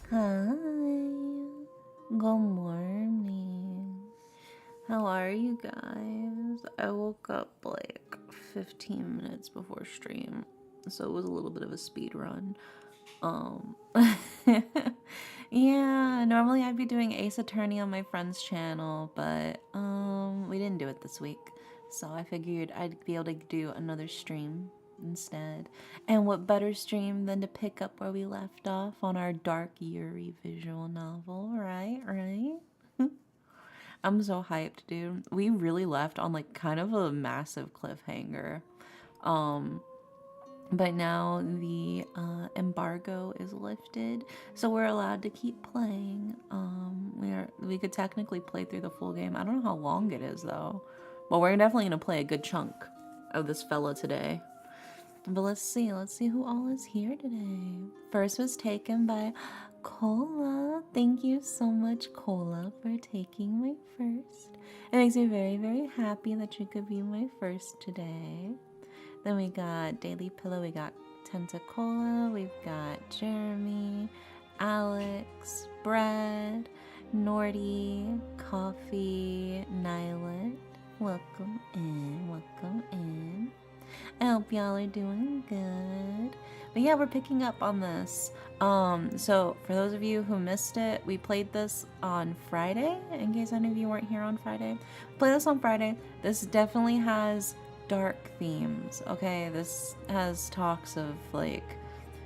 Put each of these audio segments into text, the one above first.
Hi. Good morning. How are you guys? I woke up like 15 minutes before stream, so it was a little bit of a speed run. Um, yeah, normally I'd be doing Ace Attorney on my friend's channel, but we didn't do it this week. So I figured I'd be able to do another stream instead. And what better stream than to pick up where we left off on our dark Yuri visual novel, right? Right? I'm so hyped, dude. We really left on like kind of a massive cliffhanger. Um, but now the embargo is lifted, so we're allowed to keep playing. We could technically play through the full game. I don't know how long it is though, but we're definitely gonna play a good chunk of this fella today. But let's see who all is here today. First was taken by Cola. Thank you so much, Cola, for taking my first. It makes me very, very happy that you could be my first today. Then we got Daily Pillow, we got Tentacola, we've got Jeremy, Alex, Brad, Nordy, Coffee, Nylet. Welcome in, welcome in. I hope y'all are doing good. But yeah, we're picking up on this. So for those of you who missed it, we played this on Friday. In case any of you weren't here on Friday, play this on Friday. This definitely has dark themes. Okay, this has talks of like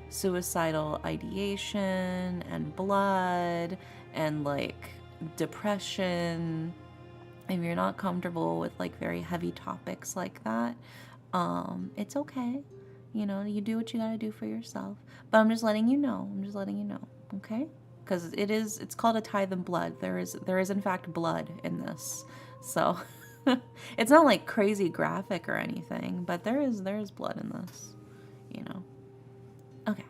suicidal ideation and blood and like depression. If you're not comfortable with like very heavy topics like that, it's okay. You know, you do what you gotta do for yourself. But I'm just letting you know. Okay? Because it's called a tithe and blood. There is in fact blood in this. So it's not like crazy graphic or anything, but there is blood in this. You know. Okay.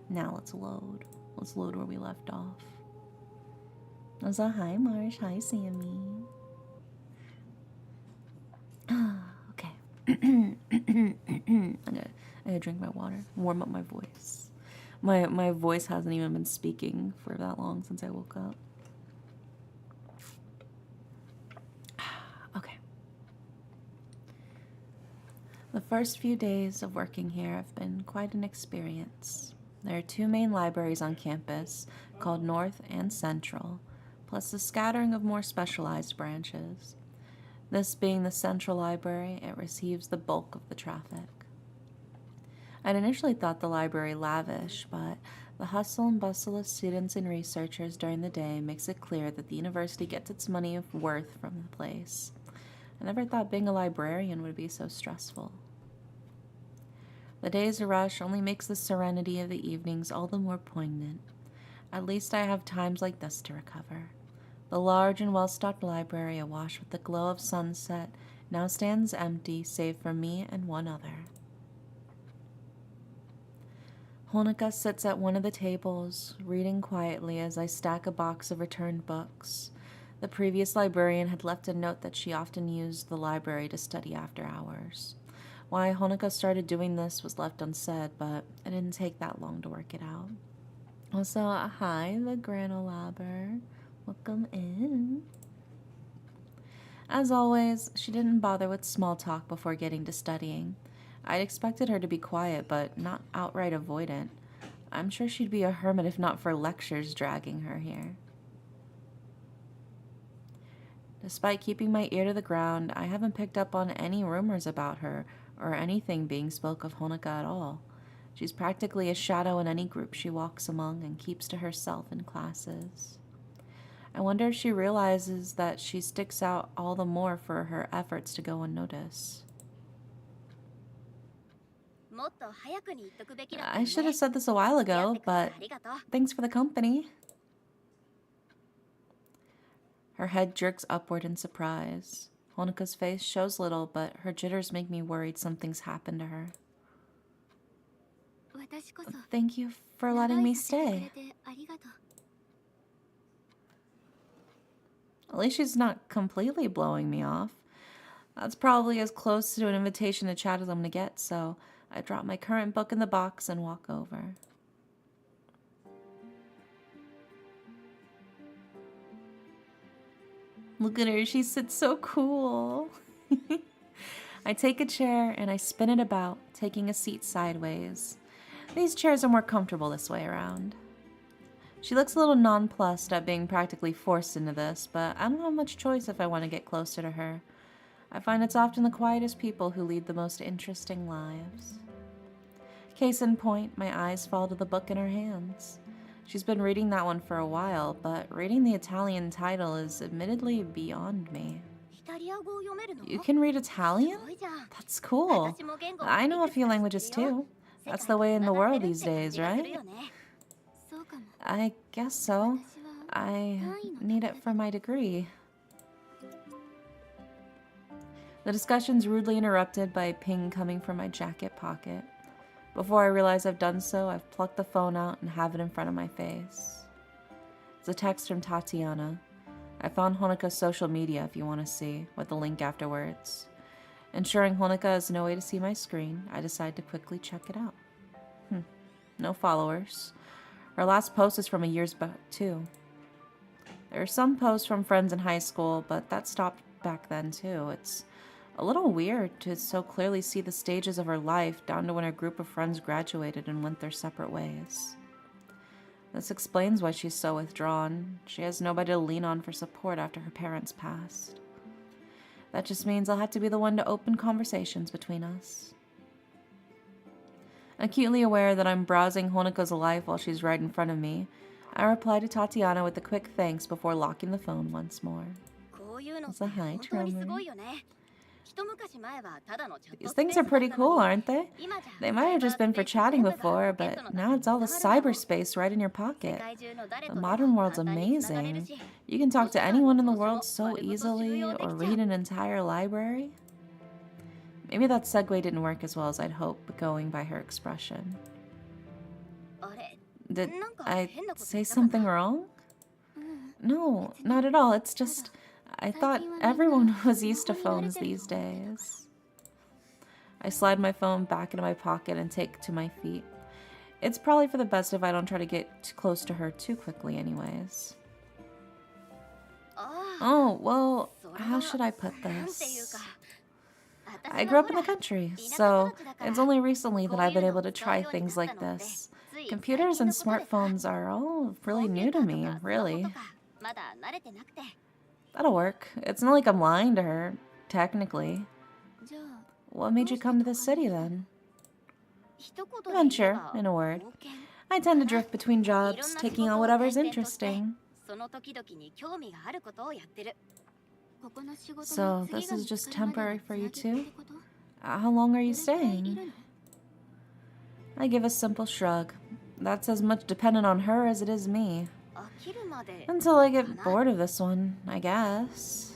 Now let's load. Let's load where we left off. So hi Marsh, hi Sammy. Okay. I gotta drink my water, warm up my voice. My voice hasn't even been speaking for that long since I woke up. Okay. The first few days of working here have been quite an experience. There are two main libraries on campus, called North and Central, plus a scattering of more specialized branches. This being the Central Library, it receives the bulk of the traffic. I'd initially thought the library lavish, but the hustle and bustle of students and researchers during the day makes it clear that the university gets its money worth from the place. I never thought being a librarian would be so stressful. The day's rush only makes the serenity of the evenings all the more poignant. At least I have times like this to recover. The large and well-stocked library, awash with the glow of sunset, now stands empty save for me and one other. Honoka sits at one of the tables, reading quietly as I stack a box of returned books. The previous librarian had left a note that she often used the library to study after hours. Why Honoka started doing this was left unsaid, but it didn't take that long to work it out. Also, hi, the Granolabber. Welcome in. As always, she didn't bother with small talk before getting to studying. I'd expected her to be quiet, but not outright avoidant. I'm sure she'd be a hermit if not for lectures dragging her here. Despite keeping my ear to the ground, I haven't picked up on any rumors about her or anything being spoke of Honoka at all. She's practically a shadow in any group she walks among and keeps to herself in classes. I wonder if she realizes that she sticks out all the more for her efforts to go unnoticed. I should have said this a while ago, but thanks for the company. Her head jerks upward in surprise. Honoka's face shows little, but her jitters make me worried something's happened to her. Thank you for letting me stay. At least she's not completely blowing me off. That's probably as close to an invitation to chat as I'm gonna get, so I drop my current book in the box and walk over. Look at her, she sits so cool. I take a chair and I spin it about, taking a seat sideways. These chairs are more comfortable this way around. She looks a little nonplussed at being practically forced into this, but I don't have much choice if I want to get closer to her. I find it's often the quietest people who lead the most interesting lives. Case in point, my eyes fall to the book in her hands. She's been reading that one for a while, but reading the Italian title is admittedly beyond me. You can read Italian? That's cool. I know a few languages too. That's the way in the world these days, right? I guess so. I need it for my degree. The discussion's rudely interrupted by a ping coming from my jacket pocket. Before I realize I've done so, I've plucked the phone out and have it in front of my face. It's a text from Tatiana. I found Honoka's social media if you want to see, with the link afterwards. Ensuring Honoka has no way to see my screen, I decide to quickly check it out. No followers. Her last post is from a year's back, too. There are some posts from friends in high school, but that stopped back then, too. It's a little weird to so clearly see the stages of her life down to when her group of friends graduated and went their separate ways. This explains why she's so withdrawn. She has nobody to lean on for support after her parents passed. That just means I'll have to be the one to open conversations between us. Acutely aware that I'm browsing Honoka's life while she's right in front of me, I reply to Tatiana with a quick thanks before locking the phone once more. It's a hi, charmer. These things are pretty cool, aren't they? They might have just been for chatting before, but now it's all the cyberspace right in your pocket. The modern world's amazing. You can talk to anyone in the world so easily, or read an entire library. Maybe that segue didn't work as well as I'd hoped, going by her expression. Did I say something wrong? No, not at all. It's just, I thought everyone was used to phones these days. I slide my phone back into my pocket and take to my feet. It's probably for the best if I don't try to get too close to her too quickly anyways. Oh, well, how should I put this? I grew up in the country, so it's only recently that I've been able to try things like this. Computers and smartphones are all really new to me, really. That'll work. It's not like I'm lying to her, technically. What made you come to this city, then? Venture, in a word. I tend to drift between jobs, taking on whatever's interesting. So, this is just temporary for you too? How long are you staying? I give a simple shrug. That's as much dependent on her as it is me. Until I get bored of this one, I guess.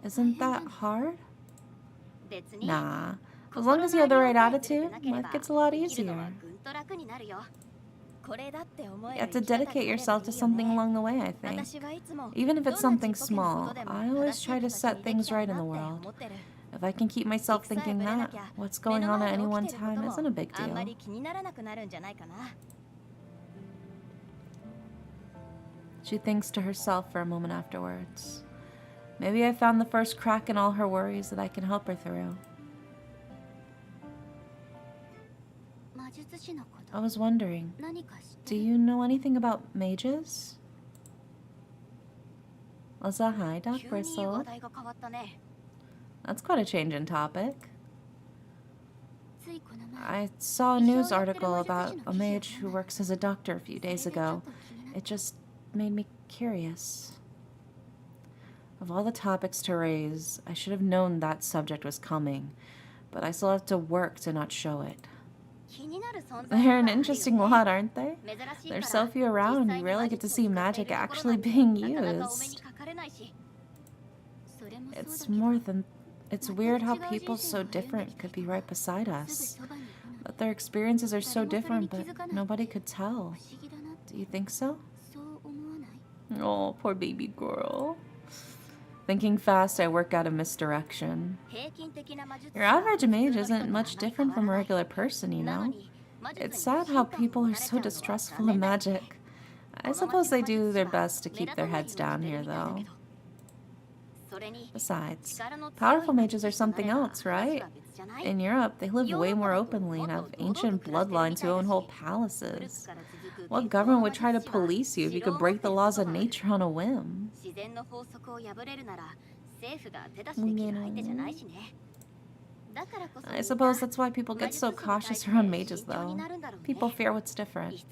Isn't that hard? Nah. As long as you have the right attitude, life gets a lot easier. You have to dedicate yourself to something along the way, I think. Even if it's something small, I always try to set things right in the world. If I can keep myself thinking that, what's going on at any one time isn't a big deal. She thinks to herself for a moment afterwards. Maybe I found the first crack in all her worries that I can help her through. I was wondering, do you know anything about mages? What's hi, Doc Bristle? That's quite a change in topic. I saw a news article about a mage who works as a doctor a few days ago. It just made me curious. Of all the topics to raise, I should have known that subject was coming, but I still have to work to not show it. They're an interesting lot, aren't they? There's so few around, you rarely get to see magic actually being used. It's weird how people so different could be right beside us. But their experiences are so different, but nobody could tell. Do you think so? Oh, poor baby girl. Thinking fast, I work out a misdirection. Your average mage isn't much different from a regular person, you know? It's sad how people are so distrustful of magic. I suppose they do their best to keep their heads down here, though. Besides, powerful mages are something else, right? In Europe, they live way more openly and have ancient bloodlines who own whole palaces. What government would try to police you if you could break the laws of nature on a whim? I suppose that's why people get so cautious around mages, though. People fear what's different.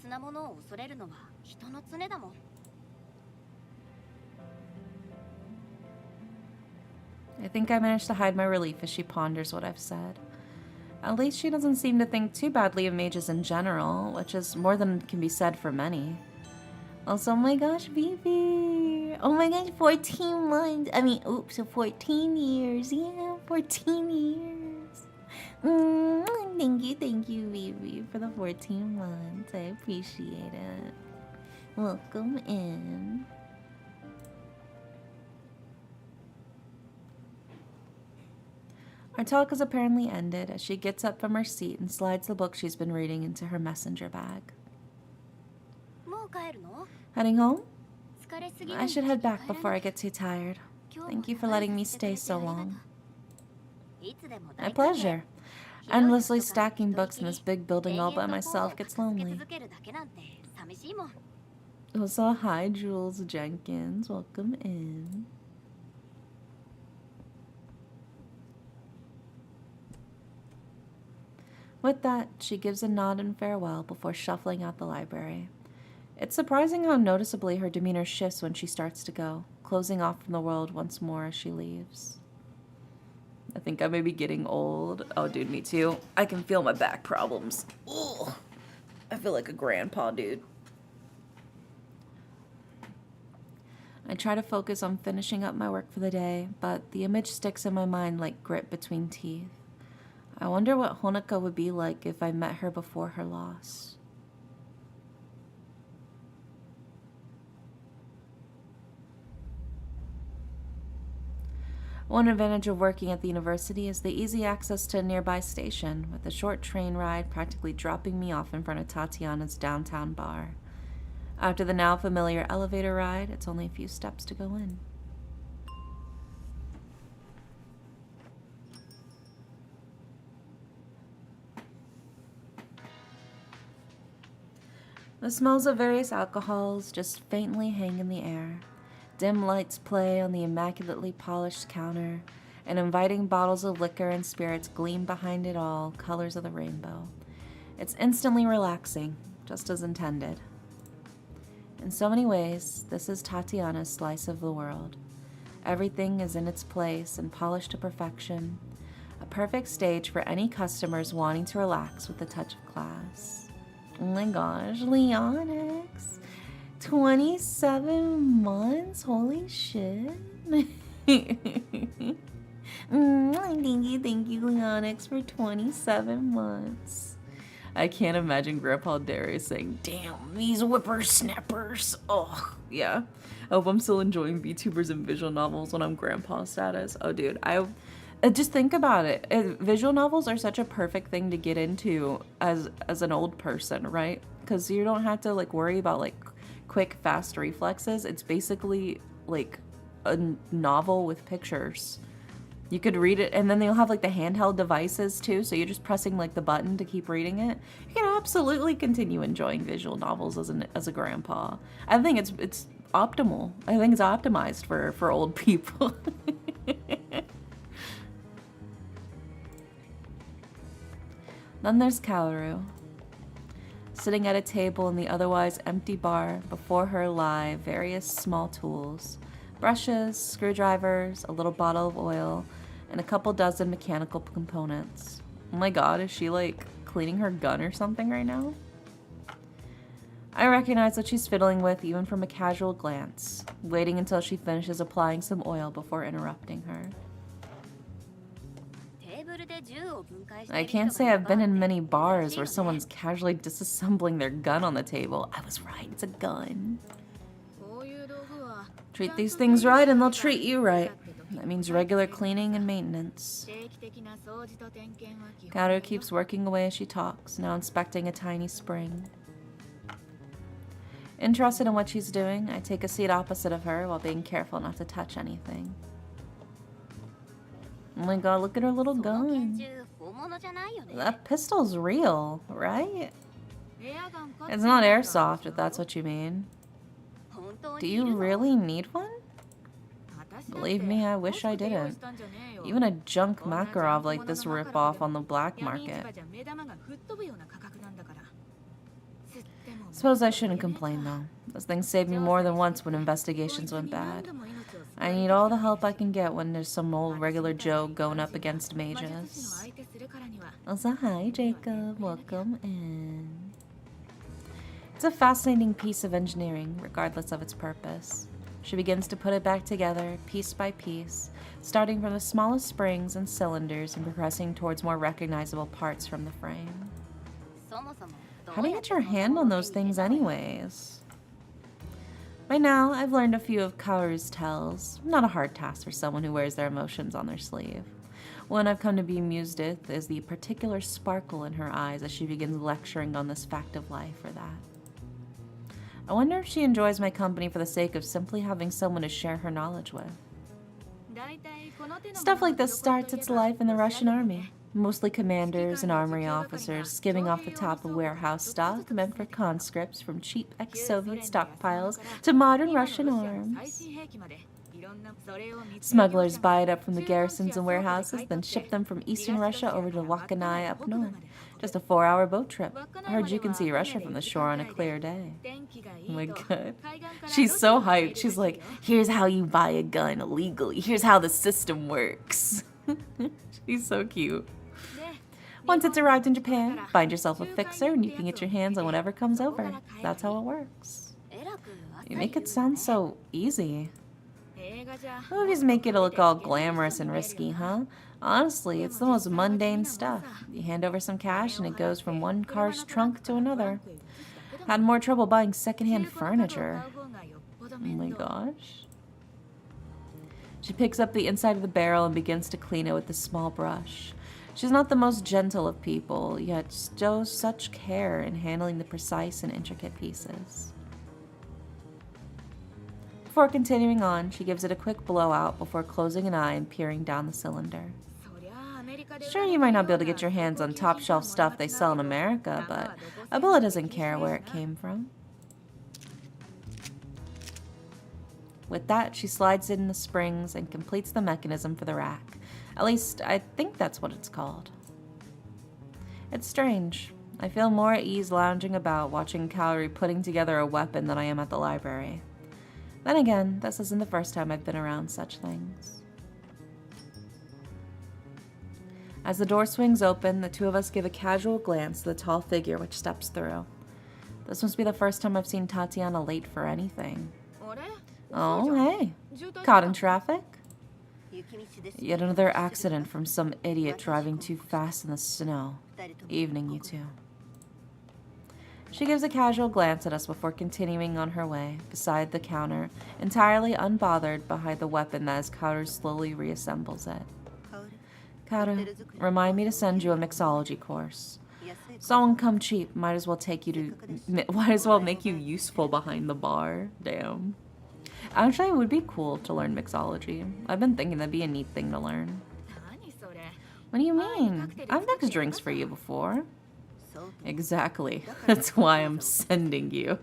I think I managed to hide my relief as she ponders what I've said. At least she doesn't seem to think too badly of mages in general, which is more than can be said for many. Also, oh my gosh, Vivi! Oh my gosh, 14 months! I mean, oops, so 14 years. Yeah, 14 years. Thank you, Vivi, for the 14 months. I appreciate it. Welcome in. Our talk has apparently ended as she gets up from her seat and slides the book she's been reading into her messenger bag. Heading home? I should head back before I get too tired. Thank you for letting me stay so long. My pleasure. Endlessly stacking books in this big building all by myself gets lonely. Also, hi, Jules Jenkins. Welcome in. With that, she gives a nod and farewell before shuffling out the library. It's surprising how noticeably her demeanor shifts when she starts to go, closing off from the world once more as she leaves. I think I may be getting old. Oh, dude, me too. I can feel my back problems. Ugh. I feel like a grandpa, dude. I try to focus on finishing up my work for the day, but the image sticks in my mind like grit between teeth. I wonder what Honoka would be like if I met her before her loss. One advantage of working at the university is the easy access to a nearby station, with a short train ride practically dropping me off in front of Tatiana's downtown bar. After the now familiar elevator ride, it's only a few steps to go in. The smells of various alcohols just faintly hang in the air. Dim lights play on the immaculately polished counter, and inviting bottles of liquor and spirits gleam behind it all, colors of the rainbow. It's instantly relaxing, just as intended. In so many ways, this is Tatiana's slice of the world. Everything is in its place and polished to perfection. A perfect stage for any customers wanting to relax with a touch of class. Oh my gosh, Leonix. 27 months? Holy shit. Thank you, Leonix, for 27 months. I can't imagine Grandpa Darius saying, "Damn, these whippersnappers." Oh, yeah. I hope I'm still enjoying VTubers and visual novels when I'm Grandpa status. Oh, dude, I just think about it. Visual novels are such a perfect thing to get into as an old person, right? Because you don't have to like worry about like quick, fast reflexes. It's basically like a novel with pictures. You could read it, and then they'll have like the handheld devices too, so you're just pressing like the button to keep reading it. You can absolutely continue enjoying visual novels as a grandpa. I think it's optimal. I think it's optimized for old people. Then there's Kaoru. Sitting at a table in the otherwise empty bar, before her lie various small tools. Brushes, screwdrivers, a little bottle of oil, and a couple dozen mechanical components. Oh my god, is she like cleaning her gun or something right now? I recognize what she's fiddling with even from a casual glance, waiting until she finishes applying some oil before interrupting her. I can't say I've been in many bars where someone's casually disassembling their gun on the table. I was right, it's a gun. Treat these things right and they'll treat you right. That means regular cleaning and maintenance. Kaoru keeps working away as she talks, now inspecting a tiny spring. Interested in what she's doing, I take a seat opposite of her while being careful not to touch anything. Oh my god, look at her little gun. That pistol's real, right? It's not airsoft, if that's what you mean. Do you really need one? Believe me, I wish I didn't. Even a junk Makarov like this rip-off on the black market. Suppose I shouldn't complain, though. Those things saved me more than once when investigations went bad. I need all the help I can get when there's some old regular Joe going up against mages. Also, hi, Jacob. Welcome in. It's a fascinating piece of engineering, regardless of its purpose. She begins to put it back together, piece by piece, starting from the smallest springs and cylinders and progressing towards more recognizable parts from the frame. How do you get your hand on those things anyways? By now, I've learned a few of Kaoru's tells. Not a hard task for someone who wears their emotions on their sleeve. One I've come to be amused with is the particular sparkle in her eyes as she begins lecturing on this fact of life or that. I wonder if she enjoys my company for the sake of simply having someone to share her knowledge with. Stuff like this starts its life in the Russian army. Mostly commanders and armory officers skimming off the top of warehouse stock meant for conscripts from cheap ex-Soviet stockpiles to modern Russian arms. Smugglers buy it up from the garrisons and warehouses, then ship them from eastern Russia over to Lakanai up north. Just a 4-hour boat trip. I heard you can see Russia from the shore on a clear day. Oh my god. She's so hyped. She's like, here's how you buy a gun illegally. Here's how the system works. She's so cute. Once it's arrived in Japan, find yourself a fixer and you can get your hands on whatever comes over. That's how it works. You make it sound so easy. Movies make it look all glamorous and risky, huh? Honestly, it's the most mundane stuff. You hand over some cash and it goes from one car's trunk to another. Had more trouble buying secondhand furniture. Oh my gosh. She picks up the inside of the barrel and begins to clean it with a small brush. She's not the most gentle of people, yet shows such care in handling the precise and intricate pieces. Before continuing on, she gives it a quick blowout before closing an eye and peering down the cylinder. Sure, you might not be able to get your hands on top-shelf stuff they sell in America, but a bullet doesn't care where it came from. With that, she slides in the springs and completes the mechanism for the rack. At least, I think that's what it's called. It's strange. I feel more at ease lounging about watching Kaoru putting together a weapon than I am at the library. Then again, this isn't the first time I've been around such things. As the door swings open, the two of us give a casual glance to the tall figure which steps through. This must be the first time I've seen Tatiana late for anything. Oh, hey. Caught in traffic? Yet another accident from some idiot driving too fast in the snow. Evening, you two. She gives a casual glance at us before continuing on her way, beside the counter, entirely unbothered behind the weapon that as Kaoru slowly reassembles it. Kaoru, remind me to send you a mixology course. Someone come cheap, might as well make you useful behind the bar. Damn. Actually, it would be cool to learn mixology. I've been thinking that'd be a neat thing to learn. What do you mean? I've mixed drinks for you before. Exactly. That's why I'm sending you.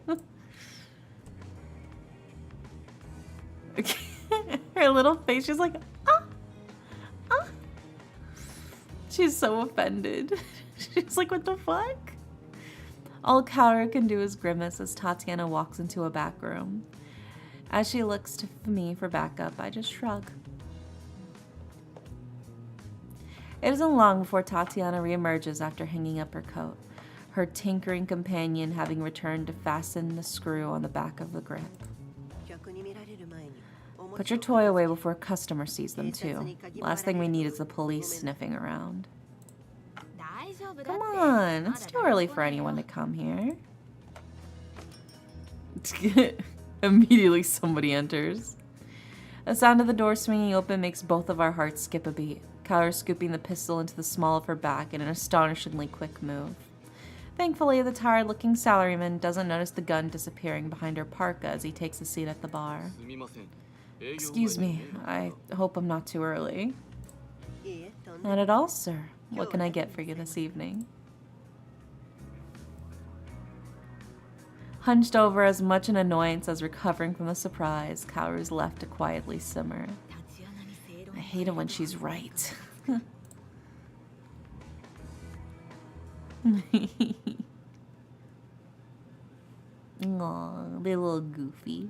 Her little face, she's like, ah, ah. She's so offended. She's like, what the fuck? All Kaoru can do is grimace as Tatiana walks into a back room. As she looks to me for backup, I just shrug. It isn't long before Tatiana reemerges after hanging up her coat, her tinkering companion having returned to fasten the screw on the back of the grip. Put your toy away before a customer sees them too. Last thing we need is the police sniffing around. Come on, it's too early for anyone to come here. Immediately somebody enters. The sound of the door swinging open makes both of our hearts skip a beat. Kaoru scooping the pistol into the small of her back in an astonishingly quick move. Thankfully, the tired-looking salaryman doesn't notice the gun disappearing behind her parka as he takes a seat at the bar. Excuse me, I hope I'm not too early. Not at all, sir. What can I get for you this evening? Hunched over as much in annoyance as recovering from the surprise, Kaoru's left to quietly simmer. I hate it when she's right. Aw, they're a little goofy.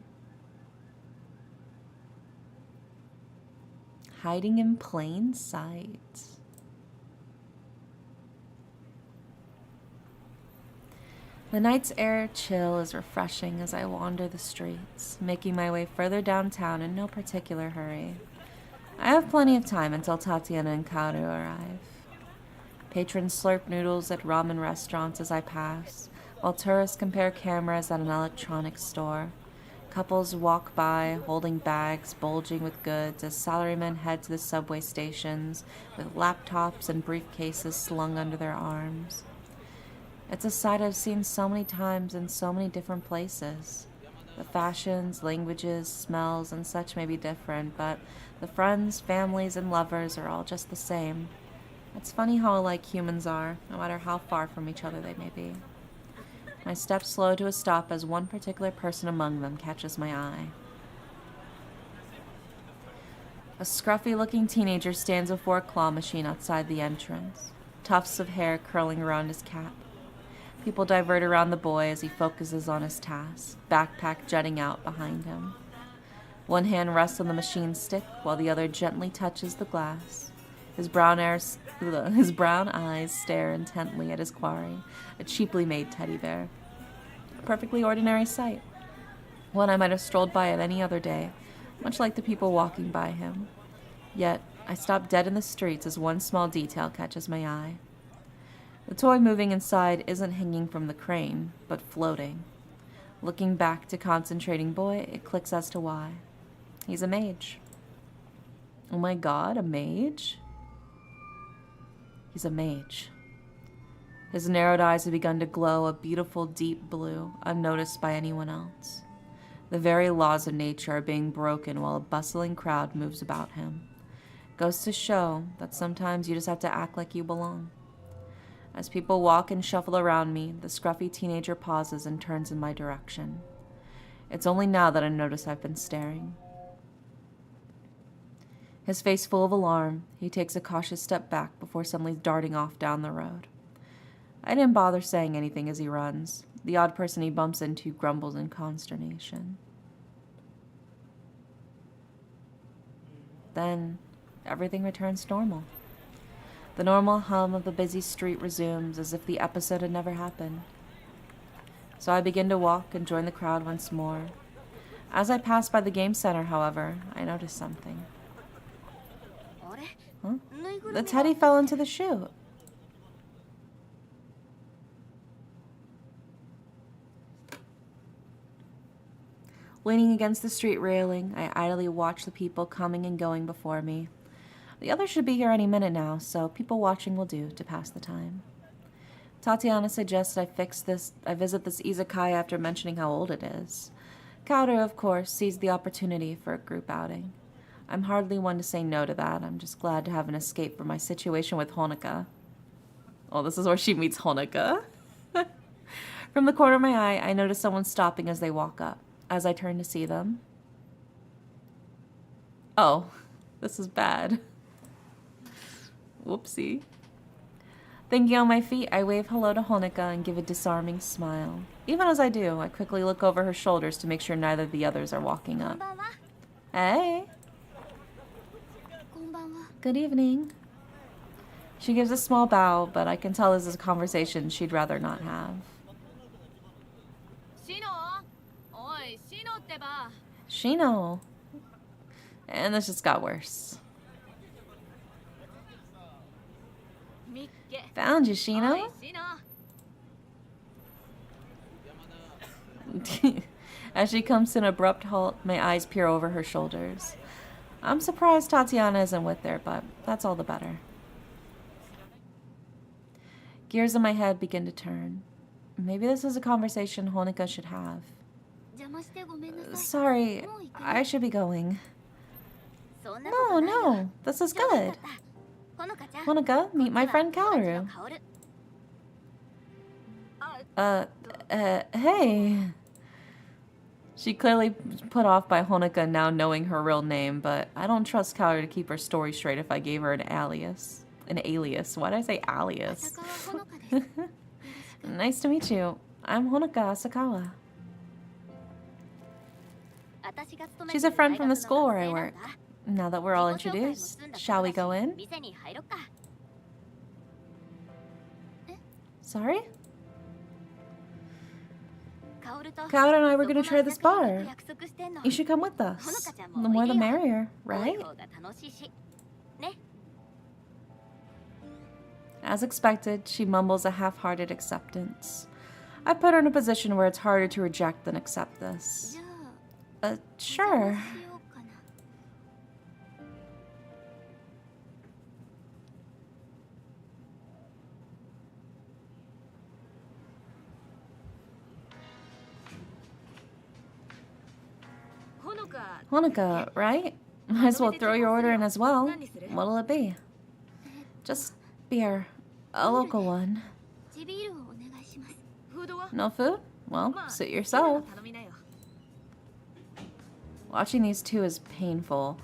Hiding in plain sight. The night's air chill is refreshing as I wander the streets, making my way further downtown in no particular hurry. I have plenty of time until Tatiana and Kaoru arrive. Patrons slurp noodles at ramen restaurants as I pass, while tourists compare cameras at an electronics store. Couples walk by, holding bags bulging with goods as salarymen head to the subway stations with laptops and briefcases slung under their arms. It's a sight I've seen so many times in so many different places. The fashions, languages, smells, and such may be different, but the friends, families, and lovers are all just the same. It's funny how alike humans are, no matter how far from each other they may be. My steps slow to a stop as one particular person among them catches my eye. A scruffy-looking teenager stands before a claw machine outside the entrance, tufts of hair curling around his cap. People divert around the boy as he focuses on his task, backpack jutting out behind him. One hand rests on the machine stick while the other gently touches the glass. His brown eyes stare intently at his quarry, a cheaply made teddy bear. A perfectly ordinary sight. One I might have strolled by at any other day, much like the people walking by him. Yet, I stop dead in the streets as one small detail catches my eye. The toy moving inside isn't hanging from the crane, but floating. Looking back to concentrating boy, it clicks as to why. He's a mage. Oh my god, a mage? He's a mage. His narrowed eyes have begun to glow a beautiful deep blue, unnoticed by anyone else. The very laws of nature are being broken while a bustling crowd moves about him. Goes to show that sometimes you just have to act like you belong. As people walk and shuffle around me, the scruffy teenager pauses and turns in my direction. It's only now that I notice I've been staring. His face full of alarm, he takes a cautious step back before suddenly darting off down the road. I didn't bother saying anything as he runs. The odd person he bumps into grumbles in consternation. Then, everything returns to normal. The normal hum of the busy street resumes as if the episode had never happened. So I begin to walk and join the crowd once more. As I pass by the game center, however, I notice something. Huh? The teddy fell into the chute. Leaning against the street railing, I idly watch the people coming and going before me. The others should be here any minute now, so people watching will do to pass the time. Tatiana suggests I visit this izakaya after mentioning how old it is. Kaoru, of course, sees the opportunity for a group outing. I'm hardly one to say no to that. I'm just glad to have an escape from my situation with Honoka. Oh, this is where she meets Honoka. From the corner of my eye, I notice someone stopping as they walk up. As I turn to see them. Oh, this is bad. Whoopsie. Thinking on my feet, I wave hello to Honoka and give a disarming smile. Even as I do, I quickly look over her shoulders to make sure neither of the others are walking up. Hey! Good evening. She gives a small bow, but I can tell this is a conversation she'd rather not have. Shino! And this just got worse. Found you, Shino. As she comes to an abrupt halt, my eyes peer over her shoulders. I'm surprised Tatiana isn't with her, but that's all the better. Gears in my head begin to turn. Maybe this is a conversation Honoka should have. Sorry, I should be going. No, this is good. Honoka, meet my friend Kaoru. Hey. She clearly put off by Honoka now knowing her real name, but I don't trust Kaoru to keep her story straight if I gave her an alias. An alias. Why did I say alias? Nice to meet you. I'm Honoka Asakawa. She's a friend from the school where I work. Now that we're all introduced, shall we go in? Sorry? Kaoru and I were going to try this bar. You should come with us. The more the merrier, right? As expected, she mumbles a half-hearted acceptance. I put her in a position where it's harder to reject than accept this. Sure. Honoka, right? Might as well throw your order in as well. What'll it be? Just beer. A local one. No food? Well, suit yourself. Watching these two is painful.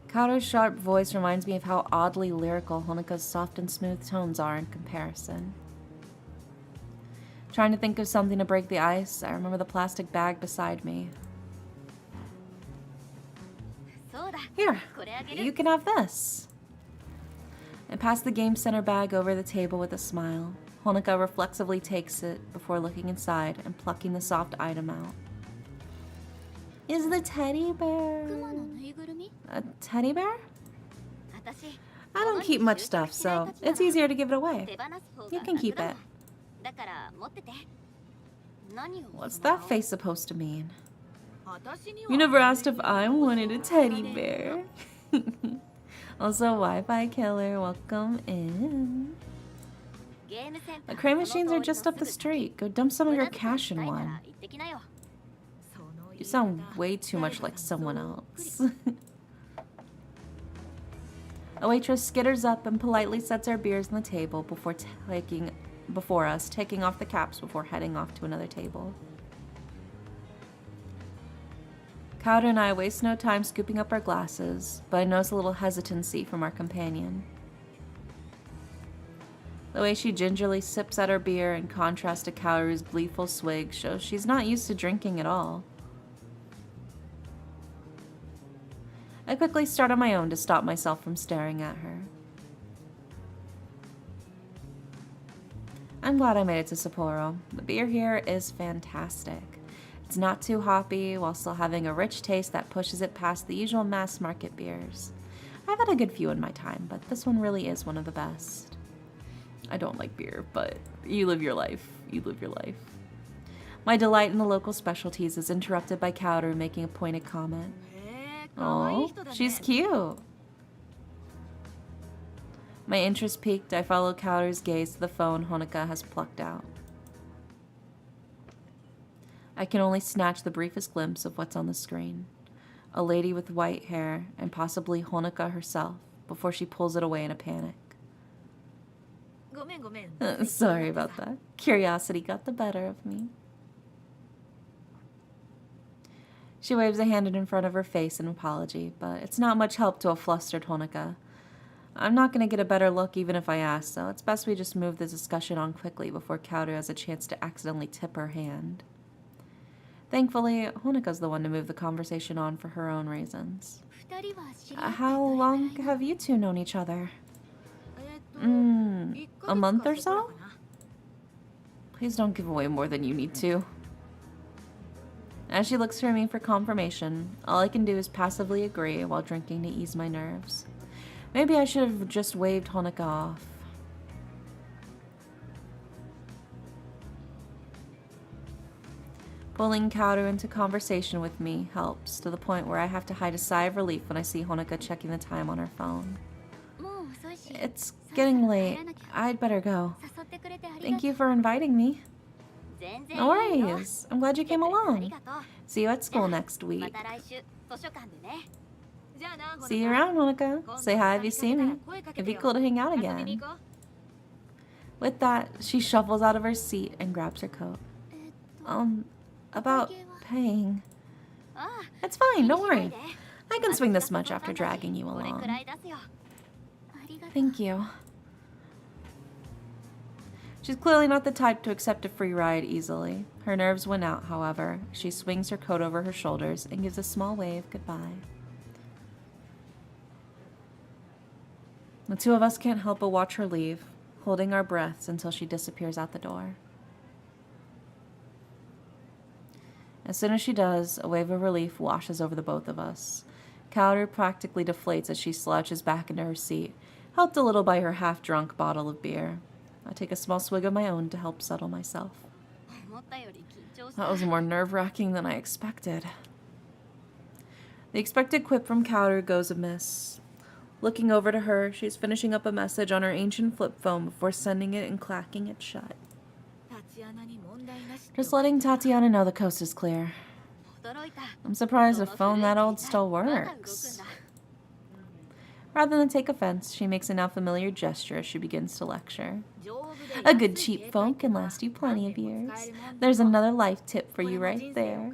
Kaoru's sharp voice reminds me of how oddly lyrical Honoka's soft and smooth tones are in comparison. Trying to think of something to break the ice, I remember the plastic bag beside me. Here, you can have this. I pass the Game Center bag over the table with a smile. Honoka reflexively takes it before looking inside and plucking the soft item out. Is the teddy bear... A teddy bear? I don't keep much stuff, so it's easier to give it away. You can keep it. What's that face supposed to mean? You never asked if I wanted a teddy bear. Also, Wi-Fi killer, welcome in. The crane machines are just up the street. Go dump some of your cash in one. You sound way too much like someone else. A waitress skitters up and politely sets our beers on the table before taking off the caps before heading off to another table. Kaoru and I waste no time scooping up our glasses, but I notice a little hesitancy from our companion. The way she gingerly sips at her beer in contrast to Kaoru's gleeful swig shows she's not used to drinking at all. I quickly start on my own to stop myself from staring at her. I'm glad I made it to Sapporo. The beer here is fantastic. It's not too hoppy, while still having a rich taste that pushes it past the usual mass market beers. I've had a good few in my time, but this one really is one of the best. I don't like beer, but you live your life. You live your life. My delight in the local specialties is interrupted by Kaoru making a pointed comment. Oh, she's cute. My interest piqued, I follow Kaoru's gaze to the phone Honoka has plucked out. I can only snatch the briefest glimpse of what's on the screen. A lady with white hair, and possibly Honoka herself, before she pulls it away in a panic. Sorry about that. Curiosity got the better of me. She waves a hand in front of her face in apology, but it's not much help to a flustered Honoka. I'm not going to get a better look even if I ask, so it's best we just move the discussion on quickly before Kaoru has a chance to accidentally tip her hand. Thankfully, Honoka's the one to move the conversation on for her own reasons. How long have you two known each other? A month or so? Please don't give away more than you need to. As she looks for me for confirmation, all I can do is passively agree while drinking to ease my nerves. Maybe I should have just waved Honoka off. Pulling Kaoru into conversation with me helps, to the point where I have to hide a sigh of relief when I see Honoka checking the time on her phone. It's getting late. I'd better go. Thank you for inviting me. No worries. I'm glad you came along. See you at school next week. See you around, Honoka. Say hi if you see me. It'd be cool to hang out again. With that, she shuffles out of her seat and grabs her coat. About paying. It's fine, don't worry. I can swing this much after dragging you along. Thank you. She's clearly not the type to accept a free ride easily. Her nerves went out, however. She swings her coat over her shoulders and gives a small wave goodbye. The two of us can't help but watch her leave, holding our breaths until she disappears out the door. As soon as she does, a wave of relief washes over the both of us. Kaoru practically deflates as she slouches back into her seat, helped a little by her half-drunk bottle of beer. I take a small swig of my own to help settle myself. That was more nerve-wracking than I expected. The expected quip from Kaoru goes amiss. Looking over to her, she's finishing up a message on her ancient flip phone before sending it and clacking it shut. Just letting Tatiana know the coast is clear. I'm surprised a phone that old still works. Rather than take offense, she makes a now familiar gesture as she begins to lecture. A good cheap phone can last you plenty of years. There's another life tip for you right there.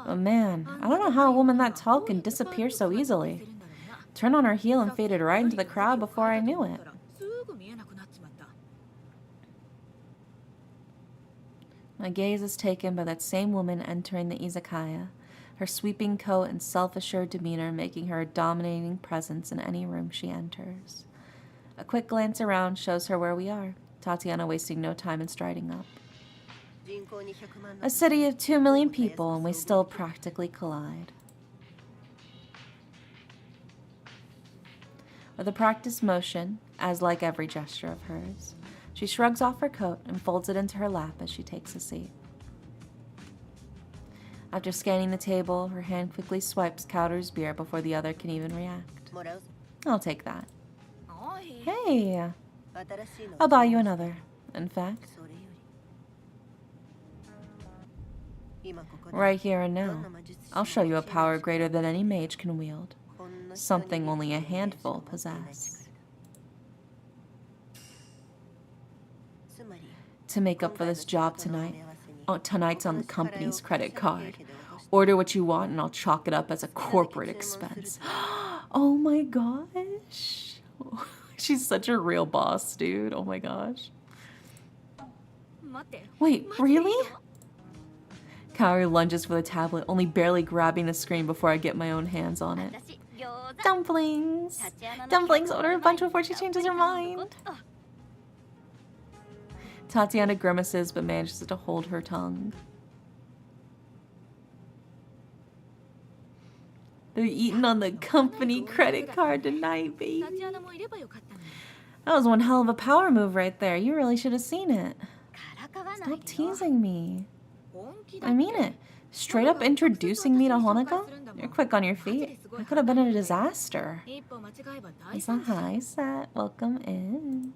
But man, I don't know how a woman that tall can disappear so easily. Turned on her heel and faded right into the crowd before I knew it. My gaze is taken by that same woman entering the izakaya, her sweeping coat and self-assured demeanor making her a dominating presence in any room she enters. A quick glance around shows her where we are, Tatiana wasting no time in striding up. A city of 2 million people, and we still practically collide. With a practiced motion, as like every gesture of hers, she shrugs off her coat and folds it into her lap as she takes a seat. After scanning the table, her hand quickly swipes Kaoru's beer before the other can even react. I'll take that. Hey! I'll buy you another, in fact. Right here and now, I'll show you a power greater than any mage can wield. Something only a handful possess. To make up for this job tonight, tonight's on the company's credit card. Order what you want and I'll chalk it up as a corporate expense. Oh my gosh. She's such a real boss, dude. Oh my gosh. Wait, really? Kaoru lunges for the tablet, only barely grabbing the screen before I get my own hands on it. Dumplings! Dumplings, order a bunch before she changes her mind. Tatiana grimaces but manages to hold her tongue. They're eating on the company credit card tonight, baby. That was one hell of a power move right there. You really should have seen it. Stop teasing me. I mean it. Straight up introducing me to Honoka? You're quick on your feet. I could have been a disaster. It's a high set. Welcome in.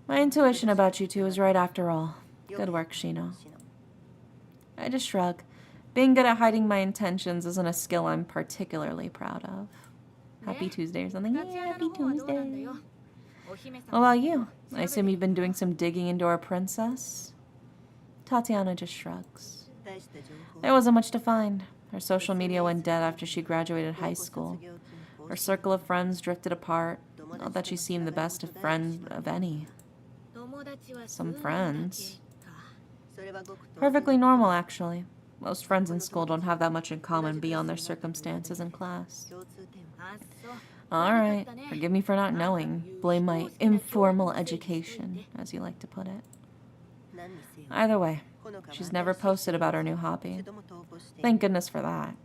My intuition about you two was right after all. Good work, Shino. I just shrug. Being good at hiding my intentions isn't a skill I'm particularly proud of. Happy Tuesday or something? Yeah, happy Tuesday. What about you? I assume you've been doing some digging into our princess? Tatiana just shrugs. There wasn't much to find. Her social media went dead after she graduated high school. Her circle of friends drifted apart. Not that she seemed the best of friends of any. Some friends. Perfectly normal, actually. Most friends in school don't have that much in common beyond their circumstances in class. Alright, forgive me for not knowing. Blame my informal education, as you like to put it. Either way, she's never posted about her new hobby. Thank goodness for that.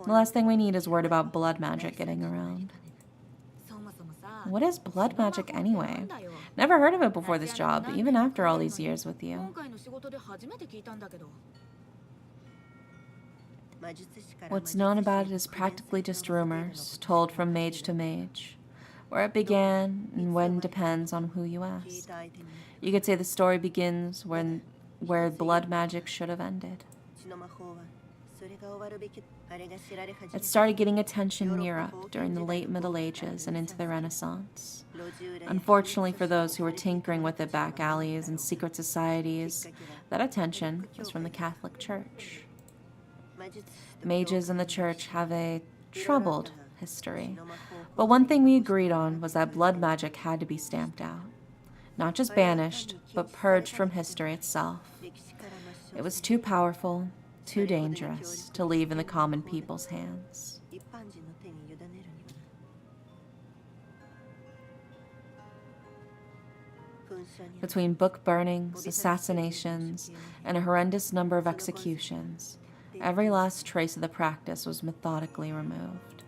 The last thing we need is word about blood magic getting around. What is blood magic anyway? Never heard of it before this job, even after all these years with you. What's known about it is practically just rumors, told from mage to mage. Where it began and when depends on who you ask. You could say the story begins where blood magic should have ended. It started getting attention in Europe during the late Middle Ages and into the Renaissance. Unfortunately for those who were tinkering with it back alleys and secret societies, that attention was from the Catholic Church. Mages in the church have a troubled history, but one thing we agreed on was that blood magic had to be stamped out. Not just banished, but purged from history itself. It was too powerful, too dangerous to leave in the common people's hands. Between book burnings, assassinations, and a horrendous number of executions, every last trace of the practice was methodically removed.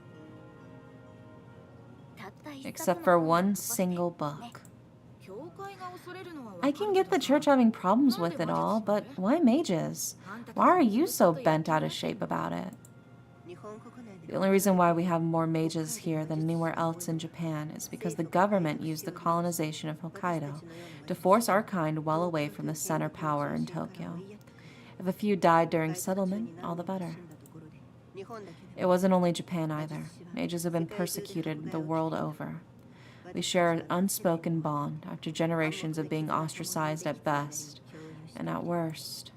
Except for one single book. I can get the church having problems with it all, but why mages? Why are you so bent out of shape about it? The only reason why we have more mages here than anywhere else in Japan is because the government used the colonization of Hokkaido to force our kind well away from the center power in Tokyo. If a few died during settlement, all the better. It wasn't only Japan either. Mages have been persecuted the world over. We share an unspoken bond after generations of being ostracized at best and at worst.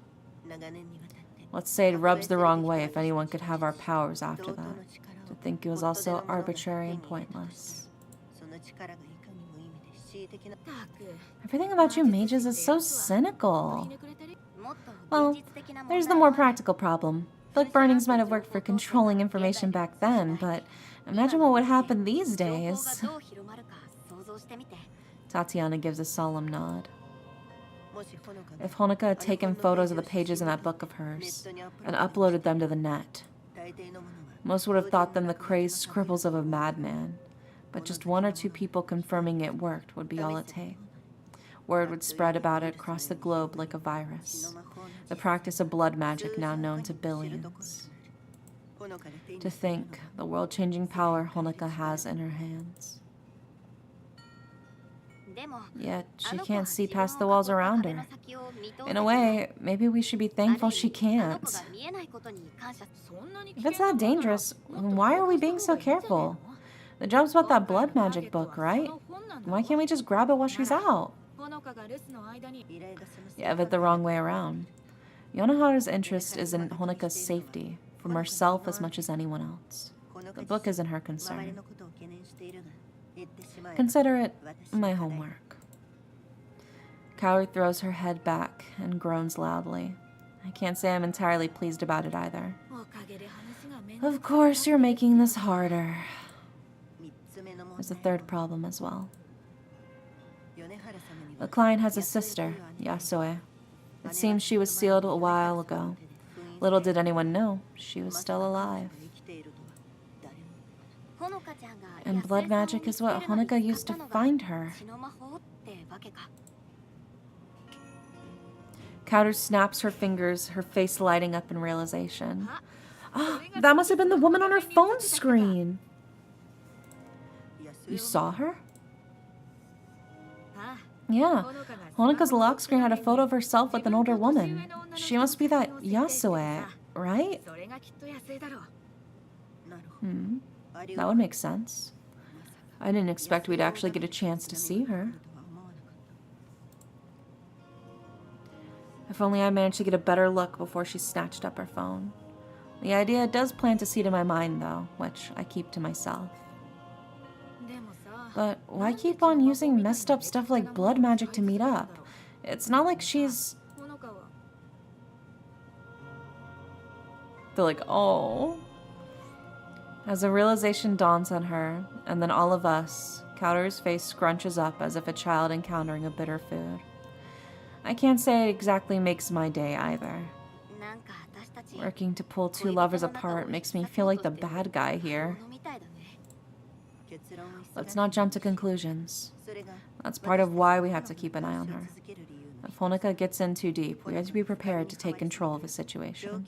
Let's say it rubs the wrong way if anyone could have our powers after that, to think it was also arbitrary and pointless. Everything about you mages is so cynical. Well, there's the more practical problem. Book burnings might have worked for controlling information back then, but imagine what would happen these days. Tatiana gives a solemn nod. If Honoka had taken photos of the pages in that book of hers and uploaded them to the net, most would have thought them the crazed scribbles of a madman, but just one or two people confirming it worked would be all it takes. Word would spread about it across the globe like a virus, the practice of blood magic now known to billions. To think the world-changing power Honoka has in her hands. Yet she can't see past the walls around her. In a way, maybe we should be thankful she can't. If it's that dangerous, then why are we being so careful? The job's about that blood magic book, right? Why can't we just grab it while she's out? You have it the wrong way around. Yonohara's interest is in Honoka's safety, from herself as much as anyone else. The book isn't her concern. Consider it my homework. Kaori throws her head back and groans loudly. I can't say I'm entirely pleased about it either. Of course you're making this harder. There's a third problem as well. The client has a sister, Yasue. It seems she was sealed a while ago. Little did anyone know she was still alive. And blood magic is what Honoka used to find her. Kaoru snaps her fingers, her face lighting up in realization. Oh, that must have been the woman on her phone screen. You saw her? Yeah. Honoka's lock screen had a photo of herself with an older woman. She must be that Yasue, right? That would make sense. I didn't expect we'd actually get a chance to see her. If only I managed to get a better look before she snatched up her phone. The idea does plant a seed in my mind, though, which I keep to myself. But why keep on using messed up stuff like blood magic to meet up? It's not like she's... They're like, oh... As a realization dawns on her, and then all of us, Kaoru's face scrunches up as if a child encountering a bitter food. I can't say it exactly makes my day either. Working to pull two lovers apart makes me feel like the bad guy here. Let's not jump to conclusions. That's part of why we have to keep an eye on her. If Honoka gets in too deep, we have to be prepared to take control of the situation.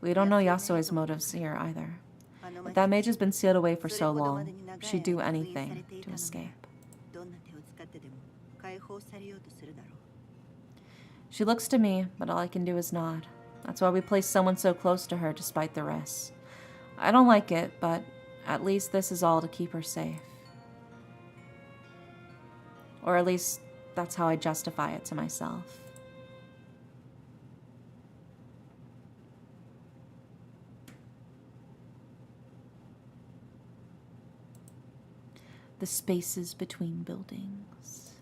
We don't know Yasue's motives here either. If that mage has been sealed away for so long, she'd do anything to escape. She looks to me, but all I can do is nod. That's why we place someone so close to her despite the risks. I don't like it, but at least this is all to keep her safe. Or at least that's how I justify it to myself. The spaces between buildings.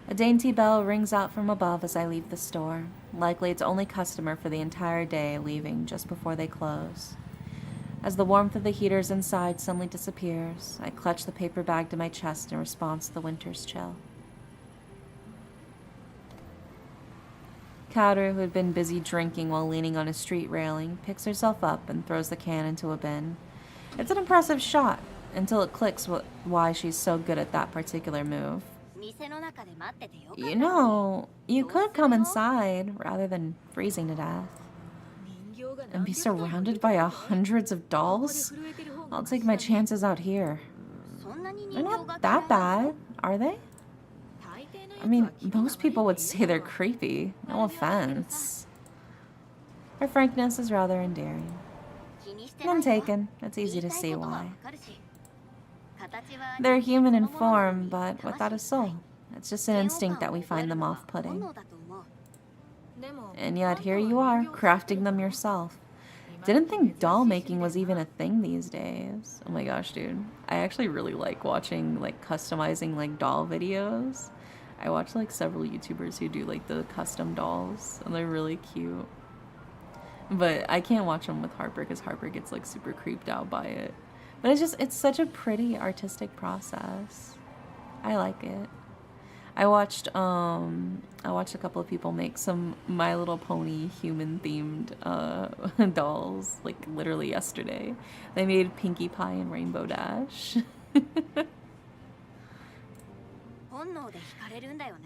A dainty bell rings out from above as I leave the store. Likely its only customer for the entire day, leaving just before they close. As the warmth of the heaters inside suddenly disappears, I clutch the paper bag to my chest in response to the winter's chill. Kaoru, who had been busy drinking while leaning on a street railing, picks herself up and throws the can into a bin. It's an impressive shot, until it clicks why she's so good at that particular move. You know, you could come inside rather than freezing to death. And be surrounded by hundreds of dolls? I'll take my chances out here. They're not that bad, are they? I mean, most people would say they're creepy. No offense. Her frankness is rather endearing. None taken. It's easy to see why. They're human in form, but without a soul. It's just an instinct that we find them off-putting. And yet here you are, crafting them yourself. Didn't think doll making was even a thing these days. Oh my gosh, dude. I actually really like watching, like, customizing, like, doll videos. I watch, like, several YouTubers who do, like, the custom dolls, and they're really cute. But I can't watch them with Harper, because Harper gets, like, super creeped out by it. But it's such a pretty artistic process. I like it. I watched a couple of people make some My Little Pony human-themed dolls, like, literally yesterday. They made Pinkie Pie and Rainbow Dash.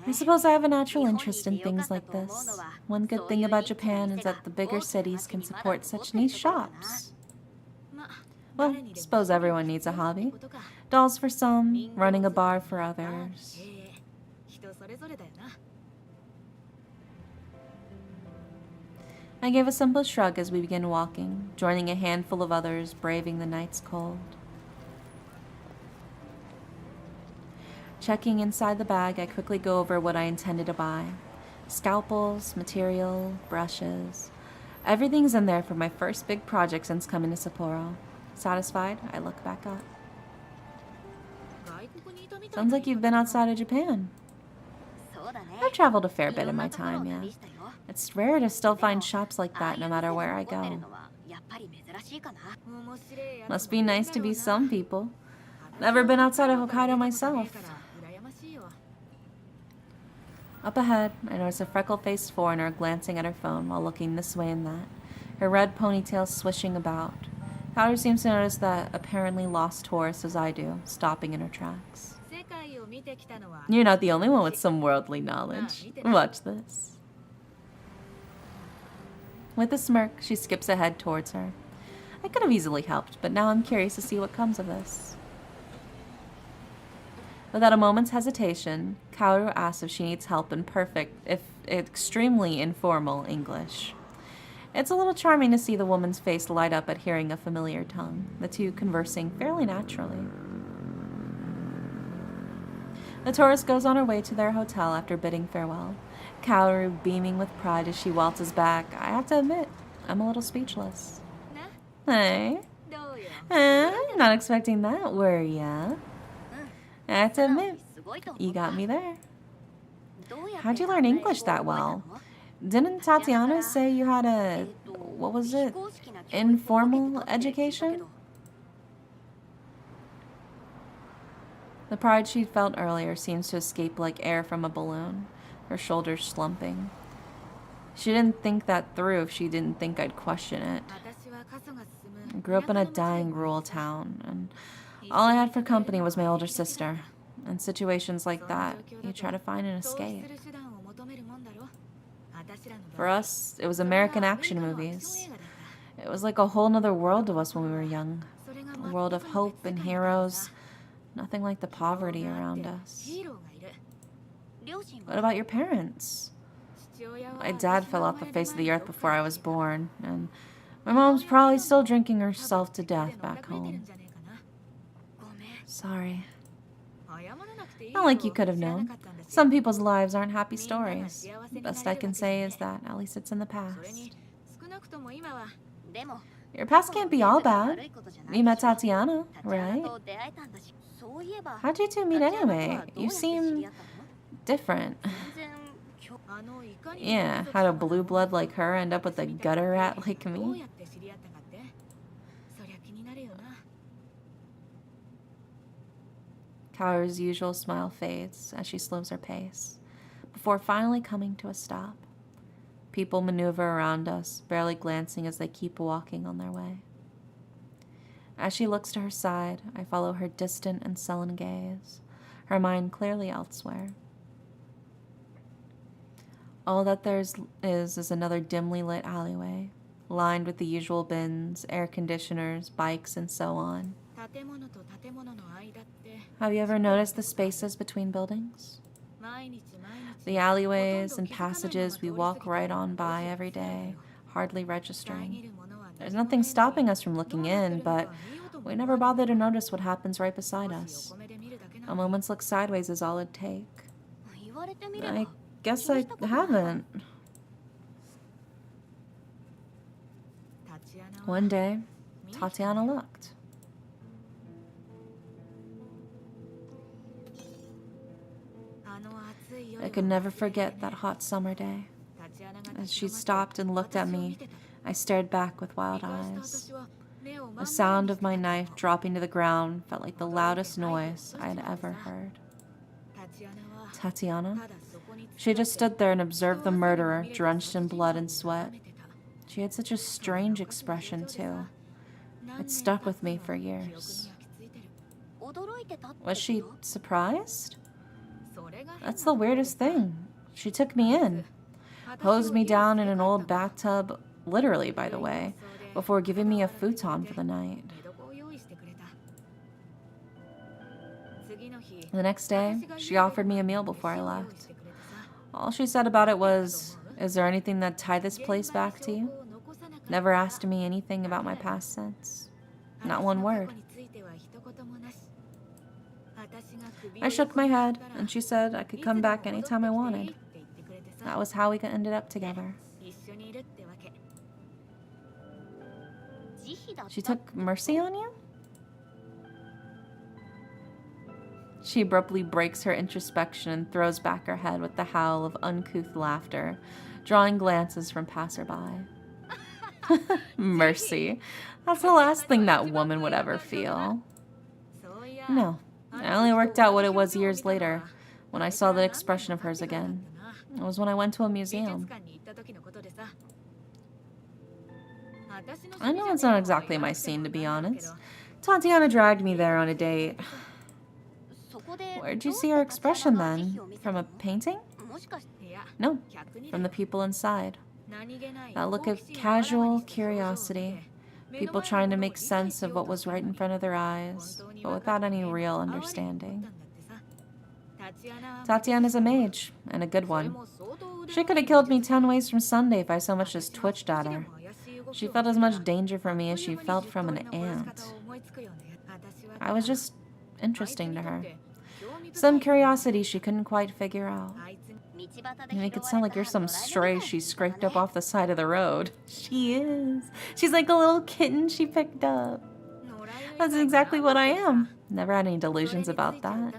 I suppose I have a natural interest in things like this. One good thing about Japan is that the bigger cities can support such niche shops. Well, suppose everyone needs a hobby. Dolls for some, running a bar for others. I gave a simple shrug as we began walking, joining a handful of others braving the night's cold. Checking inside the bag, I quickly go over what I intended to buy. Scalpels, material, brushes. Everything's in there for my first big project since coming to Sapporo. Satisfied, I look back up. Sounds like you've been outside of Japan. I've traveled a fair bit in my time, yeah. It's rare to still find shops like that no matter where I go. Must be nice to be some people. Never been outside of Hokkaido myself. Up ahead, I notice a freckle-faced foreigner glancing at her phone while looking this way and that, her red ponytail swishing about. Kaoru seems to notice that apparently lost tourist as I do, stopping in her tracks. You're not the only one with some worldly knowledge. Watch this. With a smirk, she skips ahead towards her. I could have easily helped, but now I'm curious to see what comes of this. Without a moment's hesitation, Kaoru asks if she needs help in perfect, if extremely informal, English. It's a little charming to see the woman's face light up at hearing a familiar tongue, the two conversing fairly naturally. The tourist goes on her way to their hotel after bidding farewell, Kaoru beaming with pride as she waltzes back. I have to admit, I'm a little speechless. Hey? Not expecting that, were ya? I have to admit, you got me there. How'd you learn English that well? Didn't Tatiana say you had a, what was it, informal education? The pride she'd felt earlier seems to escape like air from a balloon, her shoulders slumping. She didn't think that through if she didn't think I'd question it. I grew up in a dying rural town, and all I had for company was my older sister. In situations like that, you try to find an escape. For us, it was American action movies. It was like a whole nother world to us when we were young. A world of hope and heroes. Nothing like the poverty around us. What about your parents? My dad fell off the face of the earth before I was born, and my mom's probably still drinking herself to death back home. Sorry. Not like you could have known. Some people's lives aren't happy stories. The best I can say is that at least it's in the past. Your past can't be all bad. You met Tatiana, right? How'd you two meet anyway? You seem different. Yeah, how'd a blue blood like her end up with a gutter rat like me? Kaoru's usual smile fades as she slows her pace, before finally coming to a stop. People maneuver around us, barely glancing as they keep walking on their way. As she looks to her side, I follow her distant and sullen gaze, her mind clearly elsewhere. All that there is another dimly lit alleyway, lined with the usual bins, air conditioners, bikes, and so on. Have you ever noticed the spaces between buildings? The alleyways and passages we walk right on by every day, hardly registering. There's nothing stopping us from looking in, but we never bother to notice what happens right beside us. A moment's look sideways is all it'd take. I guess I haven't. One day, Tatiana looked. I could never forget that hot summer day. As she stopped and looked at me, I stared back with wild eyes. The sound of my knife dropping to the ground felt like the loudest noise I had ever heard. Tatiana? She just stood there and observed the murderer, drenched in blood and sweat. She had such a strange expression, too. It stuck with me for years. Was she surprised? That's the weirdest thing. She took me in, hosed me down in an old bathtub, literally, by the way, before giving me a futon for the night. The next day, she offered me a meal before I left. All she said about it was, "Is there anything that tie this place back to you?" Never asked me anything about my past since. Not one word. I shook my head, and she said I could come back anytime I wanted. That was how we ended up together. She took mercy on you? She abruptly breaks her introspection and throws back her head with the howl of uncouth laughter, drawing glances from passerby. Mercy. That's the last thing that woman would ever feel. No, I only worked out what it was years later, when I saw that expression of hers again. It was when I went to a museum. I know it's not exactly my scene, to be honest. Tatiana dragged me there on a date. Where'd you see her expression then? From a painting? No, from the people inside. That look of casual curiosity. People trying to make sense of what was right in front of their eyes, but without any real understanding. Tatiana's a mage, and a good one. She could have killed me 10 ways from Sunday if I so much as twitched at her. She felt as much danger from me as she felt from an ant. I was just interesting to her. Some curiosity she couldn't quite figure out. You make it sound like you're some stray she scraped up off the side of the road. She is. She's like a little kitten she picked up. That's exactly what I am. Never had any delusions about that.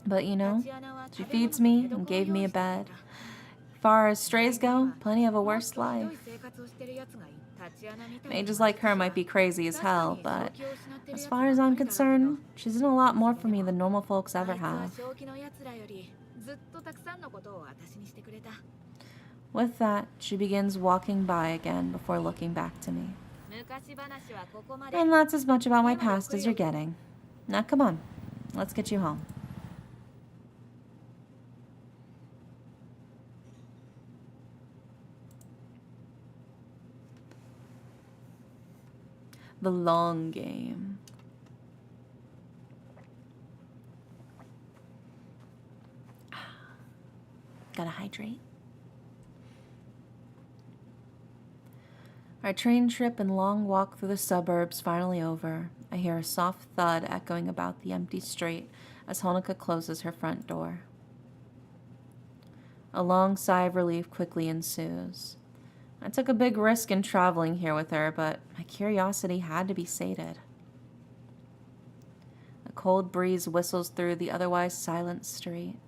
But you know, she feeds me and gave me a bed. As far as strays go, plenty of a worse life. Mages like her might be crazy as hell, but as far as I'm concerned, she's done a lot more for me than normal folks ever have. With that, she begins walking by again before looking back to me. And that's as much about my past as you're getting. Now come on, let's get you home. The long game. Gotta hydrate. Our train trip and long walk through the suburbs finally over. I hear a soft thud echoing about the empty street as Honoka closes her front door. A long sigh of relief quickly ensues. I took a big risk in traveling here with her, but my curiosity had to be sated. A cold breeze whistles through the otherwise silent street.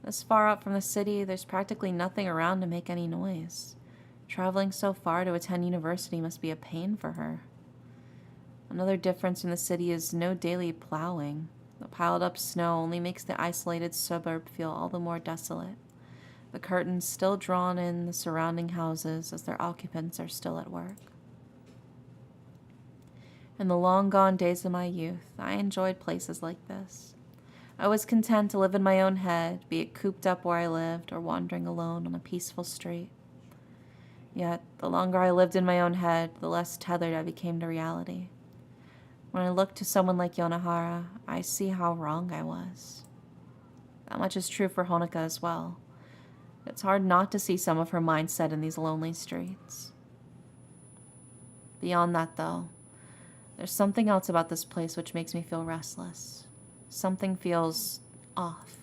This far up from the city, there's practically nothing around to make any noise. Traveling so far to attend university must be a pain for her. Another difference in the city is no daily plowing. The piled up snow only makes the isolated suburb feel all the more desolate. The curtains still drawn in the surrounding houses as their occupants are still at work. In the long-gone days of my youth, I enjoyed places like this. I was content to live in my own head, be it cooped up where I lived or wandering alone on a peaceful street. Yet, the longer I lived in my own head, the less tethered I became to reality. When I look to someone like Yonohara, I see how wrong I was. That much is true for Honoka as well. It's hard not to see some of her mindset in these lonely streets. Beyond that, though, there's something else about this place which makes me feel restless. Something feels off.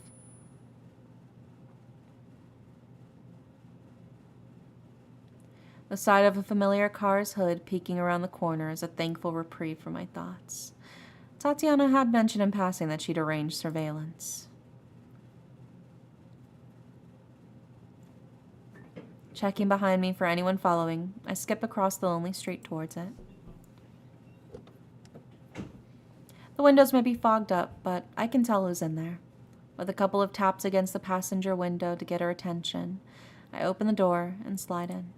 The sight of a familiar car's hood peeking around the corner is a thankful reprieve from my thoughts. Tatiana had mentioned in passing that she'd arranged surveillance. Checking behind me for anyone following, I skip across the lonely street towards it. The windows may be fogged up, but I can tell who's in there. With a couple of taps against the passenger window to get her attention, I open the door and slide in.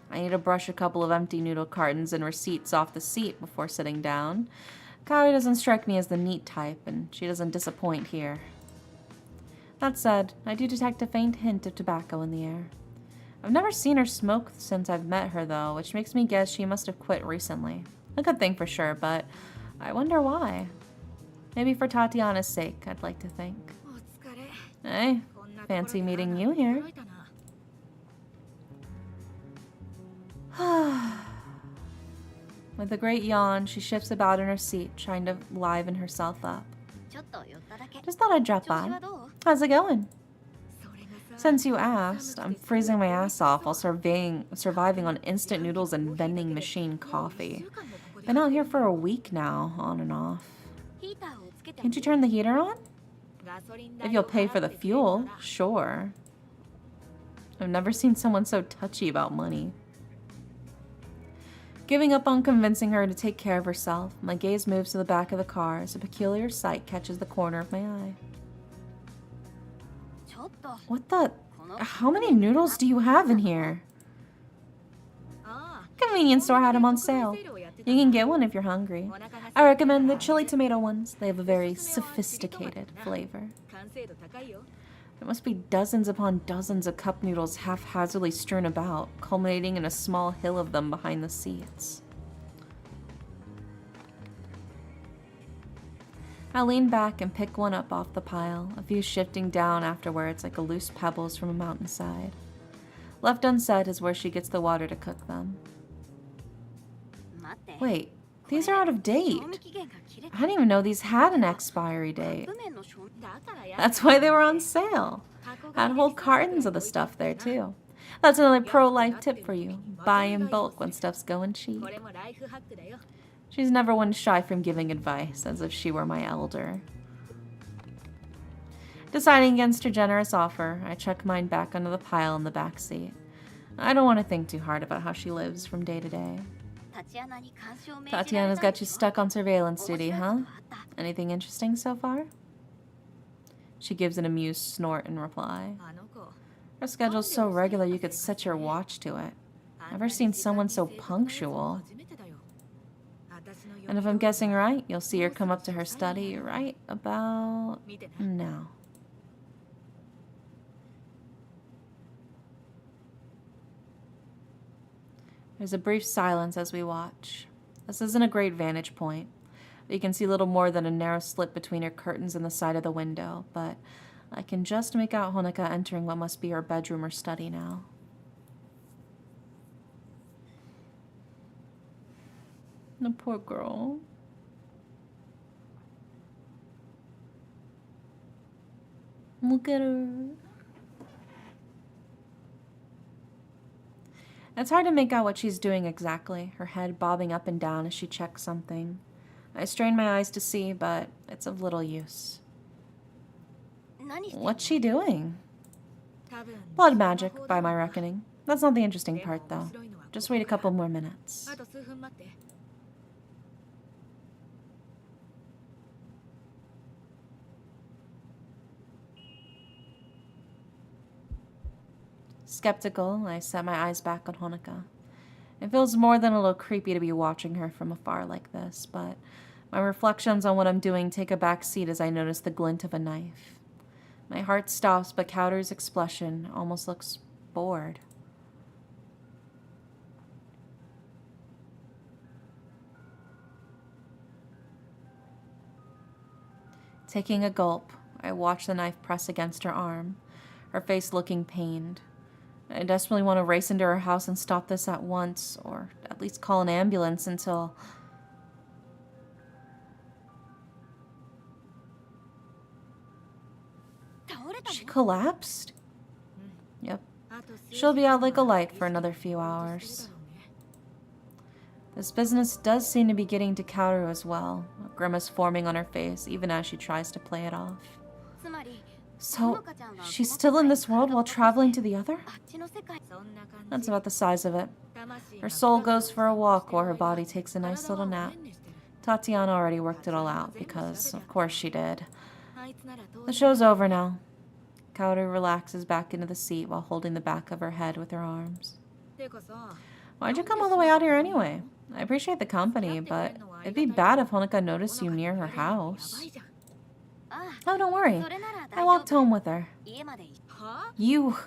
I need to brush a couple of empty noodle cartons and receipts off the seat before sitting down. Kaori doesn't strike me as the neat type, and she doesn't disappoint here. That said, I do detect a faint hint of tobacco in the air. I've never seen her smoke since I've met her, though, which makes me guess she must have quit recently. A good thing for sure, but I wonder why. Maybe for Tatiana's sake, I'd like to think. Hey, fancy meeting you here. With a great yawn, she shifts about in her seat, trying to liven herself up. Just thought I'd drop by. How's it going? Since you asked, I'm freezing my ass off while surviving on instant noodles and vending machine coffee. Been out here for a week now, on and off. Can't you turn the heater on? If you'll pay for the fuel, sure. I've never seen someone so touchy about money. Giving up on convincing her to take care of herself, my gaze moves to the back of the car as a peculiar sight catches the corner of my eye. What the? How many noodles do you have in here? Convenience store had them on sale. You can get one if you're hungry. I recommend the chili tomato ones. They have a very sophisticated flavor. There must be dozens upon dozens of cup noodles haphazardly strewn about, culminating in a small hill of them behind the seats. I lean back and pick one up off the pile, a few shifting down afterwards like loose pebbles from a mountainside. Left unsaid is where she gets the water to cook them. Wait, these are out of date. I didn't even know these had an expiry date. That's why they were on sale. Had whole cartons of the stuff there too. That's another pro-life tip for you. Buy in bulk when stuff's going cheap. She's never one shy from giving advice, as if she were my elder. Deciding against her generous offer, I chuck mine back under the pile in the back seat. I don't want to think too hard about how she lives from day to day. Tatiana's got you stuck on surveillance duty, huh? Anything interesting so far? She gives an amused snort in reply. Her schedule's so regular you could set your watch to it. Never seen someone so punctual. And if I'm guessing right, you'll see her come up to her study right about now. There's a brief silence as we watch. This isn't a great vantage point. You can see little more than a narrow slit between her curtains and the side of the window, but I can just make out Honoka entering what must be her bedroom or study now. The poor girl. Look at her. It's hard to make out what she's doing exactly, her head bobbing up and down as she checks something. I strain my eyes to see, but it's of little use. What's she doing? Blood magic, by my reckoning. That's not the interesting part, though. Just wait a couple more minutes. Skeptical, I set my eyes back on Honoka. It feels more than a little creepy to be watching her from afar like this, but my reflections on what I'm doing take a back seat as I notice the glint of a knife. My heart stops, but Cowder's expression almost looks bored. Taking a gulp, I watch the knife press against her arm, her face looking pained. I desperately want to race into her house and stop this at once, or at least call an ambulance until... She collapsed? Yep. She'll be out like a light for another few hours. This business does seem to be getting to Kaoru as well, a grimace forming on her face even as she tries to play it off. So, she's still in this world while traveling to the other? That's about the size of it. Her soul goes for a walk while her body takes a nice little nap. Tatiana already worked it all out because, of course, she did. The show's over now. Kaoru relaxes back into the seat while holding the back of her head with her arms. Why'd you come all the way out here anyway? I appreciate the company, but it'd be bad if Honoka noticed you near her house. Oh, don't worry. I walked home with her. You...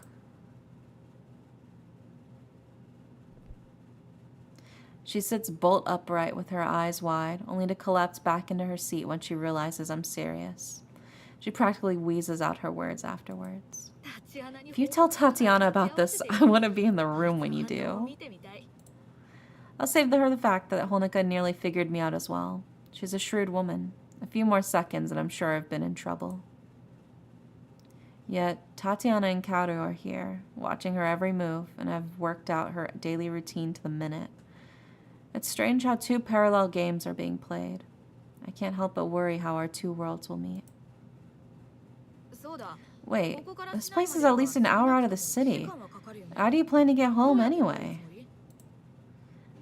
She sits bolt upright with her eyes wide, only to collapse back into her seat when she realizes I'm serious. She practically wheezes out her words afterwards. If you tell Tatiana about this, I want to be in the room when you do. I'll save her the fact that Honoka nearly figured me out as well. She's a shrewd woman. A few more seconds and I'm sure I've been in trouble. Yet, Tatiana and Kaoru are here, watching her every move, and have worked out her daily routine to the minute. It's strange how two parallel games are being played. I can't help but worry how our two worlds will meet. Wait, this place is at least an hour out of the city. How do you plan to get home anyway?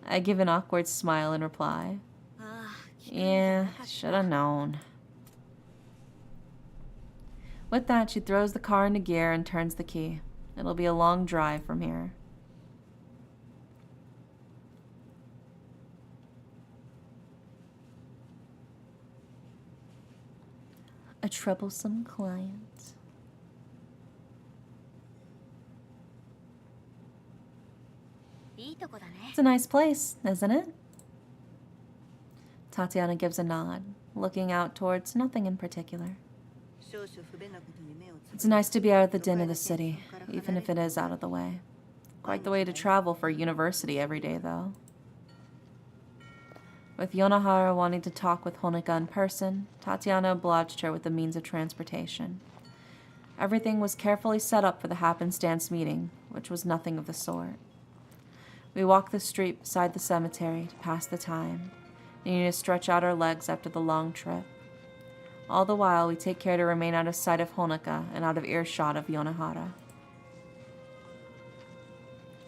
I give an awkward smile in reply. Yeah, should have known. With that, she throws the car into gear and turns the key. It'll be a long drive from here. A troublesome client. It's a nice place, isn't it? Tatiana gives a nod, looking out towards nothing in particular. It's nice to be out of the din of the city, even if it is out of the way. Quite the way to travel for university every day, though. With Yonohara wanting to talk with Honoka in person, Tatiana obliged her with the means of transportation. Everything was carefully set up for the happenstance meeting, which was nothing of the sort. We walk the street beside the cemetery to pass the time, needing to stretch out our legs after the long trip. All the while, we take care to remain out of sight of Honoka and out of earshot of Yonohara.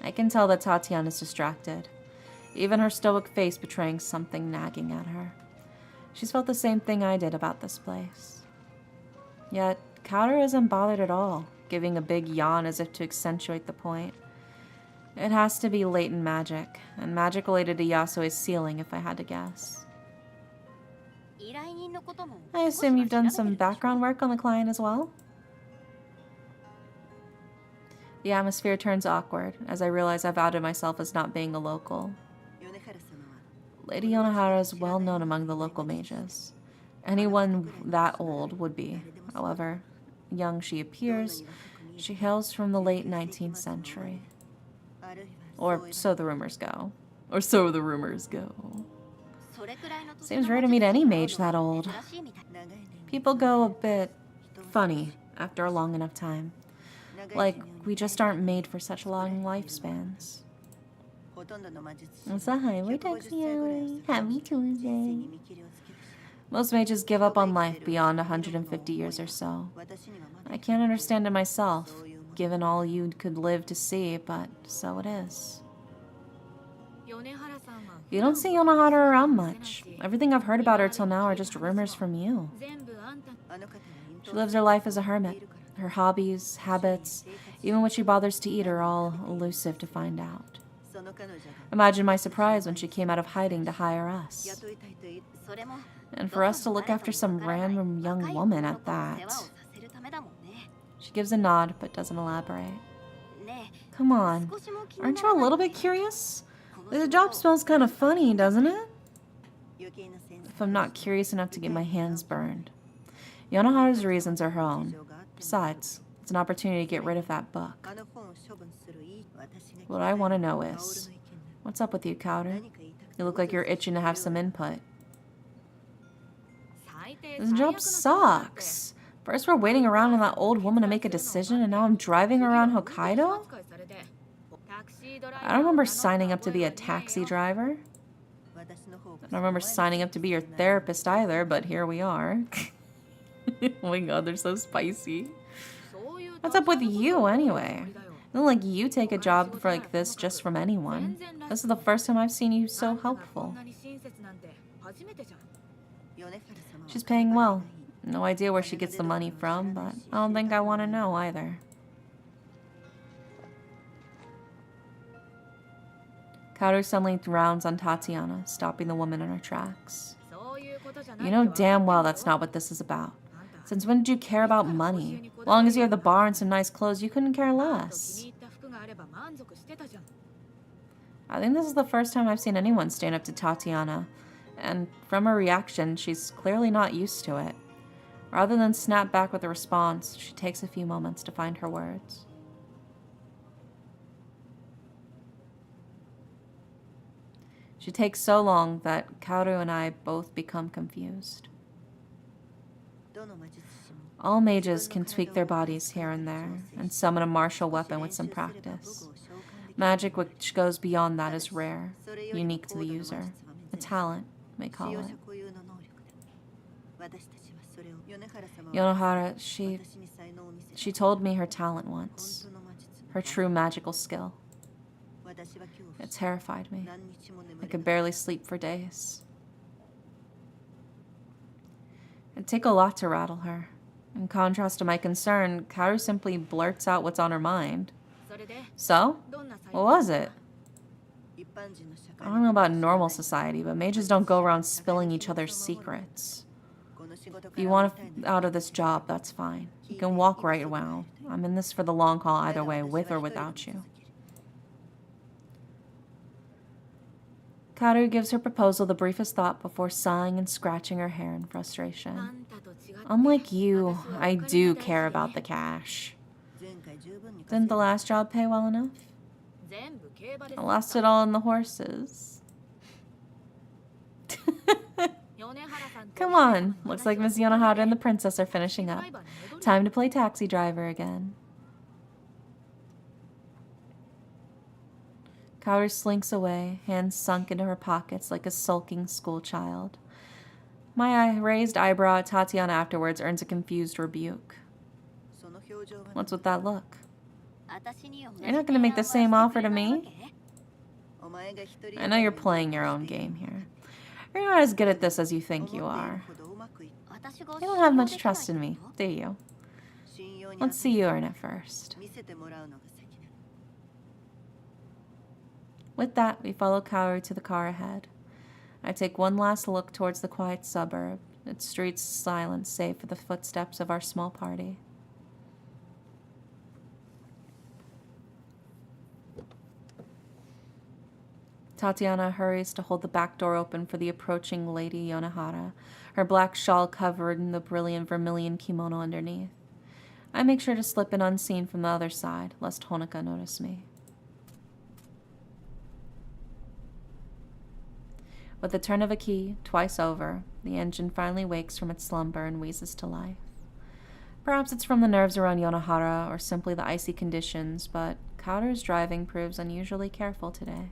I can tell that Tatiana is distracted, even her stoic face betraying something nagging at her. She's felt the same thing I did about this place. Yet, Kaoru isn't bothered at all, giving a big yawn as if to accentuate the point. It has to be latent magic, and magic related to Yasuo's ceiling if I had to guess. I assume you've done some background work on the client as well? The atmosphere turns awkward as I realize I've outed myself as not being a local. Lady Yonohara is well known among the local mages. Anyone that old would be. However, young she appears, she hails from the late 19th century. Or so the rumors go. Or so the rumors go. Seems rare to meet any mage that old. People go a bit funny after a long enough time. Like, we just aren't made for such long lifespans. It's a highway taxi alley. Happy Tuesday. Most mages give up on life beyond 150 years or so. I can't understand it myself, given all you could live to see, but so it is. You don't see Yonohara around much. Everything I've heard about her till now are just rumors from you. She lives her life as a hermit. Her hobbies, habits, even what she bothers to eat are all elusive to find out. Imagine my surprise when she came out of hiding to hire us. And for us to look after some random young woman at that. She gives a nod, but doesn't elaborate. Come on, aren't you a little bit curious? The job smells kind of funny, doesn't it? If I'm not curious enough to get my hands burned. Yonohara's reasons are her own. Besides, it's an opportunity to get rid of that book. What I want to know is, what's up with you, Kaoru? You look like you're itching to have some input. This job sucks. First we're waiting around on that old woman to make a decision, and now I'm driving around Hokkaido? I don't remember signing up to be a taxi driver. I don't remember signing up to be your therapist either, but here we are. Oh my god, they're so spicy. What's up with you, anyway? It's not like you take a job like this just from anyone. This is the first time I've seen you so helpful. She's paying well. No idea where she gets the money from, but I don't think I want to know either. Kaoru suddenly rounds on Tatiana, stopping the woman in her tracks. You know damn well that's not what this is about. Since when did you care about money? As long as you have the bar and some nice clothes, you couldn't care less. I think this is the first time I've seen anyone stand up to Tatiana, and from her reaction, she's clearly not used to it. Rather than snap back with a response, she takes a few moments to find her words. She takes so long that Kaoru and I both become confused. All mages can tweak their bodies here and there, and summon a martial weapon with some practice. Magic which goes beyond that is rare, unique to the user. A talent, may call it. Yonohara, she told me her talent once. Her true magical skill. It terrified me. I could barely sleep for days. It'd take a lot to rattle her. In contrast to my concern, Kaoru simply blurts out what's on her mind. So? What was it? I don't know about normal society, but mages don't go around spilling each other's secrets. If you want out of this job, that's fine. You can walk right now. I'm in this for the long haul either way, with or without you. Kaoru gives her proposal the briefest thought before sighing and scratching her hair in frustration. Unlike you, I do care about the cash. Didn't the last job pay well enough? I lost it all in the horses. Come on, looks like Miss Yonohara and the princess are finishing up. Time to play taxi driver again. Kaoru slinks away, hands sunk into her pockets like a sulking schoolchild. My raised eyebrow at Tatiana afterwards earns a confused rebuke. What's with that look? You're not going to make the same offer to me? I know you're playing your own game here. You're not as good at this as you think you are. You don't have much trust in me, do you? Let's see you earn it first. With that, we follow Kaoru to the car ahead. I take one last look towards the quiet suburb, its streets silent save for the footsteps of our small party. Tatiana hurries to hold the back door open for the approaching Lady Yonohara, her black shawl covered in the brilliant vermilion kimono underneath. I make sure to slip in unseen from the other side, lest Honoka notice me. With the turn of a key, twice over, the engine finally wakes from its slumber and wheezes to life. Perhaps it's from the nerves around Yonohara or simply the icy conditions, but Kauter's driving proves unusually careful today.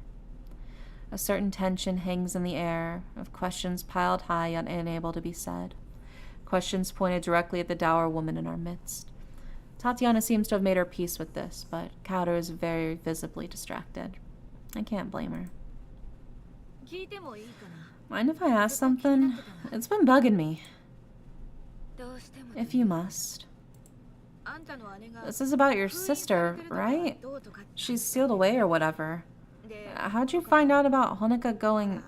A certain tension hangs in the air, of questions piled high yet unable to be said. Questions pointed directly at the dour woman in our midst. Tatiana seems to have made her peace with this, but Kauter is very visibly distracted. I can't blame her. Mind if I ask something? It's been bugging me. If you must. This is about your sister, right? She's sealed away or whatever. How'd you find out about Honoka going,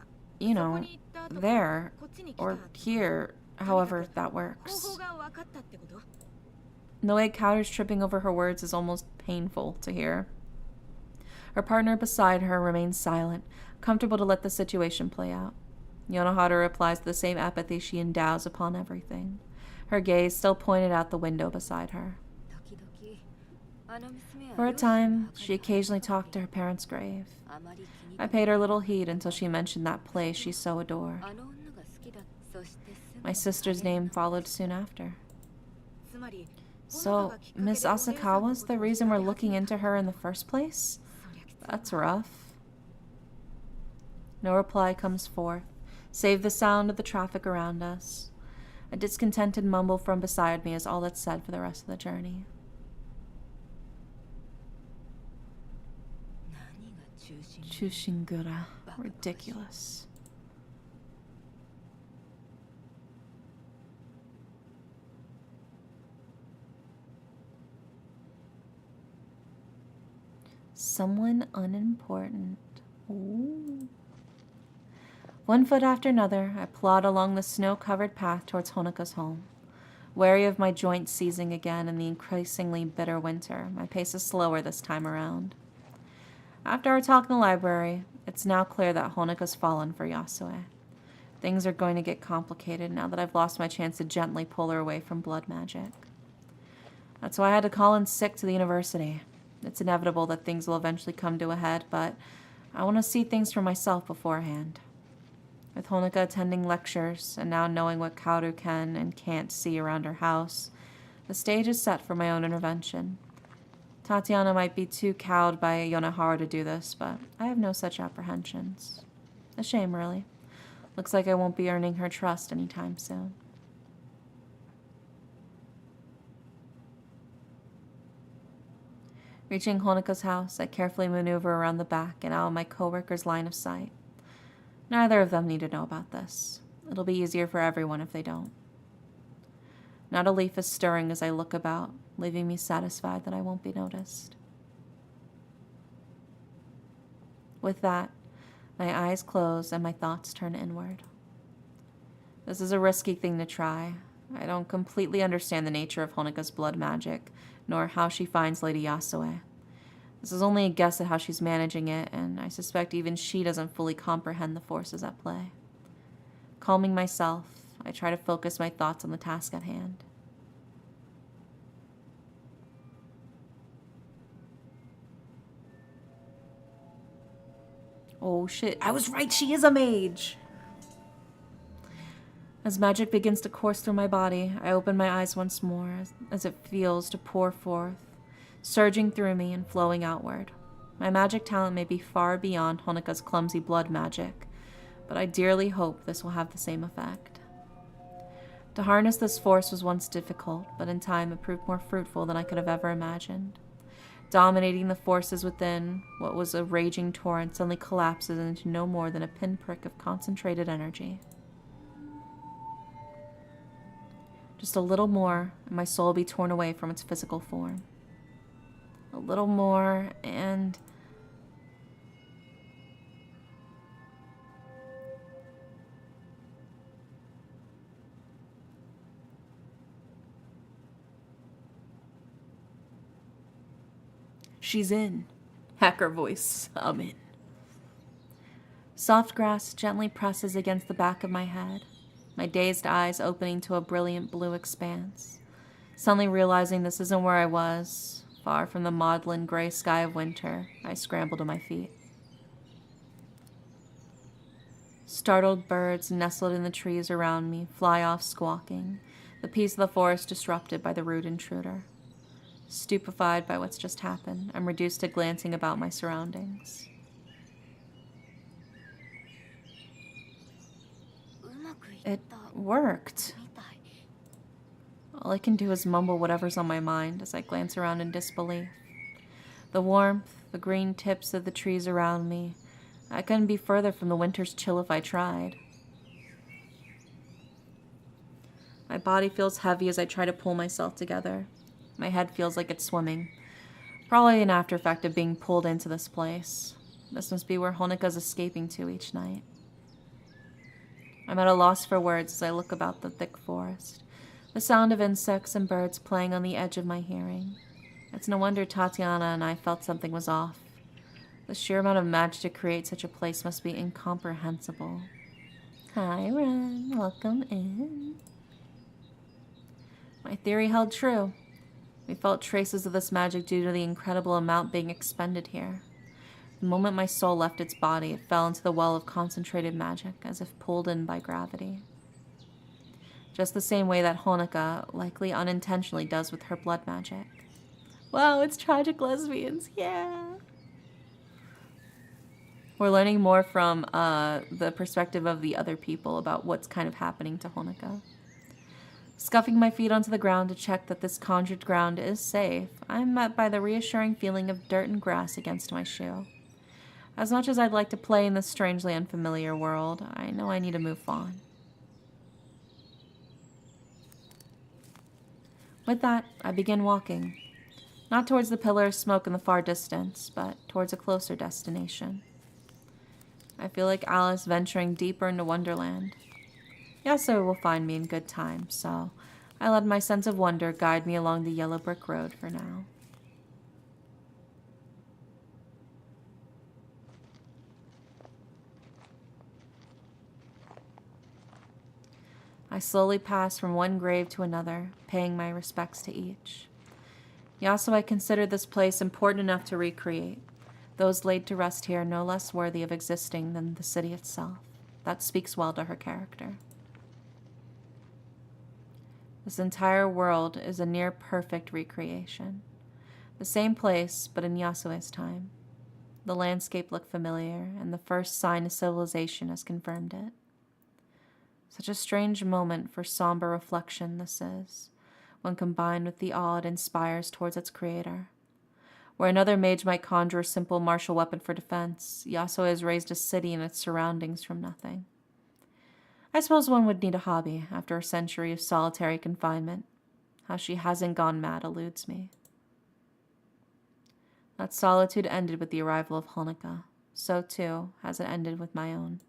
there, or here, however that works? The way Kauter's tripping over her words is almost painful to hear. Her partner beside her remains silent, comfortable to let the situation play out. Yonohara replies with the same apathy she endows upon everything, her gaze still pointed out the window beside her. For a time, she occasionally talked to her parents' grave. I paid her little heed until she mentioned that place she so adored. My sister's name followed soon after. So, Miss Asakawa's the reason we're looking into her in the first place? That's rough. No reply comes forth, save the sound of the traffic around us. A discontented mumble from beside me is all that's said for the rest of the journey. Chushingura. Ridiculous. Someone unimportant. Ooh. One foot after another, I plod along the snow-covered path towards Honoka's home. Wary of my joints seizing again in the increasingly bitter winter, my pace is slower this time around. After our talk in the library, it's now clear that Honoka's fallen for Yasue. Things are going to get complicated now that I've lost my chance to gently pull her away from blood magic. That's why I had to call in sick to the university. It's inevitable that things will eventually come to a head, but I want to see things for myself beforehand. With Honoka attending lectures, and now knowing what Kaoru can and can't see around her house, the stage is set for my own intervention. Tatiana might be too cowed by Yonohara to do this, but I have no such apprehensions. A shame, really. Looks like I won't be earning her trust anytime soon. Reaching Honoka's house, I carefully maneuver around the back and out of my coworker's line of sight. Neither of them need to know about this. It'll be easier for everyone if they don't. Not a leaf is stirring as I look about, leaving me satisfied that I won't be noticed. With that, my eyes close and my thoughts turn inward. This is a risky thing to try. I don't completely understand the nature of Honoka's blood magic, nor how she finds Lady Yasue. This is only a guess at how she's managing it, and I suspect even she doesn't fully comprehend the forces at play. Calming myself, I try to focus my thoughts on the task at hand. Oh shit, I was right, she is a mage! As magic begins to course through my body, I open my eyes once more as it feels to pour forth, surging through me and flowing outward. My magic talent may be far beyond Honoka's clumsy blood magic, but I dearly hope this will have the same effect. To harness this force was once difficult, but in time it proved more fruitful than I could have ever imagined. Dominating the forces within, what was a raging torrent suddenly collapses into no more than a pinprick of concentrated energy. Just a little more, and my soul will be torn away from its physical form. A little more, and... she's in. Hacker voice, I'm in. Soft grass gently presses against the back of my head, my dazed eyes opening to a brilliant blue expanse. Suddenly realizing this isn't where I was, far from the maudlin gray sky of winter, I scramble to my feet. Startled birds nestled in the trees around me fly off squawking, the peace of the forest disrupted by the rude intruder. Stupefied by what's just happened, I'm reduced to glancing about my surroundings. It worked. All I can do is mumble whatever's on my mind as I glance around in disbelief. The warmth, the green tips of the trees around me, I couldn't be further from the winter's chill if I tried. My body feels heavy as I try to pull myself together. My head feels like it's swimming. Probably an after effect of being pulled into this place. This must be where Honoka's escaping to each night. I'm at a loss for words as I look about the thick forest, the sound of insects and birds playing on the edge of my hearing. It's no wonder Tatiana and I felt something was off. The sheer amount of magic to create such a place must be incomprehensible. Hi, Ren. Welcome in. My theory held true. We felt traces of this magic due to the incredible amount being expended here. The moment my soul left its body, it fell into the well of concentrated magic, as if pulled in by gravity. Just the same way that Honoka, likely unintentionally, does with her blood magic. Wow, it's tragic lesbians, yeah! We're learning more from the perspective of the other people about what's kind of happening to Honoka. Scuffing my feet onto the ground to check that this conjured ground is safe, I'm met by the reassuring feeling of dirt and grass against my shoe. As much as I'd like to play in this strangely unfamiliar world, I know I need to move on. With that, I begin walking. Not towards the pillar of smoke in the far distance, but towards a closer destination. I feel like Alice venturing deeper into Wonderland. Yasuo will find me in good time, so I let my sense of wonder guide me along the yellow brick road for now. I slowly pass from one grave to another, paying my respects to each. Yasuo, I consider this place important enough to recreate. Those laid to rest here no less worthy of existing than the city itself. That speaks well to her character. This entire world is a near-perfect recreation. The same place, but in Yasuo's time. The landscape looked familiar, and the first sign of civilization has confirmed it. Such a strange moment for somber reflection this is, when combined with the awe it inspires towards its creator. Where another mage might conjure a simple martial weapon for defense, Yasuo has raised a city and its surroundings from nothing. I suppose one would need a hobby after a century of solitary confinement. How she hasn't gone mad eludes me. That solitude ended with the arrival of Honoka. So too has it ended with my own.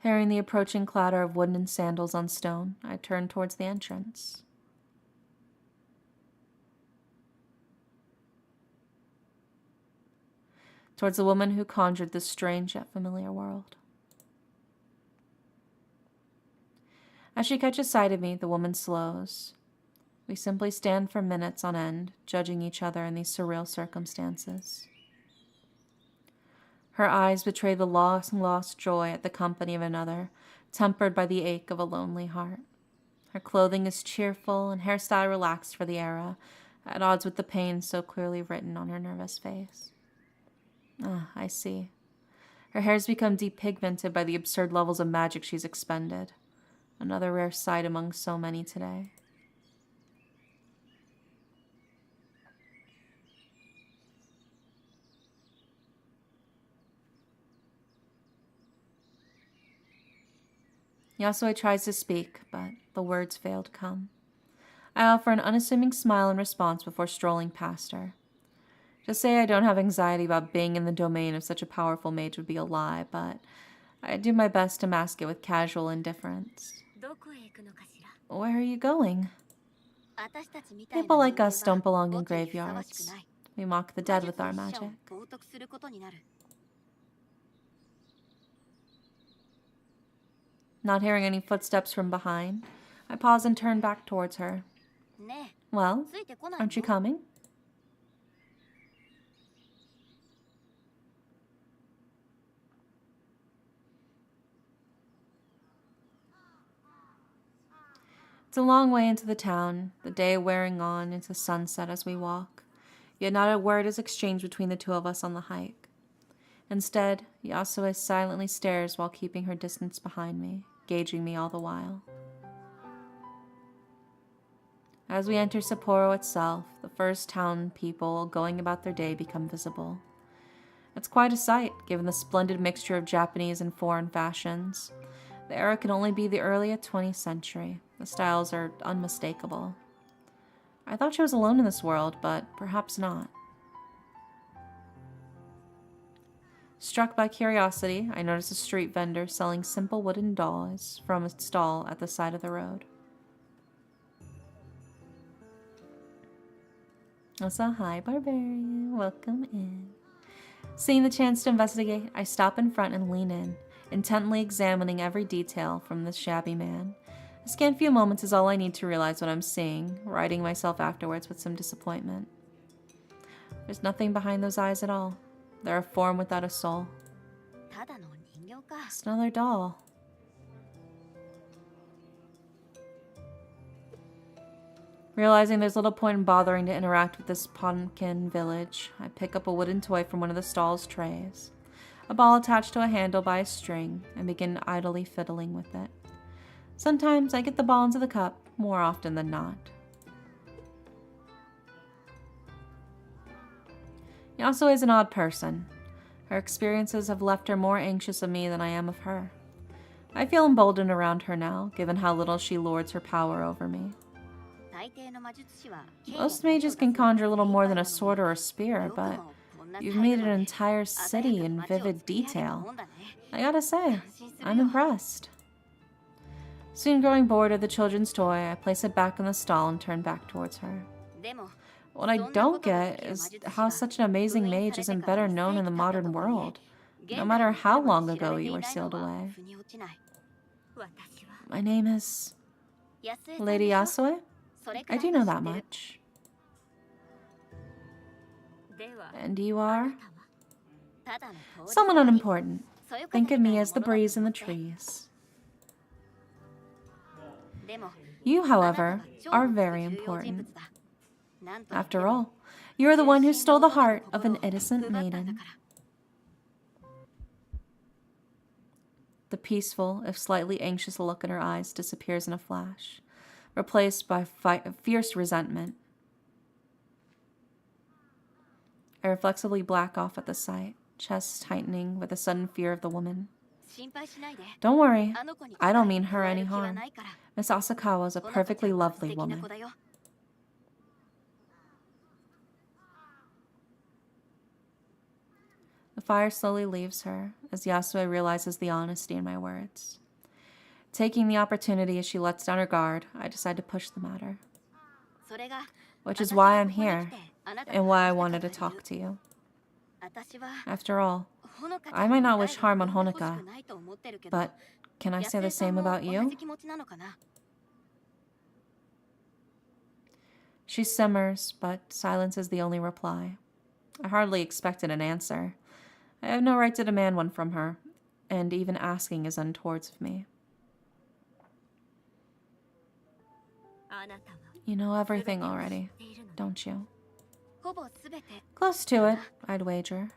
Hearing the approaching clatter of wooden sandals on stone, I turned towards the entrance. Towards the woman who conjured this strange yet familiar world. As she catches sight of me, the woman slows. We simply stand for minutes on end, judging each other in these surreal circumstances. Her eyes betray the lost joy at the company of another, tempered by the ache of a lonely heart. Her clothing is cheerful and hairstyle relaxed for the era, at odds with the pain so clearly written on her nervous face. Ah, I see. Her hair's become depigmented by the absurd levels of magic she's expended. Another rare sight among so many today. Yasuo tries to speak, but the words fail to come. I offer an unassuming smile in response before strolling past her. To say I don't have anxiety about being in the domain of such a powerful mage would be a lie, but I do my best to mask it with casual indifference. Where are you going? People like us don't belong in graveyards. We mock the dead with our magic. Not hearing any footsteps from behind, I pause and turn back towards her. Well, aren't you coming? It's a long way into the town, the day wearing on into sunset as we walk, yet not a word is exchanged between the two of us on the hike. Instead, Yasue silently stares while keeping her distance behind me, gauging me all the while. As we enter Sapporo itself, the first town people going about their day become visible. It's quite a sight, given the splendid mixture of Japanese and foreign fashions. The era can only be the early 20th century. The styles are unmistakable. I thought she was alone in this world, but perhaps not. Struck by curiosity, I notice a street vendor selling simple wooden dolls from a stall at the side of the road. Also, hi, Barbarian. Welcome in. Seeing the chance to investigate, I stop in front and lean in, intently examining every detail from this shabby man. A scant few moments is all I need to realize what I'm seeing, righting myself afterwards with some disappointment. There's nothing behind those eyes at all. They're a form without a soul. It's another doll. Realizing there's little point in bothering to interact with this pumpkin village, I pick up a wooden toy from one of the stall's trays, a ball attached to a handle by a string, and begin idly fiddling with it. Sometimes I get the ball into the cup, more often than not. Yasue is an odd person. Her experiences have left her more anxious of me than I am of her. I feel emboldened around her now, given how little she lords her power over me. Most mages can conjure little more than a sword or a spear, but you've made an entire city in vivid detail. I gotta say, I'm impressed. Soon growing bored of the children's toy, I place it back in the stall and turn back towards her. What I don't get is how such an amazing mage isn't better known in the modern world, no matter how long ago you were sealed away. My name is Lady Yasue? I do know that much. And you are? Someone unimportant. Think of me as the breeze in the trees. You, however, are very important. After all, you are the one who stole the heart of an innocent maiden. The peaceful, if slightly anxious look in her eyes disappears in a flash, replaced by fierce resentment. I reflexively black off at the sight, chest tightening with a sudden fear of the woman. Don't worry, I don't mean her any harm. Miss Asakawa is a perfectly lovely woman. The fire slowly leaves her as Yasue realizes the honesty in my words. Taking the opportunity as she lets down her guard, I decide to push the matter. Which is why I'm here, and why I wanted to talk to you. After all, I might not wish harm on Honoka, but can I say the same about you? She simmers, but silence is the only reply. I hardly expected an answer. I have no right to demand one from her, and even asking is untoward of me. You know everything already, don't you? Close to it, I'd wager.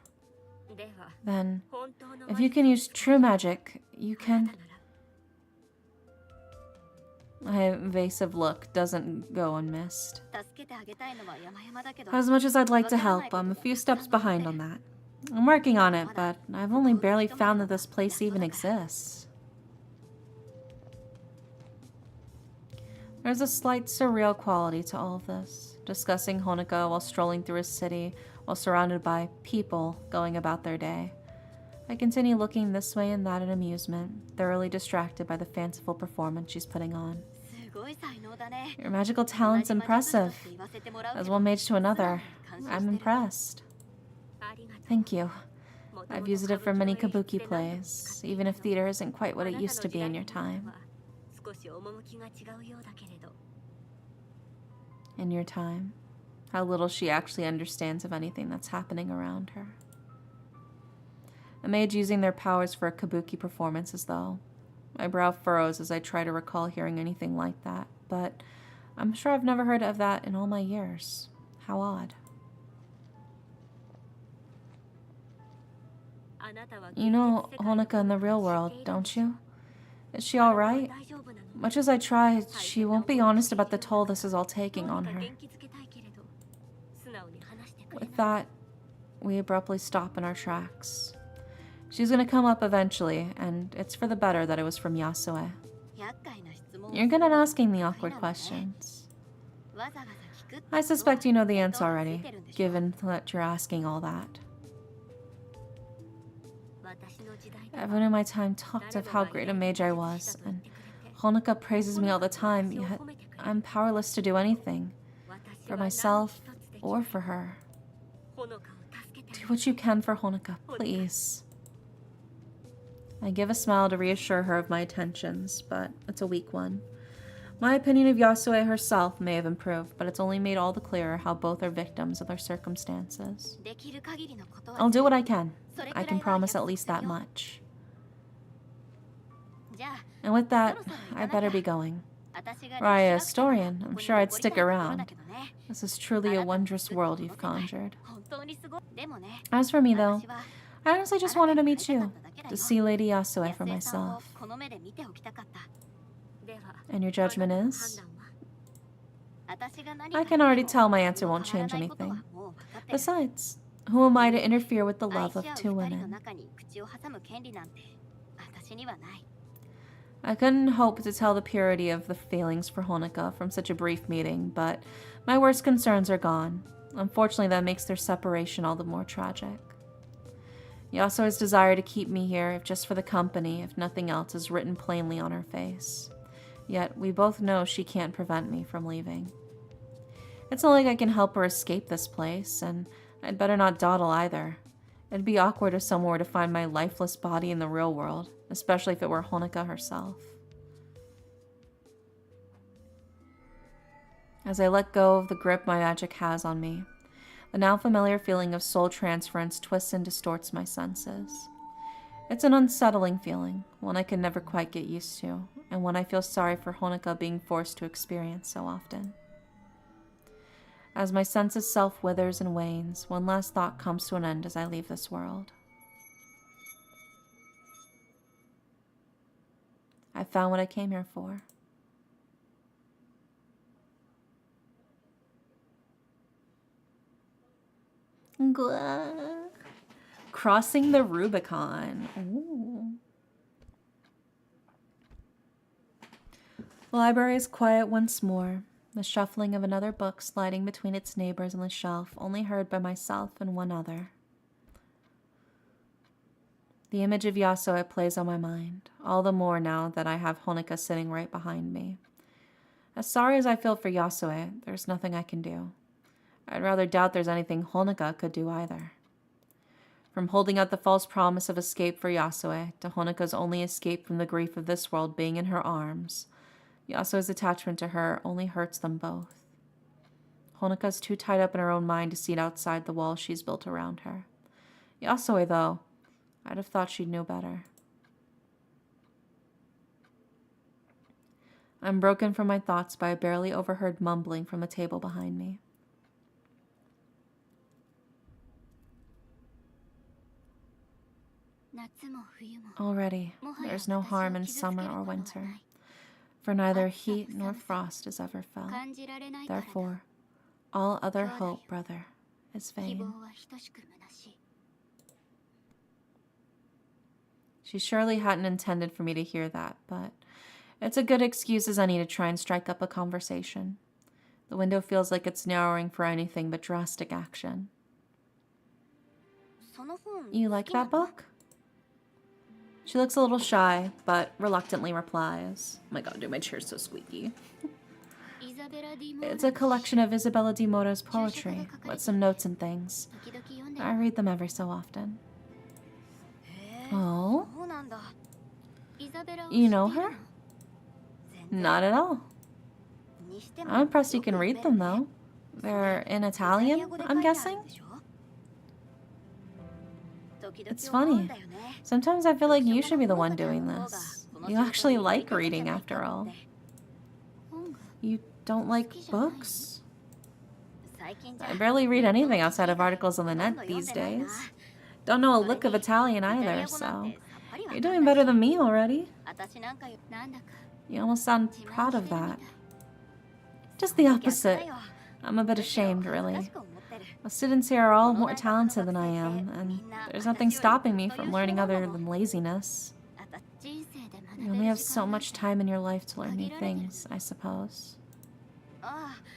Then, if you can use true magic, you can... My evasive look doesn't go unmissed. As much as I'd like to help, I'm a few steps behind on that. I'm working on it, but I've only barely found that this place even exists. There's a slight surreal quality to all of this, discussing Honoka while strolling through a city while surrounded by people going about their day. I continue looking this way and that in amusement, thoroughly distracted by the fanciful performance she's putting on. Your magical talent's impressive, as one mage to another. I'm impressed. Thank you. I've used it for many kabuki plays, even if theater isn't quite what it used to be in your time. In your time? How little she actually understands of anything that's happening around her. A maid using their powers for a kabuki performance as though. My brow furrows as I try to recall hearing anything like that, but I'm sure I've never heard of that in all my years. How odd. You know Honoka in the real world, don't you? Is she alright? Much as I try, she won't be honest about the toll this is all taking on her. With that, we abruptly stop in our tracks. She's gonna come up eventually, and it's for the better that it was from Yasue. You're good at asking the awkward questions. I suspect you know the answer already, given that you're asking all that. Everyone in my time talked of how great a mage I was, and Honoka praises me all the time, yet I'm powerless to do anything, for myself or for her. Do what you can for Honoka, please. I give a smile to reassure her of my intentions, but it's a weak one. My opinion of Yasue herself may have improved, but it's only made all the clearer how both are victims of their circumstances. I'll do what I can. I can promise at least that much. And with that, I better be going. Were I a historian, I'm sure I'd stick around. This is truly a wondrous world you've conjured. As for me, though, I honestly just wanted to meet you, to see Lady Yasue for myself. And your judgment is? I can already tell my answer won't change anything. Besides, who am I to interfere with the love of two women? I couldn't hope to tell the purity of the feelings for Honoka from such a brief meeting, but my worst concerns are gone. Unfortunately, that makes their separation all the more tragic. Yasue's desire to keep me here, if just for the company, if nothing else, is written plainly on her face. Yet, we both know she can't prevent me from leaving. It's not like I can help her escape this place, and I'd better not dawdle either. It'd be awkward if someone were to find my lifeless body in the real world, especially if it were Honoka herself. As I let go of the grip my magic has on me, the now familiar feeling of soul transference twists and distorts my senses. It's an unsettling feeling, one I can never quite get used to, and one I feel sorry for Honoka being forced to experience so often. As my sense of self withers and wanes, one last thought comes to an end as I leave this world. I found what I came here for. Crossing the Rubicon. Ooh. The library is quiet once more, the shuffling of another book sliding between its neighbors on the shelf, only heard by myself and one other. The image of Yasue plays on my mind, all the more now that I have Honoka sitting right behind me. As sorry as I feel for Yasue, there's nothing I can do. I'd rather doubt there's anything Honoka could do either. From holding out the false promise of escape for Yasue to Honoka's only escape from the grief of this world being in her arms, Yasue's attachment to her only hurts them both. Honoka's too tied up in her own mind to see it outside the walls she's built around her. Yasue, though, I'd have thought she'd know better. I'm broken from my thoughts by a barely overheard mumbling from a table behind me. Already, there's no harm in summer or winter, for neither heat nor frost is ever felt. Therefore, all other hope, brother, is vain. She surely hadn't intended for me to hear that, but it's a good excuse as any to try and strike up a conversation. The window feels like it's narrowing for anything but drastic action. You like that book? She looks a little shy, but reluctantly replies. Oh my god, dude, my chair's so squeaky. It's a collection of Isabella di Mora's poetry, with some notes and things. I read them every so often. Oh? You know her? Not at all. I'm impressed you can read them, though. They're in Italian, I'm guessing? It's funny. Sometimes I feel like you should be the one doing this. You actually like reading, after all. You don't like books? I barely read anything outside of articles on the net these days. Don't know a lick of Italian either, so you're doing better than me already. You almost sound proud of that. Just the opposite. I'm a bit ashamed, really. The students here are all more talented than I am, and there's nothing stopping me from learning other than laziness. You only have so much time in your life to learn new things, I suppose.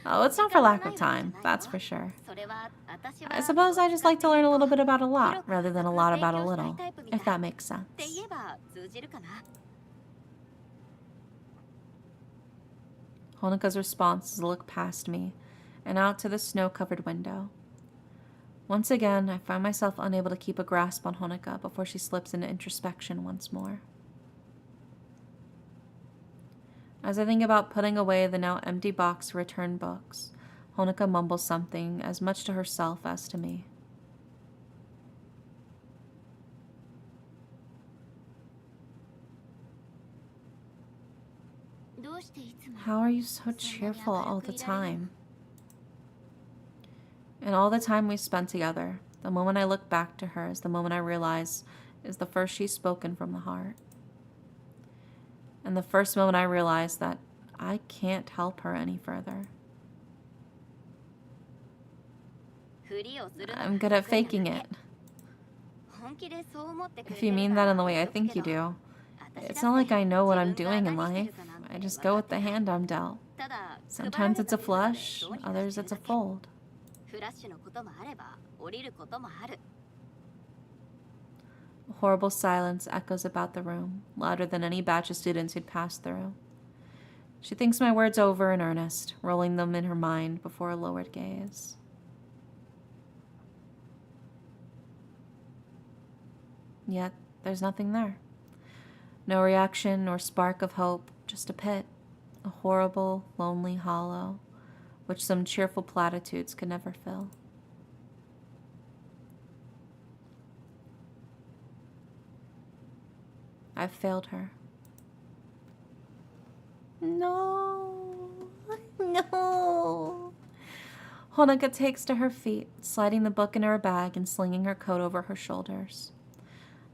Oh, it's not for lack of time, that's for sure. I suppose I just like to learn a little bit about a lot, rather than a lot about a little, if that makes sense. Honoka's response is a look past me, and out to the snow-covered window. Once again, I find myself unable to keep a grasp on Honoka before she slips into introspection once more. As I think about putting away the now empty box of returned books, Honoka mumbles something as much to herself as to me. How are you so cheerful all the time? And all the time we spent together, the moment I look back to her is the moment I realize is the first she's spoken from the heart. And the first moment I realize that I can't help her any further. I'm good at faking it. If you mean that in the way I think you do, it's not like I know what I'm doing in life. I just go with the hand I'm dealt. Sometimes it's a flush, others it's a fold. A horrible silence echoes about the room, louder than any batch of students who'd passed through. She thinks my words over in earnest, rolling them in her mind before a lowered gaze. Yet, there's nothing there. No reaction nor spark of hope, just a pit, a horrible, lonely hollow, which some cheerful platitudes could never fill. I've failed her. No. No. Honoka takes to her feet, sliding the book into her bag and slinging her coat over her shoulders.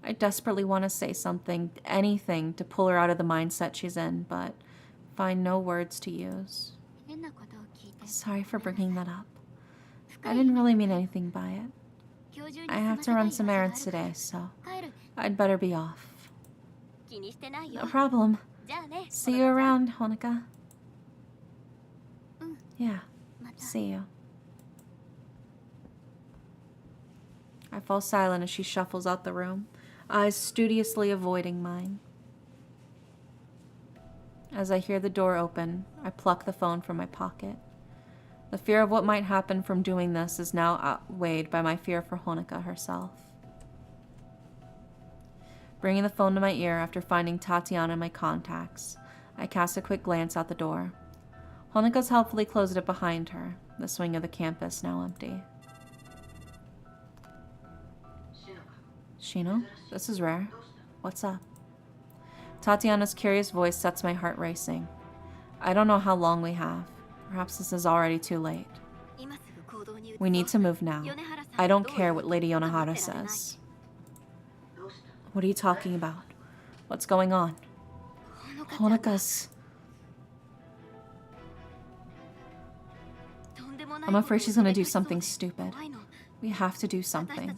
I desperately want to say something, anything, to pull her out of the mindset she's in, but find no words to use. Sorry for bringing that up. I didn't really mean anything by it. I have to run some errands today, so I'd better be off. No problem. See you around, Honoka. Yeah, see you. I fall silent as she shuffles out the room, eyes studiously avoiding mine. As I hear the door open, I pluck the phone from my pocket. The fear of what might happen from doing this is now outweighed by my fear for Honoka herself. Bringing the phone to my ear after finding Tatiana in my contacts, I cast a quick glance out the door. Honoka's helpfully closed it behind her, the swing of the campus now empty. Shino, this is rare. What's up? Tatiana's curious voice sets my heart racing. I don't know how long we have. Perhaps this is already too late. We need to move now. I don't care what Lady Yonohara says. What are you talking about? What's going on? Honoka's... I'm afraid she's gonna do something stupid. We have to do something.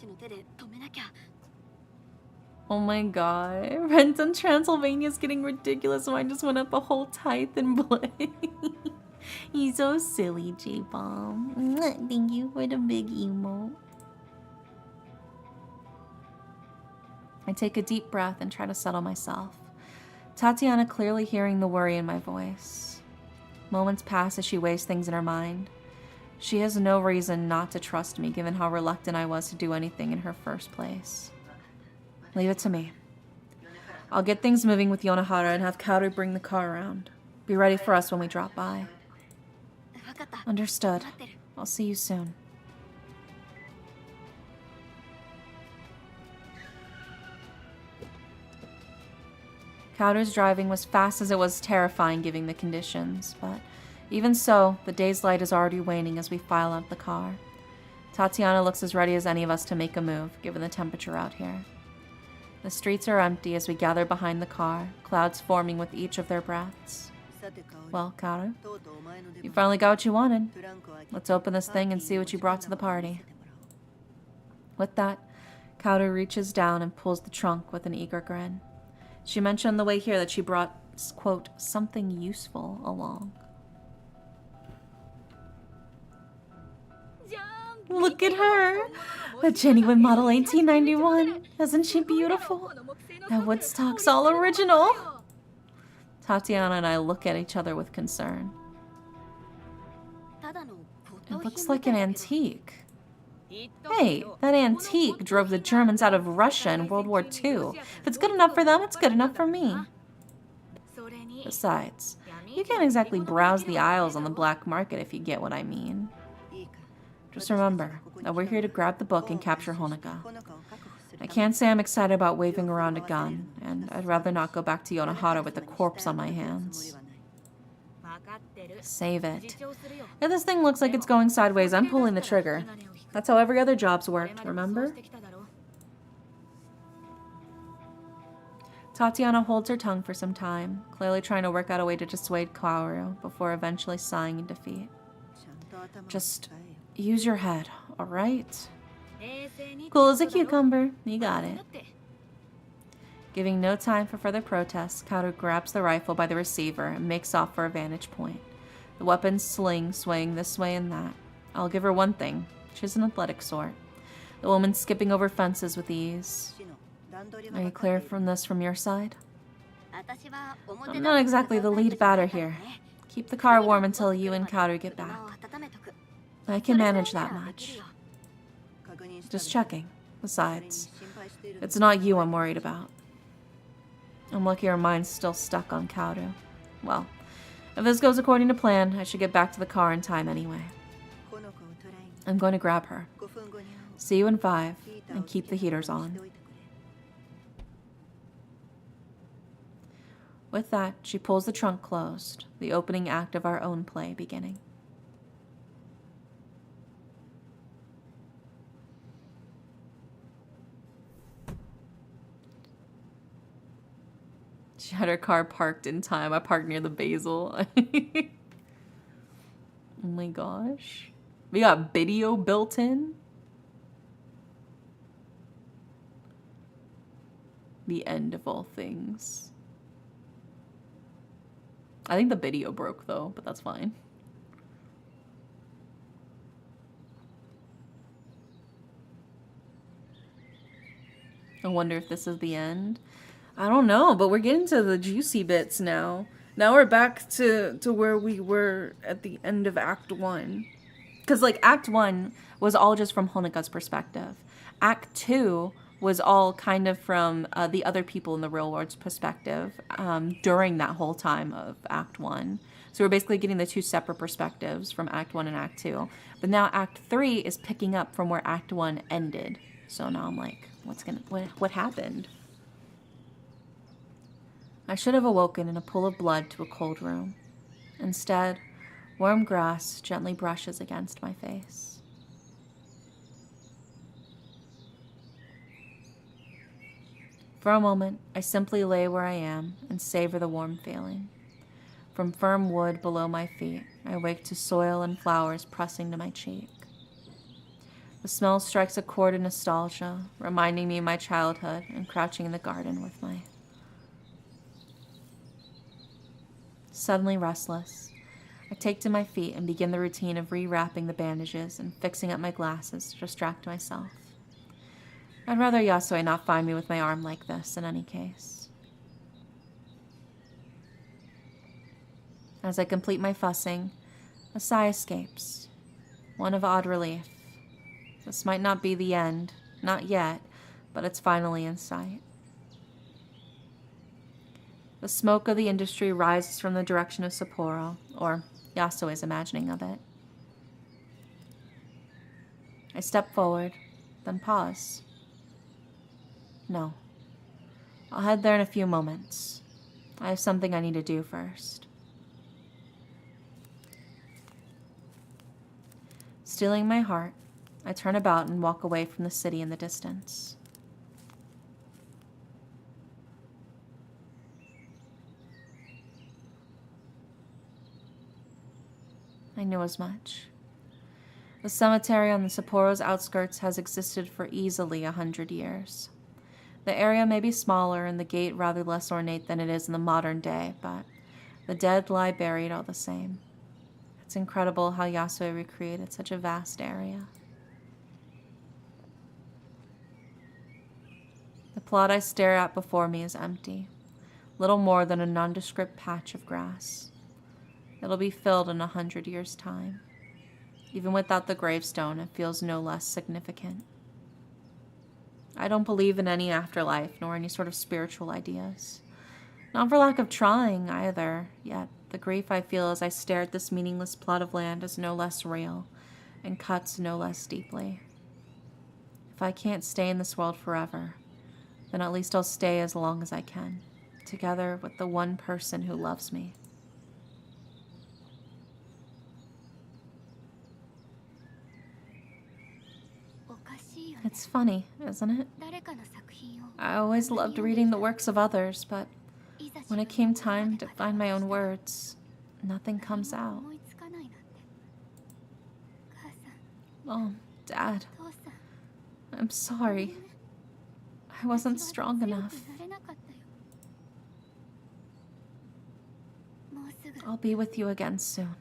Oh my god. Rent in Transylvania is getting ridiculous, so I just went up a whole tithe in Blade. You're so silly, J-Bomb. Thank you for the big emo. I take a deep breath and try to settle myself. Tatiana clearly hearing the worry in my voice. Moments pass as she weighs things in her mind. She has no reason not to trust me, given how reluctant I was to do anything in her first place. Leave it to me. I'll get things moving with Yonohara and have Kaoru bring the car around. Be ready for us when we drop by. Understood. I'll see you soon. Kaoru's driving was fast as it was terrifying given the conditions, but even so, the day's light is already waning as we file out the car. Tatiana looks as ready as any of us to make a move, given the temperature out here. The streets are empty as we gather behind the car, clouds forming with each of their breaths. Well, Kaoru, you finally got what you wanted. Let's open this thing and see what you brought to the party. With that, Kaoru reaches down and pulls the trunk with an eager grin. She mentioned on the way here that she brought, quote, something useful along. Look at her! A genuine model 1891. Isn't she beautiful? That Woodstock's all original. Tatiana and I look at each other with concern. It looks like an antique. Hey, that antique drove the Germans out of Russia in World War II. If it's good enough for them, it's good enough for me. Besides, you can't exactly browse the aisles on the black market if you get what I mean. Just remember that we're here to grab the book and capture Honoka. I can't say I'm excited about waving around a gun, and I'd rather not go back to Yonohara with a corpse on my hands. Save it. If this thing looks like it's going sideways, I'm pulling the trigger. That's how every other job's worked, remember? Tatiana holds her tongue for some time, clearly trying to work out a way to dissuade Kaoru before eventually sighing in defeat. Just use your head, alright? Cool as a cucumber. You got it. Giving no time for further protests, Kaoru grabs the rifle by the receiver and makes off for a vantage point. The weapon sling swaying this way and that. I'll give her one thing. She's an athletic sort. The woman skipping over fences with ease. Are you clear from this from your side? I'm not exactly the lead batter here. Keep the car warm until you and Kaoru get back. I can manage that much. Just checking. Besides, it's not you I'm worried about. I'm lucky our mind's still stuck on Kaoru. Well, if this goes according to plan, I should get back to the car in time anyway. I'm going to grab her. See you in 5, and keep the heaters on. With that, she pulls the trunk closed, the opening act of our own play beginning. She had her car parked in time. I parked near the basil. Oh my gosh. We got video built in. The end of all things. I think the video broke though, but that's fine. I wonder if this is the end. I don't know, but we're getting to the juicy bits now. Now we're back to where we were at the end of Act 1. Because, like, Act 1 was all just from Honoka's perspective. Act 2 was all kind of from the other people in the real world's perspective during that whole time of Act 1. So we're basically getting the two separate perspectives from Act 1 and Act 2. But now Act 3 is picking up from where Act 1 ended. So now I'm like, what happened? I should have awoken in a pool of blood to a cold room. Instead, warm grass gently brushes against my face. For a moment, I simply lay where I am and savor the warm feeling. From firm wood below my feet, I wake to soil and flowers pressing to my cheek. The smell strikes a chord of nostalgia, reminding me of my childhood and crouching in the garden with my... Suddenly restless, I take to my feet and begin the routine of rewrapping the bandages and fixing up my glasses to distract myself. I'd rather Yasue not find me with my arm like this in any case. As I complete my fussing, a sigh escapes, one of odd relief. This might not be the end, not yet, but it's finally in sight. The smoke of the industry rises from the direction of Sapporo, or Yasue's imagining of it. I step forward, then pause. No. I'll head there in a few moments. I have something I need to do first. Steeling my heart, I turn about and walk away from the city in the distance. I knew as much. The cemetery on the Sapporo's outskirts has existed for easily 100 years. The area may be smaller and the gate rather less ornate than it is in the modern day, but the dead lie buried all the same. It's incredible how Yasue recreated such a vast area. The plot I stare at before me is empty, little more than a nondescript patch of grass. It'll be filled in 100 years' time. Even without the gravestone, it feels no less significant. I don't believe in any afterlife, nor any sort of spiritual ideas. Not for lack of trying, either, yet the grief I feel as I stare at this meaningless plot of land is no less real, and cuts no less deeply. If I can't stay in this world forever, then at least I'll stay as long as I can, together with the one person who loves me. It's funny, isn't it? I always loved reading the works of others, but when it came time to find my own words, nothing comes out. Oh, Dad. I'm sorry. I wasn't strong enough. I'll be with you again soon.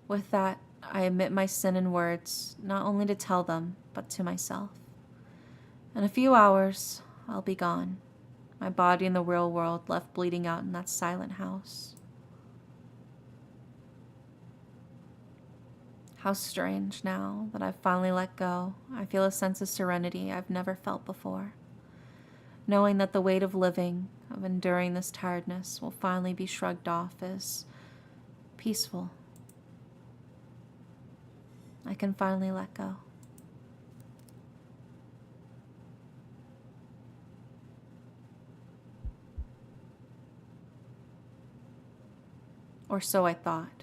With that, I admit my sin in words, not only to tell them, but to myself. In a few hours, I'll be gone, my body in the real world left bleeding out in that silent house. How strange now that I've finally let go. I feel a sense of serenity I've never felt before, knowing that the weight of living, of enduring this tiredness, will finally be shrugged off as peaceful. I can finally let go. Or so I thought.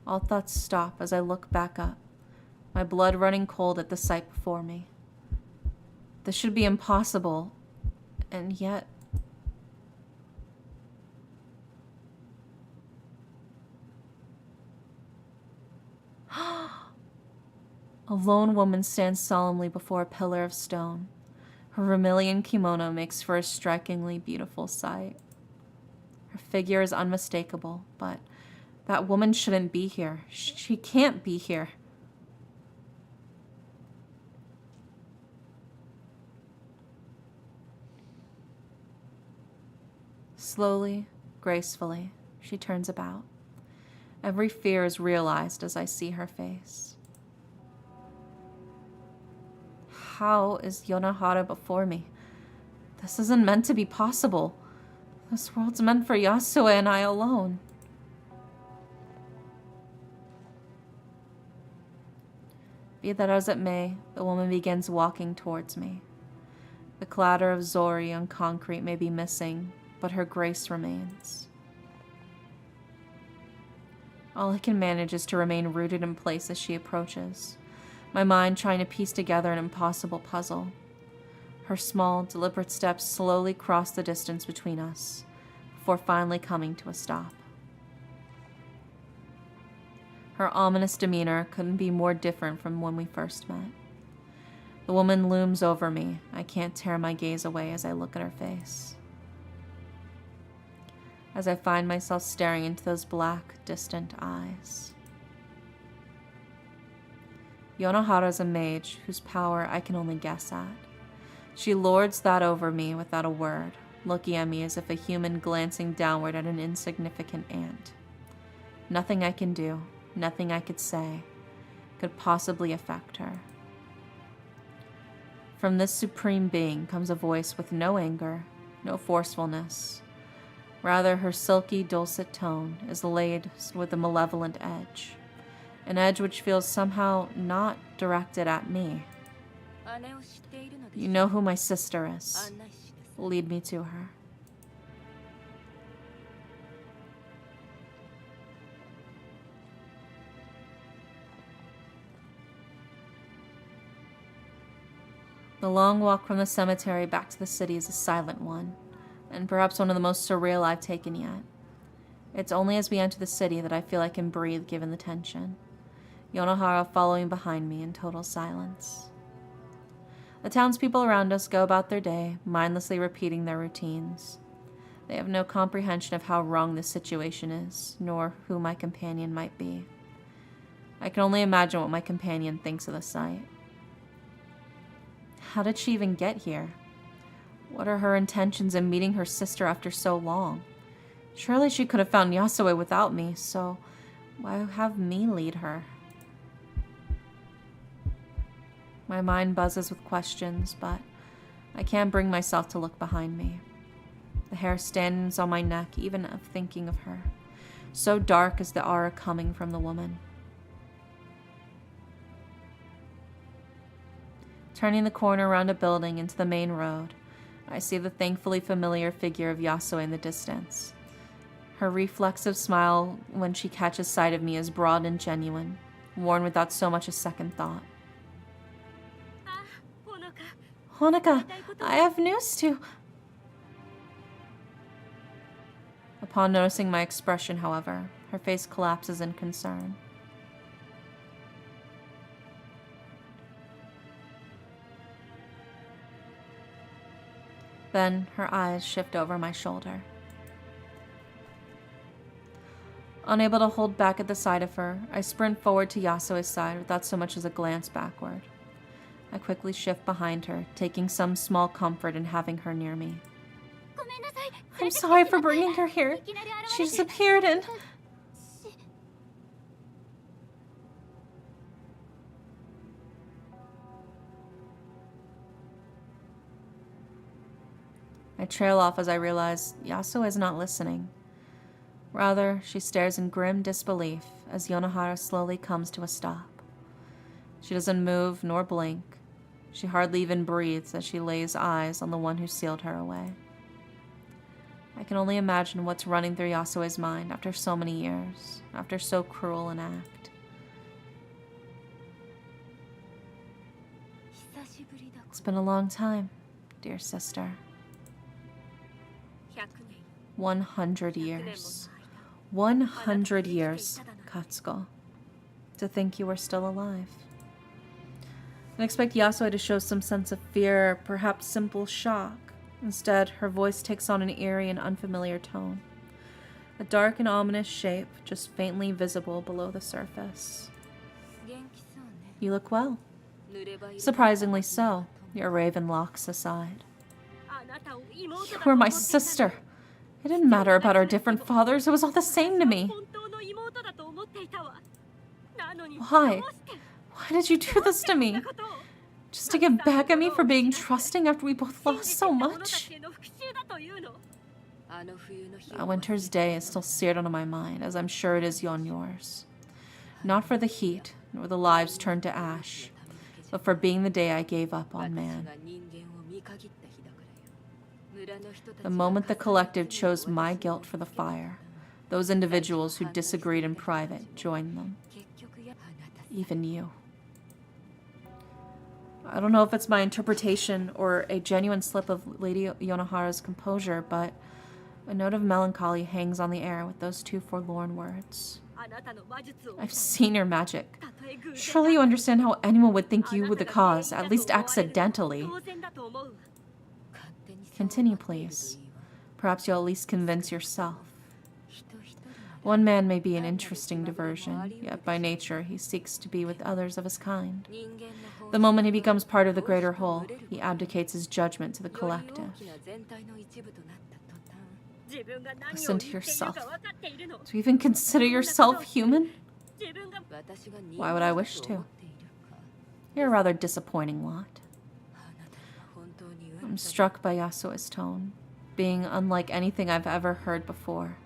All thoughts stop as I look back up, my blood running cold at the sight before me. This should be impossible, and yet... A lone woman stands solemnly before a pillar of stone. Her vermilion kimono makes for a strikingly beautiful sight. Her figure is unmistakable, but that woman shouldn't be here. She can't be here. Slowly, gracefully, she turns about. Every fear is realized as I see her face. How is Yonohara before me? This isn't meant to be possible. This world's meant for Yasue and I alone. Be that as it may, the woman begins walking towards me. The clatter of Zori on concrete may be missing, but her grace remains. All I can manage is to remain rooted in place as she approaches, my mind trying to piece together an impossible puzzle. Her small, deliberate steps slowly cross the distance between us, before finally coming to a stop. Her ominous demeanor couldn't be more different from when we first met. The woman looms over me. I can't tear my gaze away as I look at her face. As I find myself staring into those black, distant eyes. Yonohara's a mage whose power I can only guess at. She lords that over me without a word, looking at me as if a human glancing downward at an insignificant ant. Nothing I can do, nothing I could say, could possibly affect her. From this supreme being comes a voice with no anger, no forcefulness. Rather, her silky, dulcet tone is laid with a malevolent edge, an edge which feels somehow not directed at me. You know who my sister is. Lead me to her. The long walk from the cemetery back to the city is a silent one, and perhaps one of the most surreal I've taken yet. It's only as we enter the city that I feel I can breathe given the tension. Yonohara following behind me in total silence. The townspeople around us go about their day, mindlessly repeating their routines. They have no comprehension of how wrong this situation is, nor who my companion might be. I can only imagine what my companion thinks of the sight. How did she even get here? What are her intentions in meeting her sister after so long? Surely she could have found Yasue without me, so why have me lead her? My mind buzzes with questions, but I can't bring myself to look behind me. The hair stands on my neck even of thinking of her. So dark is the aura coming from the woman. Turning the corner around a building into the main road, I see the thankfully familiar figure of Yasue in the distance. Her reflexive smile when she catches sight of me is broad and genuine, worn without so much as second thought. Honoka, I have news to... Upon noticing my expression, however, her face collapses in concern. Then her eyes shift over my shoulder. Unable to hold back at the sight of her, I sprint forward to Yasue's side without so much as a glance backward. I quickly shift behind her, taking some small comfort in having her near me. I'm sorry for bringing her here. She disappeared and... I trail off as I realize Yasue is not listening. Rather, she stares in grim disbelief as Yonohara slowly comes to a stop. She doesn't move nor blink. She hardly even breathes as she lays eyes on the one who sealed her away. I can only imagine what's running through Yasue's mind after so many years, after so cruel an act. It's been a long time, dear sister. 100 years. 100 years, Katsuko. To think you were still alive. I expect Yasue to show some sense of fear, perhaps simple shock. Instead, her voice takes on an eerie and unfamiliar tone. A dark and ominous shape, just faintly visible below the surface. You look well. Surprisingly so, your raven locks aside. You were my sister. It didn't matter about our different fathers, it was all the same to me. Why? Why did you do this to me? Just to get back at me for being trusting after we both lost so much? That winter's day is still seared onto my mind, as I'm sure it is on yours. Not for the heat, nor the lives turned to ash, but for being the day I gave up on man. The moment the collective chose my guilt for the fire, those individuals who disagreed in private joined them. Even you. I don't know if it's my interpretation or a genuine slip of Lady Yonohara's composure, but a note of melancholy hangs on the air with those two forlorn words. I've seen your magic. Surely you understand how anyone would think you were the cause, at least accidentally. Continue, please. Perhaps you'll at least convince yourself. One man may be an interesting diversion, yet by nature he seeks to be with others of his kind. The moment he becomes part of the greater whole, he abdicates his judgment to the collective. Listen to yourself. Do you even consider yourself human? Why would I wish to? You're a rather disappointing lot. I'm struck by Yasuo's tone, being unlike anything I've ever heard before.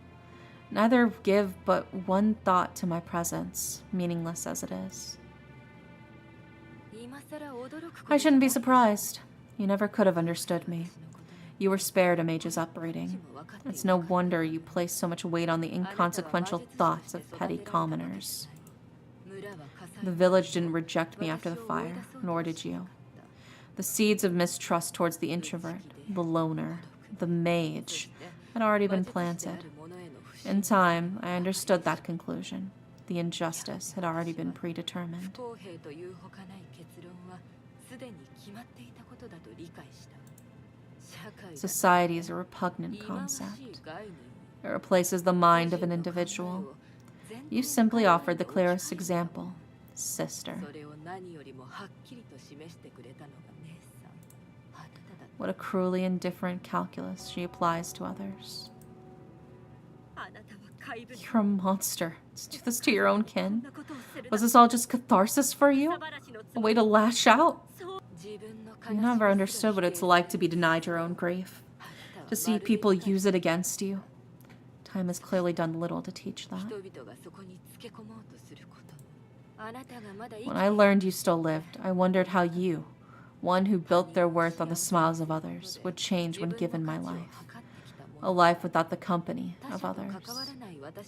Neither give but one thought to my presence, meaningless as it is. I shouldn't be surprised. You never could have understood me. You were spared a mage's upbringing. It's no wonder you place so much weight on the inconsequential thoughts of petty commoners. The village didn't reject me after the fire, nor did you. The seeds of mistrust towards the introvert, the loner, the mage had already been planted. In time, I understood that conclusion. The injustice had already been predetermined. Society is a repugnant concept. It replaces the mind of an individual. You simply offered the clearest example, sister. What a cruelly indifferent calculus she applies to others. You're a monster. To do this to your own kin? Was this all just catharsis for you? A way to lash out? You never understood what it's like to be denied your own grief. To see people use it against you. Time has clearly done little to teach that. When I learned you still lived, I wondered how you, one who built their worth on the smiles of others, would change when given my life. A life without the company of others.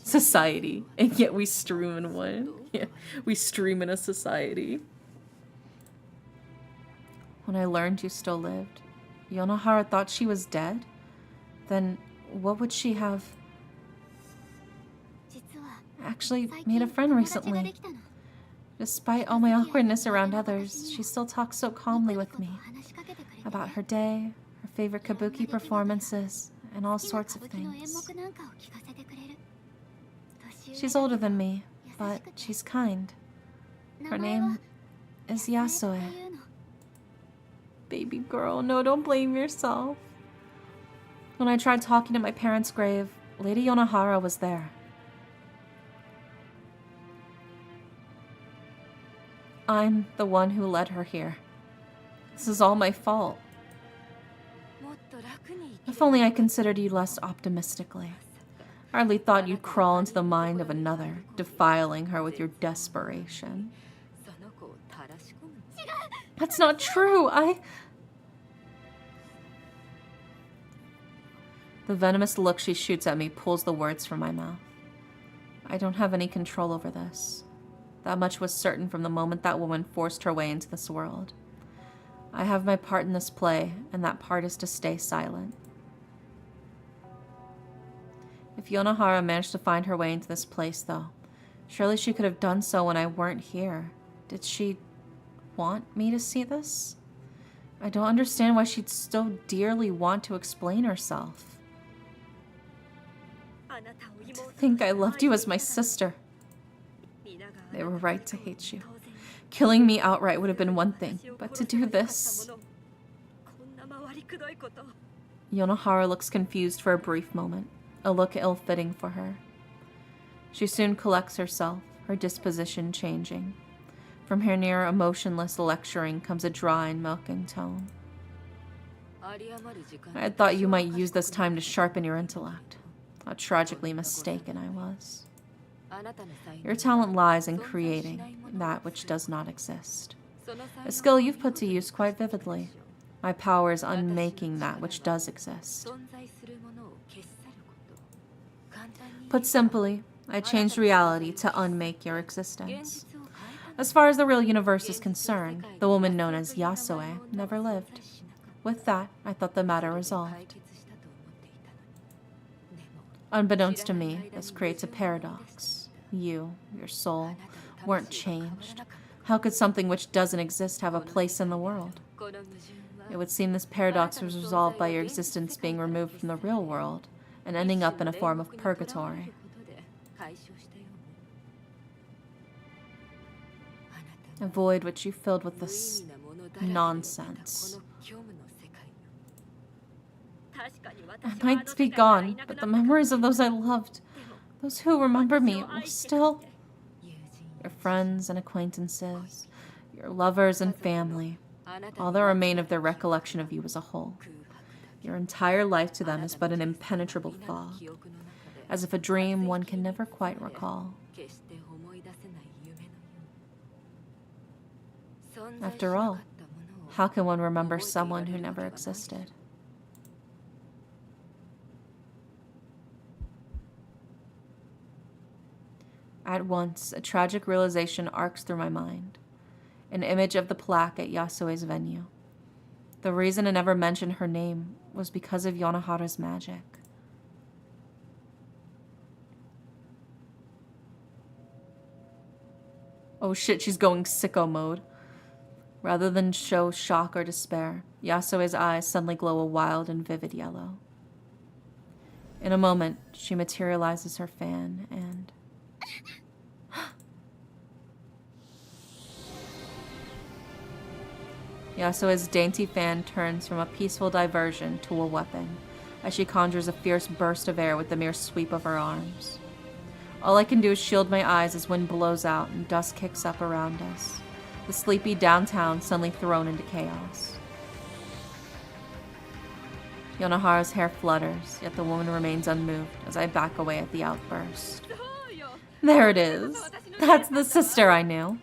Society. And yet we stream in one. Yeah, we stream in a society. When I learned you still lived, Yonohara thought she was dead? Then what would she have... Actually made a friend recently. Despite all my awkwardness around others, she still talks so calmly with me. About her day, her favorite kabuki performances, and all sorts of things. She's older than me, but she's kind. Her name is Yasuo. Baby girl, no, don't blame yourself. When I tried talking to my parents' grave, Lady Yonohara was there. I'm the one who led her here. This is all my fault. If only I considered you less optimistically. I hardly thought you'd crawl into the mind of another, defiling her with your desperation. That's not true, The venomous look she shoots at me pulls the words from my mouth. I don't have any control over this. That much was certain from the moment that woman forced her way into this world. I have my part in this play, and that part is to stay silent. If Yonohara managed to find her way into this place, though, surely she could have done so when I weren't here. Did she want me to see this? I don't understand why she'd so dearly want to explain herself. To think I loved you as my sister. They were right to hate you. Killing me outright would have been one thing, but to do this... Yonohara looks confused for a brief moment, a look ill-fitting for her. She soon collects herself, her disposition changing. From her near emotionless lecturing comes a dry and milking tone. I had thought you might use this time to sharpen your intellect. How tragically mistaken I was. Your talent lies in creating that which does not exist. A skill you've put to use quite vividly. My power is unmaking that which does exist. Put simply, I changed reality to unmake your existence. As far as the real universe is concerned, the woman known as Yasuo never lived. With that, I thought the matter resolved. Unbeknownst to me, this creates a paradox. You, your soul, weren't changed. How could something which doesn't exist have a place in the world? It would seem this paradox was resolved by your existence being removed from the real world and ending up in a form of purgatory. A void which you filled with this nonsense. I might be gone, but the memories of those I loved, those who remember me, will still... Your friends and acquaintances, your lovers and family, all that remain of their recollection of you as a whole. Your entire life to them is but an impenetrable fog, as if a dream one can never quite recall. After all, how can one remember someone who never existed? At once, a tragic realization arcs through my mind. An image of the plaque at Yasue's venue. The reason I never mentioned her name was because of Yonohara's magic. Oh shit, she's going sicko mode. Rather than show shock or despair, Yasue's eyes suddenly glow a wild and vivid yellow. In a moment, she materializes her fan and... Yasue's dainty fan turns from a peaceful diversion to a weapon, as she conjures a fierce burst of air with the mere sweep of her arms. All I can do is shield my eyes as wind blows out and dust kicks up around us, the sleepy downtown suddenly thrown into chaos. Yonohara's hair flutters, yet the woman remains unmoved as I back away at the outburst. There it is. That's the sister I knew.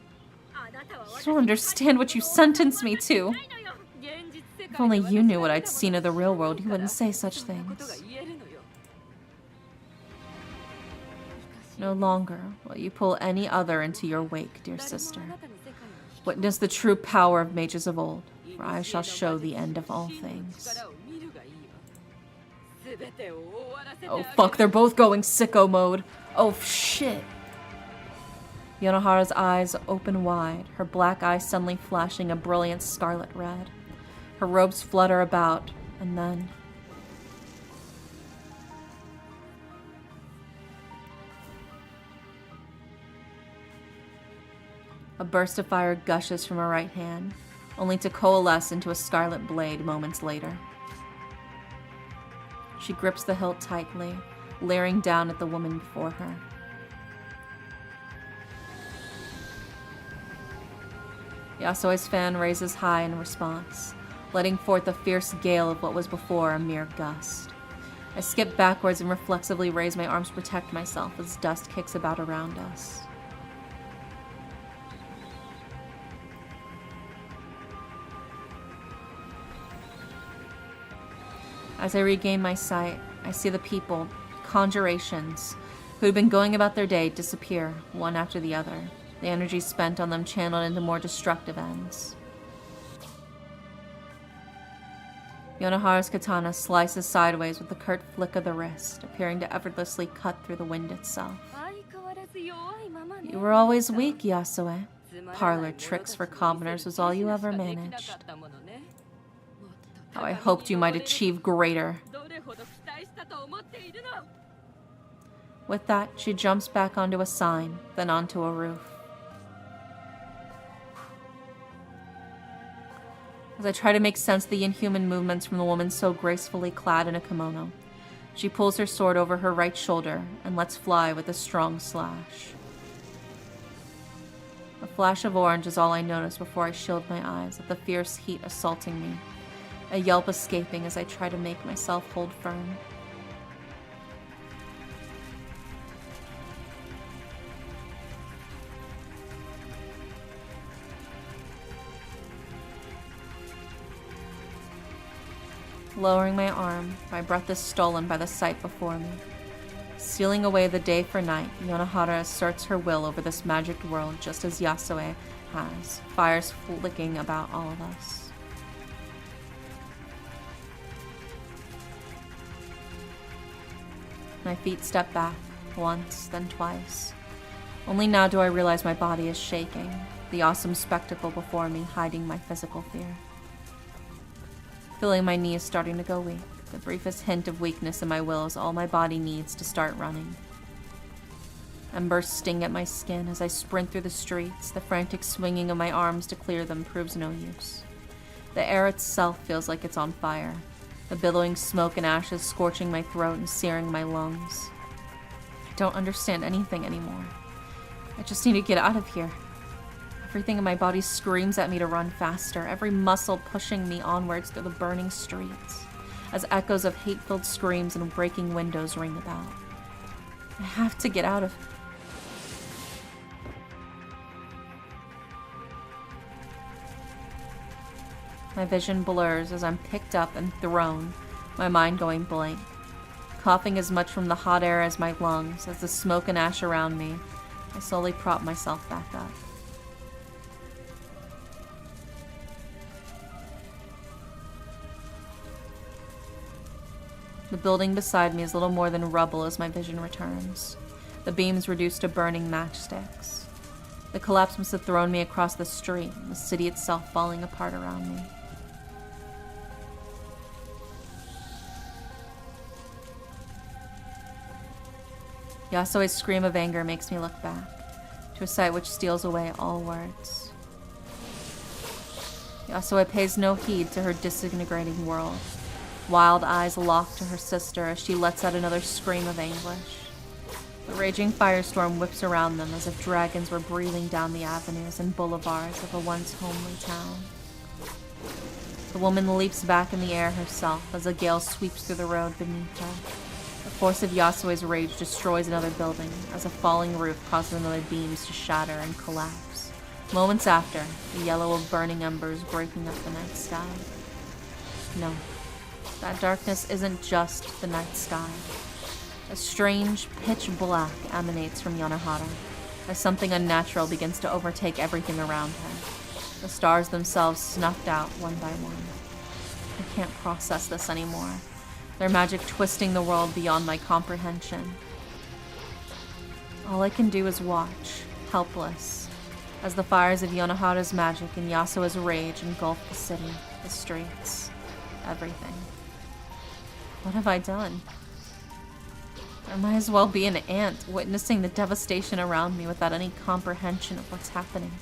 I don't understand what you sentenced me to. If only you knew what I'd seen of the real world, you wouldn't say such things. No longer will you pull any other into your wake, dear sister. Witness the true power of mages of old, for I shall show the end of all things. Oh fuck, they're both going sicko mode. Oh shit. Yonohara's eyes open wide, her black eyes suddenly flashing a brilliant scarlet red. Her robes flutter about, and then... a burst of fire gushes from her right hand, only to coalesce into a scarlet blade moments later. She grips the hilt tightly, leering down at the woman before her. Yasue's fan raises high in response, letting forth a fierce gale of what was before a mere gust. I skip backwards and reflexively raise my arms to protect myself as dust kicks about around us. As I regain my sight, I see the people, conjurations, who had been going about their day disappear, one after the other, the energy spent on them channeled into more destructive ends. Yonohara's katana slices sideways with a curt flick of the wrist, appearing to effortlessly cut through the wind itself. You were always weak, Yasue. Parlor tricks for commoners was all you ever managed. How I hoped you might achieve greater. With that, she jumps back onto a sign, then onto a roof. As I try to make sense of the inhuman movements from the woman so gracefully clad in a kimono, she pulls her sword over her right shoulder and lets fly with a strong slash. A flash of orange is all I notice before I shield my eyes at the fierce heat assaulting me, a yelp escaping as I try to make myself hold firm. Lowering my arm, my breath is stolen by the sight before me. Sealing away the day for night, Yonohara asserts her will over this magic world just as Yasue has, fires flicking about all of us. My feet step back, once, then twice. Only now do I realize my body is shaking, the awesome spectacle before me hiding my physical fear. Feeling my knee is starting to go weak. The briefest hint of weakness in my will is all my body needs to start running. Embers sting at my skin as I sprint through the streets. The frantic swinging of my arms to clear them proves no use. The air itself feels like it's on fire. The billowing smoke and ashes scorching my throat and searing my lungs. I don't understand anything anymore. I just need to get out of here. Everything in my body screams at me to run faster, every muscle pushing me onwards through the burning streets, as echoes of hate-filled screams and breaking windows ring about. I have to get out of... My vision blurs as I'm picked up and thrown, my mind going blank. Coughing as much from the hot air as my lungs, as the smoke and ash around me, I slowly prop myself back up. The building beside me is little more than rubble as my vision returns, the beams reduced to burning matchsticks. The collapse must have thrown me across the street, the city itself falling apart around me. Yasoe's scream of anger makes me look back, to a sight which steals away all words. Yasue pays no heed to her disintegrating world, wild eyes locked to her sister as she lets out another scream of anguish. The raging firestorm whips around them as if dragons were breathing down the avenues and boulevards of a once homely town. The woman leaps back in the air herself as a gale sweeps through the road beneath her. The force of Yasue's rage destroys another building as a falling roof causes another beams to shatter and collapse. Moments after, the yellow of burning embers breaking up the night sky. No, that darkness isn't just the night sky. A strange pitch black emanates from Yonohara as something unnatural begins to overtake everything around her. The stars themselves snuffed out one by one. I can't process this anymore. Their magic twisting the world beyond my comprehension. All I can do is watch, helpless, as the fires of Yonohara's magic and Yasue's rage engulf the city, the streets, everything. What have I done? I might as well be an ant, witnessing the devastation around me without any comprehension of what's happening.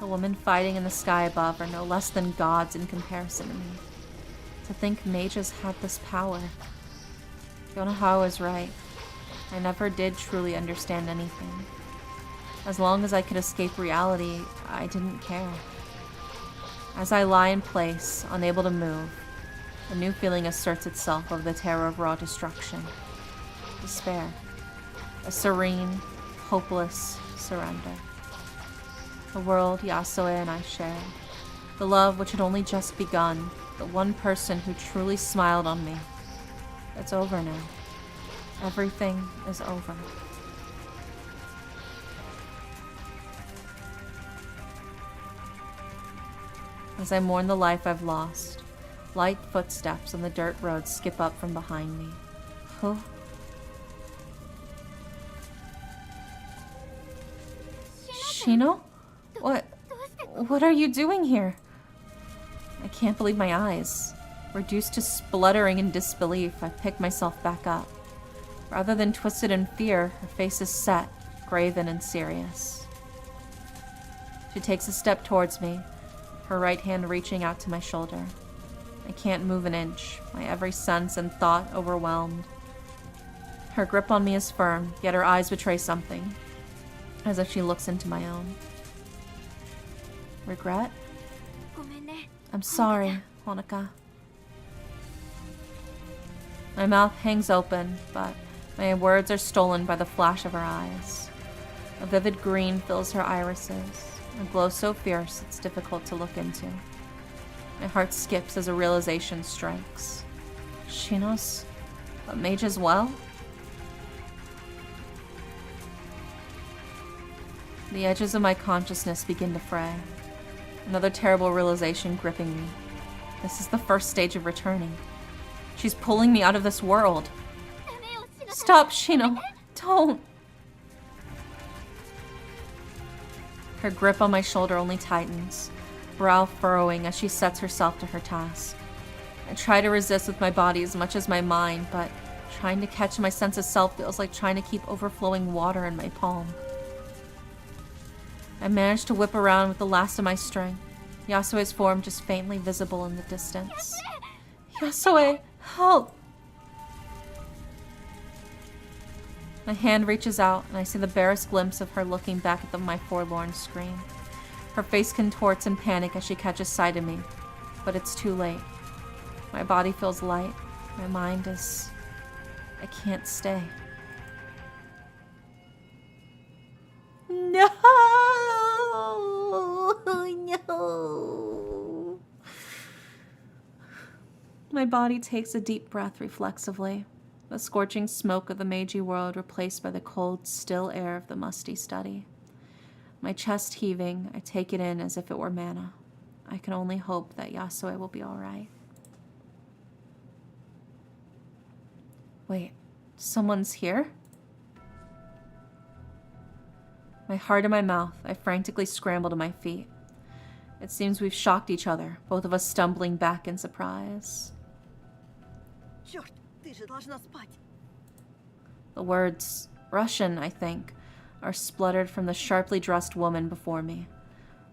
The women fighting in the sky above are no less than gods in comparison to me. To think mages had this power. Yonohara was right. I never did truly understand anything. As long as I could escape reality, I didn't care. As I lie in place, unable to move, a new feeling asserts itself of the terror of raw destruction. Despair. A serene, hopeless surrender. The world Yasue and I shared. The love which had only just begun. The one person who truly smiled on me. It's over now. Everything is over. As I mourn the life I've lost, light footsteps on the dirt road skip up from behind me. Who? Shino? What are you doing here? I can't believe my eyes. Reduced to spluttering in disbelief, I pick myself back up. Rather than twisted in fear, her face is set, graven and serious. She takes a step towards me, her right hand reaching out to my shoulder. I can't move an inch, my every sense and thought overwhelmed. Her grip on me is firm, yet her eyes betray something, as if she looks into my own. Regret? I'm sorry, Honoka. My mouth hangs open, but my words are stolen by the flash of her eyes. A vivid green fills her irises, a glow so fierce it's difficult to look into. My heart skips as a realization strikes. Shino's a mage as well? The edges of my consciousness begin to fray. Another terrible realization gripping me. This is the first stage of returning. She's pulling me out of this world. Stop, Shino! Don't! Her grip on my shoulder only tightens, brow furrowing as she sets herself to her task. I try to resist with my body as much as my mind, but Trying to catch my sense of self feels like trying to keep overflowing water in my palm. I managed to whip around with the last of my strength, Yasue's form just faintly visible in the distance. Yasue, help! My hand reaches out, and I see the barest glimpse of her looking back at my forlorn scream. Her face contorts in panic as she catches sight of me, but it's too late. My body feels light. My mind is... I can't stay. No! No! My body takes a deep breath reflexively. The scorching smoke of the Meiji world replaced by the cold, still air of the musty study. My chest heaving, I take it in as if it were manna. I can only hope that Yasue will be all right. Wait, someone's here? My heart in my mouth, I frantically scramble to my feet. It seems we've shocked each other, both of us stumbling back in surprise. The words, Russian, I think, are spluttered from the sharply dressed woman before me,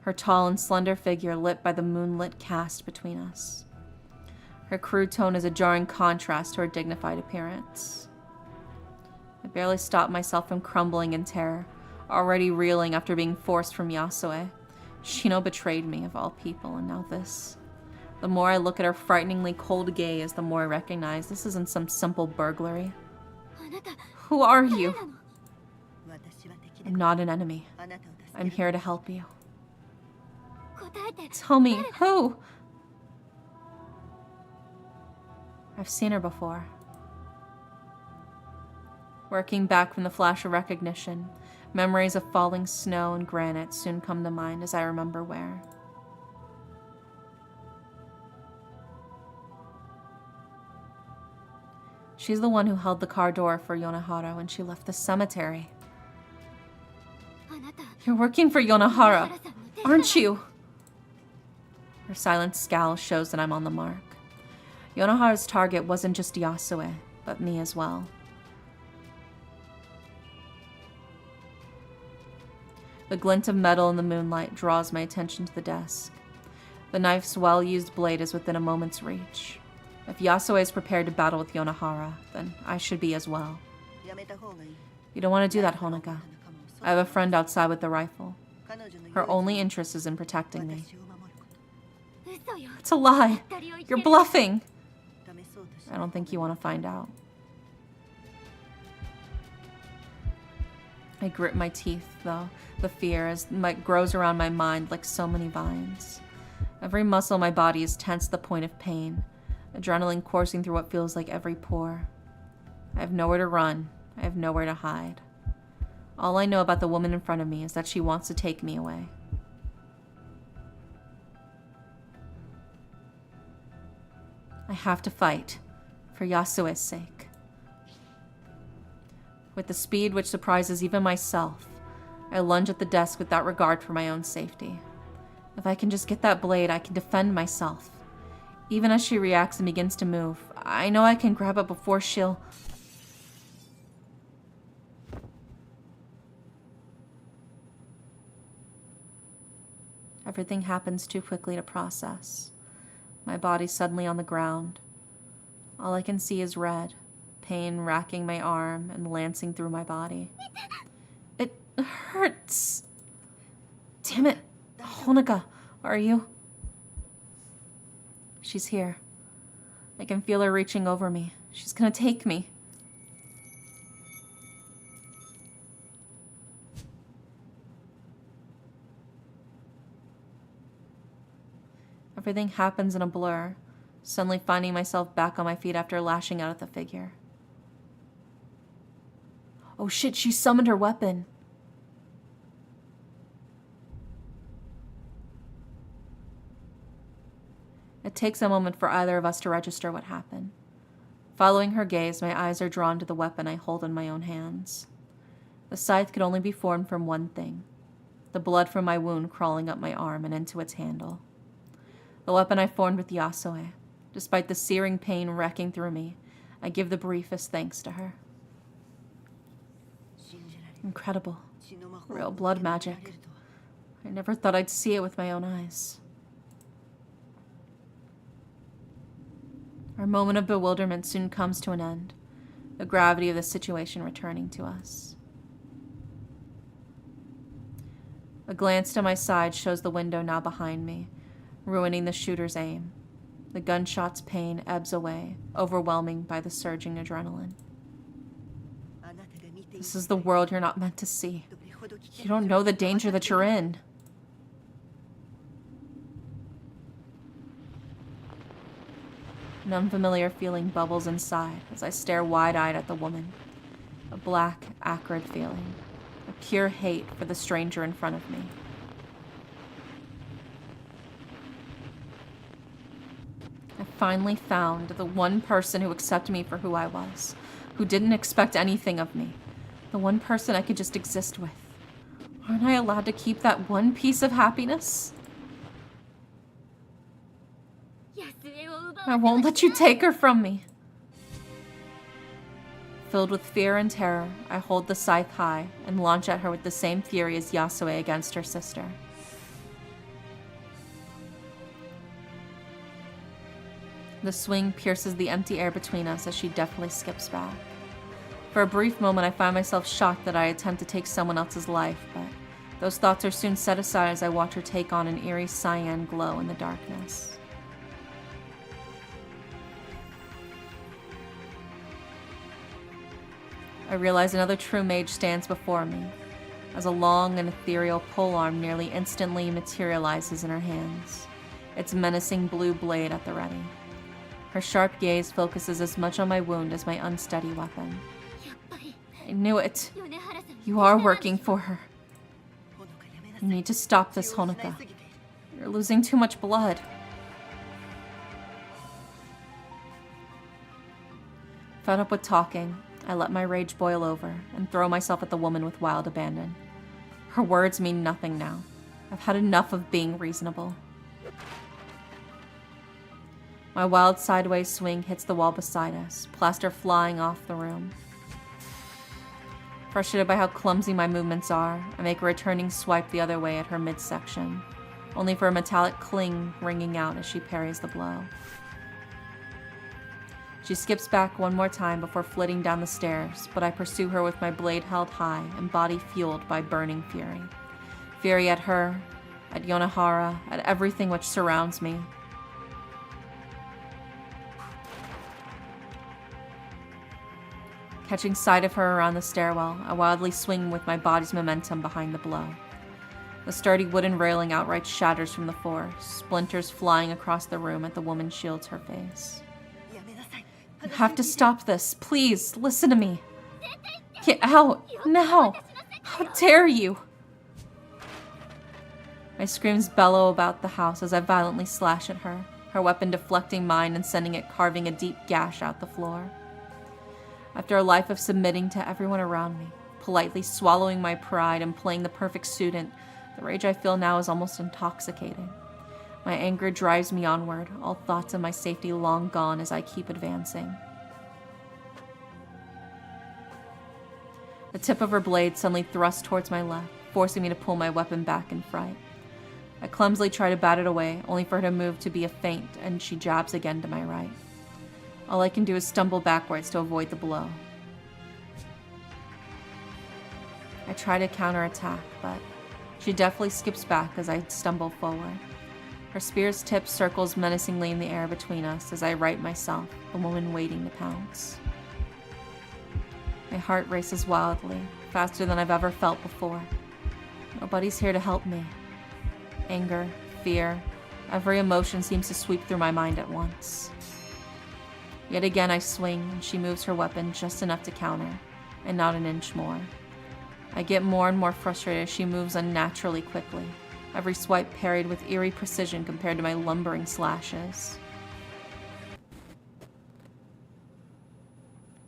her tall and slender figure lit by the moonlit cast between us. Her crude tone is a jarring contrast to her dignified appearance. I barely stop myself from crumbling in terror, already reeling after being forced from Yasue. Shino betrayed me, of all people, and now this. The more I look at her frighteningly cold gaze, the more I recognize this isn't some simple burglary. Who are you? I'm not an enemy. I'm here to help you. Tell me, who? I've seen her before. Working back from the flash of recognition, memories of falling snow and granite soon come to mind as I remember where. She's the one who held the car door for Yonahara when she left the cemetery. You're working for Yonahara, aren't you? Her silent scowl shows that I'm on the mark. Yonahara's target wasn't just Yasue, but me as well. The glint of metal in the moonlight draws my attention to the desk. The knife's well-used blade is within a moment's reach. If Yasue is prepared to battle with Yonahara, then I should be as well. You don't want to do that, Honoka. I have a friend outside with the rifle. Her only interest is in protecting me. It's a lie! You're bluffing! I don't think you want to find out. I grit my teeth, though, the fear as it grows around my mind like so many vines. Every muscle in my body is tense to the point of pain, adrenaline coursing through what feels like every pore. I have nowhere to run. I have nowhere to hide. All I know about the woman in front of me is that she wants to take me away. I have to fight, for Yasue's sake. With the speed which surprises even myself, I lunge at the desk without regard for my own safety. If I can just get that blade, I can defend myself. Even as she reacts and begins to move, I know I can grab it before she'll... Everything happens too quickly to process. My body's suddenly on the ground. All I can see is red, pain racking my arm and lancing through my body. It hurts. Damn it. Honoka, are you? She's here. I can feel her reaching over me. She's gonna take me. Everything happens in a blur, suddenly finding myself back on my feet after lashing out at the figure. Oh shit, she summoned her weapon. It takes a moment for either of us to register what happened. Following her gaze, my eyes are drawn to the weapon I hold in my own hands. The scythe could only be formed from one thing: the blood from my wound crawling up my arm and into its handle. The weapon I formed with Yasue. Despite the searing pain wrecking through me, I give the briefest thanks to her. Incredible. Real blood magic. I never thought I'd see it with my own eyes. Our moment of bewilderment soon comes to an end, the gravity of the situation returning to us. A glance to my side shows the window now behind me, ruining the shooter's aim. The gunshot's pain ebbs away, overwhelming by the surging adrenaline. This is the world you're not meant to see. You don't know the danger that you're in. An unfamiliar feeling bubbles inside as I stare wide-eyed at the woman. A black, acrid feeling. A pure hate for the stranger in front of me. I finally found the one person who accepted me for who I was, who didn't expect anything of me. The one person I could just exist with. Aren't I allowed to keep that one piece of happiness? I won't let you take her from me. Filled with fear and terror, I hold the scythe high and launch at her with the same fury as Yasue against her sister. The swing pierces the empty air between us as she deftly skips back. For a brief moment, I find myself shocked that I attempt to take someone else's life, but those thoughts are soon set aside as I watch her take on an eerie cyan glow in the darkness. I realize another true mage stands before me, as a long and ethereal polearm nearly instantly materializes in her hands, its menacing blue blade at the ready. Her sharp gaze focuses as much on my wound as my unsteady weapon. I knew it. You are working for her. You need to stop this, Honoka. You're losing too much blood. Fed up with talking, I let my rage boil over and throw myself at the woman with wild abandon. Her words mean nothing now. I've had enough of being reasonable. My wild sideways swing hits the wall beside us, plaster flying off the room. Frustrated by how clumsy my movements are, I make a returning swipe the other way at her midsection, only for a metallic cling ringing out as she parries the blow. She skips back one more time before flitting down the stairs, but I pursue her with my blade held high and body fueled by burning fury. Fury at her, at Yonohara, at everything which surrounds me. Catching sight of her around the stairwell, I wildly swing with my body's momentum behind the blow. The sturdy wooden railing outright shatters from the force, splinters flying across the room as the woman shields her face. You have to stop this. Please, listen to me. Get out, now. How dare you? My screams bellow about the house as I violently slash at her, her weapon deflecting mine and sending it carving a deep gash out the floor. After a life of submitting to everyone around me, politely swallowing my pride and playing the perfect student, the rage I feel now is almost intoxicating. My anger drives me onward, all thoughts of my safety long gone as I keep advancing. The tip of her blade suddenly thrusts towards my left, forcing me to pull my weapon back in fright. I clumsily try to bat it away, only for her to move to be a feint, and she jabs again to my right. All I can do is stumble backwards to avoid the blow. I try to counterattack, but she deftly skips back as I stumble forward. Her spear's tip circles menacingly in the air between us as I right myself, the woman waiting to pounce. My heart races wildly, faster than I've ever felt before. Nobody's here to help me. Anger, fear, every emotion seems to sweep through my mind at once. Yet again I swing, and she moves her weapon just enough to counter, and not an inch more. I get more and more frustrated as she moves unnaturally quickly, every swipe parried with eerie precision compared to my lumbering slashes.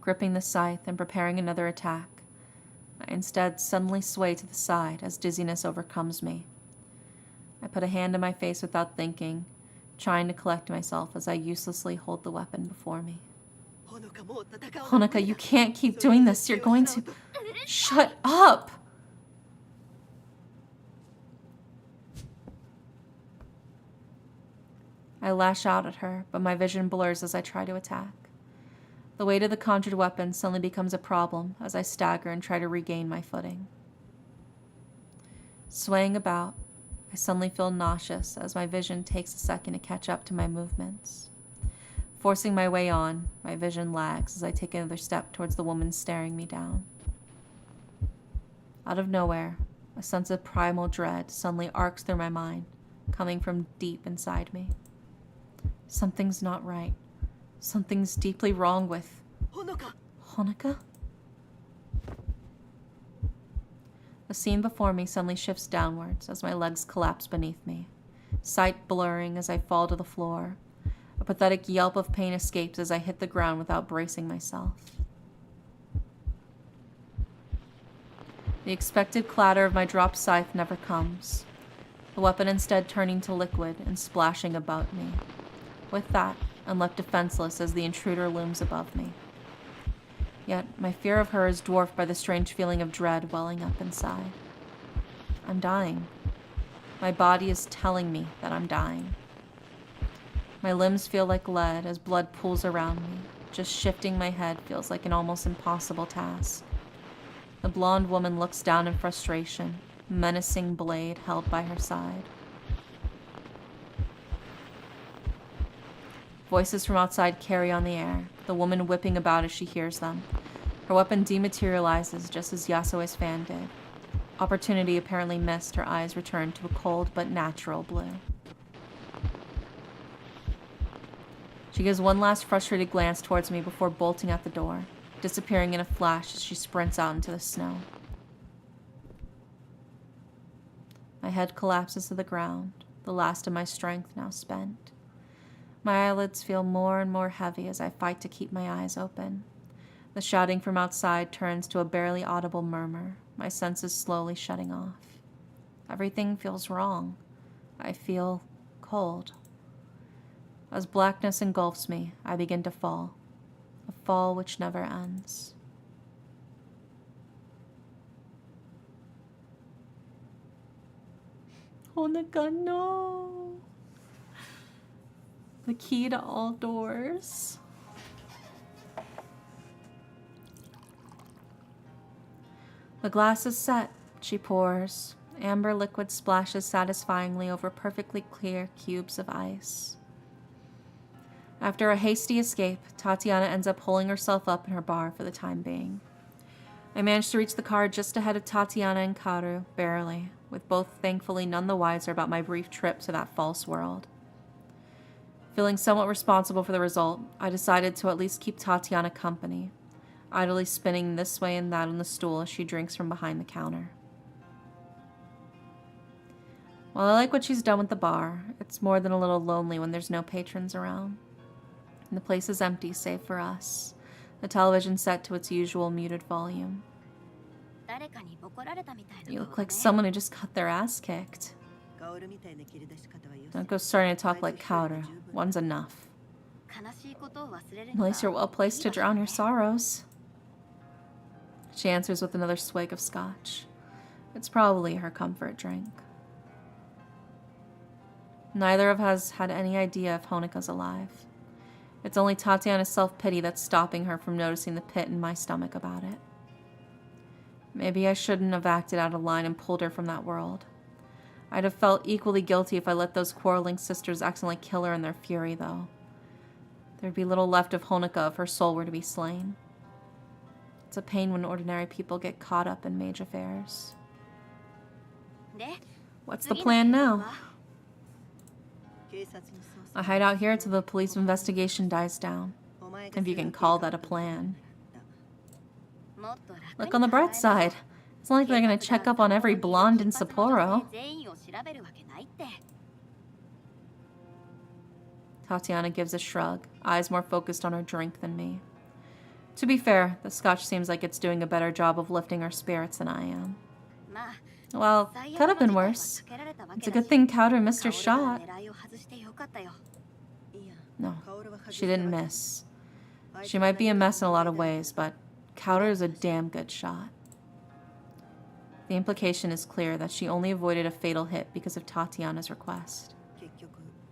Gripping the scythe and preparing another attack, I instead suddenly sway to the side as dizziness overcomes me. I put a hand to my face without thinking, trying to collect myself as I uselessly hold the weapon before me. Honoka, you can't keep doing this. You're going to... Shut up! I lash out at her, but my vision blurs as I try to attack. The weight of the conjured weapon suddenly becomes a problem as I stagger and try to regain my footing. Swaying about, I suddenly feel nauseous as my vision takes a second to catch up to my movements. Forcing my way on, my vision lags as I take another step towards the woman staring me down. Out of nowhere, a sense of primal dread suddenly arcs through my mind, coming from deep inside me. Something's not right. Something's deeply wrong with... Honoka? The scene before me suddenly shifts downwards as my legs collapse beneath me, sight blurring as I fall to the floor. A pathetic yelp of pain escapes as I hit the ground without bracing myself. The expected clatter of my dropped scythe never comes, the weapon instead turning to liquid and splashing about me. With that, I'm left defenseless as the intruder looms above me. Yet, my fear of her is dwarfed by the strange feeling of dread welling up inside. I'm dying. My body is telling me that I'm dying. My limbs feel like lead as blood pools around me. Just shifting my head feels like an almost impossible task. The blonde woman looks down in frustration, menacing blade held by her side. Voices from outside carry on the air, the woman whipping about as she hears them. Her weapon dematerializes just as Yasuo's fan did. Opportunity apparently missed, her eyes return to a cold but natural blue. She gives one last frustrated glance towards me before bolting out the door, disappearing in a flash as she sprints out into the snow. My head collapses to the ground, the last of my strength now spent. My eyelids feel more and more heavy as I fight to keep my eyes open. The shouting from outside turns to a barely audible murmur, my senses slowly shutting off. Everything feels wrong. I feel cold. As blackness engulfs me, I begin to fall. A fall which never ends. Honoka, no! The key to all doors. The glass is set, she pours. Amber liquid splashes satisfyingly over perfectly clear cubes of ice. After a hasty escape, Tatiana ends up holding herself up in her bar for the time being. I manage to reach the car just ahead of Tatiana and Karu, barely, with both thankfully none the wiser about my brief trip to that false world. Feeling somewhat responsible for the result, I decided to at least keep Tatiana company, idly spinning this way and that on the stool as she drinks from behind the counter. While I like what she's done with the bar, it's more than a little lonely when there's no patrons around. The place is empty save for us, the television set to its usual muted volume. You look like someone who just got their ass kicked. Don't go starting to talk like Kaoru. One's enough. At least you're well placed to drown your sorrows. She answers with another swig of scotch. It's probably her comfort drink. Neither of us had any idea if Honoka's alive. It's only Tatiana's self-pity that's stopping her from noticing the pit in my stomach about it. Maybe I shouldn't have acted out of line and pulled her from that world. I'd have felt equally guilty if I let those quarreling sisters accidentally kill her in their fury, though. There'd be little left of Honoka if her soul were to be slain. It's a pain when ordinary people get caught up in mage affairs. What's the plan now? I hide out here till the police investigation dies down. If you can call that a plan. Look on the bright side. It's not like they're gonna check up on every blonde in Sapporo. Tatiana gives a shrug, eyes more focused on her drink than me. To be fair, the scotch seems like it's doing a better job of lifting her spirits than I am. Well, could have been worse. It's a good thing Kaoru missed her shot. No, she didn't miss. She might be a mess in a lot of ways, but Kauter is a damn good shot. The implication is clear that she only avoided a fatal hit because of Tatiana's request.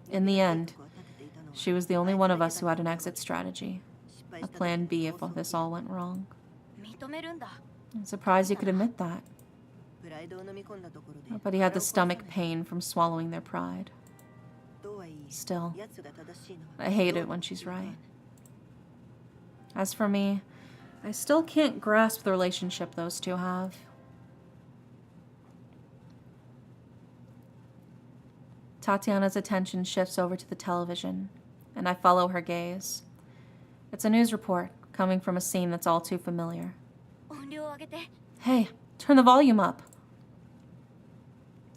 In the end, she was the only one of us who had an exit strategy, a plan B if this all went wrong. I'm surprised you could admit that. But he had the stomach pain from swallowing their pride. Still, I hate it when she's right. As for me, I still can't grasp the relationship those two have. Tatiana's attention shifts over to the television, and I follow her gaze. It's a news report coming from a scene that's all too familiar. Hey, turn the volume up.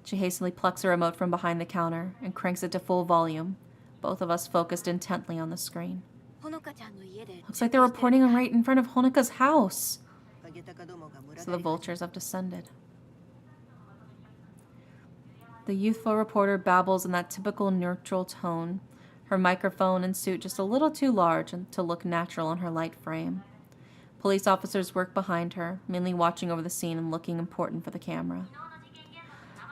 She hastily plucks a remote from behind the counter and cranks it to full volume, both of us focused intently on the screen. Looks like they're reporting right in front of Honoka's house. So the vultures have descended. The youthful reporter babbles in that typical neutral tone, her microphone and suit just a little too large to look natural on her light frame. Police officers work behind her, mainly watching over the scene and looking important for the camera.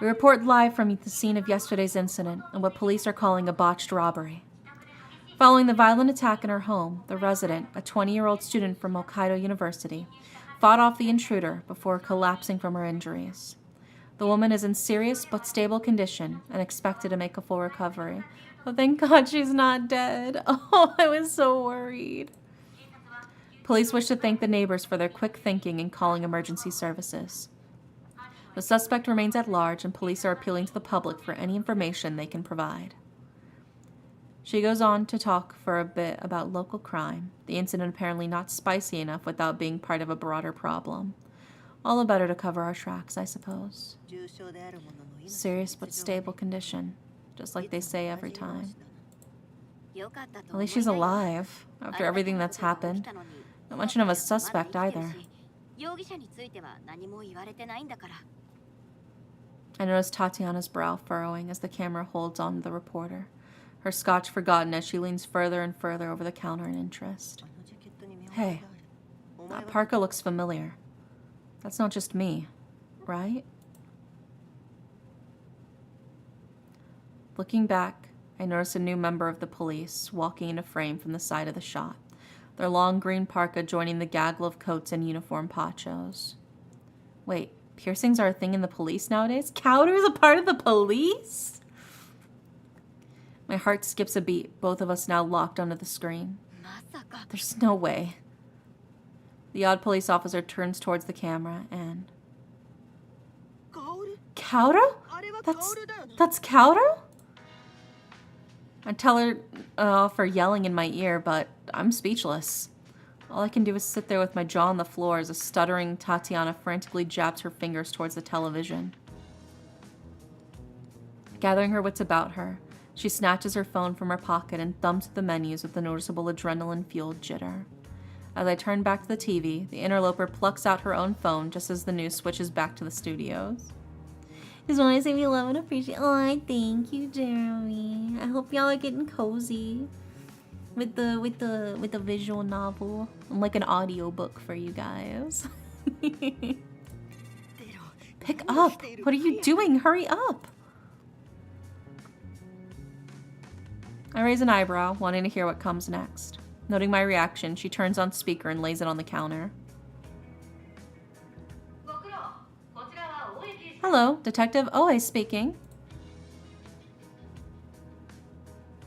We report live from the scene of yesterday's incident and what police are calling a botched robbery. Following the violent attack in her home, the resident, a 20-year-old student from Hokkaido University, fought off the intruder before collapsing from her injuries. The woman is in serious but stable condition and expected to make a full recovery. Oh, thank God she's not dead. Oh, I was so worried. Police wish to thank the neighbors for their quick thinking in calling emergency services. The suspect remains at large, and police are appealing to the public for any information they can provide. She goes on to talk for a bit about local crime, the incident apparently not spicy enough without being part of a broader problem. All the better to cover our tracks, I suppose. Serious but stable condition, just like they say every time. At least she's alive, after everything that's happened. Not mention of a suspect either. I notice Tatiana's brow furrowing as the camera holds on to the reporter, her scotch forgotten as she leans further and further over the counter in interest. Hey, that parka looks familiar. That's not just me, right? Looking back, I notice a new member of the police walking in a frame from the side of the shot, their long green parka joining the gaggle of coats and uniform ponchos. Wait, piercings are a thing in the police nowadays? Kauter is a part of the police? My heart skips a beat, both of us now locked onto the screen. There's no way. The odd police officer turns towards the camera and... Kauter? That's Kauter? I tell her for yelling in my ear, but I'm speechless. All I can do is sit there with my jaw on the floor as a stuttering Tatiana frantically jabs her fingers towards the television. Gathering her wits about her, she snatches her phone from her pocket and thumbs at the menus with a noticeable adrenaline-fueled jitter. As I turn back to the TV, the interloper plucks out her own phone just as the news switches back to the studios. Just want to say we love and appreciate. Oh, thank you, Jeremy. I hope y'all are getting cozy with the visual novel. I'm like an audiobook for you guys. Pick up. What are you doing? Hurry up. I raise an eyebrow, wanting to hear what comes next. Noting my reaction, she turns on speaker and lays it on the counter. Hello, Detective Oe speaking.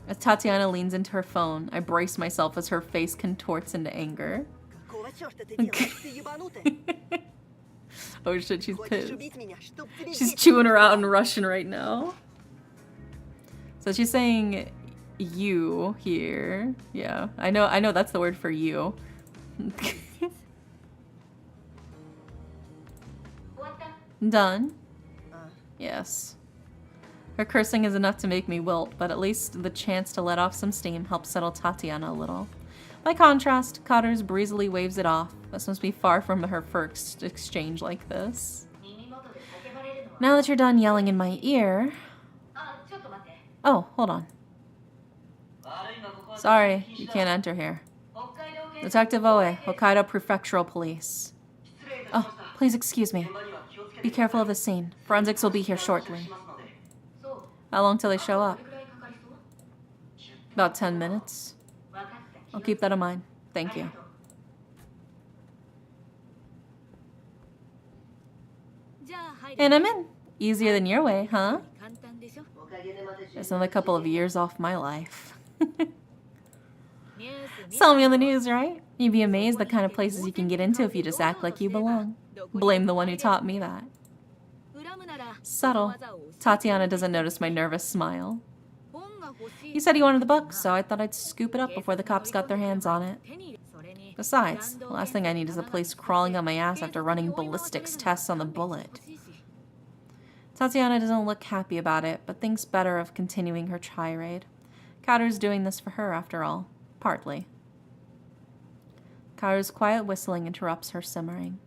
As Tatiana leans into her phone, I brace myself as her face contorts into anger. Oh shit, she's pissed. She's chewing her out in Russian right now. So she's saying you here. Yeah, I know that's the word for you. Done? Yes. Her cursing is enough to make me wilt, but at least the chance to let off some steam helps settle Tatiana a little. By contrast, Kauter breezily waves it off. This must be far from her first exchange like this. Now that you're done yelling in my ear... Oh, hold on. Sorry, you can't enter here. Detective Oe, Hokkaido Prefectural Police. Oh, please excuse me. Be careful of the scene. Forensics will be here shortly. How long till they show up? About 10 minutes. I'll keep that in mind. Thank you. And I'm in. Easier than your way, huh? There's another couple of years off my life. Tell me on the news, right? You'd be amazed the kind of places you can get into if you just act like you belong. Blame the one who taught me that. Subtle. Tatiana doesn't notice my nervous smile. You said you wanted the book, so I thought I'd scoop it up before the cops got their hands on it. Besides, the last thing I need is the police crawling on my ass after running ballistics tests on the bullet. Tatiana doesn't look happy about it, but thinks better of continuing her tirade. Kaoru's doing this for her, after all. Partly. Kaoru's quiet whistling interrupts her simmering.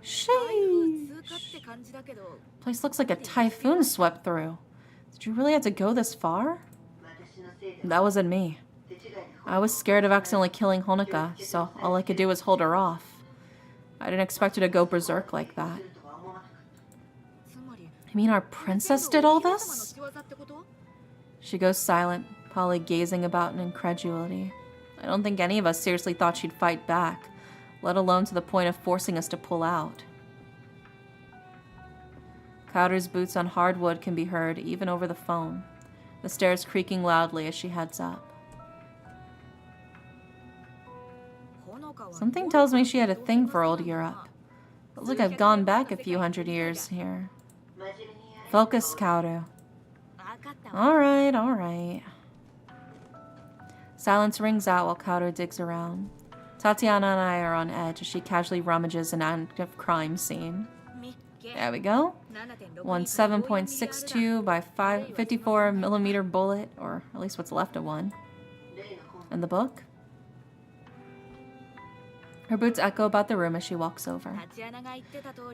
Sheesh. Place looks like a typhoon swept through. Did you really have to go this far? That wasn't me. I was scared of accidentally killing Honoka, so all I could do was hold her off. I didn't expect her to go berserk like that. You mean our princess did all this? She goes silent, probably gazing about in incredulity. I don't think any of us seriously thought she'd fight back, let alone to the point of forcing us to pull out. Kaoru's boots on hardwood can be heard even over the phone, the stairs creaking loudly as she heads up. Something tells me she had a thing for old Europe. Feels like I've gone back a few hundred years here. Focus, Kaoru. Alright, alright. Silence rings out while Kaoru digs around. Tatiana and I are on edge as she casually rummages an active crime scene. There we go. 17.62 by 54 millimeter bullet, or at least what's left of one. And the book? Her boots echo about the room as she walks over.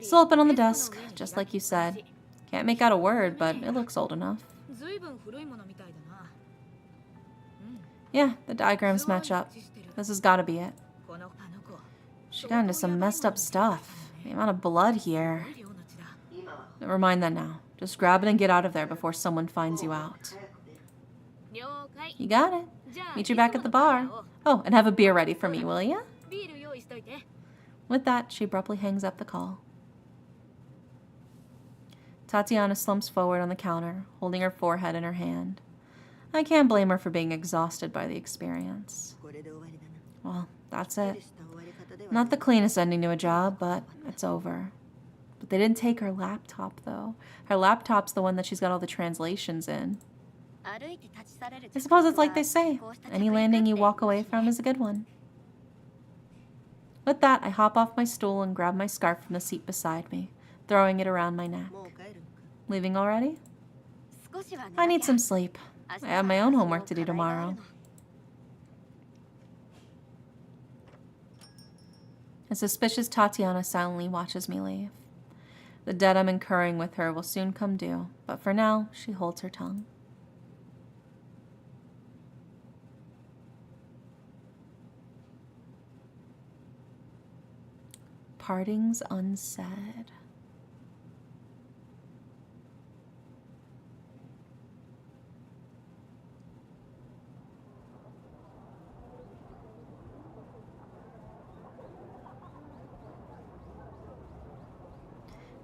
Still open on the desk, just like you said. Can't make out a word, but it looks old enough. Yeah, the diagrams match up. This has got to be it. She got into some messed up stuff. The amount of blood here. Never mind that now. Just grab it and get out of there before someone finds you out. You got it. Meet you back at the bar. Oh, and have a beer ready for me, will ya? With that, she abruptly hangs up the call. Tatiana slumps forward on the counter, holding her forehead in her hand. I can't blame her for being exhausted by the experience. Well, that's it. Not the cleanest ending to a job, but it's over. But they didn't take her laptop, though. Her laptop's the one that she's got all the translations in. I suppose it's like they say. Any landing you walk away from is a good one. With that, I hop off my stool and grab my scarf from the seat beside me, throwing it around my neck. Leaving already? I need some sleep. I have my own homework to do tomorrow. A suspicious Tatiana silently watches me leave. The debt I'm incurring with her will soon come due, but for now, she holds her tongue. Partings unsaid.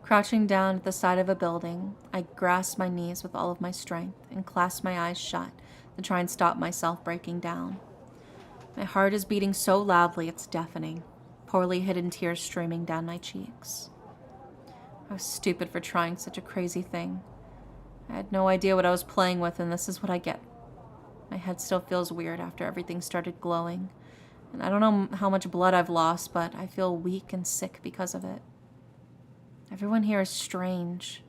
Crouching down at the side of a building, I grasp my knees with all of my strength and clasp my eyes shut to try and stop myself breaking down. My heart is beating so loudly it's deafening, poorly hidden tears streaming down my cheeks. I was stupid for trying such a crazy thing. I had no idea what I was playing with, and this is what I get. My head still feels weird after everything started glowing, and I don't know how much blood I've lost, but I feel weak and sick because of it. Everyone here is strange,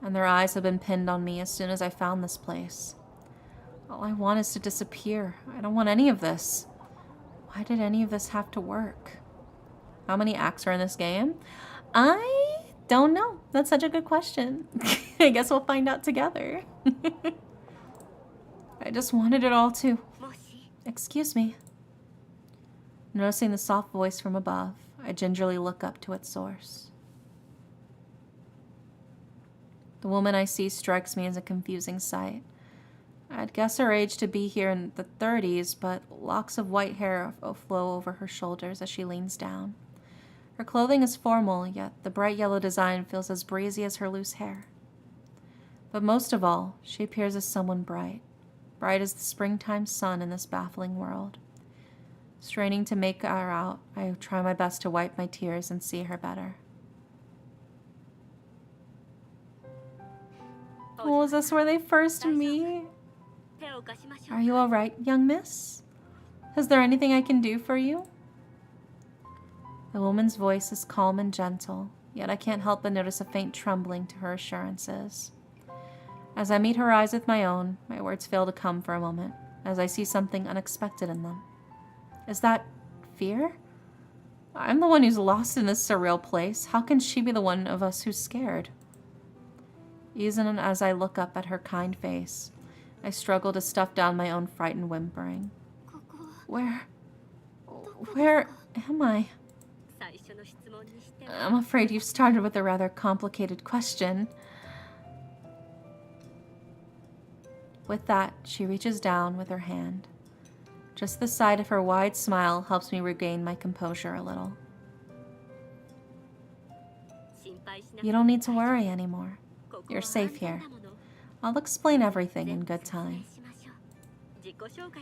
and their eyes have been pinned on me as soon as I found this place. All I want is to disappear. I don't want any of this. Why did any of this have to work? How many acts are in this game? I don't know. That's such a good question. I guess we'll find out together. I just wanted it all to... Excuse me. Noticing the soft voice from above, I gingerly look up to its source. The woman I see strikes me as a confusing sight. I'd guess her age to be here in the 30s, but locks of white hair flow over her shoulders as she leans down. Her clothing is formal, yet the bright yellow design feels as breezy as her loose hair. But most of all, she appears as someone bright as the springtime sun in this baffling world. Straining to make her out, I try my best to wipe my tears and see her better. Oh, is this where they first meet? Are you all right, young miss? Is there anything I can do for you? The woman's voice is calm and gentle, yet I can't help but notice a faint trembling to her assurances. As I meet her eyes with my own, my words fail to come for a moment, as I see something unexpected in them. Is that fear? I'm the one who's lost in this surreal place. How can she be the one of us who's scared? Even as I look up at her kind face, I struggle to stuff down my own frightened whimpering. Where am I? I'm afraid you've started with a rather complicated question. With that, she reaches down with her hand. Just the sight of her wide smile helps me regain my composure a little. You don't need to worry anymore. You're safe here. I'll explain everything in good time.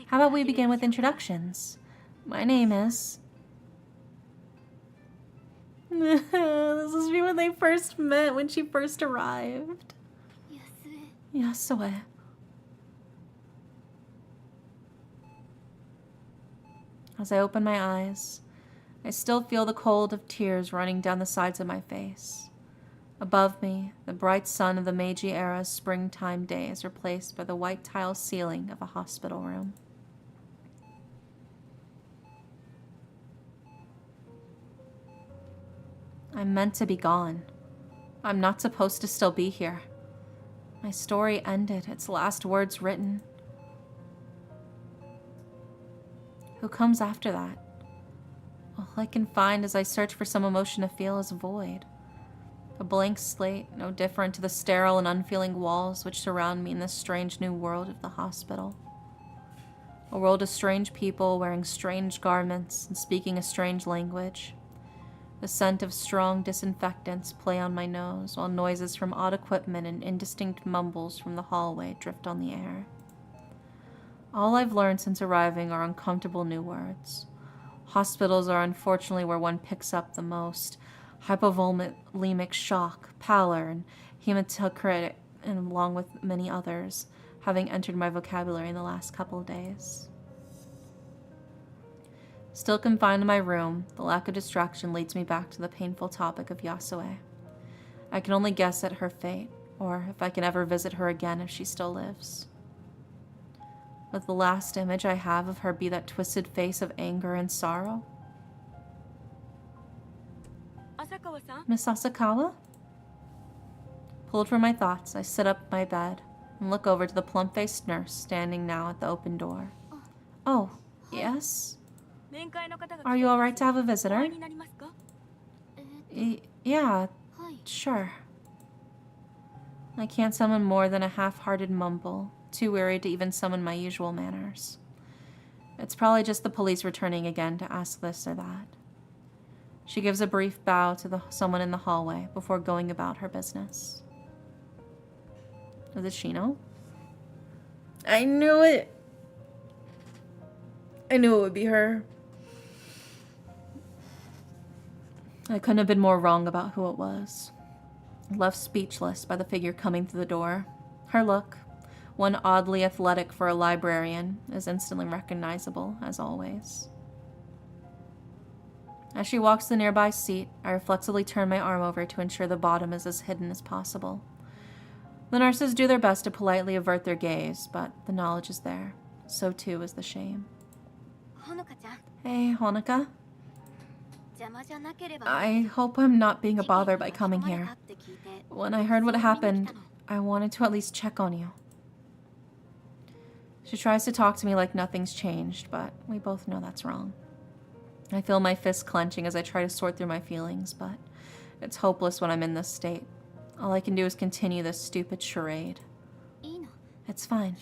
How about we begin with introductions? My name is... This is when they first met, when she first arrived. Yasue. As I open my eyes, I still feel the cold of tears running down the sides of my face. Above me, the bright sun of the Meiji era's springtime day is replaced by the white tile ceiling of a hospital room. I'm meant to be gone. I'm not supposed to still be here. My story ended, its last words written. Who comes after that? All I can find as I search for some emotion to feel is void. A blank slate, no different to the sterile and unfeeling walls which surround me in this strange new world of the hospital. A world of strange people wearing strange garments and speaking a strange language. The scent of strong disinfectants play on my nose, while noises from odd equipment and indistinct mumbles from the hallway drift on the air. All I've learned since arriving are uncomfortable new words. Hospitals are unfortunately where one picks up the most. Hypovolemic shock, pallor, and hematocrit, and along with many others, having entered my vocabulary in the last couple of days. Still confined to my room, the lack of distraction leads me back to the painful topic of Yasue. I can only guess at her fate, or if I can ever visit her again if she still lives. Would the last image I have of her be that twisted face of anger and sorrow? Miss Asakawa? Pulled from my thoughts, I sit up in my bed and look over to the plump-faced nurse standing now at the open door. Oh, yes? Are you alright to have a visitor? Yeah, sure. I can't summon more than a half-hearted mumble, too weary to even summon my usual manners. It's probably just the police returning again to ask this or that. She gives a brief bow to someone in the hallway before going about her business. Was it Shino? I knew it! I knew it would be her. I couldn't have been more wrong about who it was. Left speechless by the figure coming through the door. Her look, one oddly athletic for a librarian, is instantly recognizable, as always. As she walks to the nearby seat, I reflexively turn my arm over to ensure the bottom is as hidden as possible. The nurses do their best to politely avert their gaze, but the knowledge is there. So too is the shame. Hey, Honoka. I hope I'm not being a bother by coming here. When I heard what happened, I wanted to at least check on you. She tries to talk to me like nothing's changed, but we both know that's wrong. I feel my fists clenching as I try to sort through my feelings, but it's hopeless when I'm in this state. All I can do is continue this stupid charade. It's fine.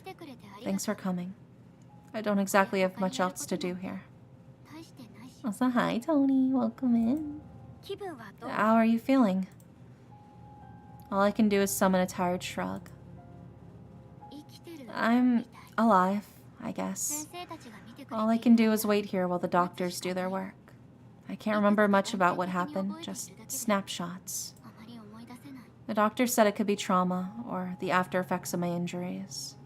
Thanks for coming. I don't exactly have much else to do here. Also, hi, Tony. Welcome in. How are you feeling? All I can do is summon a tired shrug. I'm alive, I guess. All I can do is wait here while the doctors do their work. I can't remember much about what happened, just snapshots. The doctor said it could be trauma or the after effects of my injuries.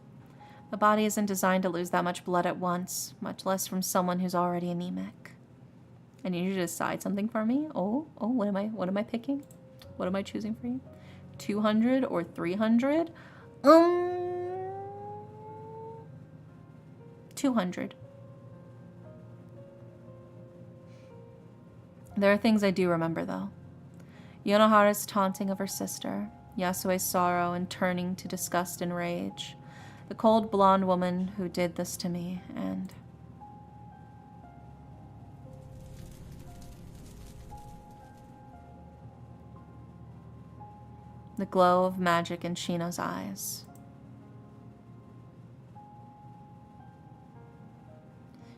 The body isn't designed to lose that much blood at once, much less from someone who's already anemic. I need you to decide something for me. Oh, what am I picking? What am I choosing for you? 200 or 300? 200. There are things I do remember, though. Yonohara's taunting of her sister, Yasue's sorrow and turning to disgust and rage, the cold blonde woman who did this to me, and... the glow of magic in Shino's eyes.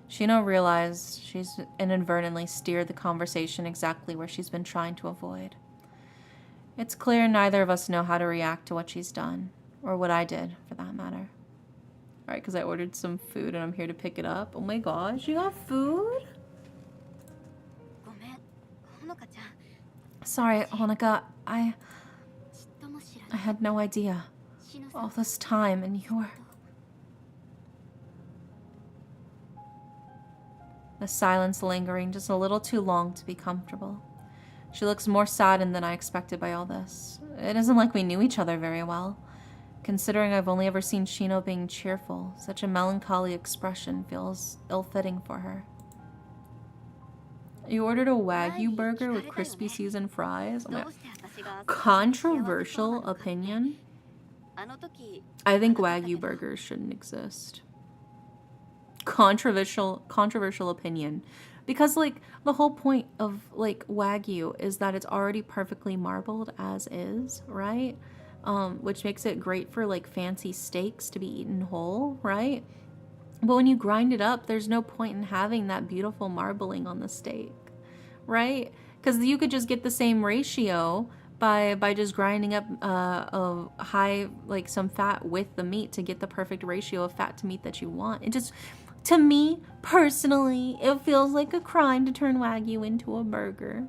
Shino realized she's inadvertently steered the conversation exactly where she's been trying to avoid. It's clear neither of us know how to react to what she's done, or what I did, for that matter. Alright, because I ordered some food and I'm here to pick it up. Oh my gosh, you got food? Sorry, Honoka, I had no idea. All this time, and you were... The silence lingering just a little too long to be comfortable. She looks more saddened than I expected by all this. It isn't like we knew each other very well. Considering I've only ever seen Shino being cheerful, such a melancholy expression feels ill-fitting for her. You ordered a Wagyu burger with crispy seasoned fries? Oh my... Controversial opinion? I think Wagyu burgers shouldn't exist. Controversial opinion. Because, like, the whole point of, like, Wagyu is that it's already perfectly marbled as is, right? Which makes it great for, like, fancy steaks to be eaten whole, right? But when you grind it up, there's no point in having that beautiful marbling on the steak, right? Because you could just get the same ratio by just grinding up a high, like, some fat with the meat to get the perfect ratio of fat to meat that you want. It just... To me, personally, it feels like a crime to turn Wagyu into a burger.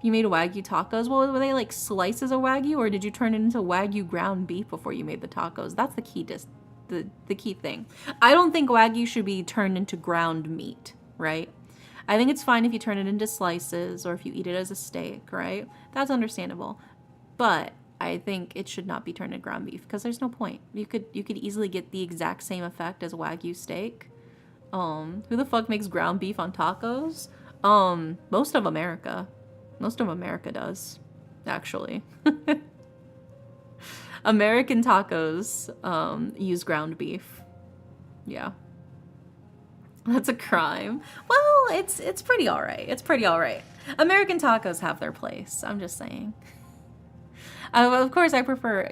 You made Wagyu tacos? Well, were they like slices of Wagyu, or did you turn it into Wagyu ground beef before you made the tacos? That's the key the key thing. I don't think Wagyu should be turned into ground meat, right? I think it's fine if you turn it into slices or if you eat it as a steak, right? That's understandable. But I think it should not be turned into ground beef because there's no point. You could easily get the exact same effect as Wagyu steak. Who the fuck makes ground beef on tacos? Most of America does, actually. American tacos use ground beef. Yeah. That's a crime. Well, it's pretty alright. It's pretty alright. American tacos have their place. I'm just saying. Of course, I prefer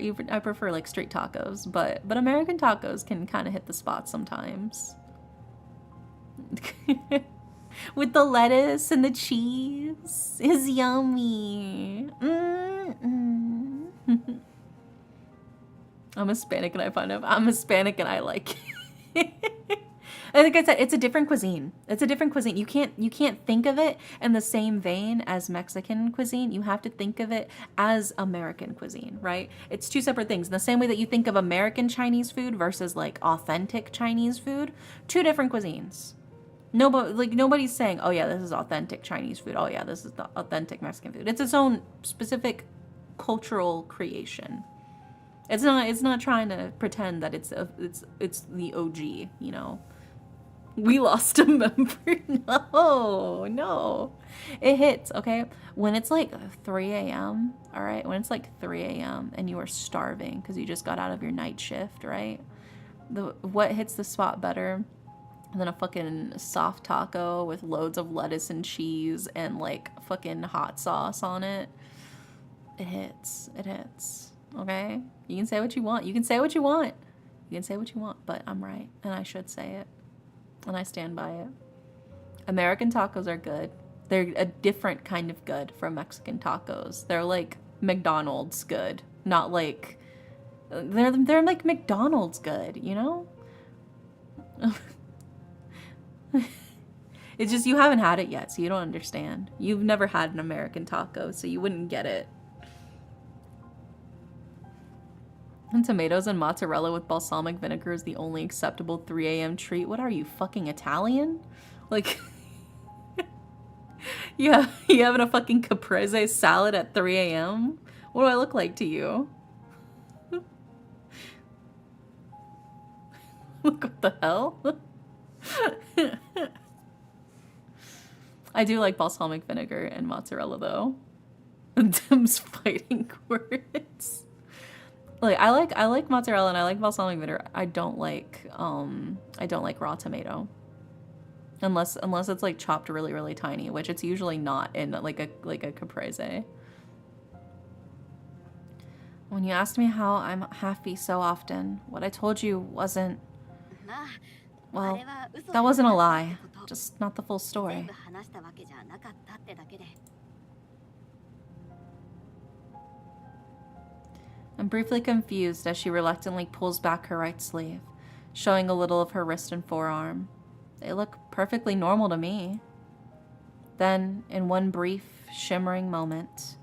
like street tacos, but American tacos can kind of hit the spot sometimes. With the lettuce and the cheese, is yummy. I'm Hispanic and I'm Hispanic and I like it. Like I said, it's a different cuisine. It's a different cuisine. You can't think of it in the same vein as Mexican cuisine. You have to think of it as American cuisine, right? It's two separate things. In the same way that you think of American Chinese food versus like authentic Chinese food, two different cuisines. Nobody's saying, oh yeah, this is authentic Chinese food. Oh yeah, this is the authentic Mexican food. It's its own specific cultural creation. It's not trying to pretend that it's the OG, you know. We lost a member. No. It hits, okay? When it's like 3 a.m., all right? When it's like 3 a.m. and you are starving because you just got out of your night shift, right? What hits the spot better And then a fucking soft taco with loads of lettuce and cheese and like fucking hot sauce on it. It hits. It hits. Okay? You can say what you want. You can say what you want. You can say what you want, but I'm right. And I should say it. And I stand by it. American tacos are good. They're a different kind of good from Mexican tacos. They're like McDonald's good. Not like... They're like McDonald's good, you know? It's just you haven't had it yet, so you don't understand. You've never had an American taco, so you wouldn't get it. And tomatoes and mozzarella with balsamic vinegar is the only acceptable 3 a.m. treat. What are you, fucking Italian? Like, yeah, you having a fucking caprese salad at 3 a.m.? What do I look like to you? Look, what the hell? I do like balsamic vinegar and mozzarella though. Tim's fighting words. Like I like mozzarella and I like balsamic vinegar. I don't like raw tomato. Unless it's like chopped really, really tiny, which it's usually not in like a caprese. When you asked me how I'm happy so often, what I told you wasn't, well, that wasn't a lie, just not the full story. I'm briefly confused as she reluctantly pulls back her right sleeve, showing a little of her wrist and forearm. They look perfectly normal to me. Then, in one brief, shimmering moment...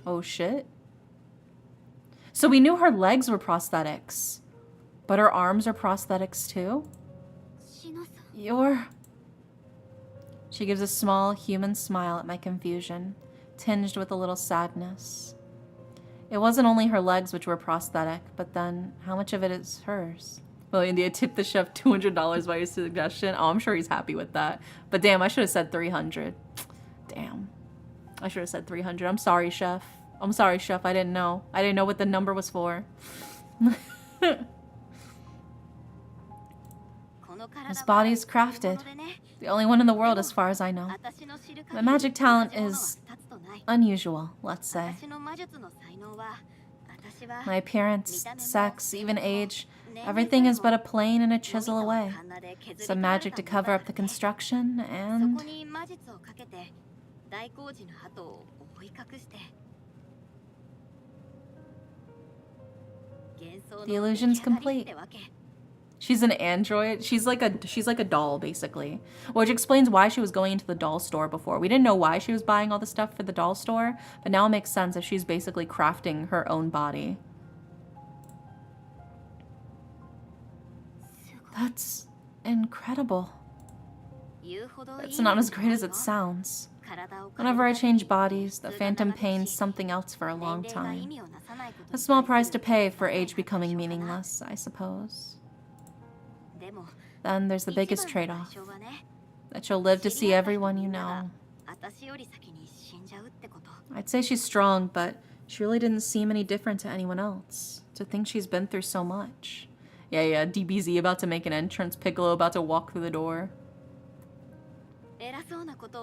Oh shit. So we knew her legs were prosthetics, but her arms are prosthetics too? You're... She gives a small, human smile at my confusion, tinged with a little sadness. It wasn't only her legs which were prosthetic, but then, how much of it is hers? Well, India tipped the chef $200 by your suggestion. Oh, I'm sure he's happy with that. But damn, I should have said 300. Damn. I should have said 300. I'm sorry, chef. I'm sorry, chef. I didn't know. I didn't know what the number was for. This body is crafted. The only one in the world as far as I know. My magic talent is unusual, let's say. My appearance, sex, even age, everything is but a plane and a chisel away. Some magic to cover up the construction, and... the illusion's complete. She's an android. She's like a doll, basically. Which explains why she was going into the doll store before. We didn't know why she was buying all the stuff for the doll store, but now it makes sense if she's basically crafting her own body. That's incredible. It's not as great as it sounds. Whenever I change bodies, the phantom pains something else for a long time. A small price to pay for age becoming meaningless, I suppose. Then there's the biggest trade-off. That you'll live to see everyone you know. I'd say she's strong, but she really didn't seem any different to anyone else. To think she's been through so much. Yeah, DBZ about to make an entrance, Piccolo about to walk through the door.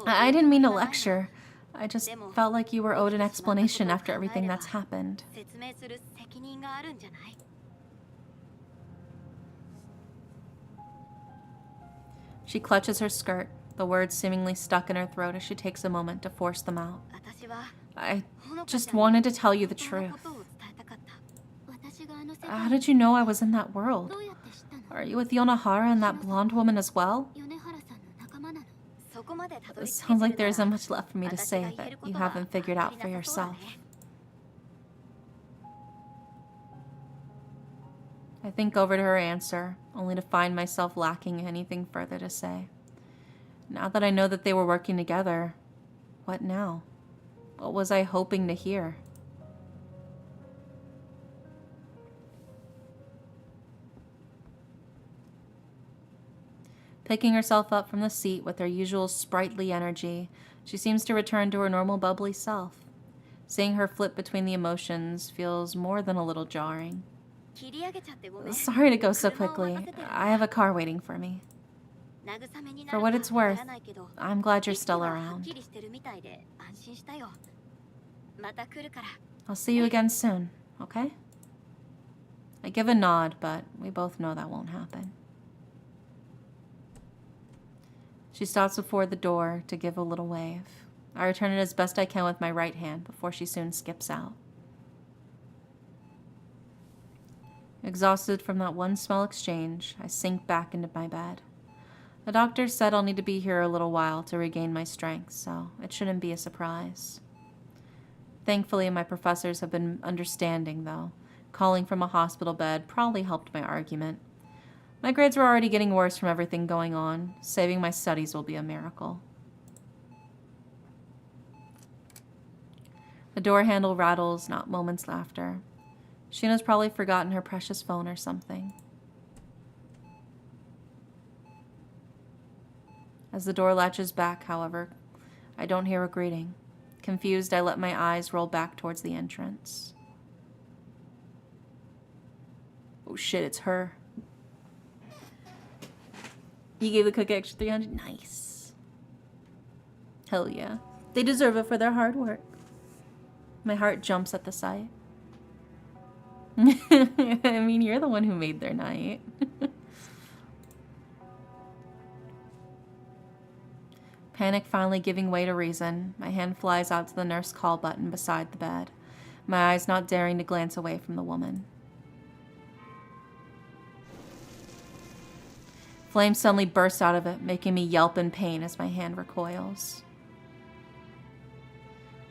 I didn't mean to lecture. I just felt like you were owed an explanation after everything that's happened. She clutches her skirt, the words seemingly stuck in her throat as she takes a moment to force them out. I just wanted to tell you the truth. How did you know I was in that world? Are you with Yonohara and that blonde woman as well? It sounds like there isn't much left for me to say that you haven't figured out for yourself. I think over to her answer, only to find myself lacking anything further to say. Now that I know that they were working together, what now? What was I hoping to hear? Picking herself up from the seat with her usual sprightly energy, she seems to return to her normal bubbly self. Seeing her flip between the emotions feels more than a little jarring. Sorry to go so quickly. I have a car waiting for me. For what it's worth, I'm glad you're still around. I'll see you again soon, okay? I give a nod, but we both know that won't happen. She stops before the door to give a little wave. I return it as best I can with my right hand before she soon skips out. Exhausted from that one small exchange, I sink back into my bed. The doctor said I'll need to be here a little while to regain my strength, so it shouldn't be a surprise. Thankfully, my professors have been understanding, though. Calling from a hospital bed probably helped my argument. My grades were already getting worse from everything going on. Saving my studies will be a miracle. The door handle rattles not moments after. Sheena's probably forgotten her precious phone or something. As the door latches back, however, I don't hear a greeting. Confused, I let my eyes roll back towards the entrance. Oh shit, it's her. You gave the cook extra 300? Nice. Hell yeah. They deserve it for their hard work. My heart jumps at the sight. I mean, you're the one who made their night. Panic finally giving way to reason, my hand flies out to the nurse call button beside the bed, my eyes not daring to glance away from the woman. Flames suddenly burst out of it, making me yelp in pain as my hand recoils.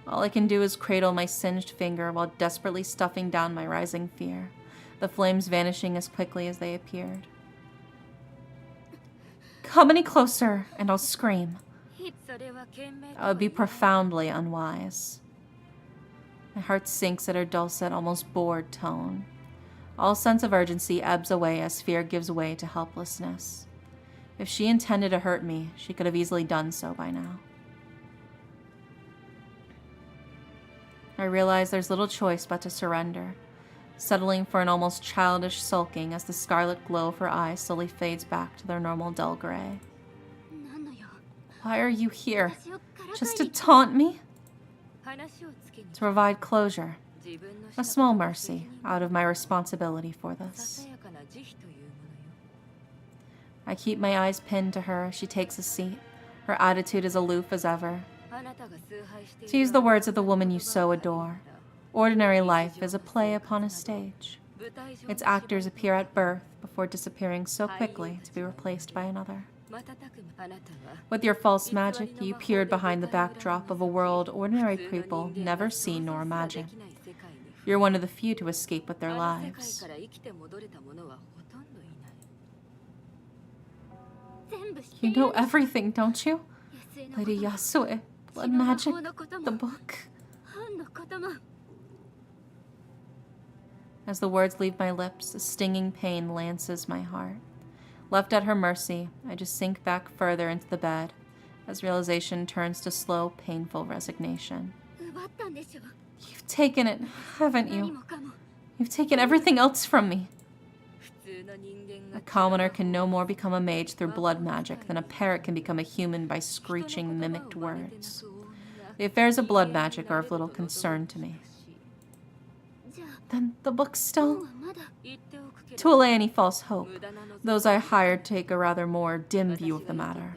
All I can do is cradle my singed finger while desperately stuffing down my rising fear, the flames vanishing as quickly as they appeared. Come any closer, and I'll scream. That would be profoundly unwise. My heart sinks at her dulcet, almost bored tone. All sense of urgency ebbs away as fear gives way to helplessness. If she intended to hurt me, she could have easily done so by now. I realize there's little choice but to surrender, settling for an almost childish sulking as the scarlet glow of her eyes slowly fades back to their normal dull gray. Why are you here? Just to taunt me? To provide closure. A small mercy out of my responsibility for this. I keep my eyes pinned to her as she takes a seat, her attitude as aloof as ever. To use the words of the woman you so adore, ordinary life is a play upon a stage. Its actors appear at birth before disappearing so quickly to be replaced by another. With your false magic, you peered behind the backdrop of a world ordinary people never see nor imagine. You're one of the few to escape with their lives. You know everything, don't you? Lady Yasue, blood magic, the book. As the words leave my lips, a stinging pain lances my heart. Left at her mercy, I just sink back further into the bed, as realization turns to slow, painful resignation. You've taken it, haven't you? You've taken everything else from me. A commoner can no more become a mage through blood magic than a parrot can become a human by screeching mimicked words. The affairs of blood magic are of little concern to me. Then the book still? To allay any false hope, those I hired take a rather more dim view of the matter.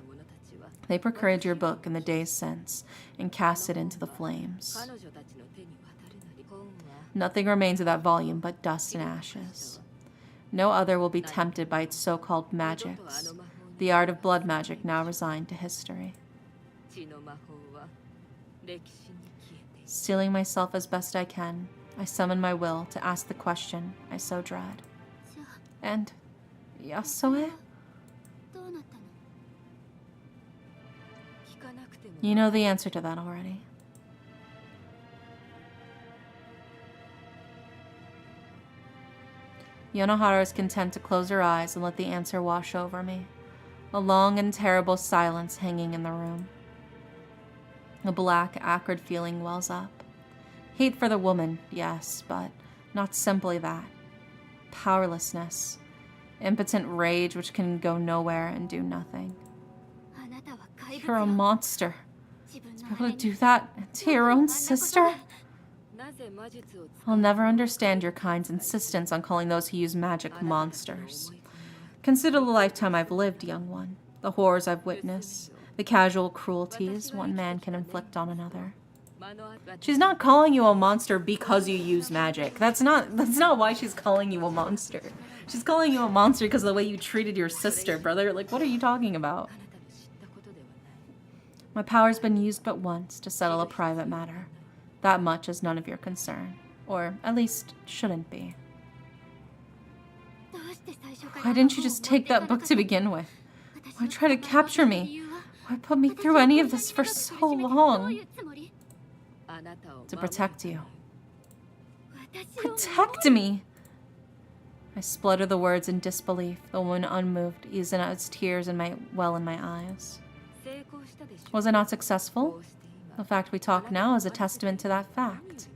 They procured your book in the days since and cast it into the flames. Nothing remains of that volume but dust and ashes. No other will be tempted by its so-called magics, the art of blood magic now resigned to history. Steeling myself as best I can, I summon my will to ask the question I so dread. And Yasue? You know the answer to that already. Yonohara is content to close her eyes and let the answer wash over me. A long and terrible silence hanging in the room. A black, acrid feeling wells up. Hate for the woman, yes, but not simply that. Powerlessness. Impotent rage which can go nowhere and do nothing. You're a monster. To be able to do that to your own sister? I'll never understand your kind's insistence on calling those who use magic monsters. Consider the lifetime I've lived, young one. The horrors I've witnessed. The casual cruelties one man can inflict on another. She's not calling you a monster because you use magic. That's not why she's calling you a monster. She's calling you a monster because of the way you treated your sister, brother. Like, what are you talking about? My power's been used but once to settle a private matter. That much is none of your concern. Or, at least, shouldn't be. Why didn't you just take that book to begin with? Why try to capture me? Why put me through any of this for so long? To protect you. Protect me! I spluttered the words in disbelief, the woman unmoved, easing out its tears in my eyes. Was I not successful? The fact we talk now is a testament to that fact.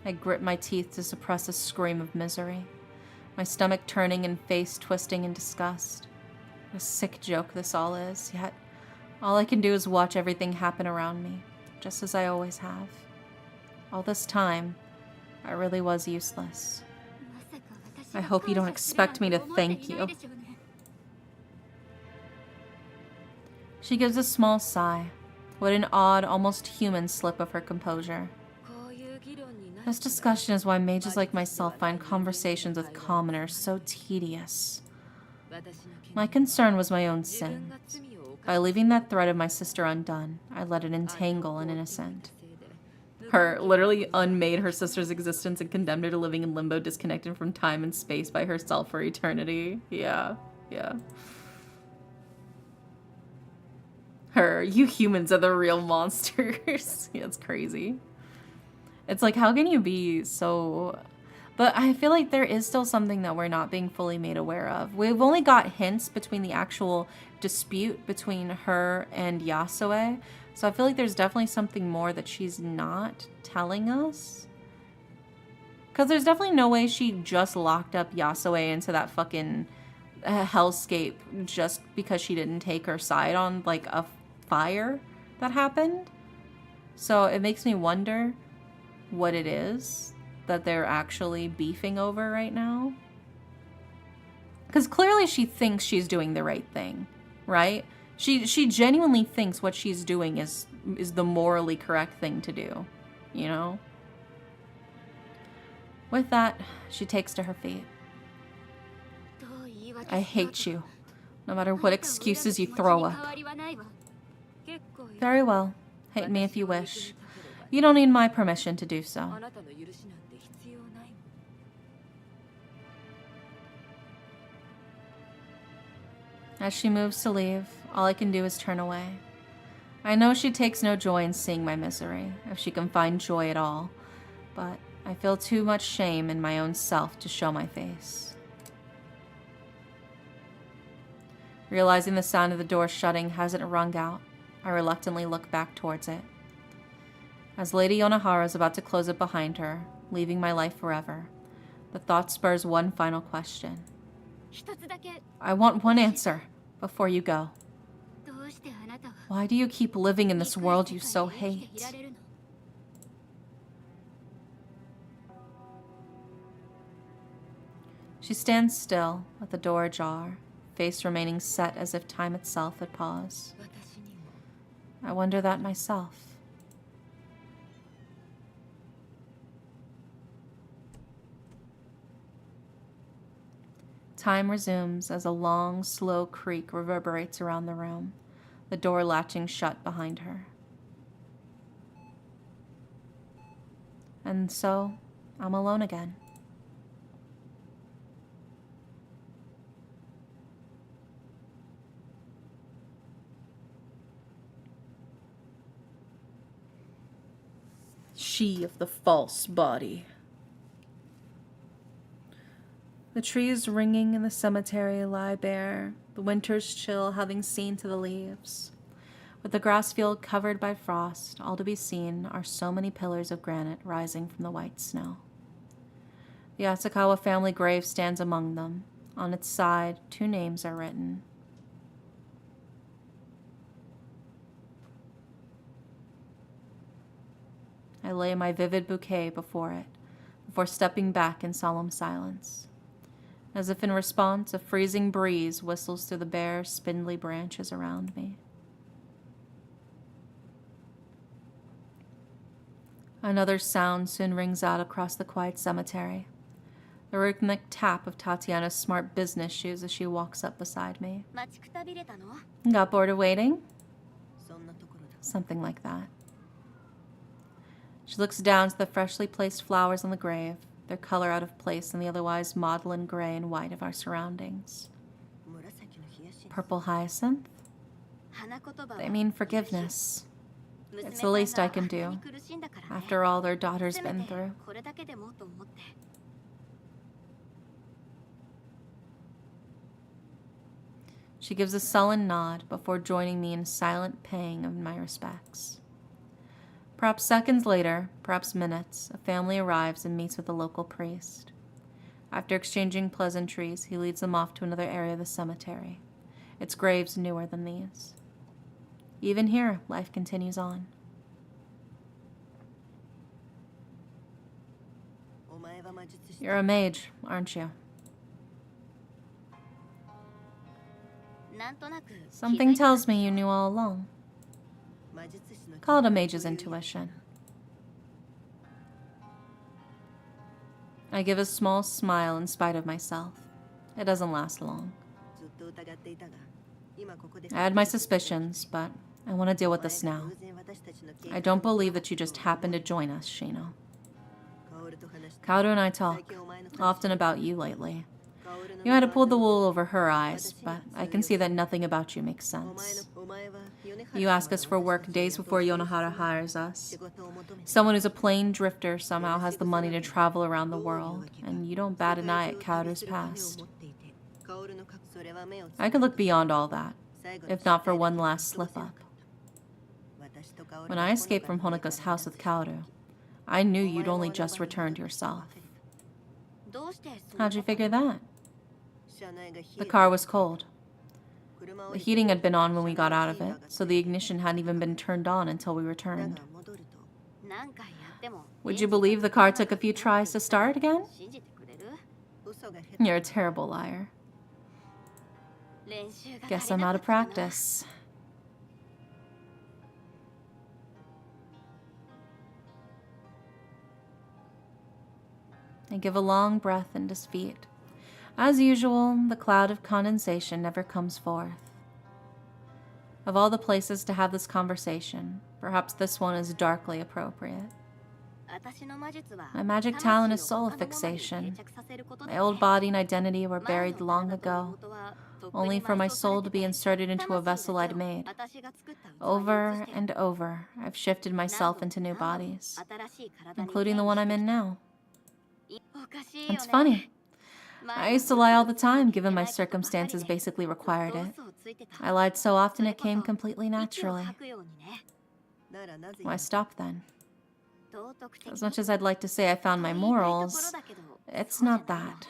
I gripped my teeth to suppress a scream of misery, my stomach turning and face twisting in disgust. What a sick joke this all is, yet all I can do is watch everything happen around me, just as I always have. All this time, I really was useless. I hope you don't expect me to thank you. She gives a small sigh. What an odd, almost human slip of her composure. This discussion is why mages like myself find conversations with commoners so tedious. My concern was my own sin. By leaving that thread of my sister undone, I let it entangle an innocent. Her literally unmade her sister's existence and condemned her to living in limbo, disconnected from time and space by herself for eternity. Yeah. You humans are the real monsters. Yeah, it's crazy. It's like, how can you be so... But I feel like there is still something that we're not being fully made aware of. We've only got hints between the actual dispute between her and Yasue. So I feel like there's definitely something more that she's not telling us. Because there's definitely no way she just locked up Yasue into that fucking hellscape just because she didn't take her side on, like, a fire that happened. So it makes me wonder what it is that they're actually beefing over right now. Because clearly she thinks she's doing the right thing, right? She genuinely thinks what she's doing is the morally correct thing to do, you know? With that, she takes to her feet. I hate you, no matter what excuses you throw up. Very well. Hate me if you wish. You don't need my permission to do so. As she moves to leave, all I can do is turn away. I know she takes no joy in seeing my misery, if she can find joy at all, but I feel too much shame in my own self to show my face. Realizing the sound of the door shutting hasn't rung out, I reluctantly look back towards it. As Lady Yonohara is about to close it behind her, leaving my life forever, the thought spurs one final question. I want one answer before you go. Why do you keep living in this world you so hate? She stands still, with the door ajar, face remaining set as if time itself had paused. I wonder that myself. Time resumes as a long, slow creak reverberates around the room, the door latching shut behind her. And so, I'm alone again. She of the false body. The trees ringing in the cemetery lie bare, the winter's chill having seen to the leaves. With the grass field covered by frost, all to be seen are so many pillars of granite rising from the white snow. The Asakawa family grave stands among them. On its side, 2 names are written. I lay my vivid bouquet before it, before stepping back in solemn silence. As if in response, a freezing breeze whistles through the bare, spindly branches around me. Another sound soon rings out across the quiet cemetery. The rhythmic tap of Tatiana's smart business shoes as she walks up beside me. Got bored of waiting? Something like that. She looks down to the freshly placed flowers on the grave, their color out of place in the otherwise maudlin gray and white of our surroundings. Purple hyacinth? They mean forgiveness. It's the least I can do, after all their daughter's been through. She gives a sullen nod before joining me in silent paying of my respects. Perhaps seconds later, perhaps minutes, a family arrives and meets with the local priest. After exchanging pleasantries, he leads them off to another area of the cemetery. Its graves newer than these. Even here, life continues on. You're a mage, aren't you? Something tells me you knew all along. Call it a mage's intuition. I give a small smile in spite of myself. It doesn't last long. I had my suspicions, but I want to deal with this now. I don't believe that you just happened to join us, Shino. Kaoru and I talk, often about you lately. You had to pull the wool over her eyes, but I can see that nothing about you makes sense. You ask us for work days before Yonohara hires us. Someone who's a plain drifter somehow has the money to travel around the world, and you don't bat an eye at Kaoru's past. I could look beyond all that, if not for one last slip-up. When I escaped from Honoka's house with Kaoru, I knew you'd only just returned yourself. How'd you figure that? The car was cold. The heating had been on when we got out of it, so the ignition hadn't even been turned on until we returned. Would you believe the car took a few tries to start again? You're a terrible liar. Guess I'm out of practice. I give a long breath in defeat. As usual, the cloud of condensation never comes forth. Of all the places to have this conversation, perhaps this one is darkly appropriate. My magic talent is soul fixation. My old body and identity were buried long ago, only for my soul to be inserted into a vessel I'd made. Over and over, I've shifted myself into new bodies, including the one I'm in now. It's funny. I used to lie all the time, given my circumstances basically required it. I lied so often it came completely naturally. Why stop then? As much as I'd like to say I found my morals, it's not that.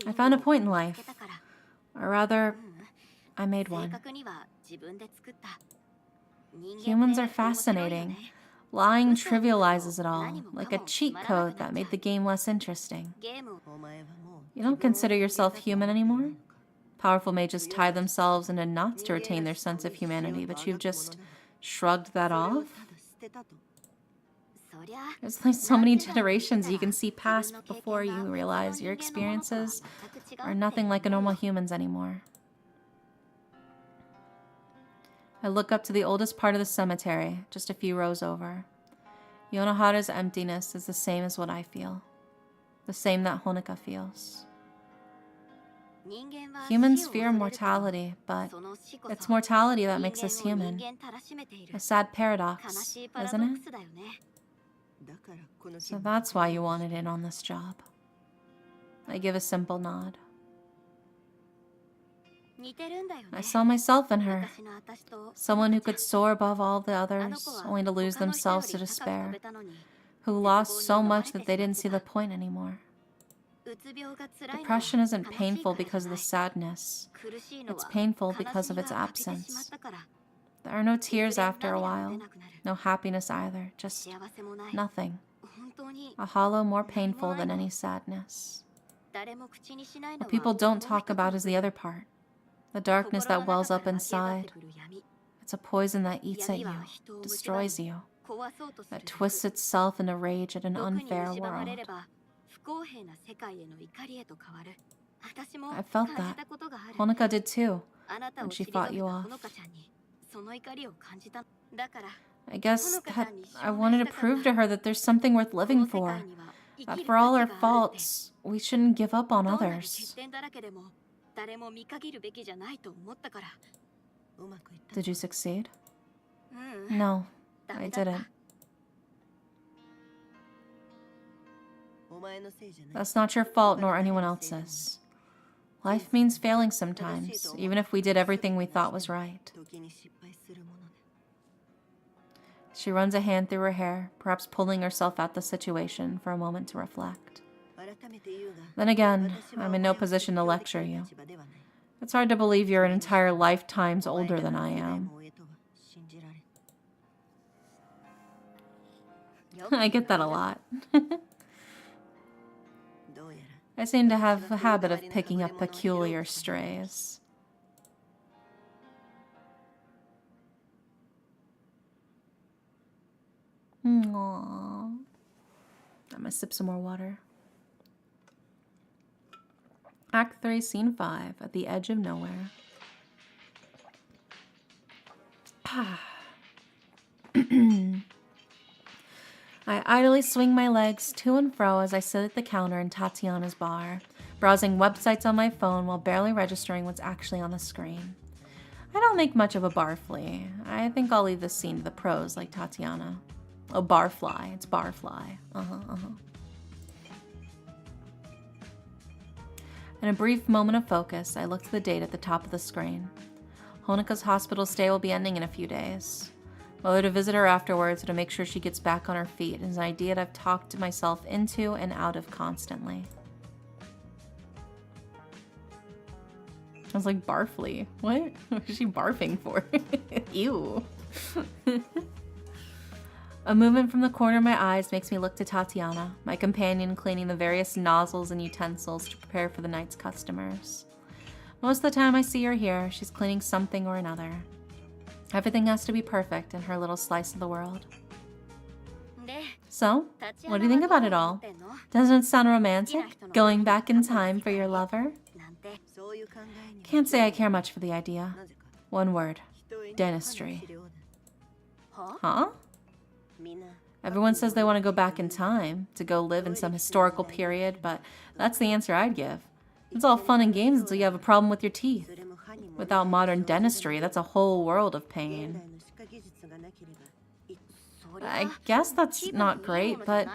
I found a point in life. Or rather, I made one. Humans are fascinating. Lying trivializes it all, like a cheat code that made the game less interesting. You don't consider yourself human anymore? Powerful mages tie themselves into knots to retain their sense of humanity, but you've just shrugged that off? There's like so many generations you can see past before you realize your experiences are nothing like a normal human's anymore. I look up to the oldest part of the cemetery, just a few rows over. Yonohara's emptiness is the same as what I feel. The same that Honoka feels. Humans fear mortality, but it's mortality that makes us human. A sad paradox, isn't it? So that's why you wanted in on this job. I give a simple nod. I saw myself in her, someone who could soar above all the others, only to lose themselves to despair, who lost so much that they didn't see the point anymore. Depression isn't painful because of the sadness. It's painful because of its absence. There are no tears after a while, no happiness either, just nothing. A hollow more painful than any sadness. What people don't talk about is the other part, the darkness that wells up inside. It's a poison that eats at you, destroys you, that twists itself into rage at an unfair world. I felt that. Honoka did too, when she fought you off. I guess that I wanted to prove to her that there's something worth living for. That for all our faults, we shouldn't give up on others. Did you succeed? No, I didn't. That's not your fault nor anyone else's. Life means failing sometimes, even if we did everything we thought was right. She runs a hand through her hair, perhaps pulling herself out the situation for a moment to reflect. Then again, I'm in no position to lecture you. It's hard to believe you're an entire lifetimes older than I am. I get that a lot. I seem to have a habit of picking up peculiar strays. Aww. I'm gonna sip some more water. Act 3, Scene 5, at the edge of nowhere. I idly swing my legs to and fro as I sit at the counter in Tatiana's bar, browsing websites on my phone while barely registering what's actually on the screen. I don't make much of a barfly. I think I'll leave this scene to the pros like Tatiana. Oh, barfly. It's barfly. In a brief moment of focus, I looked at the date at the top of the screen. Honoka's hospital stay will be ending in a few days. Whether to visit her afterwards or to make sure she gets back on her feet is an idea that I've talked myself into and out of constantly. I was like, barfly. What? What is she barfing for? Ew. A movement from the corner of my eyes makes me look to Tatiana, my companion cleaning the various nozzles and utensils to prepare for the night's customers. Most of the time I see her here, she's cleaning something or another. Everything has to be perfect in her little slice of the world. So, what do you think about it all? Doesn't it sound romantic? Going back in time for your lover? Can't say I care much for the idea. One word. Dentistry. Huh? Everyone says they want to go back in time, to go live in some historical period, but that's the answer I'd give. It's all fun and games until you have a problem with your teeth. Without modern dentistry, that's a whole world of pain. I guess that's not great, but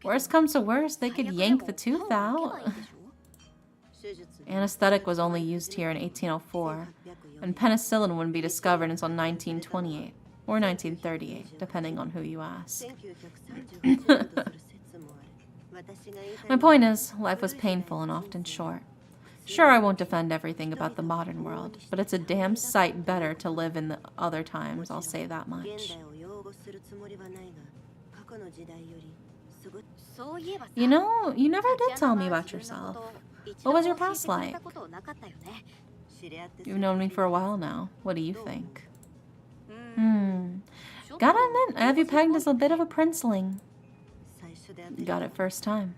worst comes to worst, they could yank the tooth out. Anesthetic was only used here in 1804, and penicillin wouldn't be discovered until 1928. Or 1938, depending on who you ask. My point is, life was painful and often short. Sure, I won't defend everything about the modern world, but it's a damn sight better to live in the other times, I'll say that much. You know, you never did tell me about yourself. What was your past like? You've known me for a while now. What do you think? Gotta admit, I have you pegged as a bit of a princeling. Got it first time.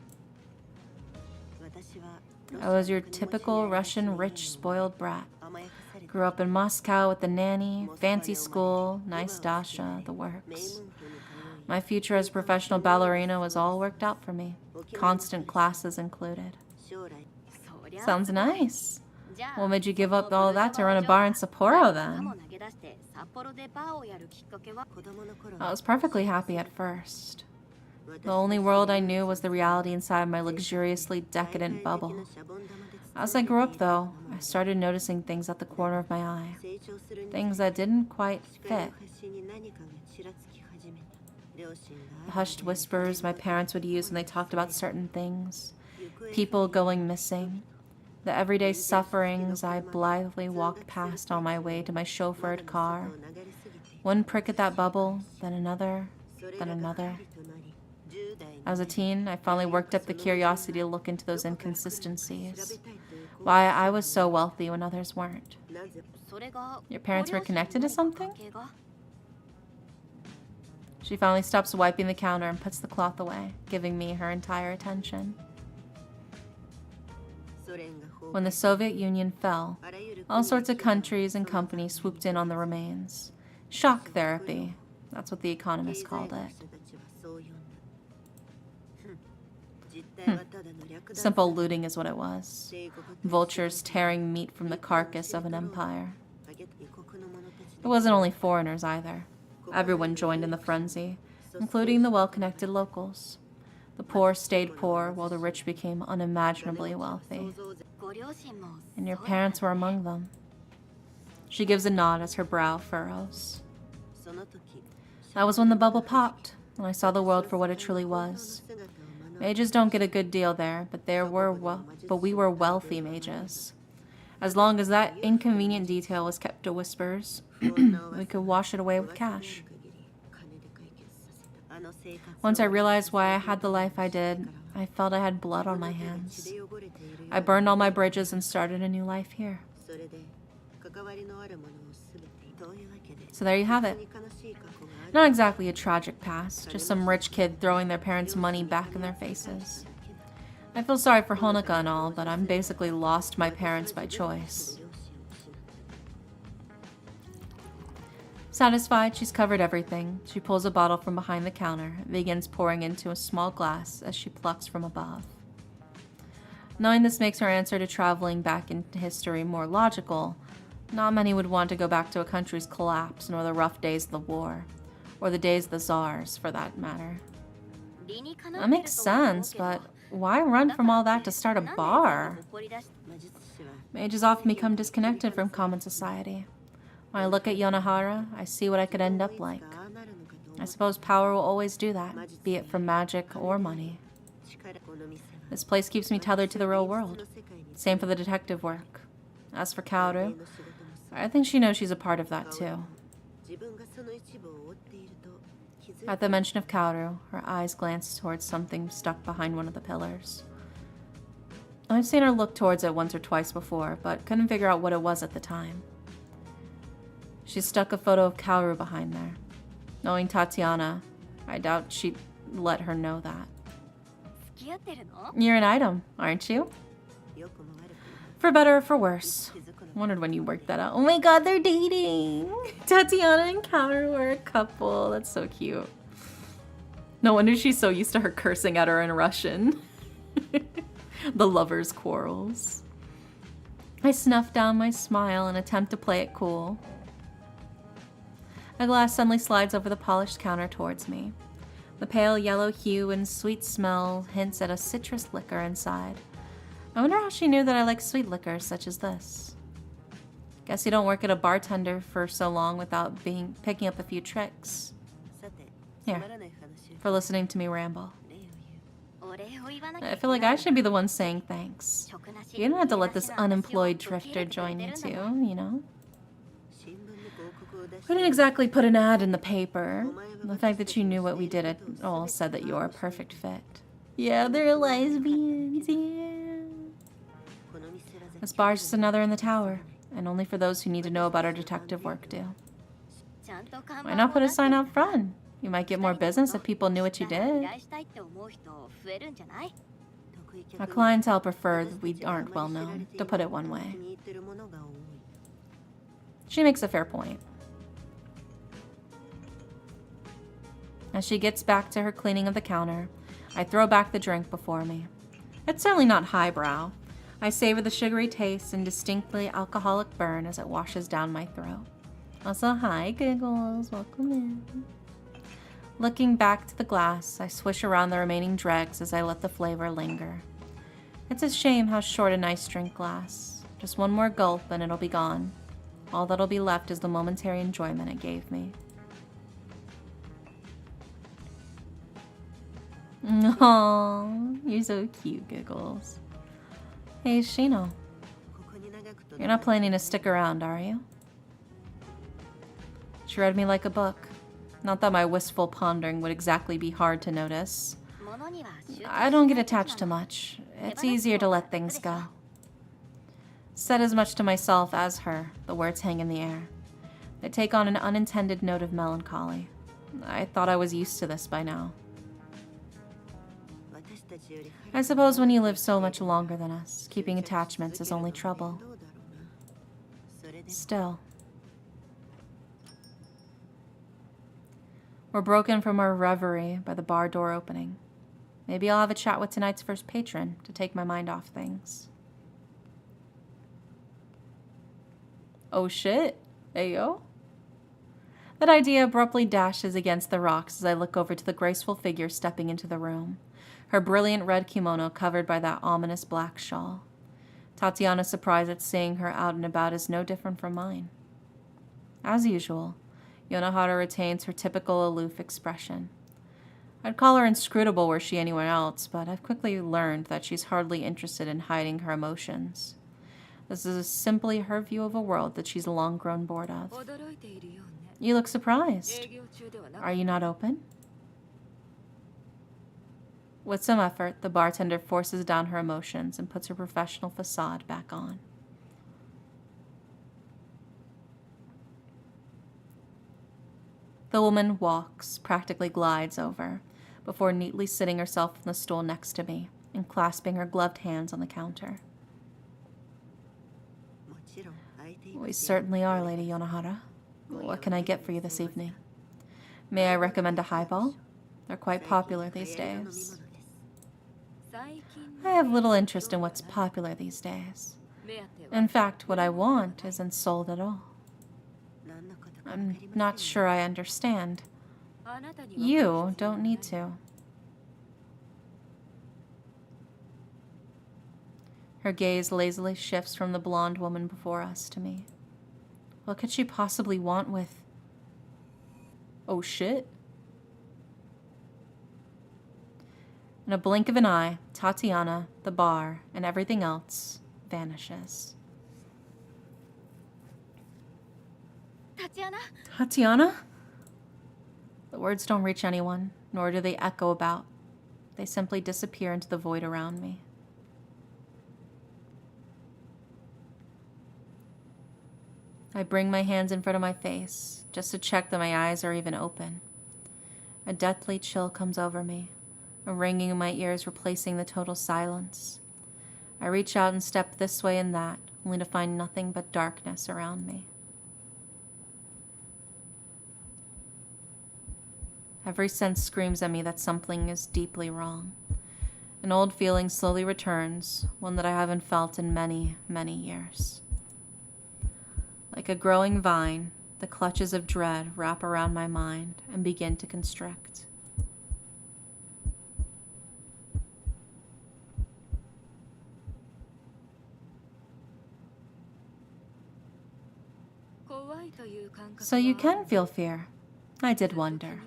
I was your typical Russian rich, spoiled brat. Grew up in Moscow with the nanny, fancy school, nice dasha, the works. My future as a professional ballerina was all worked out for me, constant classes included. Sounds nice. What made you give up all of that to run a bar in Sapporo then? I was perfectly happy at first. The only world I knew was the reality inside my luxuriously decadent bubble. As I grew up, though, I started noticing things at the corner of my eye. Things that didn't quite fit. The hushed whispers my parents would use when they talked about certain things. People going missing. The everyday sufferings I blithely walked past on my way to my chauffeured car. One prick at that bubble, then another, then another. As a teen, I finally worked up the curiosity to look into those inconsistencies. Why I was so wealthy when others weren't. Your parents were connected to something? She finally stops wiping the counter and puts the cloth away, giving me her entire attention. When the Soviet Union fell, all sorts of countries and companies swooped in on the remains. Shock therapy, that's what The Economist called it. Simple looting is what it was. Vultures tearing meat from the carcass of an empire. It wasn't only foreigners either. Everyone joined in the frenzy, including the well-connected locals. The poor stayed poor while the rich became unimaginably wealthy. And your parents were among them. She gives a nod as her brow furrows. That was when the bubble popped, and I saw the world for what it truly was. Mages don't get a good deal there, but we were wealthy mages. As long as that inconvenient detail was kept to whispers, we could wash it away with cash. Once I realized why I had the life I did, I felt I had blood on my hands. I burned all my bridges and started a new life here. So there you have it. Not exactly a tragic past, just some rich kid throwing their parents' money back in their faces. I feel sorry for Honoka and all, but I'm basically lost my parents by choice. Satisfied she's covered everything, she pulls a bottle from behind the counter and begins pouring into a small glass as she plucks from above. Knowing this makes her answer to traveling back into history more logical, not many would want to go back to a country's collapse nor the rough days of the war, or the days of the czars, for that matter. That makes sense, but why run from all that to start a bar? Mages often become disconnected from common society. When I look at Yonohara, I see what I could end up like. I suppose power will always do that, be it from magic or money. This place keeps me tethered to the real world. Same for the detective work. As for Kaoru, I think she knows she's a part of that too. At the mention of Kaoru, her eyes glance towards something stuck behind one of the pillars. I've seen her look towards it once or twice before, but couldn't figure out what it was at the time. She stuck a photo of Kaoru behind there. Knowing Tatiana, I doubt she'd let her know that. You're an item, aren't you? For better or for worse. Wondered when you worked that out. Oh my god, they're dating! Tatiana and Kaoru are a couple. That's so cute. No wonder she's so used to her cursing at her in Russian. The lovers' quarrels. I snuff down my smile and attempt to play it cool. A glass suddenly slides over the polished counter towards me. The pale yellow hue and sweet smell hints at a citrus liquor inside. I wonder how she knew that I like sweet liquors such as this. Guess you don't work at a bartender for so long without picking up a few tricks. Here, for listening to me ramble. I feel like I should be the one saying thanks. You don't have to let this unemployed drifter join you too, you know? We didn't exactly put an ad in the paper. The fact that you knew what we did at all said that you're a perfect fit. Yeah, they're lesbians, yeah. This bar's just another in the tower, and only for those who need to know about our detective work do. Why not put a sign out front? You might get more business if people knew what you did. Our clientele prefer that we aren't well known, to put it one way. She makes a fair point. As she gets back to her cleaning of the counter, I throw back the drink before me. It's certainly not highbrow. I savor the sugary taste and distinctly alcoholic burn as it washes down my throat. Also, hi, giggles. Welcome in. Looking back to the glass, I swish around the remaining dregs as I let the flavor linger. It's a shame how short a nice drink lasts. Just one more gulp and it'll be gone. All that'll be left is the momentary enjoyment it gave me. Aww, you're so cute, Giggles. Hey, Shino. You're not planning to stick around, are you? She read me like a book. Not that my wistful pondering would exactly be hard to notice. I don't get attached to much. It's easier to let things go. Said as much to myself as her, the words hang in the air. They take on an unintended note of melancholy. I thought I was used to this by now. I suppose when you live so much longer than us, keeping attachments is only trouble. Still. We're broken from our reverie by the bar door opening. Maybe I'll have a chat with tonight's first patron to take my mind off things. Oh shit, ayo. That idea abruptly dashes against the rocks as I look over to the graceful figure stepping into the room, her brilliant red kimono covered by that ominous black shawl. Tatiana's surprise at seeing her out and about is no different from mine. As usual, Yonohara retains her typical aloof expression. I'd call her inscrutable were she anywhere else, but I've quickly learned that she's hardly interested in hiding her emotions. This is simply her view of a world that she's long grown bored of. You look surprised. Are you not open? With some effort, the bartender forces down her emotions and puts her professional facade back on. The woman walks, practically glides over, before neatly sitting herself on the stool next to me and clasping her gloved hands on the counter. We certainly are, Lady Yonohara. What can I get for you this evening? May I recommend a highball? They're quite popular these days. I have little interest in what's popular these days. In fact, what I want isn't sold at all. I'm not sure I understand. You don't need to. Her gaze lazily shifts from the blonde woman before us to me. What could she possibly want with... Oh shit. In a blink of an eye, Tatiana, the bar, and everything else vanishes. Tatiana? The words don't reach anyone, nor do they echo about. They simply disappear into the void around me. I bring my hands in front of my face, just to check that my eyes are even open. A deathly chill comes over me, a ringing in my ears replacing the total silence. I reach out and step this way and that, only to find nothing but darkness around me. Every sense screams at me that something is deeply wrong. An old feeling slowly returns, one that I haven't felt in many, many years. Like a growing vine, the clutches of dread wrap around my mind and begin to constrict. So you can feel fear. I did wonder.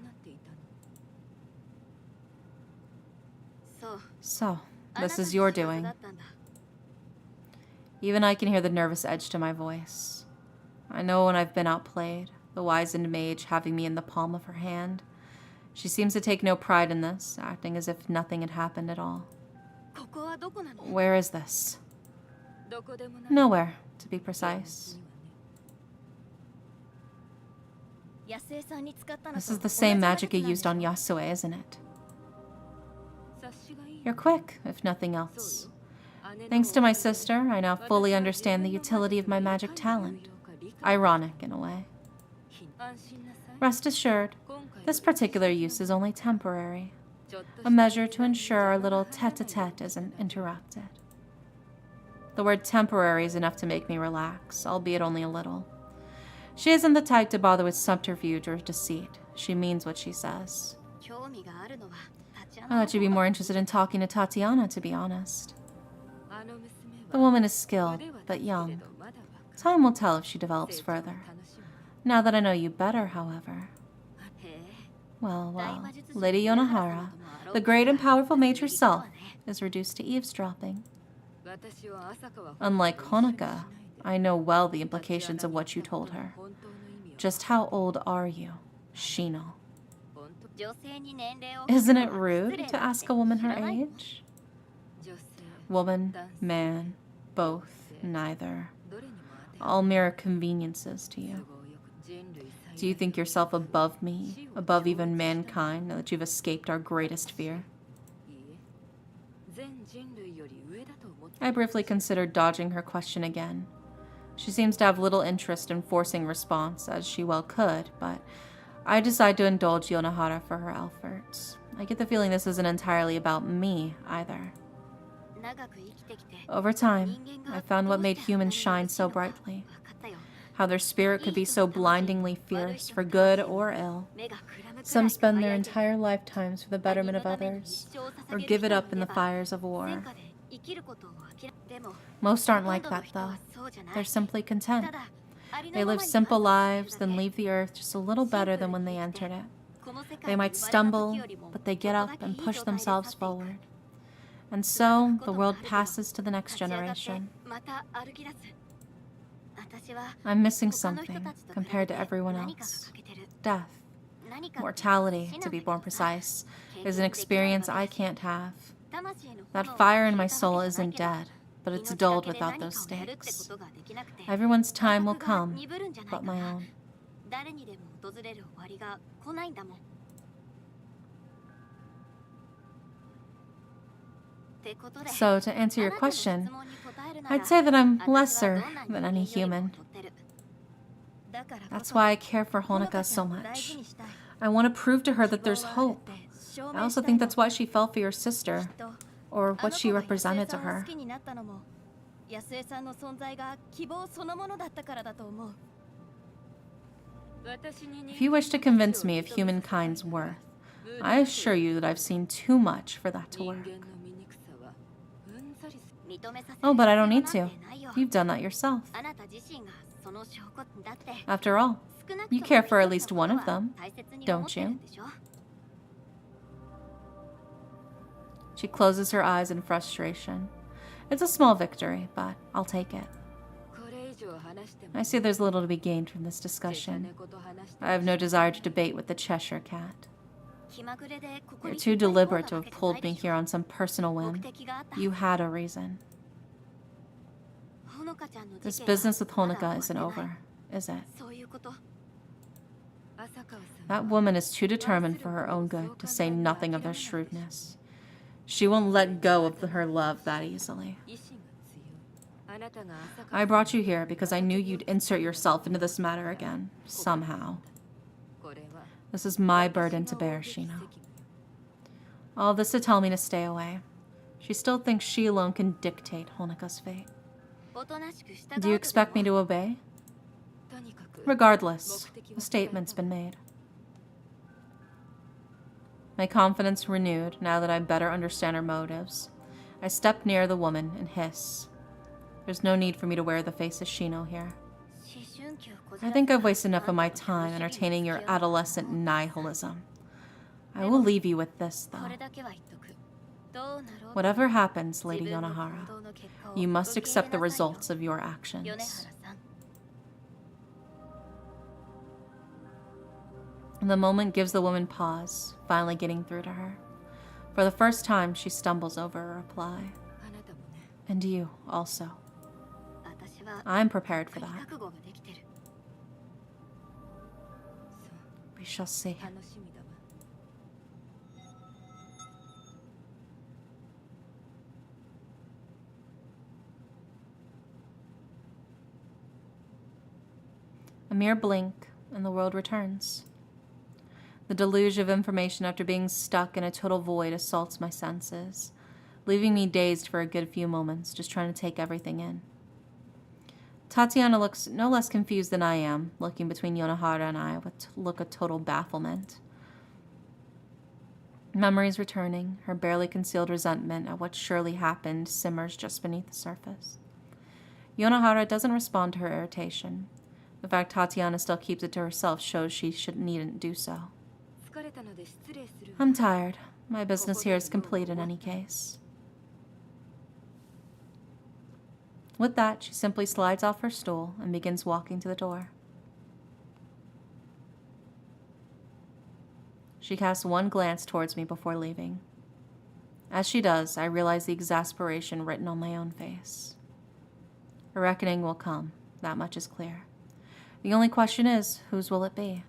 So, this is your doing. Even I can hear the nervous edge to my voice. I know when I've been outplayed, the wizened mage having me in the palm of her hand. She seems to take no pride in this, acting as if nothing had happened at all. Where is this? Nowhere, to be precise. This is the same magic you used on Yasue, isn't it? You're quick, if nothing else. Thanks to my sister, I now fully understand the utility of my magic talent. Ironic, in a way. Rest assured, this particular use is only temporary. A measure to ensure our little tete-a-tete isn't interrupted. The word temporary is enough to make me relax, albeit only a little. She isn't the type to bother with subterfuge or deceit. She means what she says. I thought you'd be more interested in talking to Tatiana, to be honest. The woman is skilled, but young. Time will tell if she develops further. Now that I know you better, however. Well, Lady Yonohara, the great and powerful mage herself, is reduced to eavesdropping. Unlike Honoka, I know well the implications of what you told her. Just how old are you, Shino? Isn't it rude to ask a woman her age? Woman, man, both, neither. All mere conveniences to you. Do you think yourself above me, above even mankind, now that you've escaped our greatest fear? I briefly considered dodging her question again. She seems to have little interest in forcing response, as she well could, but I decide to indulge Yonohara for her efforts. I get the feeling this isn't entirely about me, either. Over time, I found what made humans shine so brightly. How their spirit could be so blindingly fierce, for good or ill. Some spend their entire lifetimes for the betterment of others, or give it up in the fires of war. Most aren't like that, though. They're simply content. They live simple lives, then leave the earth just a little better than when they entered it. They might stumble, but they get up and push themselves forward. And so, the world passes to the next generation. I'm missing something compared to everyone else. Death. Mortality, to be more precise, is an experience I can't have. That fire in my soul isn't dead, but it's dulled without those stakes. Everyone's time will come, but my own. So, to answer your question, I'd say that I'm lesser than any human. That's why I care for Honoka so much. I want to prove to her that there's hope. I also think that's why she fell for your sister, or what she represented to her. If you wish to convince me of humankind's worth, I assure you that I've seen too much for that to work. Oh, but I don't need to. You've done that yourself. After all, you care for at least one of them, don't you? She closes her eyes in frustration. It's a small victory, but I'll take it. I see there's little to be gained from this discussion. I have no desire to debate with the Cheshire Cat. You're too deliberate to have pulled me here on some personal whim. You had a reason. This business with Honoka isn't over, is it? That woman is too determined for her own good, to say nothing of their shrewdness. She won't let go of her love that easily. I brought you here because I knew you'd insert yourself into this matter again, somehow. This is my burden to bear, Shino. All this to tell me to stay away. She still thinks she alone can dictate Honoka's fate. Do you expect me to obey? Regardless, a statement's been made. My confidence renewed now that I better understand her motives. I step near the woman and hiss. There's no need for me to wear the face of Shino here. I think I've wasted enough of my time entertaining your adolescent nihilism. I will leave you with this, though. Whatever happens, Lady Yonohara, you must accept the results of your actions. The moment gives the woman pause, finally getting through to her. For the first time, she stumbles over a reply. And you, also. I'm prepared for that. We shall see. A mere blink, and the world returns. The deluge of information after being stuck in a total void assaults my senses, leaving me dazed for a good few moments, just trying to take everything in. Tatiana looks no less confused than I am, looking between Yonohara and I with a look of total bafflement. Memories returning, her barely concealed resentment at what surely happened simmers just beneath the surface. Yonohara doesn't respond to her irritation. The fact Tatiana still keeps it to herself shows she needn't do so. I'm tired. My business here is complete in any case. With that, she simply slides off her stool and begins walking to the door. She casts one glance towards me before leaving. As she does, I realize the exasperation written on my own face. A reckoning will come, that much is clear. The only question is, whose will it be?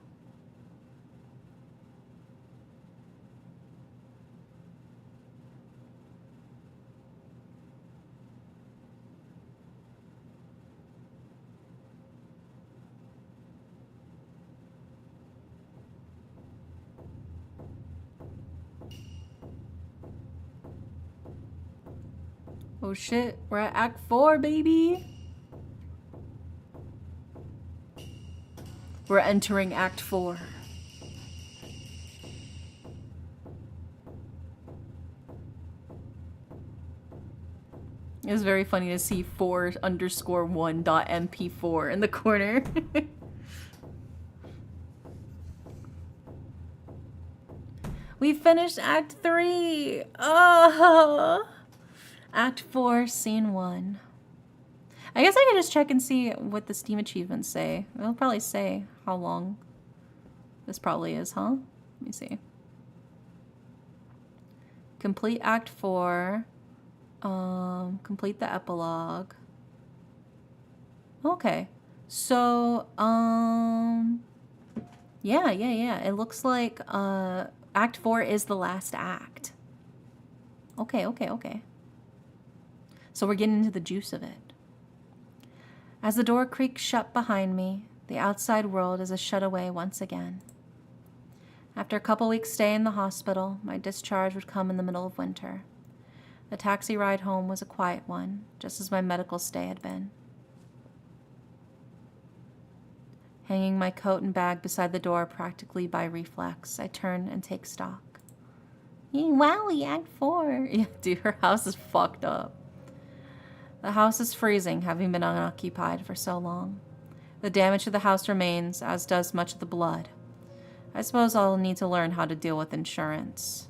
Oh shit, we're at Act 4, baby! We're entering Act 4. It was very funny to see 4_1.mp4 in the corner. We finished Act 3! Oh! Act 4, Scene 1. I guess I could just check and see what the Steam achievements say. It'll probably say how long this probably is, huh? Let me see. Complete Act 4. Complete the epilogue. Okay. So, yeah. It looks like, Act 4 is the last act. Okay. So we're getting into the juice of it. As the door creaks shut behind me, the outside world is a shutaway once again. After a couple weeks' stay in the hospital, my discharge would come in the middle of winter. The taxi ride home was a quiet one, just as my medical stay had been. Hanging my coat and bag beside the door practically by reflex, I turn and take stock. Wowie, Act 4. Yeah, dude, her house is fucked up. The house is freezing, having been unoccupied for so long. The damage to the house remains, as does much of the blood. I suppose I'll need to learn how to deal with insurance.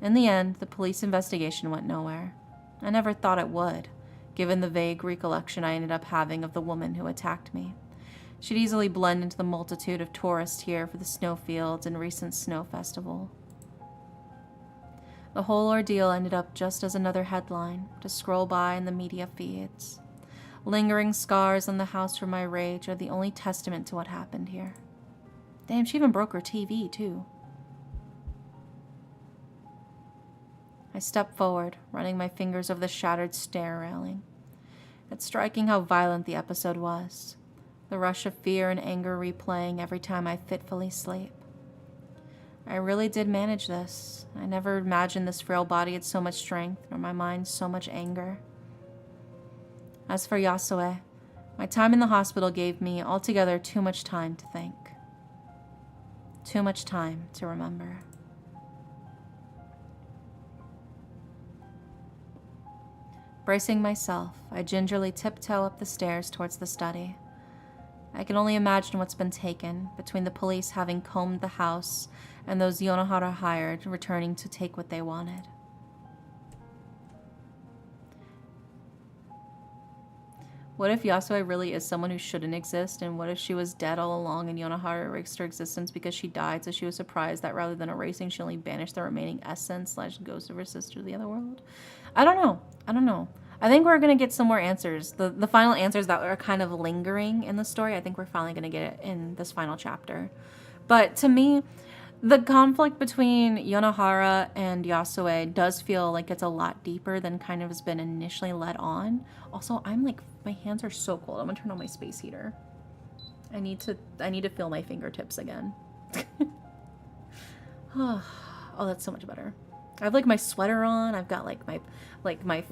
In the end, the police investigation went nowhere. I never thought it would, given the vague recollection I ended up having of the woman who attacked me. She'd easily blend into the multitude of tourists here for the snowfields and recent snow festival. The whole ordeal ended up just as another headline to scroll by in the media feeds. Lingering scars on the house from my rage are the only testament to what happened here. Damn, she even broke her TV, too. I stepped forward, running my fingers over the shattered stair railing. It's striking how violent the episode was, the rush of fear and anger replaying every time I fitfully sleep. I really did manage this. I never imagined this frail body had so much strength, nor my mind so much anger. As for Yasue, my time in the hospital gave me altogether too much time to think. Too much time to remember. Bracing myself, I gingerly tiptoe up the stairs towards the study. I can only imagine what's been taken, between the police having combed the house and those Yonohara hired returning to take what they wanted. What if Yasue really is someone who shouldn't exist, and what if she was dead all along and Yonohara erased her existence because she died, so she was surprised that rather than erasing, she only banished the remaining essence / ghost of her sister to the other world? I don't know. I think we're going to get some more answers. The final answers that are kind of lingering in the story, I think we're finally going to get it in this final chapter. But to me, the conflict between Yonohara and Yasue does feel like it's a lot deeper than kind of has been initially led on. Also, my hands are so cold. I'm going to turn on my space heater. I need to feel my fingertips again. Oh, that's so much better. I have my sweater on. I've got my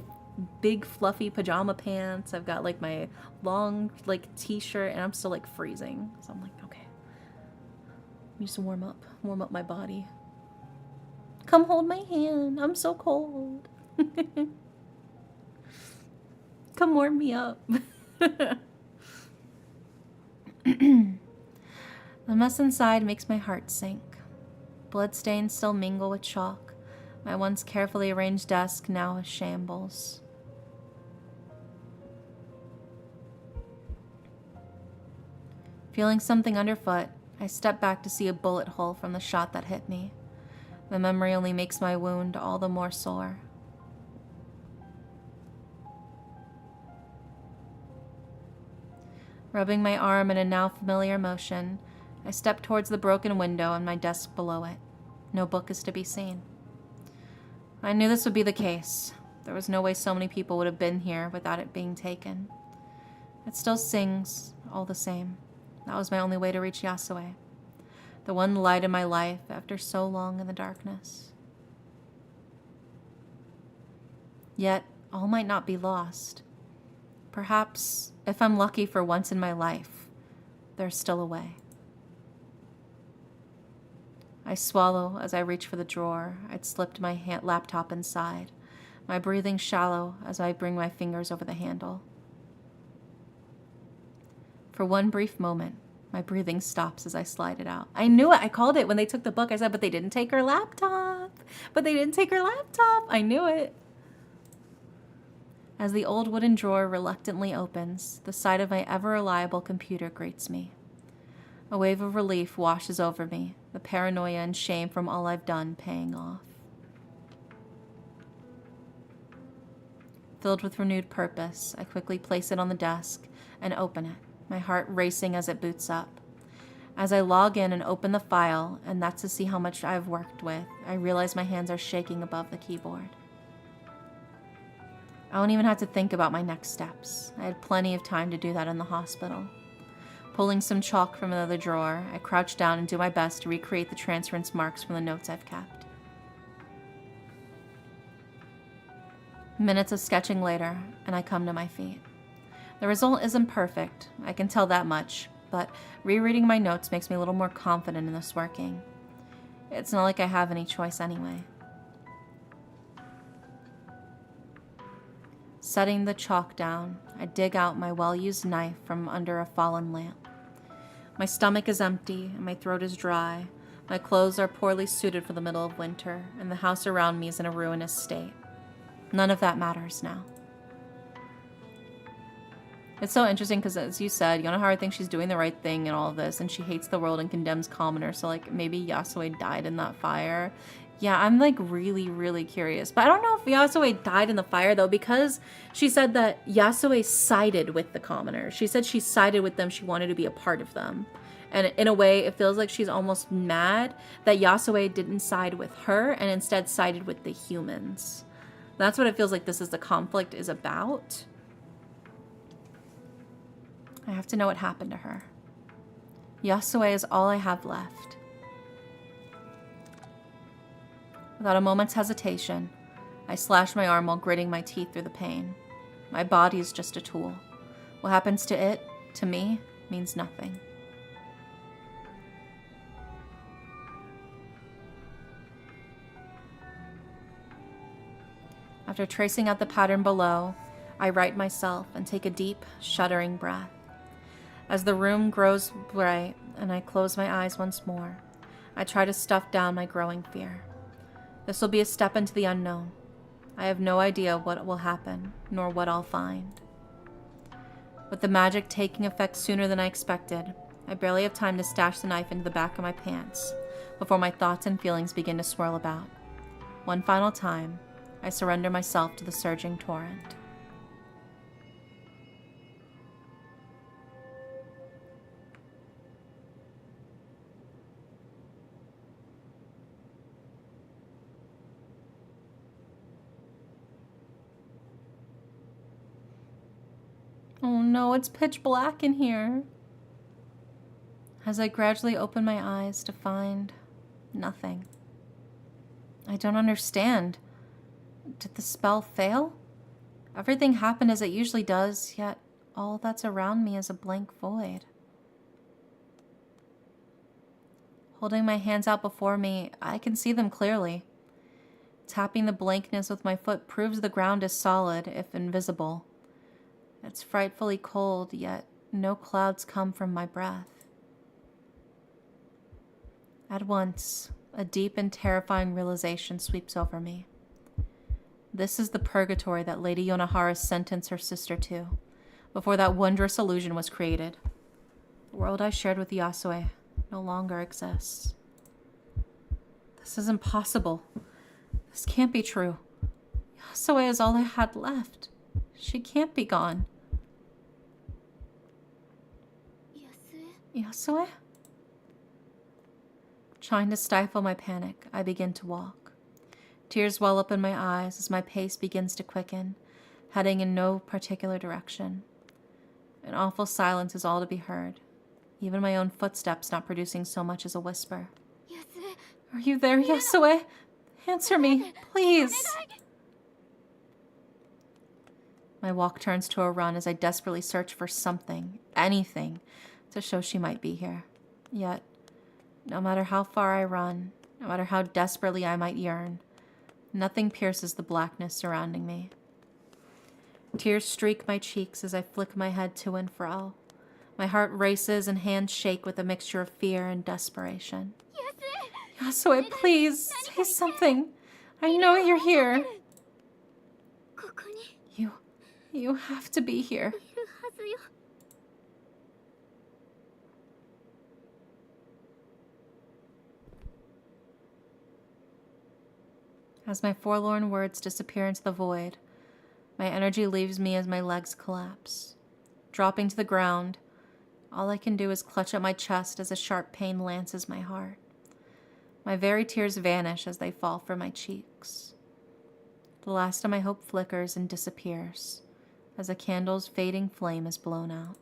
big fluffy pajama pants. I've got my long t-shirt, and I'm still freezing. So I'm okay. I need to warm up my body. Come hold my hand. I'm so cold. Come warm me up. The mess inside makes my heart sink. Bloodstains still mingle with chalk. My once carefully arranged desk now a shambles. Feeling something underfoot, I step back to see a bullet hole from the shot that hit me. The memory only makes my wound all the more sore. Rubbing my arm in a now familiar motion, I step towards the broken window and my desk below it. No book is to be seen. I knew this would be the case. There was no way so many people would have been here without it being taken. It still sings, all the same. That was my only way to reach Yasue, the one light in my life after so long in the darkness. Yet, all might not be lost. Perhaps, if I'm lucky for once in my life, there's still a way. I swallow as I reach for the drawer. I'd slipped my laptop inside, my breathing shallow as I bring my fingers over the handle. For one brief moment, my breathing stops as I slide it out. I knew it. I called it when they took the book. I said, but they didn't take her laptop. But they didn't take her laptop. I knew it. As the old wooden drawer reluctantly opens, the sight of my ever-reliable computer greets me. A wave of relief washes over me, the paranoia and shame from all I've done paying off. Filled with renewed purpose, I quickly place it on the desk and open it, my heart racing as it boots up. As I log in and open the file, and that's to see how much I've worked with, I realize my hands are shaking above the keyboard. I don't even have to think about my next steps. I had plenty of time to do that in the hospital. Pulling some chalk from another drawer, I crouch down and do my best to recreate the transference marks from the notes I've kept. Minutes of sketching later, and I come to my feet. The result isn't perfect, I can tell that much, but rereading my notes makes me a little more confident in this working. It's not like I have any choice anyway. Setting the chalk down, I dig out my well-used knife from under a fallen lamp. My stomach is empty and my throat is dry. My clothes are poorly suited for the middle of winter, and the house around me is in a ruinous state. None of that matters now. It's so interesting because, as you said, Yonohara thinks she's doing the right thing in all of this, and she hates the world and condemns commoners, so, like, maybe Yasue died in that fire. Yeah, I'm, like, really, really curious. But I don't know if Yasue died in the fire, though, because she said that Yasue sided with the commoners. She said she sided with them. She wanted to be a part of them. And in a way, it feels like she's almost mad that Yasue didn't side with her and instead sided with the humans. That's what it feels like the conflict is about. I have to know what happened to her. Yasue is all I have left. Without a moment's hesitation, I slash my arm while gritting my teeth through the pain. My body is just a tool. What happens to it, to me, means nothing. After tracing out the pattern below, I right myself and take a deep, shuddering breath. As the room grows bright and I close my eyes once more, I try to stuff down my growing fear. This will be a step into the unknown. I have no idea what will happen, nor what I'll find. With the magic taking effect sooner than I expected, I barely have time to stash the knife into the back of my pants before my thoughts and feelings begin to swirl about. One final time, I surrender myself to the surging torrent. Oh no, it's pitch black in here. As I gradually open my eyes to find nothing. I don't understand. Did the spell fail? Everything happened as it usually does, yet all that's around me is a blank void. Holding my hands out before me, I can see them clearly. Tapping the blankness with my foot proves the ground is solid, if invisible. It's frightfully cold, yet no clouds come from my breath. At once, a deep and terrifying realization sweeps over me. This is the purgatory that Lady Yonohara sentenced her sister to, before that wondrous illusion was created. The world I shared with Yasue no longer exists. This is impossible. This can't be true. Yasue is all I had left. She can't be gone. Yasue? Trying to stifle my panic, I begin to walk. Tears well up in my eyes as my pace begins to quicken, heading in no particular direction. An awful silence is all to be heard, even my own footsteps not producing so much as a whisper. Are you there, Yasue? Answer me, please. My walk turns to a run as I desperately search for something, anything, to show she might be here. Yet, no matter how far I run, no matter how desperately I might yearn, nothing pierces the blackness surrounding me. Tears streak my cheeks as I flick my head to and fro. My heart races and hands shake with a mixture of fear and desperation. Yasue, please, say something. I know you're here. You have to be here. As my forlorn words disappear into the void, my energy leaves me as my legs collapse. Dropping to the ground, all I can do is clutch at my chest as a sharp pain lances my heart. My very tears vanish as they fall from my cheeks. The last of my hope flickers and disappears as a candle's fading flame is blown out.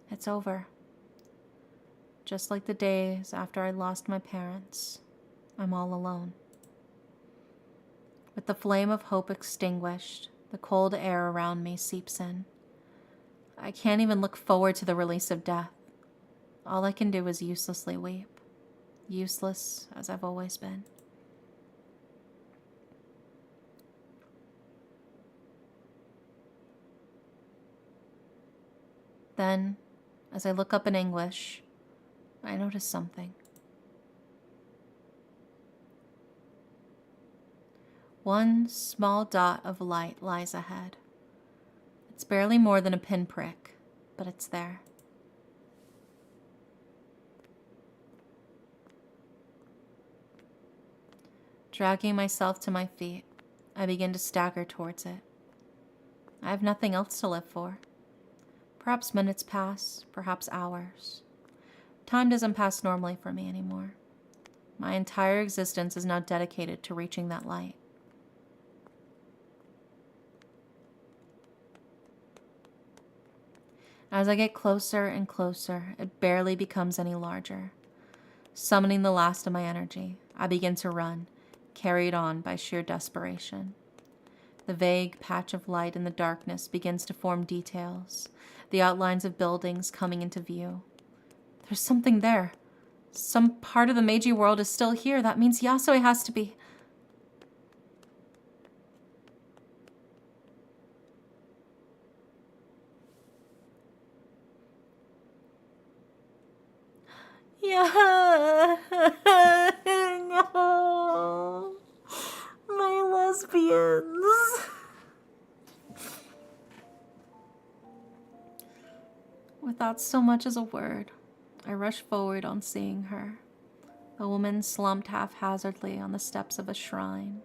It's over. Just like the days after I lost my parents, I'm all alone. With the flame of hope extinguished, the cold air around me seeps in. I can't even look forward to the release of death. All I can do is uselessly weep, useless as I've always been. Then, as I look up in English, I notice something. One small dot of light lies ahead. It's barely more than a pinprick, but it's there. Dragging myself to my feet, I begin to stagger towards it. I have nothing else to live for. Perhaps minutes pass, perhaps hours. Time doesn't pass normally for me anymore. My entire existence is now dedicated to reaching that light. As I get closer and closer, it barely becomes any larger. Summoning the last of my energy, I begin to run, carried on by sheer desperation. The vague patch of light in the darkness begins to form details, the outlines of buildings coming into view. There's something there. Some part of the Meiji world is still here. That means Yasue has to be. Yeah. No. My lesbians. Without so much as a word, I rush forward on seeing her, a woman slumped haphazardly on the steps of a shrine.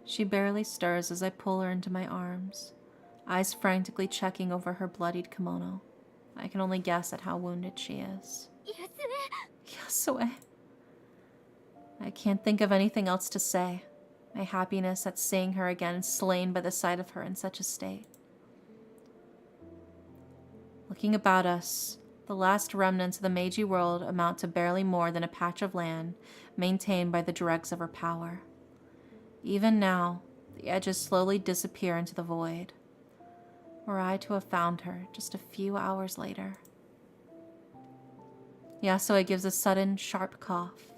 She barely stirs as I pull her into my arms, eyes frantically checking over her bloodied kimono. I can only guess at how wounded she is. Yasue. I can't think of anything else to say. My happiness at seeing her again slain by the sight of her in such a state. Looking about us, the last remnants of the Meiji world amount to barely more than a patch of land maintained by the dregs of her power. Even now, the edges slowly disappear into the void. Were I to have found her just a few hours later. Yasue gives a sudden, sharp cough,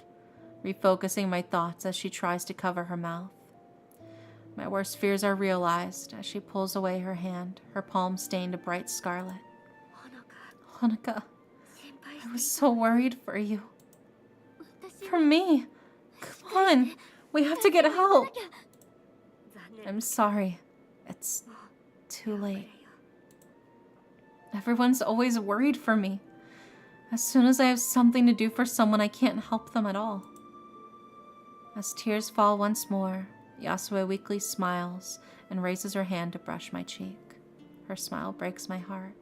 refocusing my thoughts as she tries to cover her mouth. My worst fears are realized as she pulls away her hand, her palm stained a bright scarlet. Honoka, I was so worried for you. For me. Come on, we have to get help. I'm sorry. It's too late. Everyone's always worried for me. As soon as I have something to do for someone, I can't help them at all. As tears fall once more, Yasue weakly smiles and raises her hand to brush my cheek. Her smile breaks my heart.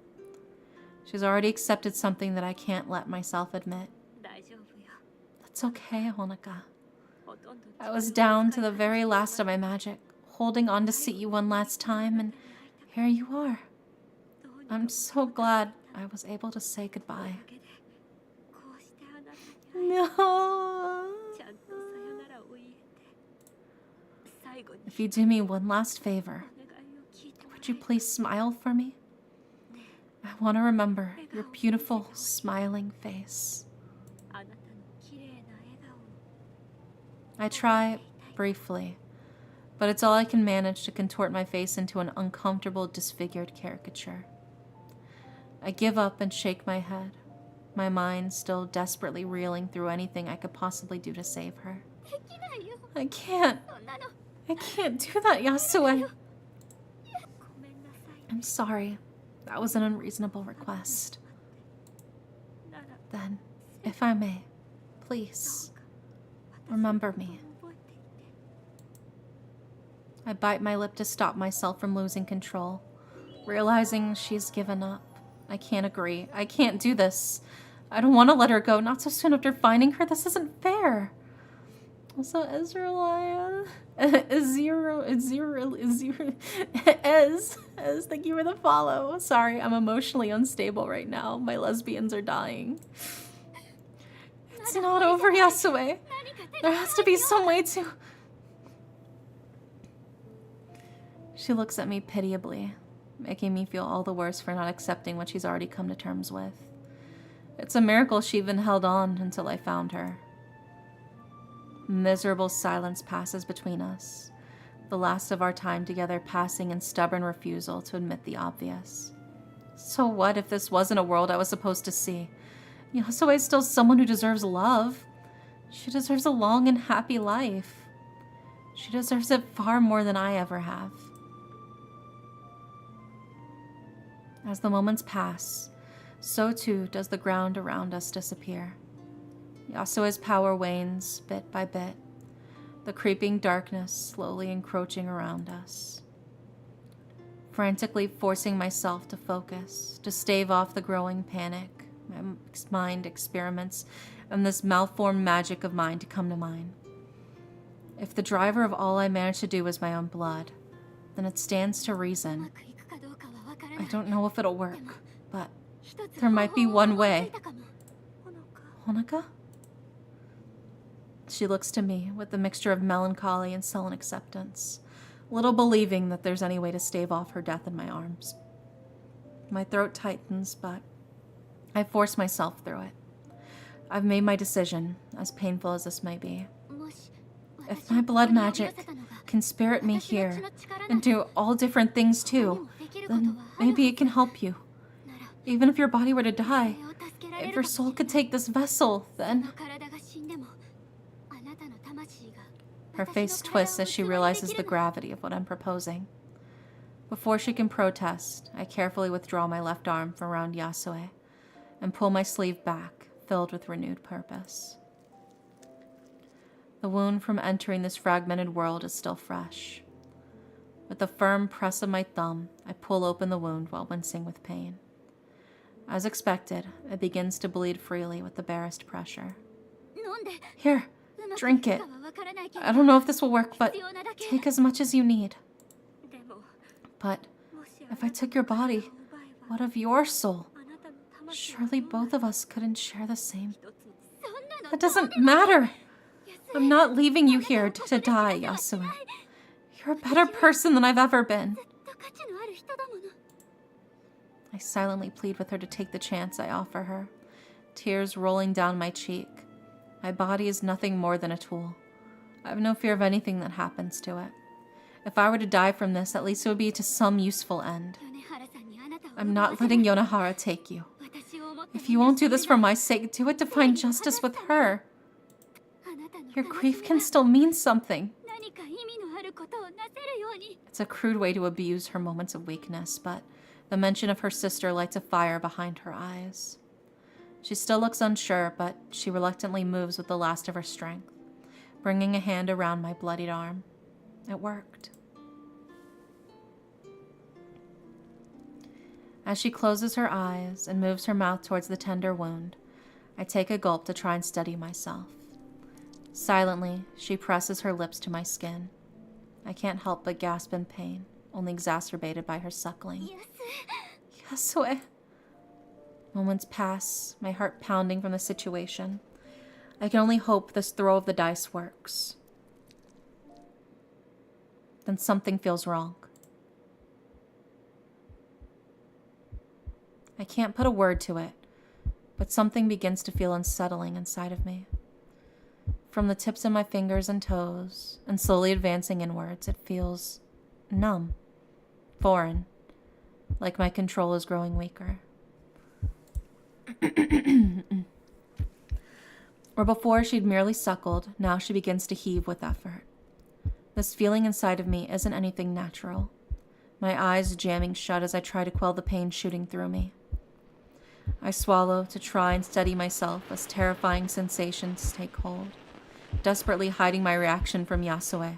She's already accepted something that I can't let myself admit. That's okay, Honoka. I was down to the very last of my magic, holding on to see you one last time, and here you are. I'm so glad I was able to say goodbye. No. If you do me one last favor, would you please smile for me? I want to remember your beautiful, smiling face. I try, briefly, but it's all I can manage to contort my face into an uncomfortable, disfigured caricature. I give up and shake my head, my mind still desperately reeling through anything I could possibly do to save her. I can't do that, Yasue. I'm sorry. That was an unreasonable request. Then, if I may, please, remember me. I bite my lip to stop myself from losing control, realizing she's given up. I can't agree. I can't do this. I don't want to let her go, not so soon after finding her. This isn't fair. Also, Ezrealaya, Ez, thank you for the follow. Sorry, I'm emotionally unstable right now. My lesbians are dying. It's not over, Yasue. There has to be some way to... She looks at me pitiably, making me feel all the worse for not accepting what she's already come to terms with. It's a miracle she even held on until I found her. Miserable silence passes between us, the last of our time together passing in stubborn refusal to admit the obvious. So what if this wasn't a world I was supposed to see? Yasue is still someone who deserves love. She deserves a long and happy life. She deserves it far more than I ever have. As the moments pass, so too does the ground around us disappear. Yasue's power wanes bit by bit, the creeping darkness slowly encroaching around us. Frantically forcing myself to focus, to stave off the growing panic, my mind experiments, and this malformed magic of mine to come to mind. If the driver of all I manage to do is my own blood, then it stands to reason. I don't know if it'll work, but there might be one way. Honoka? She looks to me with a mixture of melancholy and sullen acceptance, little believing that there's any way to stave off her death in my arms. My throat tightens, but I force myself through it. I've made my decision, as painful as this may be. If my blood magic can spirit me here and do all different things too, then maybe it can help you. Even if your body were to die, if your soul could take this vessel, then... Her face twists as she realizes the gravity of what I'm proposing. Before she can protest, I carefully withdraw my left arm from around Yasue and pull my sleeve back, filled with renewed purpose. The wound from entering this fragmented world is still fresh. With a firm press of my thumb, I pull open the wound while wincing with pain. As expected, it begins to bleed freely with the barest pressure. Here, drink it. I don't know if this will work, but take as much as you need. But if I took your body, what of your soul? Surely both of us couldn't share the same. That doesn't matter. I'm not leaving you here to die, Yasue. You're a better person than I've ever been. I silently plead with her to take the chance I offer her, tears rolling down my cheek, My body is nothing more than a tool. I have no fear of anything that happens to it. If I were to die from this, at least it would be to some useful end. I'm not letting Yonahara take you. If you won't do this for my sake, do it to find justice with her. Your grief can still mean something. It's a crude way to abuse her moments of weakness, but the mention of her sister lights a fire behind her eyes. She still looks unsure, but she reluctantly moves with the last of her strength, bringing a hand around my bloodied arm. It worked. As she closes her eyes and moves her mouth towards the tender wound, I take a gulp to try and steady myself. Silently, she presses her lips to my skin. I can't help but gasp in pain, only exacerbated by her suckling. Yasue. Moments pass, my heart pounding from the situation. I can only hope this throw of the dice works. Then something feels wrong. I can't put a word to it, but something begins to feel unsettling inside of me. From the tips of my fingers and toes, and slowly advancing inwards, it feels numb, foreign, like my control is growing weaker. Where before she'd merely suckled, now she begins to heave with effort. This feeling inside of me isn't anything natural. My eyes jamming shut as I try to quell the pain shooting through me. I swallow to try and steady myself as terrifying sensations take hold, desperately hiding my reaction from Yasue.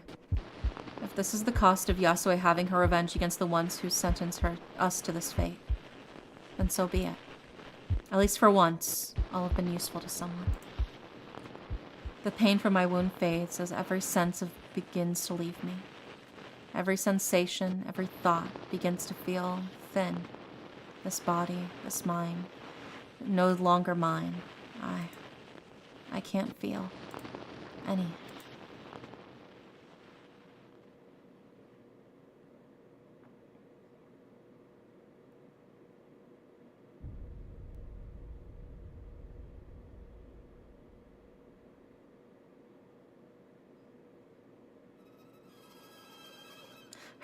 If this is the cost of Yasue having her revenge against the ones who sentenced us to this fate, then so be it. At least for once, I'll have been useful to someone. The pain from my wound fades as every sense begins to leave me. Every sensation, every thought begins to feel thin. This body, this mind, no longer mine. I can't feel any.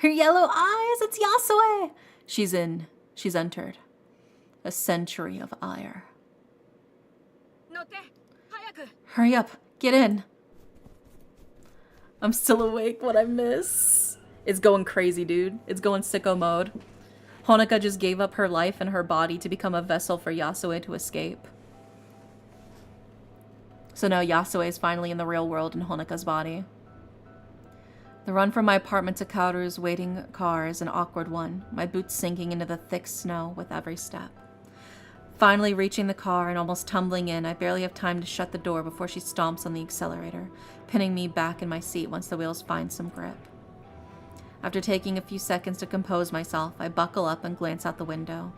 Her yellow eyes, it's Yasue! She's entered. A century of ire. Hurry up, get in. I'm still awake, what I miss. It's going crazy, dude. It's going sicko mode. Honoka just gave up her life and her body to become a vessel for Yasue to escape. So now Yasue is finally in the real world in Honoka's body. The run from my apartment to Kaoru's waiting car is an awkward one, my boots sinking into the thick snow with every step. Finally reaching the car and almost tumbling in, I barely have time to shut the door before she stomps on the accelerator, pinning me back in my seat once the wheels find some grip. After taking a few seconds to compose myself, I buckle up and glance out the window.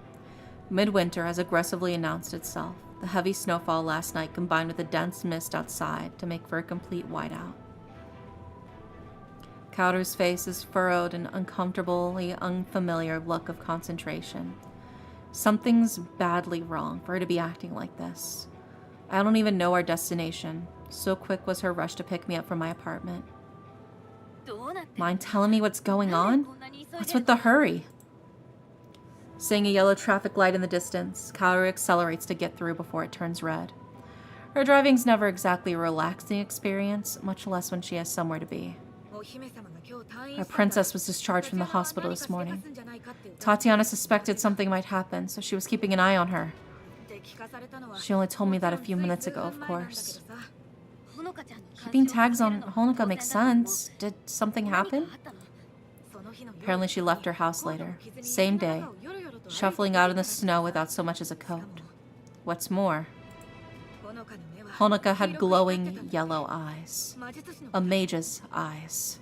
Midwinter has aggressively announced itself, the heavy snowfall last night combined with the dense mist outside to make for a complete whiteout. Kaoru's face is furrowed in an uncomfortably unfamiliar look of concentration. Something's badly wrong for her to be acting like this. I don't even know our destination. So quick was her rush to pick me up from my apartment. Mind telling me what's going on? What's with the hurry? Seeing a yellow traffic light in the distance, Kaoru accelerates to get through before it turns red. Her driving's never exactly a relaxing experience, much less when she has somewhere to be. Our princess was discharged from the hospital this morning. Tatiana suspected something might happen, so she was keeping an eye on her. She only told me that a few minutes ago, of course. Keeping tags on Honoka makes sense. Did something happen? Apparently she left her house later, same day, shuffling out in the snow without so much as a coat. What's more, Honoka had glowing yellow eyes. A mage's eyes.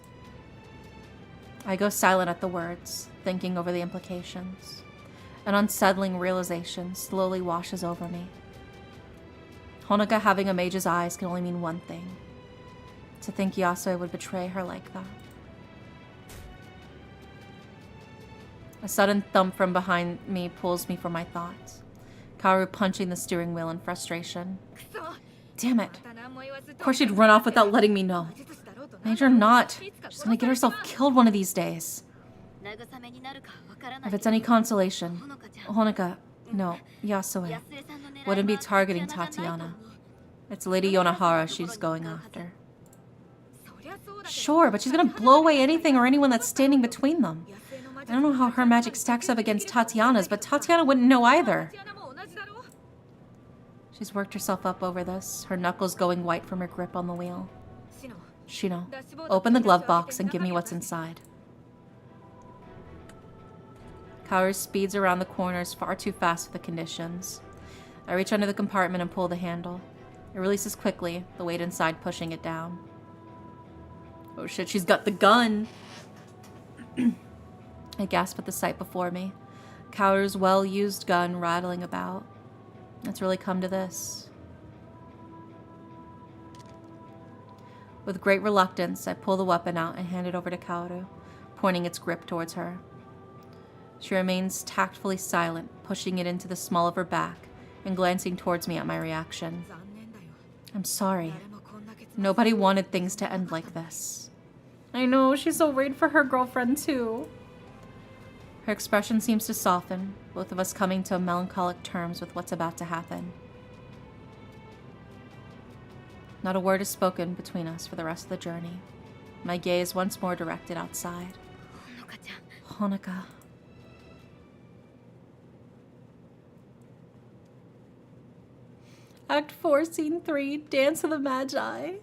I go silent at the words, thinking over the implications. An unsettling realization slowly washes over me. Honoka having a mage's eyes can only mean one thing. To think Yasue would betray her like that. A sudden thump from behind me pulls me from my thoughts. Kaoru punching the steering wheel in frustration. Damn it. Of course she'd run off without letting me know. Major not. She's gonna get herself killed one of these days. If it's any consolation, Honoka, no, Yasue, wouldn't be targeting Tatiana. It's Lady Yonahara she's going after. Sure, but she's gonna blow away anything or anyone that's standing between them. I don't know how her magic stacks up against Tatiana's, but Tatiana wouldn't know either. She's worked herself up over this, her knuckles going white from her grip on the wheel. Shino, open the glove box and give me what's inside. Kaoru speeds around the corners far too fast for the conditions. I reach under the compartment and pull the handle. It releases quickly, the weight inside pushing it down. Oh shit, she's got the gun! I gasp at the sight before me. Kaoru's well-used gun rattling about. It's really come to this. With great reluctance, I pull the weapon out and hand it over to Kaoru, pointing its grip towards her. She remains tactfully silent, pushing it into the small of her back and glancing towards me at my reaction. I'm sorry. Nobody wanted things to end like this. I know, she's so worried for her girlfriend too. Her expression seems to soften, both of us coming to melancholic terms with what's about to happen. Not a word is spoken between us for the rest of the journey. My gaze once more directed outside. Honoka. Act 4, Scene 3, Dance of the Magi.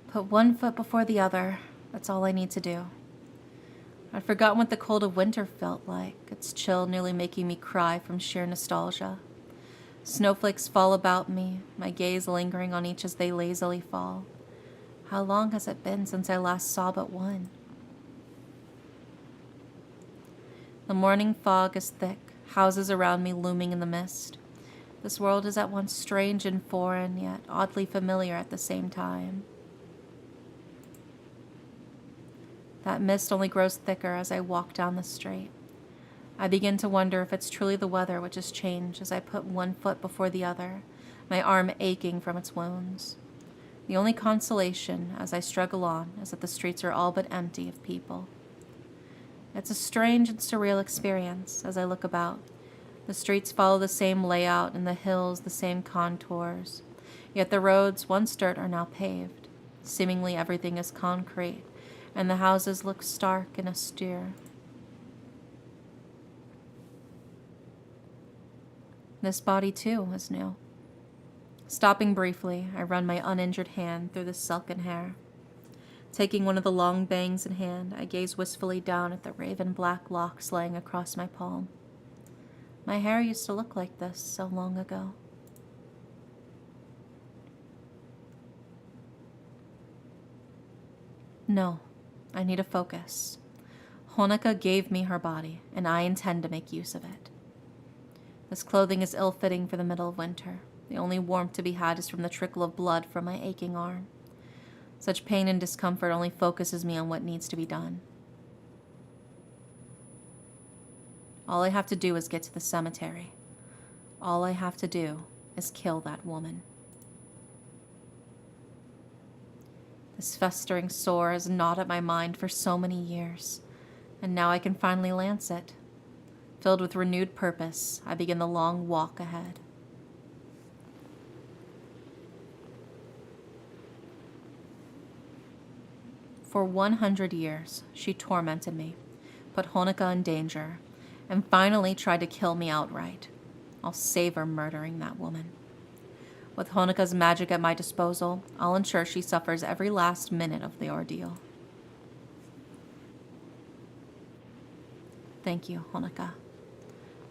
Put one foot before the other. That's all I need to do. I'd forgotten what the cold of winter felt like, its chill nearly making me cry from sheer nostalgia. Snowflakes fall about me, my gaze lingering on each as they lazily fall. How long has it been since I last saw but one? The morning fog is thick, houses around me looming in the mist. This world is at once strange and foreign, yet oddly familiar at the same time. That mist only grows thicker as I walk down the street. I begin to wonder if it's truly the weather which has changed as I put one foot before the other, my arm aching from its wounds. The only consolation as I struggle on is that the streets are all but empty of people. It's a strange and surreal experience as I look about. The streets follow the same layout and the hills the same contours, yet the roads, once dirt, are now paved. Seemingly everything is concrete, and the houses look stark and austere. This body, too, is new. Stopping briefly, I run my uninjured hand through the silken hair. Taking one of the long bangs in hand, I gaze wistfully down at the raven-black locks laying across my palm. My hair used to look like this so long ago. No, I need a focus. Honoka gave me her body, and I intend to make use of it. This clothing is ill-fitting for the middle of winter. The only warmth to be had is from the trickle of blood from my aching arm. Such pain and discomfort only focuses me on what needs to be done. All I have to do is get to the cemetery. All I have to do is kill that woman. This festering sore has gnawed at my mind for so many years, and now I can finally lance it. Filled with renewed purpose, I begin the long walk ahead. For 100 years, she tormented me, put Honoka in danger, and finally tried to kill me outright. I'll save her murdering that woman. With Honoka's magic at my disposal, I'll ensure she suffers every last minute of the ordeal. Thank you, Honoka.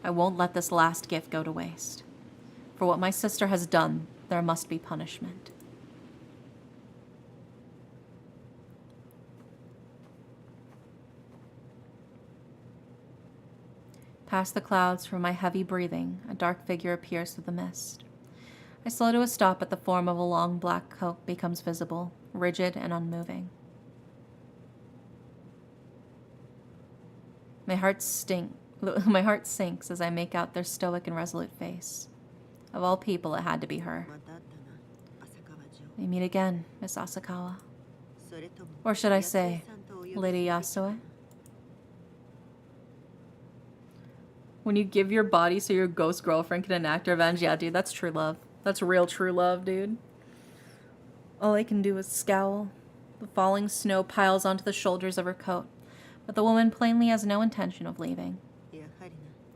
I won't let this last gift go to waste. For what my sister has done, there must be punishment. Past the clouds, from my heavy breathing, a dark figure appears through the mist. I slow to a stop at the form of a long black coat becomes visible, rigid and unmoving. My heart sinks as I make out their stoic and resolute face. Of all people, it had to be her. We meet again, Miss Asakawa. Or should I say, Lady Yasue? When you give your body so your ghost girlfriend can enact revenge, yeah, dude, that's true love. That's real true love, dude. All I can do is scowl. The falling snow piles onto the shoulders of her coat, but the woman plainly has no intention of leaving.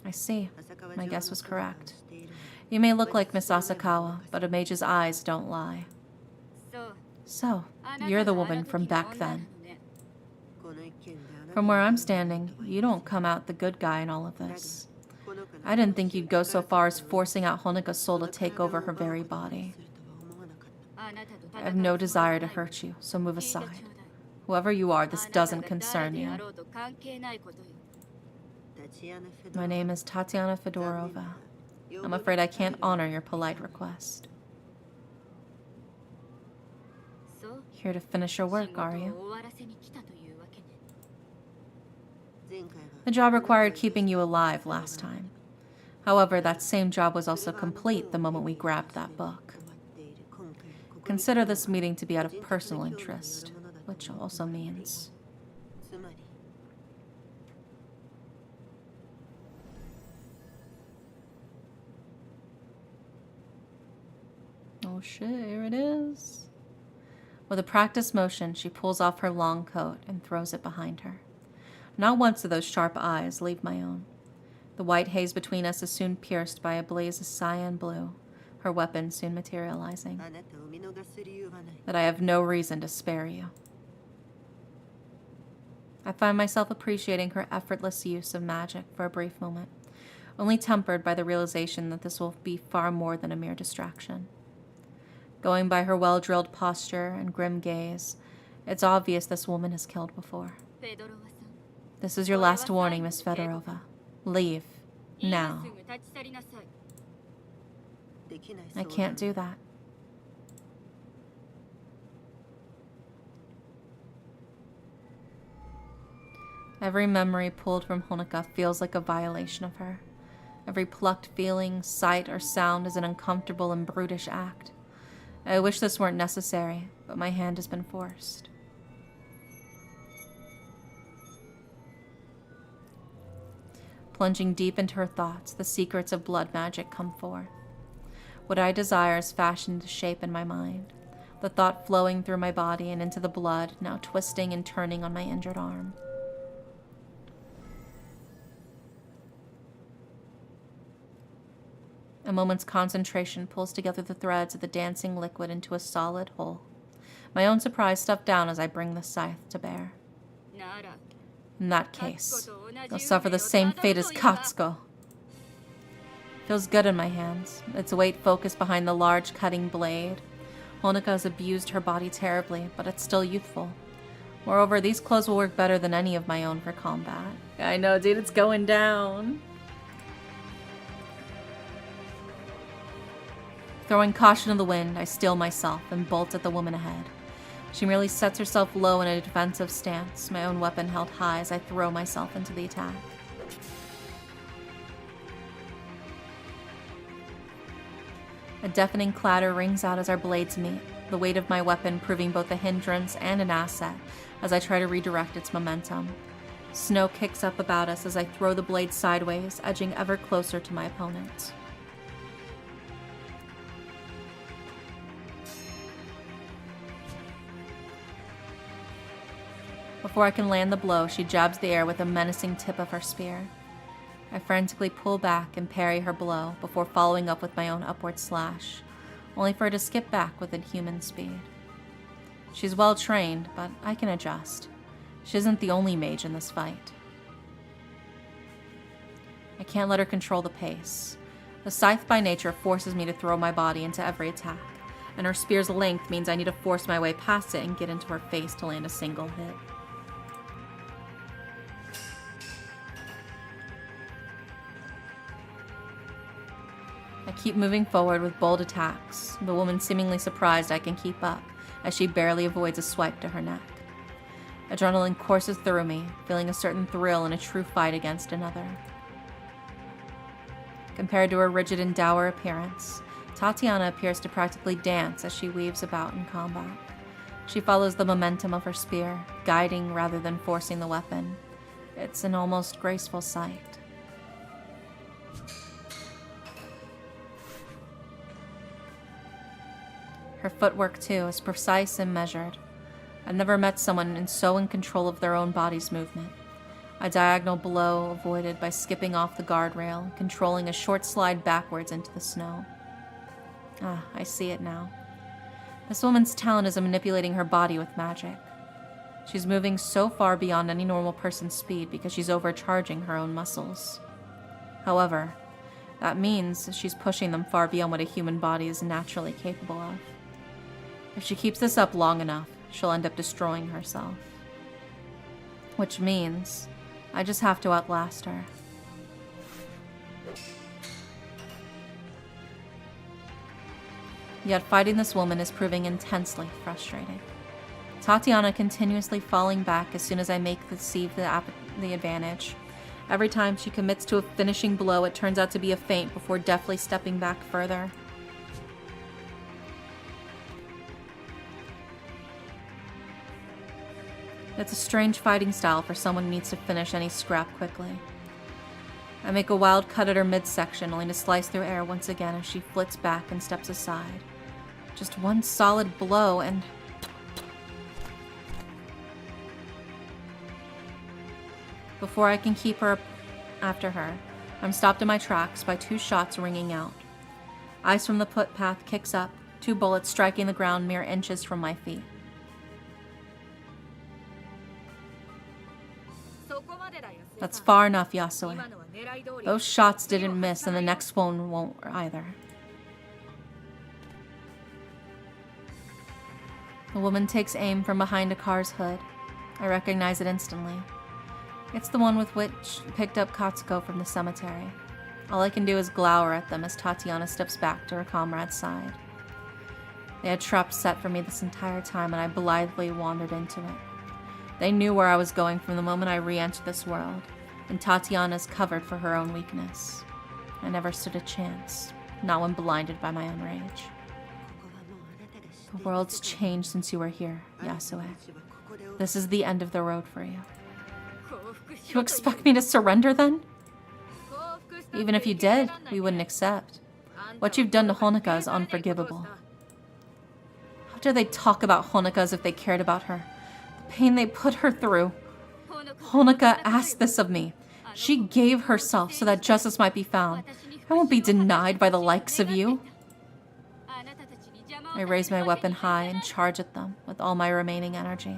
I see. My guess was correct. You may look like Miss Asakawa, but a mage's eyes don't lie. So, you're the woman from back then. From where I'm standing, you don't come out the good guy in all of this. I didn't think you'd go so far as forcing out Honoka's soul to take over her very body. I have no desire to hurt you, so move aside. Whoever you are, this doesn't concern you. My name is Tatiana Fedorova. I'm afraid I can't honor your polite request. Here to finish your work, are you? The job required keeping you alive last time. However, that same job was also complete the moment we grabbed that book. Consider this meeting to be out of personal interest, which also means... Oh shit, here it is. With a practiced motion, she pulls off her long coat and throws it behind her. Not once do those sharp eyes leave my own. The white haze between us is soon pierced by a blaze of cyan blue, her weapon soon materializing. That I have no reason to spare you. I find myself appreciating her effortless use of magic for a brief moment, only tempered by the realization that this will be far more than a mere distraction. Going by her well-drilled posture and grim gaze, it's obvious this woman has killed before. This is your last warning, Miss Fedorova. Leave. Now. I can't do that. Every memory pulled from Honoka feels like a violation of her. Every plucked feeling, sight, or sound is an uncomfortable and brutish act. I wish this weren't necessary, but my hand has been forced. Plunging deep into her thoughts, the secrets of blood magic come forth. What I desire is fashioned into shape in my mind, the thought flowing through my body and into the blood, now twisting and turning on my injured arm. A moment's concentration pulls together the threads of the dancing liquid into a solid whole. My own surprise stuffed down as I bring the scythe to bear. In that case, you'll suffer the same fate as Katsuko. Feels good in my hands, its weight focused behind the large cutting blade. Honoka has abused her body terribly, but it's still youthful. Moreover, these clothes will work better than any of my own for combat. I know, dude, it's going down. Throwing caution to the wind, I steel myself and bolt at the woman ahead. She merely sets herself low in a defensive stance, my own weapon held high as I throw myself into the attack. A deafening clatter rings out as our blades meet, the weight of my weapon proving both a hindrance and an asset as I try to redirect its momentum. Snow kicks up about us as I throw the blade sideways, edging ever closer to my opponent. Before I can land the blow, she jabs the air with a menacing tip of her spear. I frantically pull back and parry her blow before following up with my own upward slash, only for her to skip back with inhuman speed. She's well trained, but I can adjust. She isn't the only mage in this fight. I can't let her control the pace. The scythe by nature forces me to throw my body into every attack, and her spear's length means I need to force my way past it and get into her face to land a single hit. I keep moving forward with bold attacks, the woman seemingly surprised I can keep up, as she barely avoids a swipe to her neck. Adrenaline courses through me, feeling a certain thrill in a true fight against another. Compared to her rigid and dour appearance, Tatiana appears to practically dance as she weaves about in combat. She follows the momentum of her spear, guiding rather than forcing the weapon. It's an almost graceful sight. Her footwork, too, is precise and measured. I've never met someone so in control of their own body's movement. A diagonal blow avoided by skipping off the guardrail, controlling a short slide backwards into the snow. Ah, I see it now. This woman's talent is in manipulating her body with magic. She's moving so far beyond any normal person's speed because she's overcharging her own muscles. However, that means she's pushing them far beyond what a human body is naturally capable of. If she keeps this up long enough, she'll end up destroying herself. Which means I just have to outlast her. Yet fighting this woman is proving intensely frustrating. Tatiana continuously falling back as soon as I conceive the advantage. Every time she commits to a finishing blow, it turns out to be a feint before deftly stepping back further. It's a strange fighting style for someone who needs to finish any scrap quickly. I make a wild cut at her midsection, only to slice through air once again as she flits back and steps aside. Just one solid blow and... Before I can keep her after her, I'm stopped in my tracks by two shots ringing out. Ice from the footpath kicks up, two bullets striking the ground mere inches from my feet. That's far enough, Yasue. Those shots didn't miss, and the next one won't either. The woman takes aim from behind a car's hood. I recognize it instantly. It's the one with which picked up Katsuko from the cemetery. All I can do is glower at them as Tatiana steps back to her comrade's side. They had traps set for me this entire time, and I blithely wandered into it. They knew where I was going from the moment I re-entered this world, and Tatiana's covered for her own weakness. I never stood a chance, not when blinded by my own rage. The world's changed since you were here, Yasue. This is the end of the road for you. You expect me to surrender then? Even if you did, we wouldn't accept. What you've done to Honoka is unforgivable. How dare they talk about Honoka as if they cared about her? The pain they put her through. Honoka asked this of me. She gave herself so that justice might be found. I won't be denied by the likes of you. I raise my weapon high and charge at them with all my remaining energy,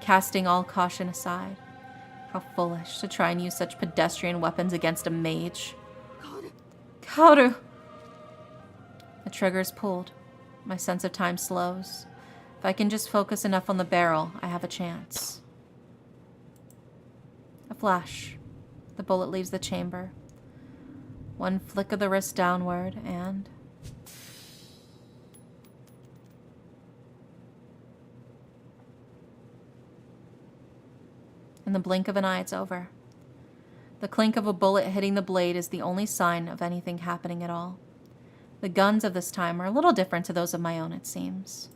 casting all caution aside. How foolish to try and use such pedestrian weapons against a mage. Kaoru! The trigger is pulled. My sense of time slows. If I can just focus enough on the barrel, I have a chance. A flash. The bullet leaves the chamber. One flick of the wrist downward, and... in the blink of an eye, it's over. The clink of a bullet hitting the blade is the only sign of anything happening at all. The guns of this time are a little different to those of my own, it seems.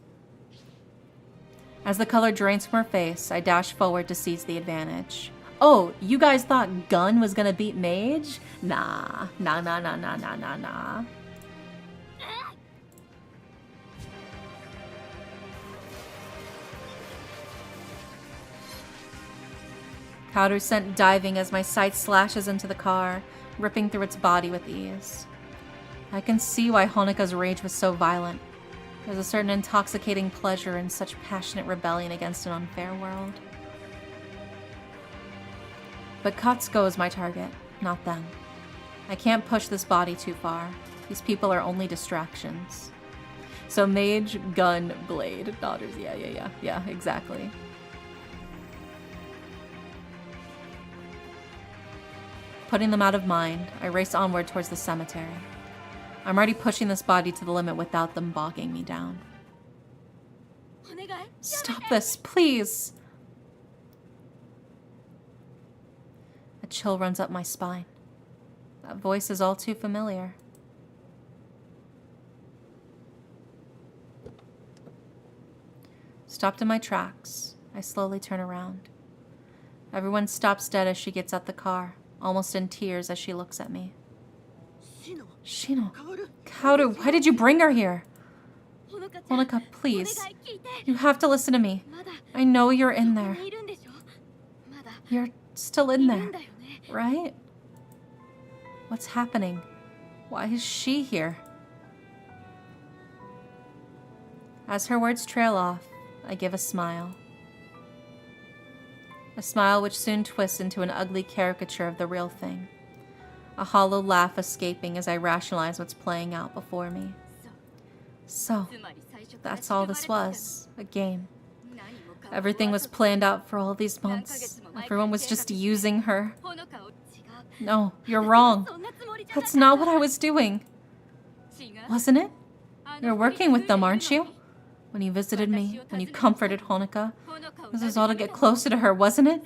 As the color drains from her face, I dash forward to seize the advantage. Oh, you guys thought gun was gonna beat mage? Nah. Kaoru sent diving as my sight slashes into the car, ripping through its body with ease. I can see why Honoka's rage was so violent. There's a certain intoxicating pleasure in such passionate rebellion against an unfair world. But Katsuko is my target, not them. I can't push this body too far. These people are only distractions. So mage, gun, blade, daughters, yeah, exactly. Putting them out of mind, I race onward towards the cemetery. I'm already pushing this body to the limit without them bogging me down. Stop this, please! chill runs up my spine. That voice is all too familiar. Stopped in my tracks, I slowly turn around. Everyone stops dead as she gets out the car, almost in tears as she looks at me. Shino, Kaoru, why did you bring her here? Honoka, please. You have to listen to me. I know you're in there. You're still in there, right? What's happening? Why is she here? As her words trail off, I give a smile. A smile which soon twists into an ugly caricature of the real thing. A hollow laugh escaping as I rationalize what's playing out before me. So, that's all this was, a game. Everything was planned out for all these months. Everyone was just using her. No, you're wrong. That's not what I was doing. Wasn't it? You're working with them, aren't you? When you visited me, when you comforted Honoka, this was all to get closer to her, wasn't it?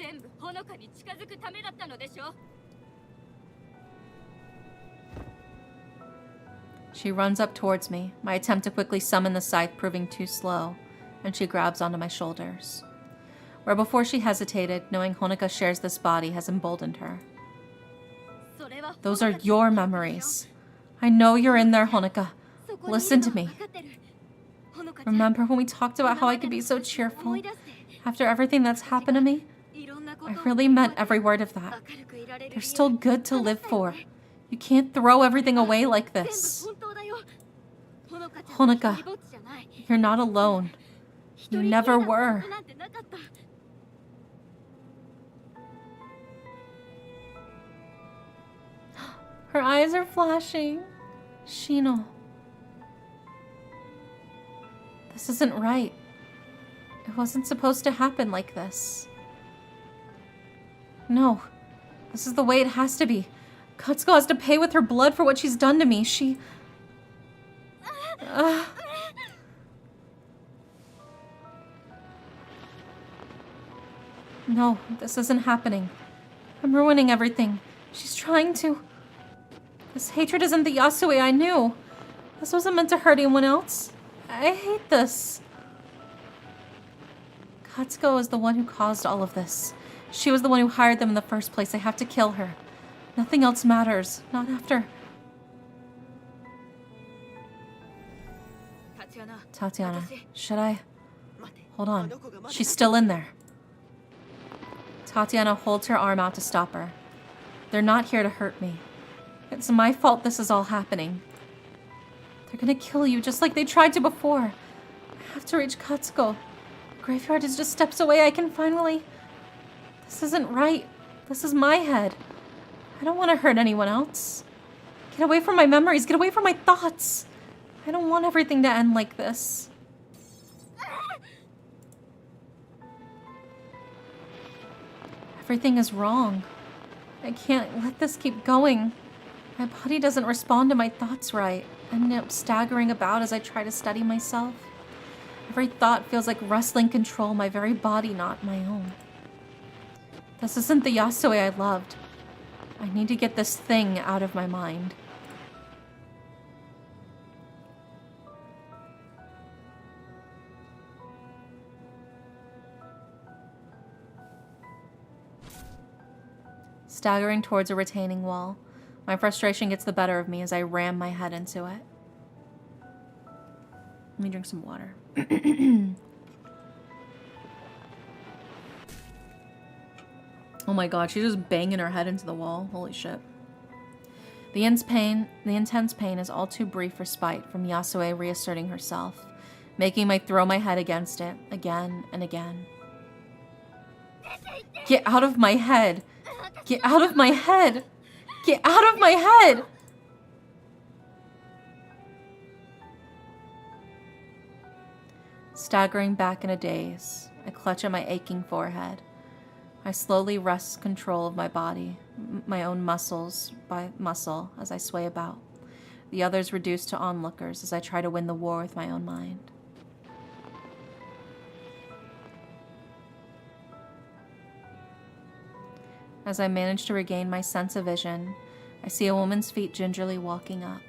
She runs up towards me, my attempt to quickly summon the scythe proving too slow, and she grabs onto my shoulders. Where before she hesitated, knowing Honoka shares this body has emboldened her. Those are your memories. I know you're in there, Honoka. Listen to me. Remember when we talked about how I could be so cheerful after everything that's happened to me? I really meant every word of that. There's still good to live for. You can't throw everything away like this. Honoka, you're not alone. You never were. Her eyes are flashing. Shino. This isn't right. It wasn't supposed to happen like this. No. This is the way it has to be. Katsuko has to pay with her blood for what she's done to me. She... No, this isn't happening. I'm ruining everything. She's trying to... This hatred isn't the Yasue I knew. This wasn't meant to hurt anyone else. I hate this. Katsuko is the one who caused all of this. She was the one who hired them in the first place. I have to kill her. Nothing else matters. Not after... Tatiana, should I... Hold on. She's still in there. Tatiana holds her arm out to stop her. They're not here to hurt me. It's my fault this is all happening. They're gonna kill you just like they tried to before. I have to reach Katsuko. The graveyard is just steps away. I can finally... This isn't right. This is my head. I don't want to hurt anyone else. Get away from my memories. Get away from my thoughts. I don't want everything to end like this. Everything is wrong. I can't let this keep going. My body doesn't respond to my thoughts right. I end up staggering about as I try to steady myself. Every thought feels like wrestling control, my very body not my own. This isn't the Yasue I loved. I need to get this thing out of my mind. Staggering towards a retaining wall, my frustration gets the better of me as I ram my head into it. Let me drink some water. Oh my god, she's just banging her head into the wall. Holy shit. The intense pain is all too brief respite from Yasue reasserting herself, making me throw my head against it again and again. Get out of my head! Get out of my head! Get out of my head! Staggering back in a daze, I clutch at my aching forehead. I slowly wrest control of my body, my own muscles by muscle as I sway about. The others reduced to onlookers as I try to win the war with my own mind. As I manage to regain my sense of vision, I see a woman's feet gingerly walking up.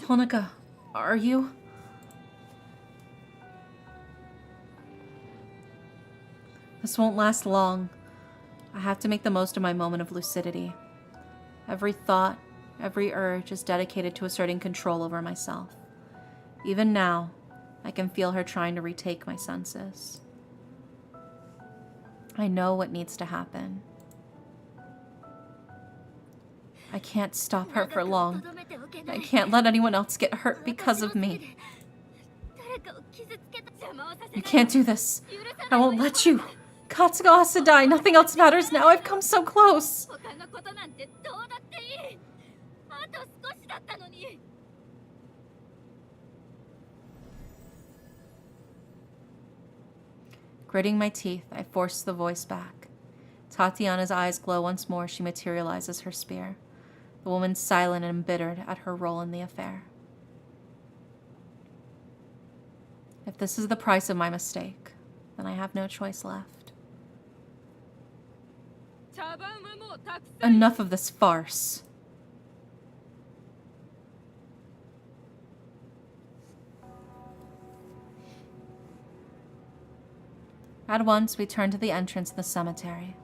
Honoka, are you? This won't last long. I have to make the most of my moment of lucidity. Every thought, every urge is dedicated to asserting control over myself. Even now, I can feel her trying to retake my senses. I know what needs to happen. I can't stop her for long. I can't let anyone else get hurt because of me. You can't do this. I won't let you. Katsugo has to die. Nothing else matters now. I've come so close. Gritting my teeth, I force the voice back. Tatiana's eyes glow once more. She materializes her spear. The woman's silent and embittered at her role in the affair. If this is the price of my mistake, then I have no choice left. Enough of this farce. At once, we turn to the entrance of the cemetery.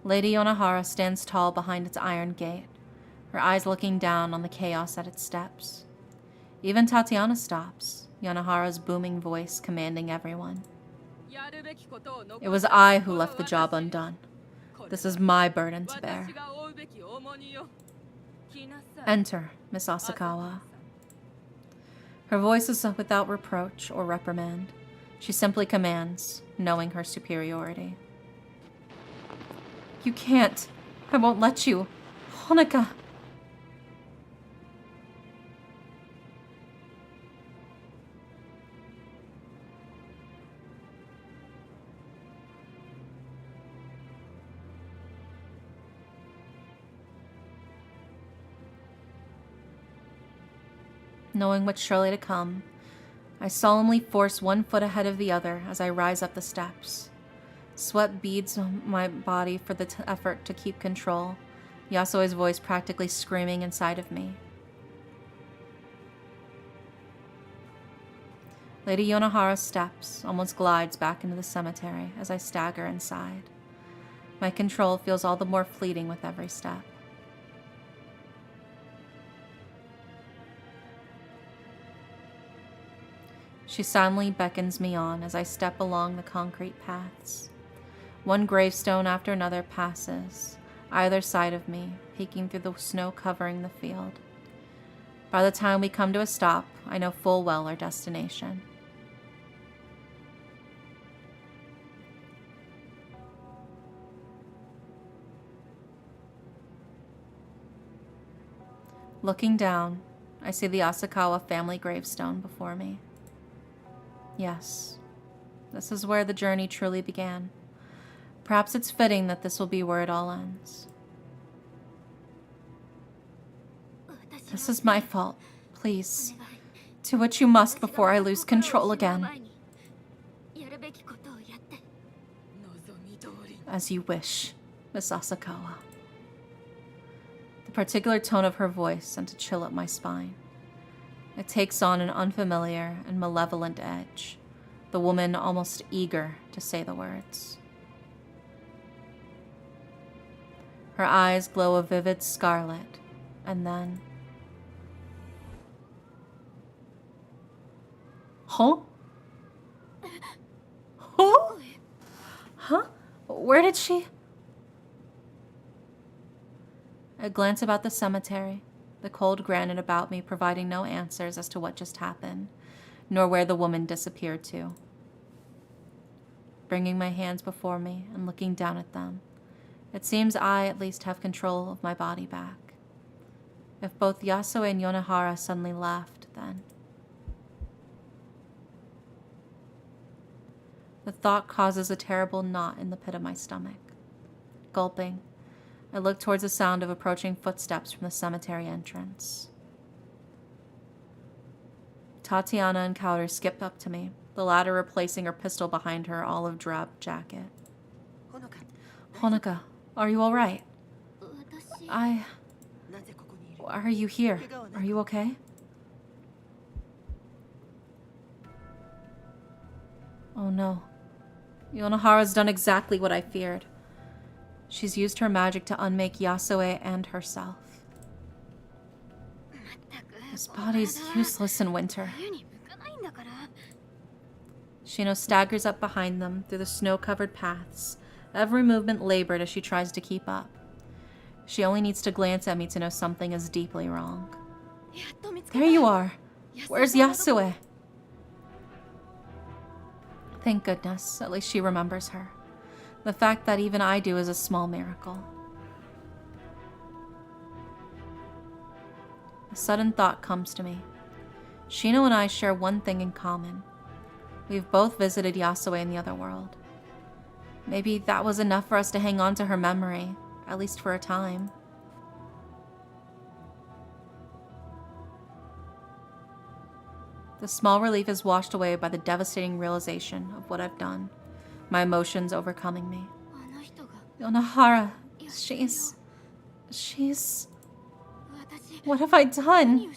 Lady Yonohara stands tall behind its iron gate, her eyes looking down on the chaos at its steps. Even Tatiana stops, Yonohara's booming voice commanding everyone. It was I who left the job undone. This is my burden to bear. Enter, Miss Asakawa. Her voice is without reproach or reprimand. She simply commands, knowing her superiority. You can't. I won't let you. Honoka. Knowing what's surely to come, I solemnly force one foot ahead of the other as I rise up the steps. Sweat beads on my body for the effort to keep control, Yasuo's voice practically screaming inside of me. Lady Yonohara steps, almost glides back into the cemetery as I stagger inside. My control feels all the more fleeting with every step. She silently beckons me on as I step along the concrete paths. One gravestone after another passes, either side of me, peeking through the snow covering the field. By the time we come to a stop, I know full well our destination. Looking down, I see the Asakawa family gravestone before me. Yes, this is where the journey truly began. Perhaps it's fitting that this will be where it all ends. This is my fault. Please, do what you must before I lose control again. As you wish, Miss Asakawa. The particular tone of her voice sent a chill up my spine. It takes on an unfamiliar and malevolent edge, the woman almost eager to say the words. Her eyes glow a vivid scarlet, and then... Huh? Huh? Huh? Where did she... I glance about the cemetery, the cold granite about me providing no answers as to what just happened, nor where the woman disappeared to. Bringing my hands before me and looking down at them, it seems I at least have control of my body back. If both Yasuo and Yonohara suddenly left, then... The thought causes a terrible knot in the pit of my stomach. Gulping, I look towards the sound of approaching footsteps from the cemetery entrance. Tatiana and Kauder skip up to me, the latter replacing her pistol behind her olive drab jacket. Honoka, are you all right? Why are you here? Are you okay? Oh no. Yonohara's done exactly what I feared. She's used her magic to unmake Yasue and herself. This body's useless in winter. Shino staggers up behind them through the snow-covered paths, every movement labored as she tries to keep up. She only needs to glance at me to know something is deeply wrong. There you are. Where's Yasue? Thank goodness, at least she remembers her. The fact that even I do is a small miracle. A sudden thought comes to me. Shino and I share one thing in common. We've both visited Yasue in the other world. Maybe that was enough for us to hang on to her memory, at least for a time. The small relief is washed away by the devastating realization of what I've done, my emotions overcoming me. Yonohara, she's... What have I done?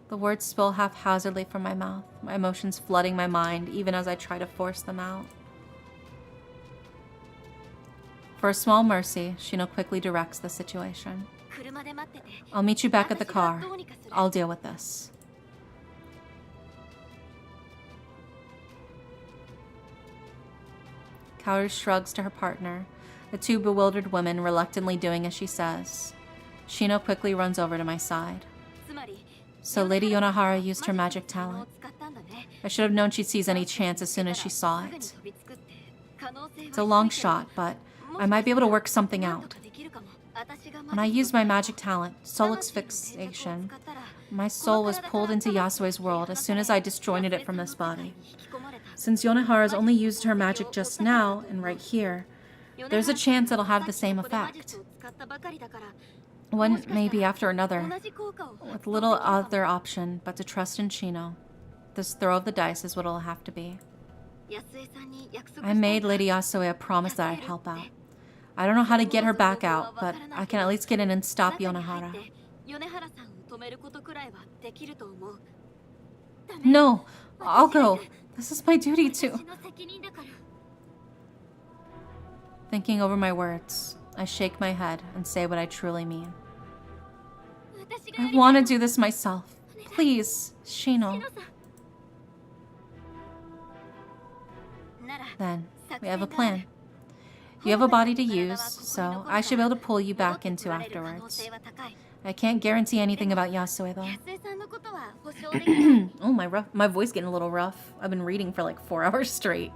The words spill haphazardly from my mouth, my emotions flooding my mind even as I try to force them out. For a small mercy, Shino quickly directs the situation. I'll meet you back at the car. I'll deal with this. Kaoru shrugs to her partner, the two bewildered women reluctantly doing as she says. Shino quickly runs over to my side. So Lady Yonohara used her magic talent. I should have known she'd seize any chance as soon as she saw it. It's a long shot, but I might be able to work something out. When I used my magic talent, soul fixation, my soul was pulled into Yasue's world as soon as I disjointed it from this body. Since Yonohara's only used her magic just now, and right here, there's a chance it'll have the same effect. One maybe after another, with little other option but to trust in Shino. This throw of the dice is what it'll have to be. I made Lady Yasue a promise that I'd help out. I don't know how to get her back out, but I can at least get in and stop Yonohara. No, I'll go. This is my duty to... Thinking over my words, I shake my head and say what I truly mean. I want to do this myself. Please, Shino. Then, we have a plan. You have a body to use, so I should be able to pull you back into afterwards. I can't guarantee anything about Yasue, though. Oh, my voice getting a little rough. I've been reading for like 4 hours straight.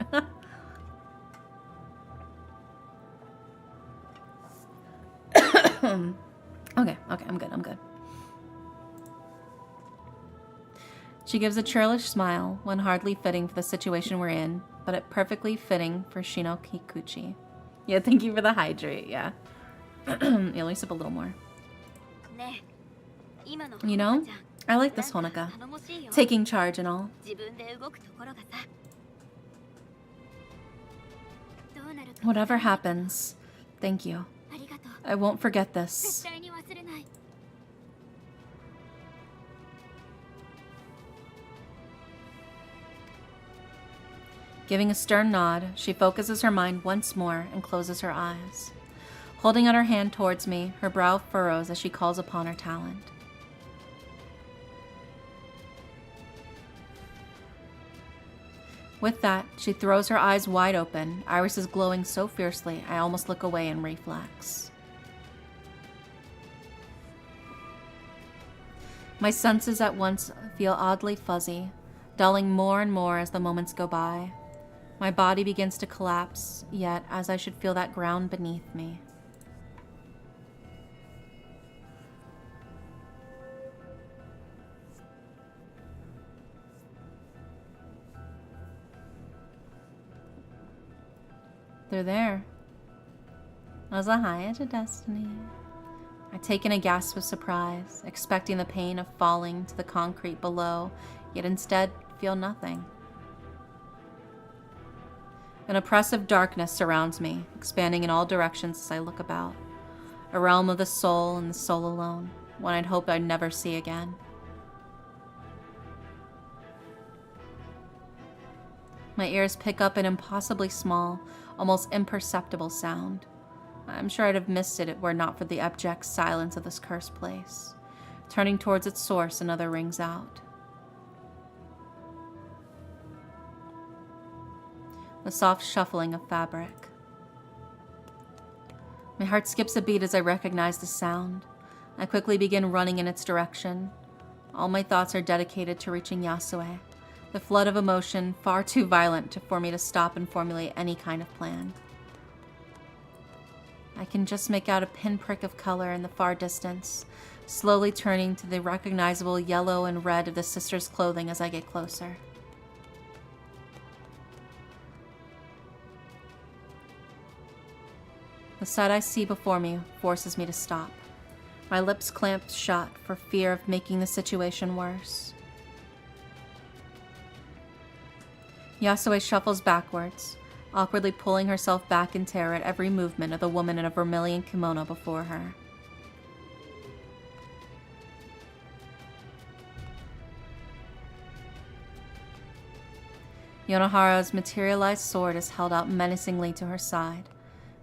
Okay, I'm good. She gives a churlish smile, one hardly fitting for the situation we're in, but it perfectly fitting for Shino Kikuchi. Yeah, thank you for the hydrate, yeah. Yeah, let me sip a little more. You know, I like this Honoka. Taking charge and all. Whatever happens, thank you. I won't forget this. Giving a stern nod, she focuses her mind once more and closes her eyes. Holding out her hand towards me, her brow furrows as she calls upon her talent. With that, she throws her eyes wide open, irises glowing so fiercely I almost look away in reflex. My senses at once feel oddly fuzzy, dulling more and more as the moments go by. My body begins to collapse, yet as I should feel that ground beneath me. They're there. As a high to destiny. I take in a gasp of surprise, expecting the pain of falling to the concrete below, yet instead feel nothing. An oppressive darkness surrounds me, expanding in all directions as I look about. A realm of the soul and the soul alone, one I'd hoped I'd never see again. My ears pick up an impossibly small, almost imperceptible sound. I'm sure I'd have missed it were not for the abject silence of this cursed place. Turning towards its source, another rings out. The soft shuffling of fabric. My heart skips a beat as I recognize the sound. I quickly begin running in its direction. All my thoughts are dedicated to reaching Yasue, the flood of emotion far too violent for me to stop and formulate any kind of plan. I can just make out a pinprick of color in the far distance, slowly turning to the recognizable yellow and red of the sister's clothing as I get closer. The sight I see before me forces me to stop, my lips clamped shut for fear of making the situation worse. Yasue shuffles backwards, awkwardly pulling herself back in terror at every movement of the woman in a vermilion kimono before her. Yonohara's materialized sword is held out menacingly to her side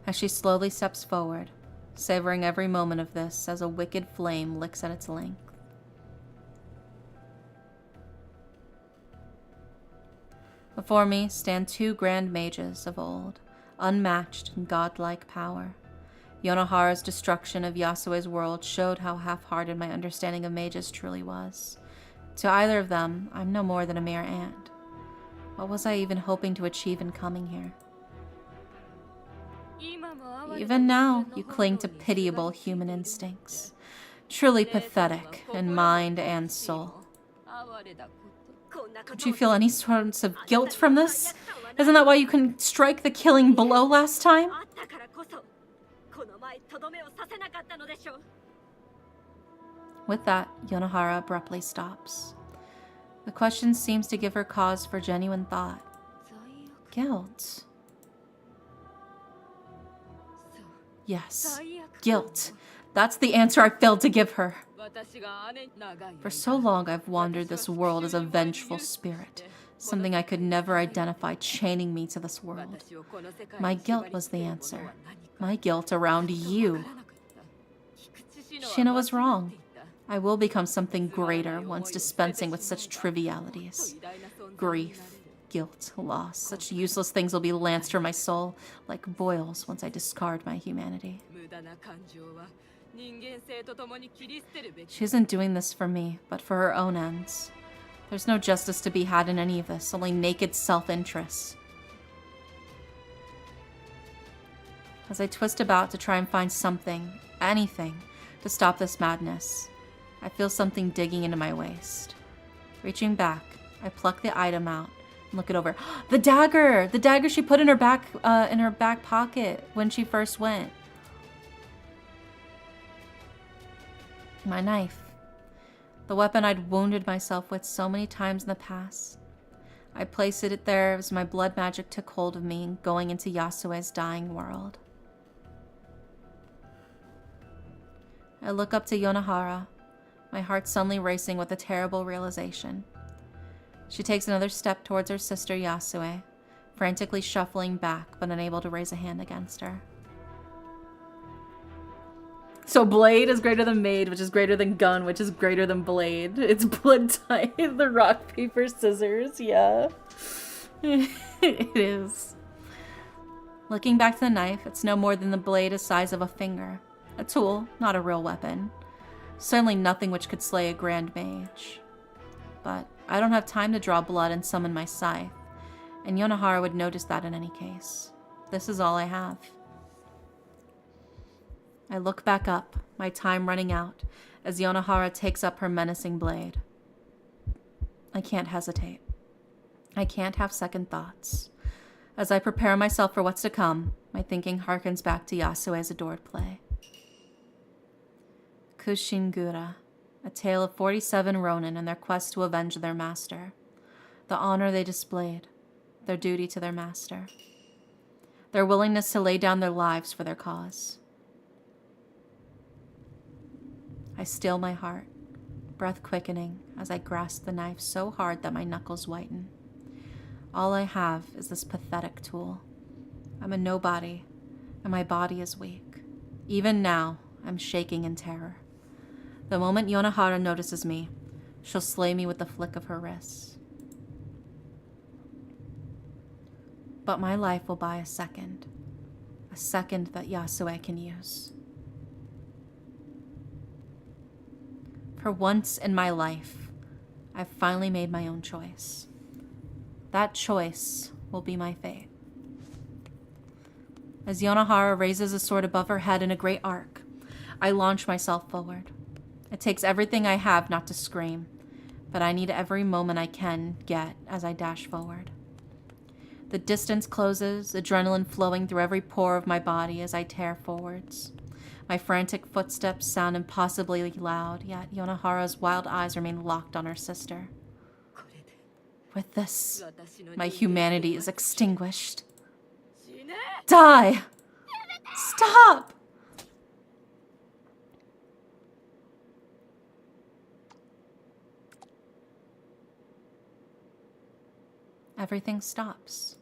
as she slowly steps forward, savoring every moment of this as a wicked flame licks at its length. Before me stand two grand mages of old, unmatched in godlike power. Yonohara's destruction of Yasue's world showed how half-hearted my understanding of mages truly was. To either of them, I'm no more than a mere ant. What was I even hoping to achieve in coming here? Even now, you cling to pitiable human instincts. Truly pathetic in mind and soul. Don't you feel any sorts of guilt from this? Isn't that why you couldn't strike the killing blow last time? With that, Yonohara abruptly stops. The question seems to give her cause for genuine thought. Guilt. Yes, guilt. That's the answer I failed to give her. For so long I've wandered this world as a vengeful spirit, something I could never identify chaining me to this world. My guilt was the answer. My guilt around you. Shina was wrong. I will become something greater once dispensing with such trivialities. Grief, guilt, loss, such useless things will be lanced from my soul like boils once I discard my humanity. She isn't doing this for me, but for her own ends. There's no justice to be had in any of this, only naked self-interest. As I twist about to try and find something, anything, to stop this madness, I feel something digging into my waist. Reaching back, I pluck the item out and look it over. The dagger! The dagger she put in her back pocket when she first went. My knife. The weapon I'd wounded myself with so many times in the past. I placed it there as my blood magic took hold of me, going into Yasue's dying world. I look up to Yonohara, my heart suddenly racing with a terrible realization. She takes another step towards her sister Yasue, frantically shuffling back but unable to raise a hand against her. So blade is greater than maid, which is greater than gun, which is greater than blade. It's blood type, the rock, paper, scissors, yeah. It is. Looking back to the knife, it's no more than the blade the size of a finger. A tool, not a real weapon. Certainly nothing which could slay a grand mage. But I don't have time to draw blood and summon my scythe, and Yonohara would notice that in any case. This is all I have. I look back up, my time running out, as Yonohara takes up her menacing blade. I can't hesitate. I can't have second thoughts. As I prepare myself for what's to come, my thinking harkens back to Yasue's adored play. Kushingura, a tale of 47 Ronin and their quest to avenge their master. The honor they displayed, their duty to their master. their willingness to lay down their lives for their cause. I steel my heart, breath quickening as I grasp the knife so hard that my knuckles whiten. All I have is this pathetic tool. I'm a nobody, and my body is weak. Even now, I'm shaking in terror. The moment Yonohara notices me, she'll slay me with the flick of her wrists. But my life will buy a second that Yasue can use. For once in my life, I've finally made my own choice. That choice will be my fate. As Yonohara raises a sword above her head in a great arc, I launch myself forward. It takes everything I have not to scream, but I need every moment I can get as I dash forward. The distance closes, adrenaline flowing through every pore of my body as I tear forwards. My frantic footsteps sound impossibly loud, yet Yonohara's wild eyes remain locked on her sister. With this, my humanity is extinguished. Die! Stop! Everything stops.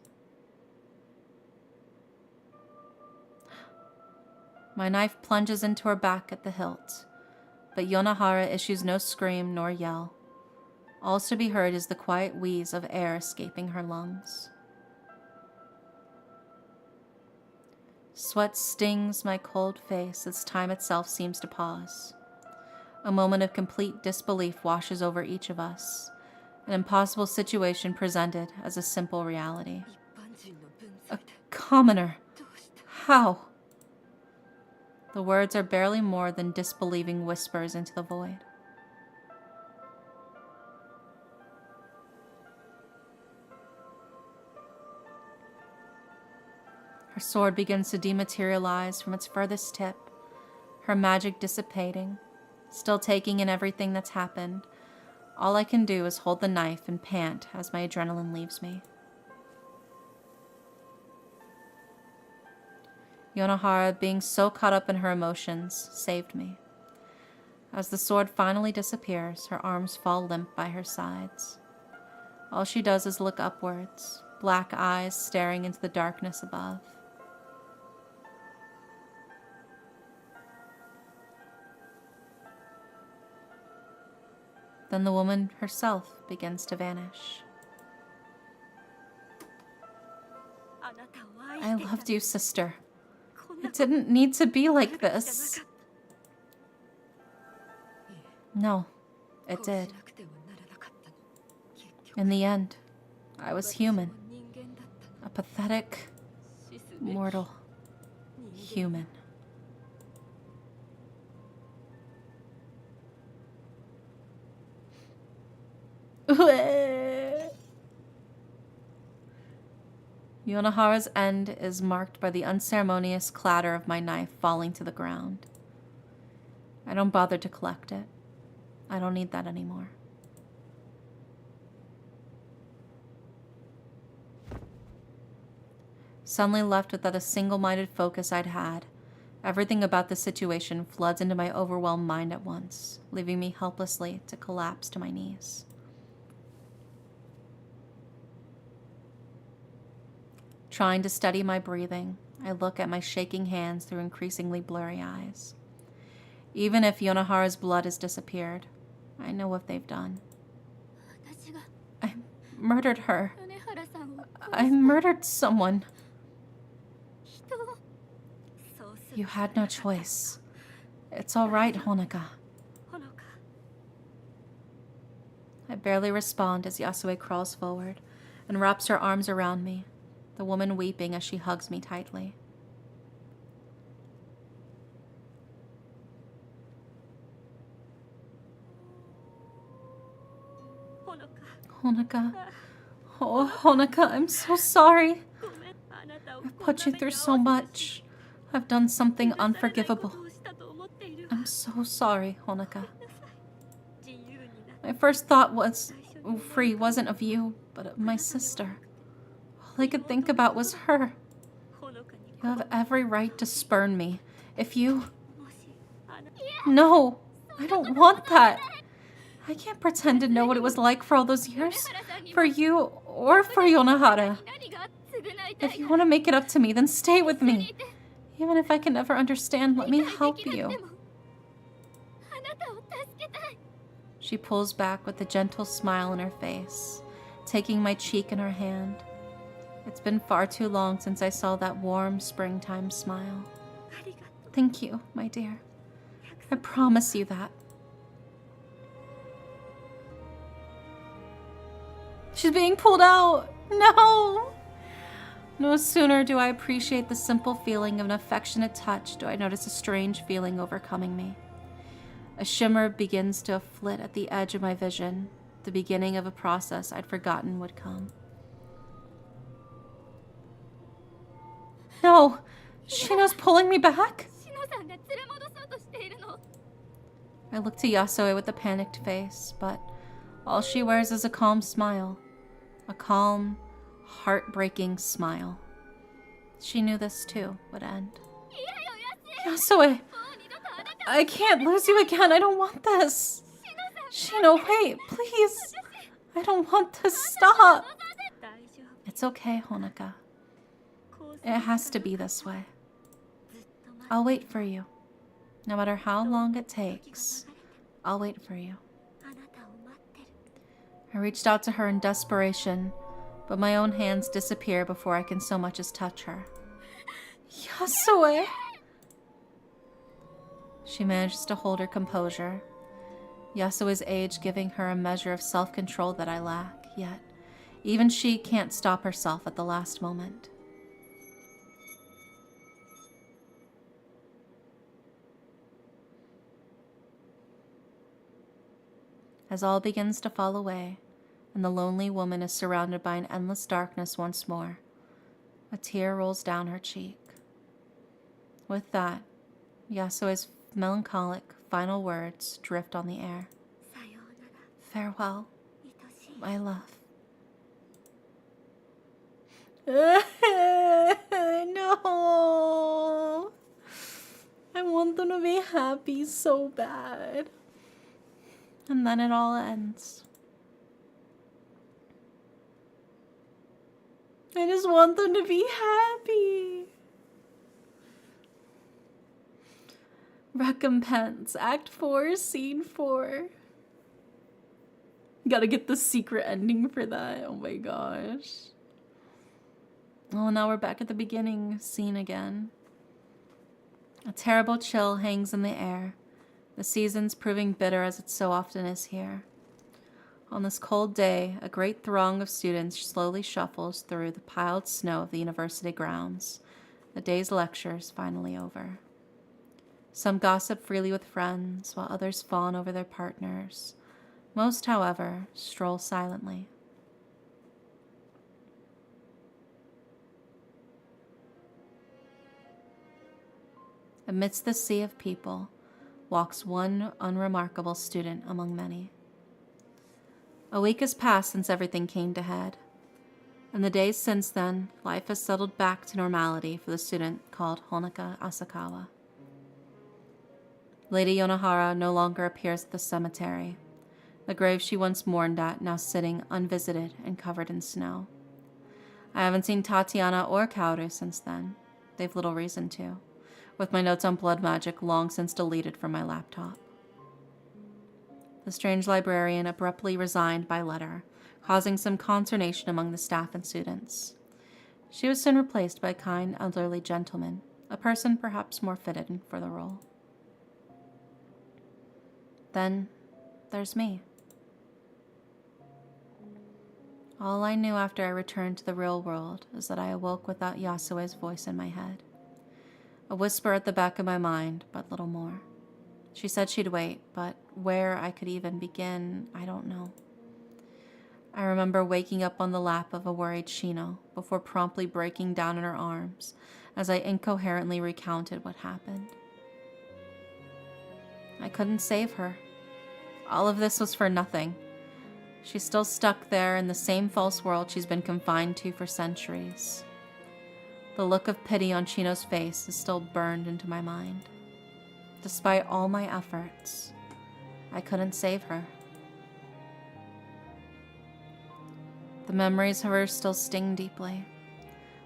My knife plunges into her back at the hilt, but Yonohara issues no scream nor yell. All to be heard is the quiet wheeze of air escaping her lungs. Sweat stings my cold face as time itself seems to pause. A moment of complete disbelief washes over each of us, an impossible situation presented as a simple reality. A commoner. How? The words are barely more than disbelieving whispers into the void. Her sword begins to dematerialize from its furthest tip, her magic dissipating, still taking in everything that's happened. All I can do is hold the knife and pant as my adrenaline leaves me. Yonohara, being so caught up in her emotions, saved me. As the sword finally disappears, her arms fall limp by her sides. All she does is look upwards, black eyes staring into the darkness above. Then the woman herself begins to vanish. I loved you, sister. It didn't need to be like this. No, it did. In the end, I was human. A pathetic, mortal human. Yonohara's end is marked by the unceremonious clatter of my knife falling to the ground. I don't bother to collect it. I don't need that anymore. Suddenly left without a single-minded focus I'd had, everything about the situation floods into my overwhelmed mind at once, leaving me helplessly to collapse to my knees. Trying to steady my breathing, I look at my shaking hands through increasingly blurry eyes. Even if Yonohara's blood has disappeared, I know what they've done. I murdered her. I murdered someone. You had no choice. It's all right, Honoka. I barely respond as Yasue crawls forward and wraps her arms around me, the woman weeping as she hugs me tightly. Honoka. Oh, Honoka, I'm so sorry. I've put you through so much. I've done something unforgivable. I'm so sorry, Honoka. My first thought was, free wasn't of you, but of my sister. All I could think about was her. You have every right to spurn me. If you... No, I don't want that. I can't pretend to know what it was like for all those years. For you or for Yonohara. If you want to make it up to me, then stay with me. Even if I can never understand, let me help you. She pulls back with a gentle smile on her face, taking my cheek in her hand. It's been far too long since I saw that warm springtime smile. Thank you, my dear. I promise you that. She's being pulled out. No! No sooner do I appreciate the simple feeling of an affectionate touch do I notice a strange feeling overcoming me. A shimmer begins to flit at the edge of my vision, the beginning of a process I'd forgotten would come. No! Shino's pulling me back? I look to Yasue with a panicked face, but all she wears is a calm smile. A calm, heartbreaking smile. She knew this too would end. Yasue! I can't lose you again. I don't want this. Shino, wait, please. I don't want to stop. It's okay, Honoka. It has to be this way. I'll wait for you. No matter how long it takes, I'll wait for you. I reached out to her in desperation, but my own hands disappear before I can so much as touch her. Yasue! She manages to hold her composure, Yasue's age giving her a measure of self-control that I lack, yet even she can't stop herself at the last moment. As all begins to fall away, and the lonely woman is surrounded by an endless darkness once more, a tear rolls down her cheek. With that, Yasue's melancholic final words drift on the air. Farewell, my love. No! I want them to be happy so bad. And then it all ends. I just want them to be happy. Recompense, Act 4, Scene 4. Gotta get the secret ending for that. Oh my gosh. Oh, now we're back at the beginning scene again. A terrible chill hangs in the air, the seasons proving bitter as it so often is here. On this cold day, a great throng of students slowly shuffles through the piled snow of the university grounds, the day's lectures finally over. Some gossip freely with friends, while others fawn over their partners. Most, however, stroll silently. Amidst the sea of people walks one unremarkable student among many. A week has passed since everything came to head. In the days since then, life has settled back to normality for the student called Honoka Asakawa. Lady Yonohara no longer appears at the cemetery, the grave she once mourned at now sitting unvisited and covered in snow. I haven't seen Tatiana or Kaoru since then. They've little reason to, with my notes on blood magic long since deleted from my laptop. The strange librarian abruptly resigned by letter, causing some consternation among the staff and students. She was soon replaced by a kind elderly gentleman, a person perhaps more fitted for the role. Then there's me. All I knew after I returned to the real world is that I awoke without Yasue's voice in my head. A whisper at the back of my mind, but little more. She said she'd wait, but where I could even begin, I don't know. I remember waking up on the lap of a worried Shino before promptly breaking down in her arms as I incoherently recounted what happened. I couldn't save her. All of this was for nothing. She's still stuck there in the same false world she's been confined to for centuries. The look of pity on Chino's face is still burned into my mind. Despite all my efforts, I couldn't save her. The memories of her still sting deeply.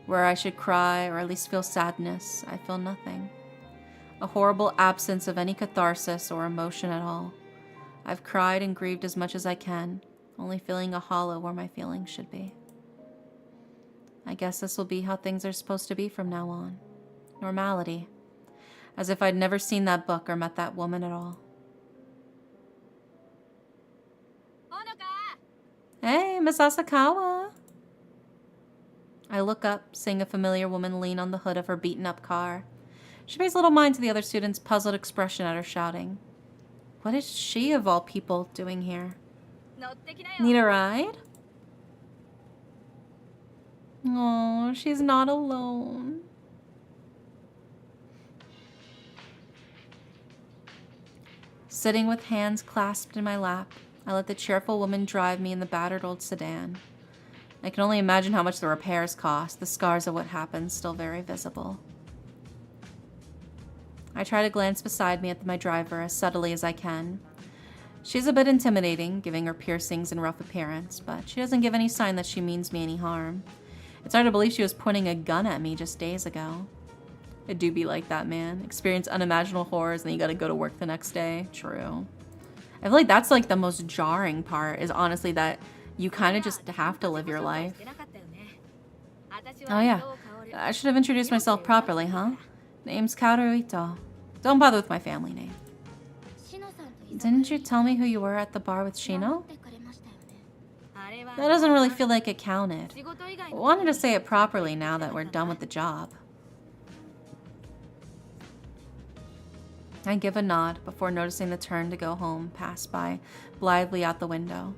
Where I should cry or at least feel sadness, I feel nothing. A horrible absence of any catharsis or emotion at all. I've cried and grieved as much as I can, only feeling a hollow where my feelings should be. I guess this will be how things are supposed to be from now on. Normality. As if I'd never seen that book or met that woman at all. Honoka! Hey, Miss Asakawa! I look up, seeing a familiar woman lean on the hood of her beaten-up car. She pays little mind to the other students' puzzled expression at her shouting. What is she, of all people, doing here? Need a ride? Oh, she's not alone. Sitting with hands clasped in my lap, I let the cheerful woman drive me in the battered old sedan. I can only imagine how much the repairs cost, the scars of what happened still very visible. I try to glance beside me at my driver as subtly as I can. She's a bit intimidating, giving her piercings and rough appearance, but she doesn't give any sign that she means me any harm. It's hard to believe she was pointing a gun at me just days ago. It do be like that, man. Experience unimaginable horrors, and then you gotta go to work the next day. True. I feel like that's like the most jarring part, is honestly that you kind of just have to live your life. Oh yeah, I should have introduced myself properly, huh? Name's Kaoru Ito. Don't bother with my family name. Didn't you tell me who you were at the bar with Shino? That doesn't really feel like it counted. I wanted to say it properly now that we're done with the job. I give a nod before noticing the turn to go home pass by blithely out the window.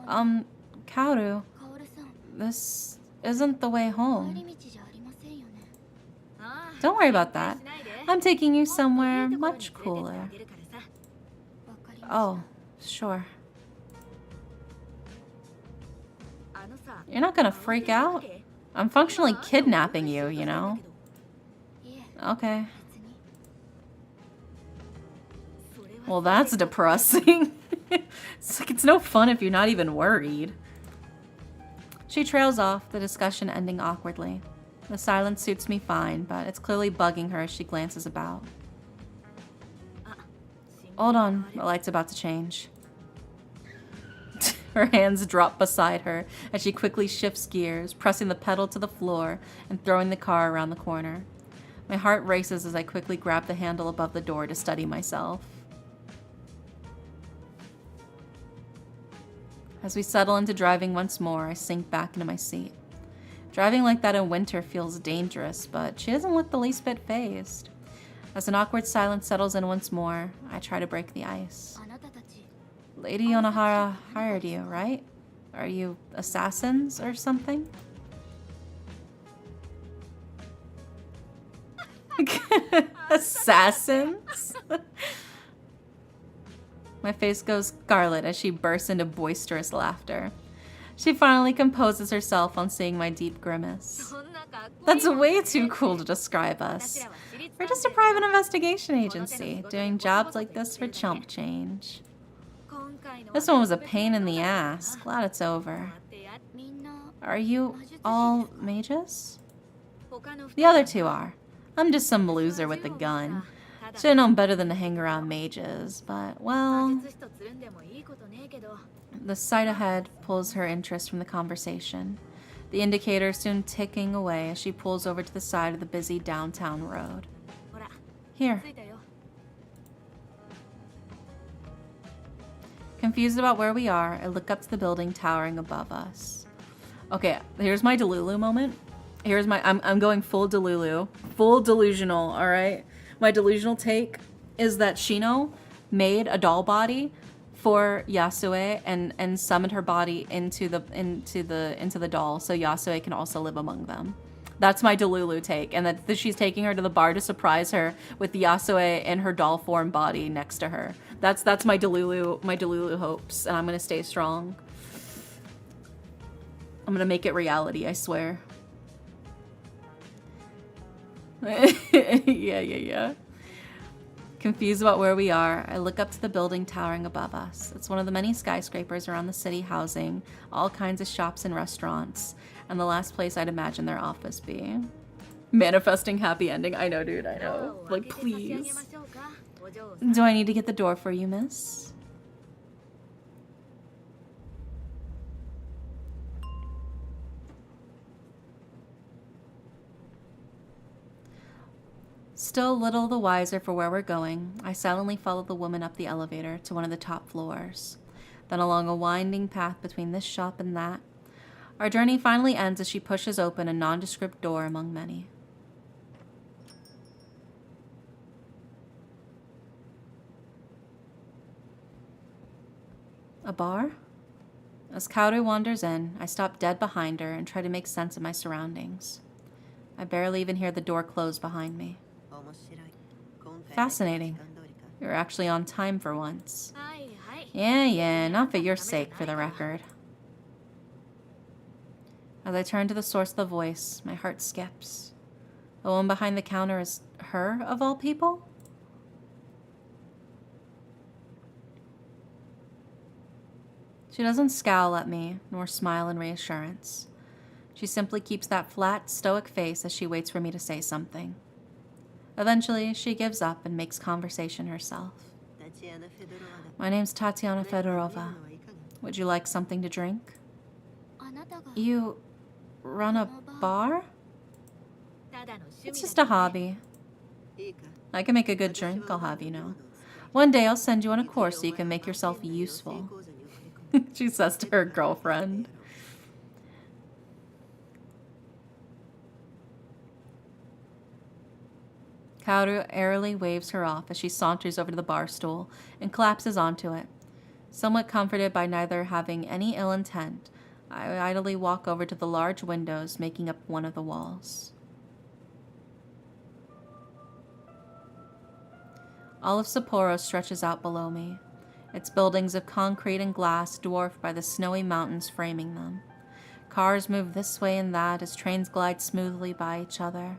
Kaoru, this isn't the way home. Don't worry about that. I'm taking you somewhere much cooler. Oh, sure. You're not gonna freak out? I'm functionally kidnapping you, you know? Okay. Well, that's depressing. It's like it's no fun if you're not even worried. She trails off, the discussion ending awkwardly. The silence suits me fine, but it's clearly bugging her as she glances about. Hold on, the light's about to change. Her hands drop beside her as she quickly shifts gears, pressing the pedal to the floor and throwing the car around the corner. My heart races as I quickly grab the handle above the door to steady myself. As we settle into driving once more, I sink back into my seat. Driving like that in winter feels dangerous, but she doesn't look the least bit fazed. As an awkward silence settles in once more, I try to break the ice. Lady Onohara hired you, right? Are you assassins or something? Assassins? My face goes scarlet as she bursts into boisterous laughter. She finally composes herself on seeing my deep grimace. That's way too cool to describe us. We're just a private investigation agency, doing jobs like this for chump change. This one was a pain in the ass. Glad it's over. Are you all mages? The other two are. I'm just some loser with a gun. Should've known better than to hang around mages, but, well... The sight ahead pulls her interest from the conversation, the indicator soon ticking away as she pulls over to the side of the busy downtown road. Here. Confused about where we are, I look up to the building towering above us. Okay, here's my Delulu moment. Here's my, I'm going full Delulu. Full delusional, alright? My delusional take is that Shino made a doll body for Yasue and summoned her body into the doll so Yasue can also live among them. That's my Delulu take, and that she's taking her to the bar to surprise her with Yasue in her doll form body next to her. That's my Delulu hopes, and I'm gonna stay strong. I'm gonna make it reality, I swear. Yeah. Confused about where we are, I look up to the building towering above us. It's one of the many skyscrapers around the city housing all kinds of shops and restaurants, and the last place I'd imagine their office be. Manifesting happy ending. I know, dude, I know. Like, please. Do I need to get the door for you, miss? Still little the wiser for where we're going, I silently follow the woman up the elevator to one of the top floors, then along a winding path between this shop and that. Our journey finally ends as she pushes open a nondescript door among many. A bar? As Kaoru wanders in, I stop dead behind her and try to make sense of my surroundings. I barely even hear the door close behind me. Fascinating. You're actually on time for once. Yeah, not for your sake, for the record. As I turn to the source of the voice, my heart skips. The woman behind the counter is her, of all people? She doesn't scowl at me, nor smile in reassurance. She simply keeps that flat, stoic face as she waits for me to say something. Eventually, she gives up and makes conversation herself. My name's Tatiana Fedorova. Would you like something to drink? You run a bar? It's just a hobby. I can make a good drink, I'll have you know. One day I'll send you on a course so you can make yourself useful. She says to her girlfriend. Kaoru airily waves her off as she saunters over to the bar stool and collapses onto it. Somewhat comforted by neither having any ill intent, I idly walk over to the large windows making up one of the walls. All of Sapporo stretches out below me, its buildings of concrete and glass dwarfed by the snowy mountains framing them. Cars move this way and that as trains glide smoothly by each other,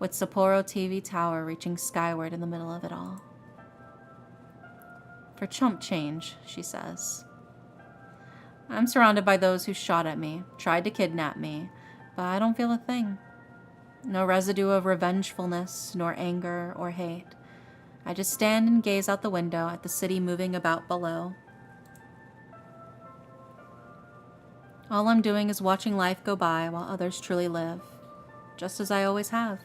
with Sapporo TV Tower reaching skyward in the middle of it all. For chump change, she says. I'm surrounded by those who shot at me, tried to kidnap me, but I don't feel a thing. No residue of revengefulness, nor anger or hate. I just stand and gaze out the window at the city moving about below. All I'm doing is watching life go by while others truly live, just as I always have.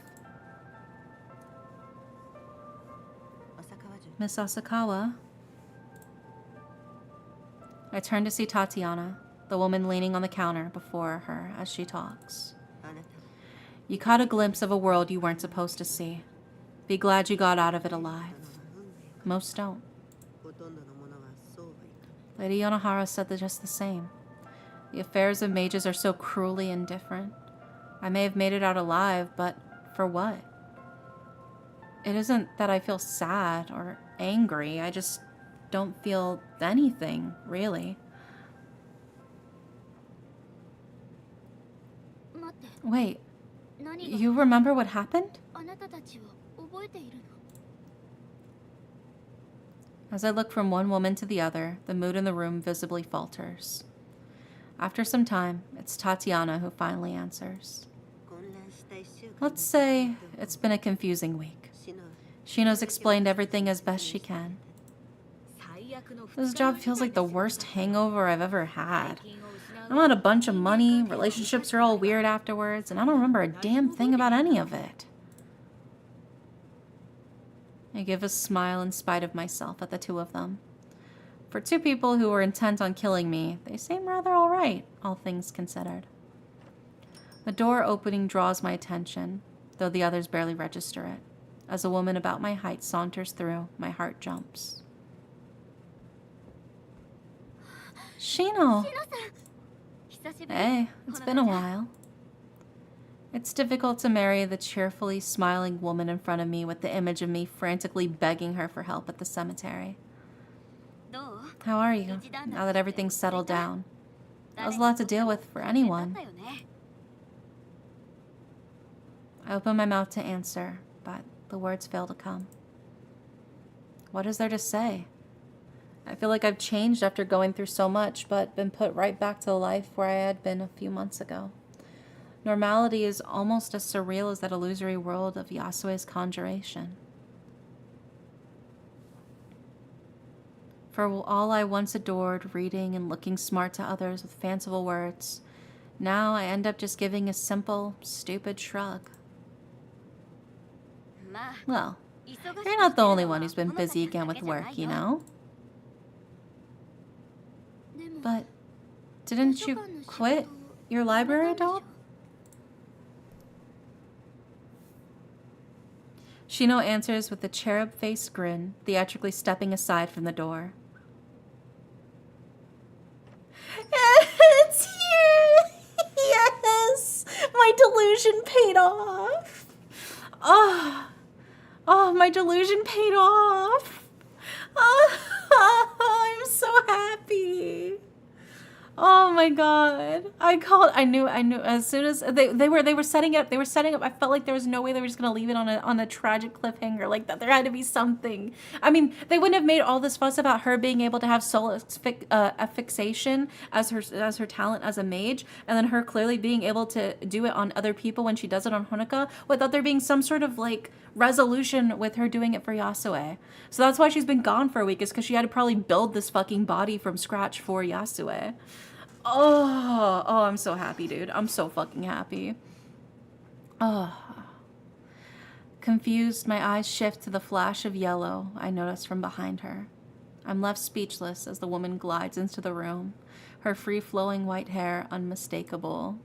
Miss Asakawa? I turn to see Tatiana, the woman leaning on the counter before her as she talks. You caught a glimpse of a world you weren't supposed to see. Be glad you got out of it alive. Most don't. Lady Yonohara said just the same. The affairs of mages are so cruelly indifferent. I may have made it out alive, but for what? It isn't that I feel sad or angry. I just don't feel anything, really. Wait, you remember what happened? As I look from one woman to the other, the mood in the room visibly falters. After some time, it's Tatiana who finally answers. Let's say it's been a confusing week. Shino's explained everything as best she can. This job feels like the worst hangover I've ever had. I'm out a bunch of money, relationships are all weird afterwards, and I don't remember a damn thing about any of it. I give a smile in spite of myself at the two of them. For two people who were intent on killing me, they seem rather alright, all things considered. The door opening draws my attention, though the others barely register it. As a woman about my height saunters through, my heart jumps. Shino! Hey, it's been a while. It's difficult to marry the cheerfully smiling woman in front of me with the image of me frantically begging her for help at the cemetery. How are you, now that everything's settled down? That was a lot to deal with for anyone. I open my mouth to answer, but the words fail to come. What is there to say? I feel like I've changed after going through so much, but been put right back to the life where I had been a few months ago. Normality is almost as surreal as that illusory world of Yasue's conjuration. For all I once adored reading and looking smart to others with fanciful words, now I end up just giving a simple, stupid shrug. Well, you're not the only one who's been busy again with work, you know? But didn't you quit your library job? Shino answers with a cherub-faced grin, theatrically stepping aside from the door. It's you! Yes! My delusion paid off! Oh, my delusion paid off! Oh, I'm so happy! Oh my god. I knew as soon as they were setting up, I felt like there was no way they were just gonna leave it on a tragic cliffhanger like that. There had to be something. I mean, they wouldn't have made all this fuss about her being able to have soul fixation as her talent as a mage, and then her clearly being able to do it on other people when she does it on Honoka, without there being some sort of like resolution with her doing it for Yasue. So that's why she's been gone for a week, is because she had to probably build this fucking body from scratch for Yasue. Oh, I'm so happy, dude. I'm so fucking happy. Oh. Confused, my eyes shift to the flash of yellow I notice from behind her. I'm left speechless as the woman glides into the room, her free-flowing white hair unmistakable.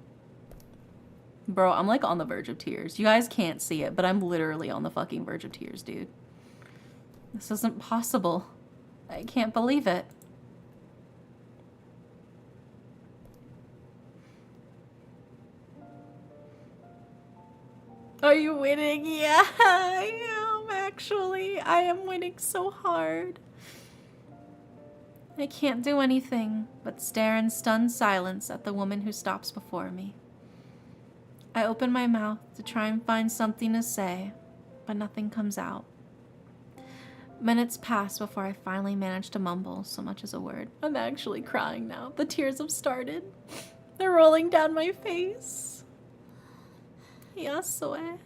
Bro, I'm like on the verge of tears. You guys can't see it, but I'm literally on the fucking verge of tears, dude. This isn't possible. I can't believe it. Are you winning? Yeah, I am, actually. I am winning so hard. I can't do anything but stare in stunned silence at the woman who stops before me. I open my mouth to try and find something to say, but nothing comes out. Minutes pass before I finally manage to mumble so much as a word. I'm actually crying now. The tears have started. They're rolling down my face. Yasue.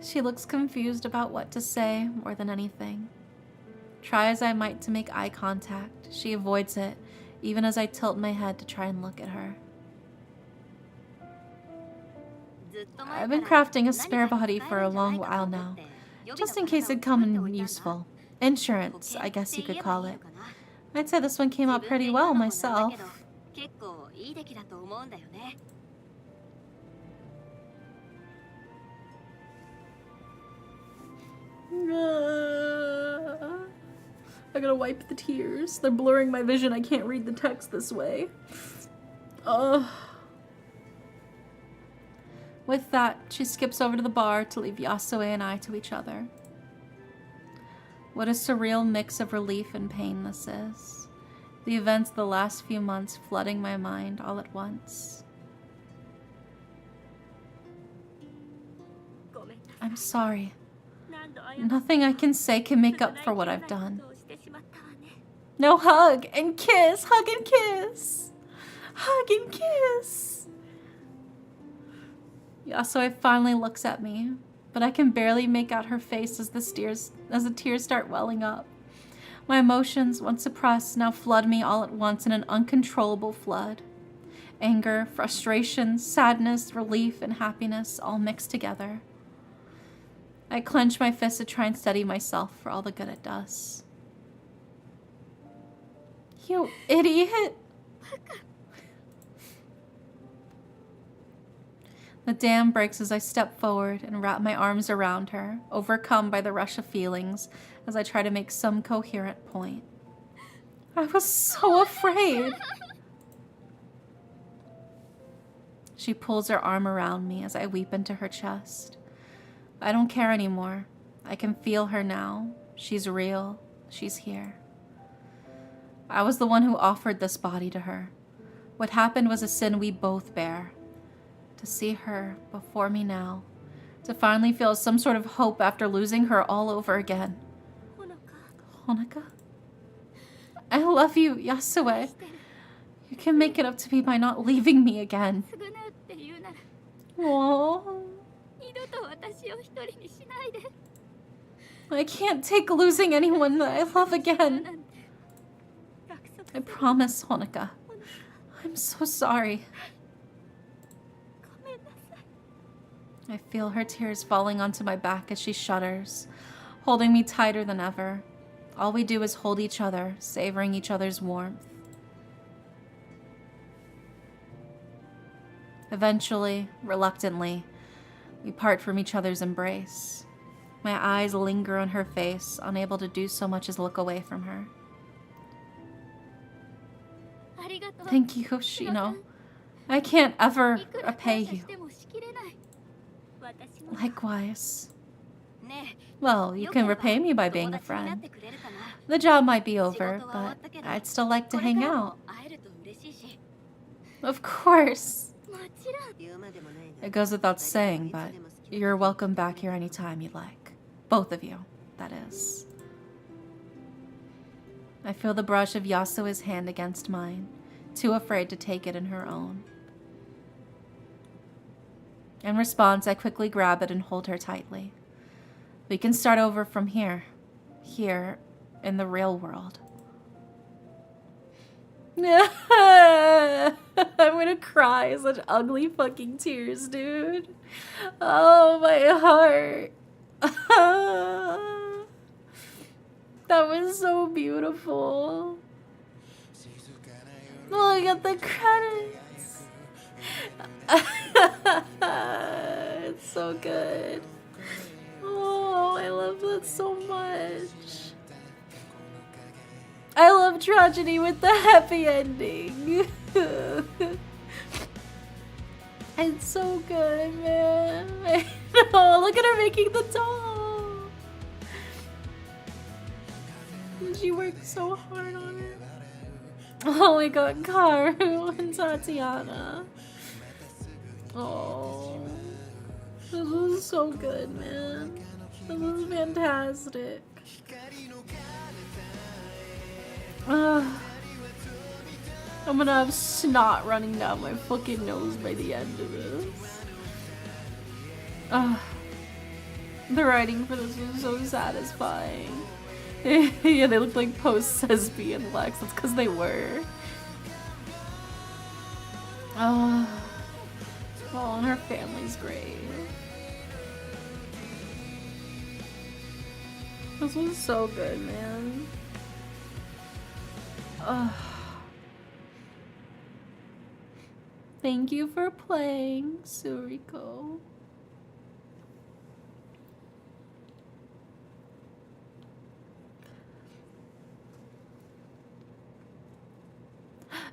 She looks confused about what to say more than anything. Try as I might to make eye contact, she avoids it, even as I tilt my head to try and look at her. I've been crafting a spare body for a long while now, just in case it'd come in useful. Insurance, I guess you could call it. I'd say this one came out pretty well myself. I gotta wipe the tears. They're blurring my vision. I can't read the text this way. With that, she skips over to the bar to leave Yasue and I to each other. What a surreal mix of relief and pain this is. The events of the last few months flooding my mind all at once. I'm sorry. Nothing I can say can make up for what I've done. No, hug and kiss! Hug and kiss! Hug and kiss! Yasue finally looks at me, but I can barely make out her face as the tears start welling up. My emotions, once suppressed, now flood me all at once in an uncontrollable flood. Anger, frustration, sadness, relief, and happiness all mixed together. I clench my fist to try and steady myself for all the good it does. You idiot! The dam breaks as I step forward and wrap my arms around her, overcome by the rush of feelings as I try to make some coherent point. I was so afraid. She pulls her arm around me as I weep into her chest. I don't care anymore. I can feel her now. She's real. She's here. I was the one who offered this body to her. What happened was a sin we both bear. To see her before me now. To finally feel some sort of hope after losing her all over again. Honoka? I love you, Yasue. You can make it up to me by not leaving me again. Aww. I can't take losing anyone that I love again. I promise, Honoka. I'm so sorry. I feel her tears falling onto my back as she shudders, holding me tighter than ever. All we do is hold each other, savoring each other's warmth. Eventually, reluctantly, we part from each other's embrace. My eyes linger on her face, unable to do so much as look away from her. Thank you, Shino. I can't ever repay you. Likewise. Well, you can repay me by being a friend. The job might be over, but I'd still like to hang out. Of course. It goes without saying, but you're welcome back here anytime you'd like. Both of you, that is. I feel the brush of Yasuo's hand against mine, too afraid to take it in her own. In response, I quickly grab it and hold her tightly. We can start over from here in the real world. I'm gonna cry. Such ugly fucking tears, dude. Oh, my heart. That was so beautiful. Look at the credits. It's so good. Oh, I love that so much. I love tragedy with the happy ending. It's so good, man. I know. Look at her making the doll. She worked so hard on it. Oh my god, Karu and Tatiana. Oh. This was so good, man. This was fantastic. I'm gonna have snot running down my fucking nose by the end of this. The writing for this was so satisfying. Yeah, they look like post-Sesby and Lex. That's because they were. Oh, and her family's great. This was so good, man. Thank you for playing, Suriko.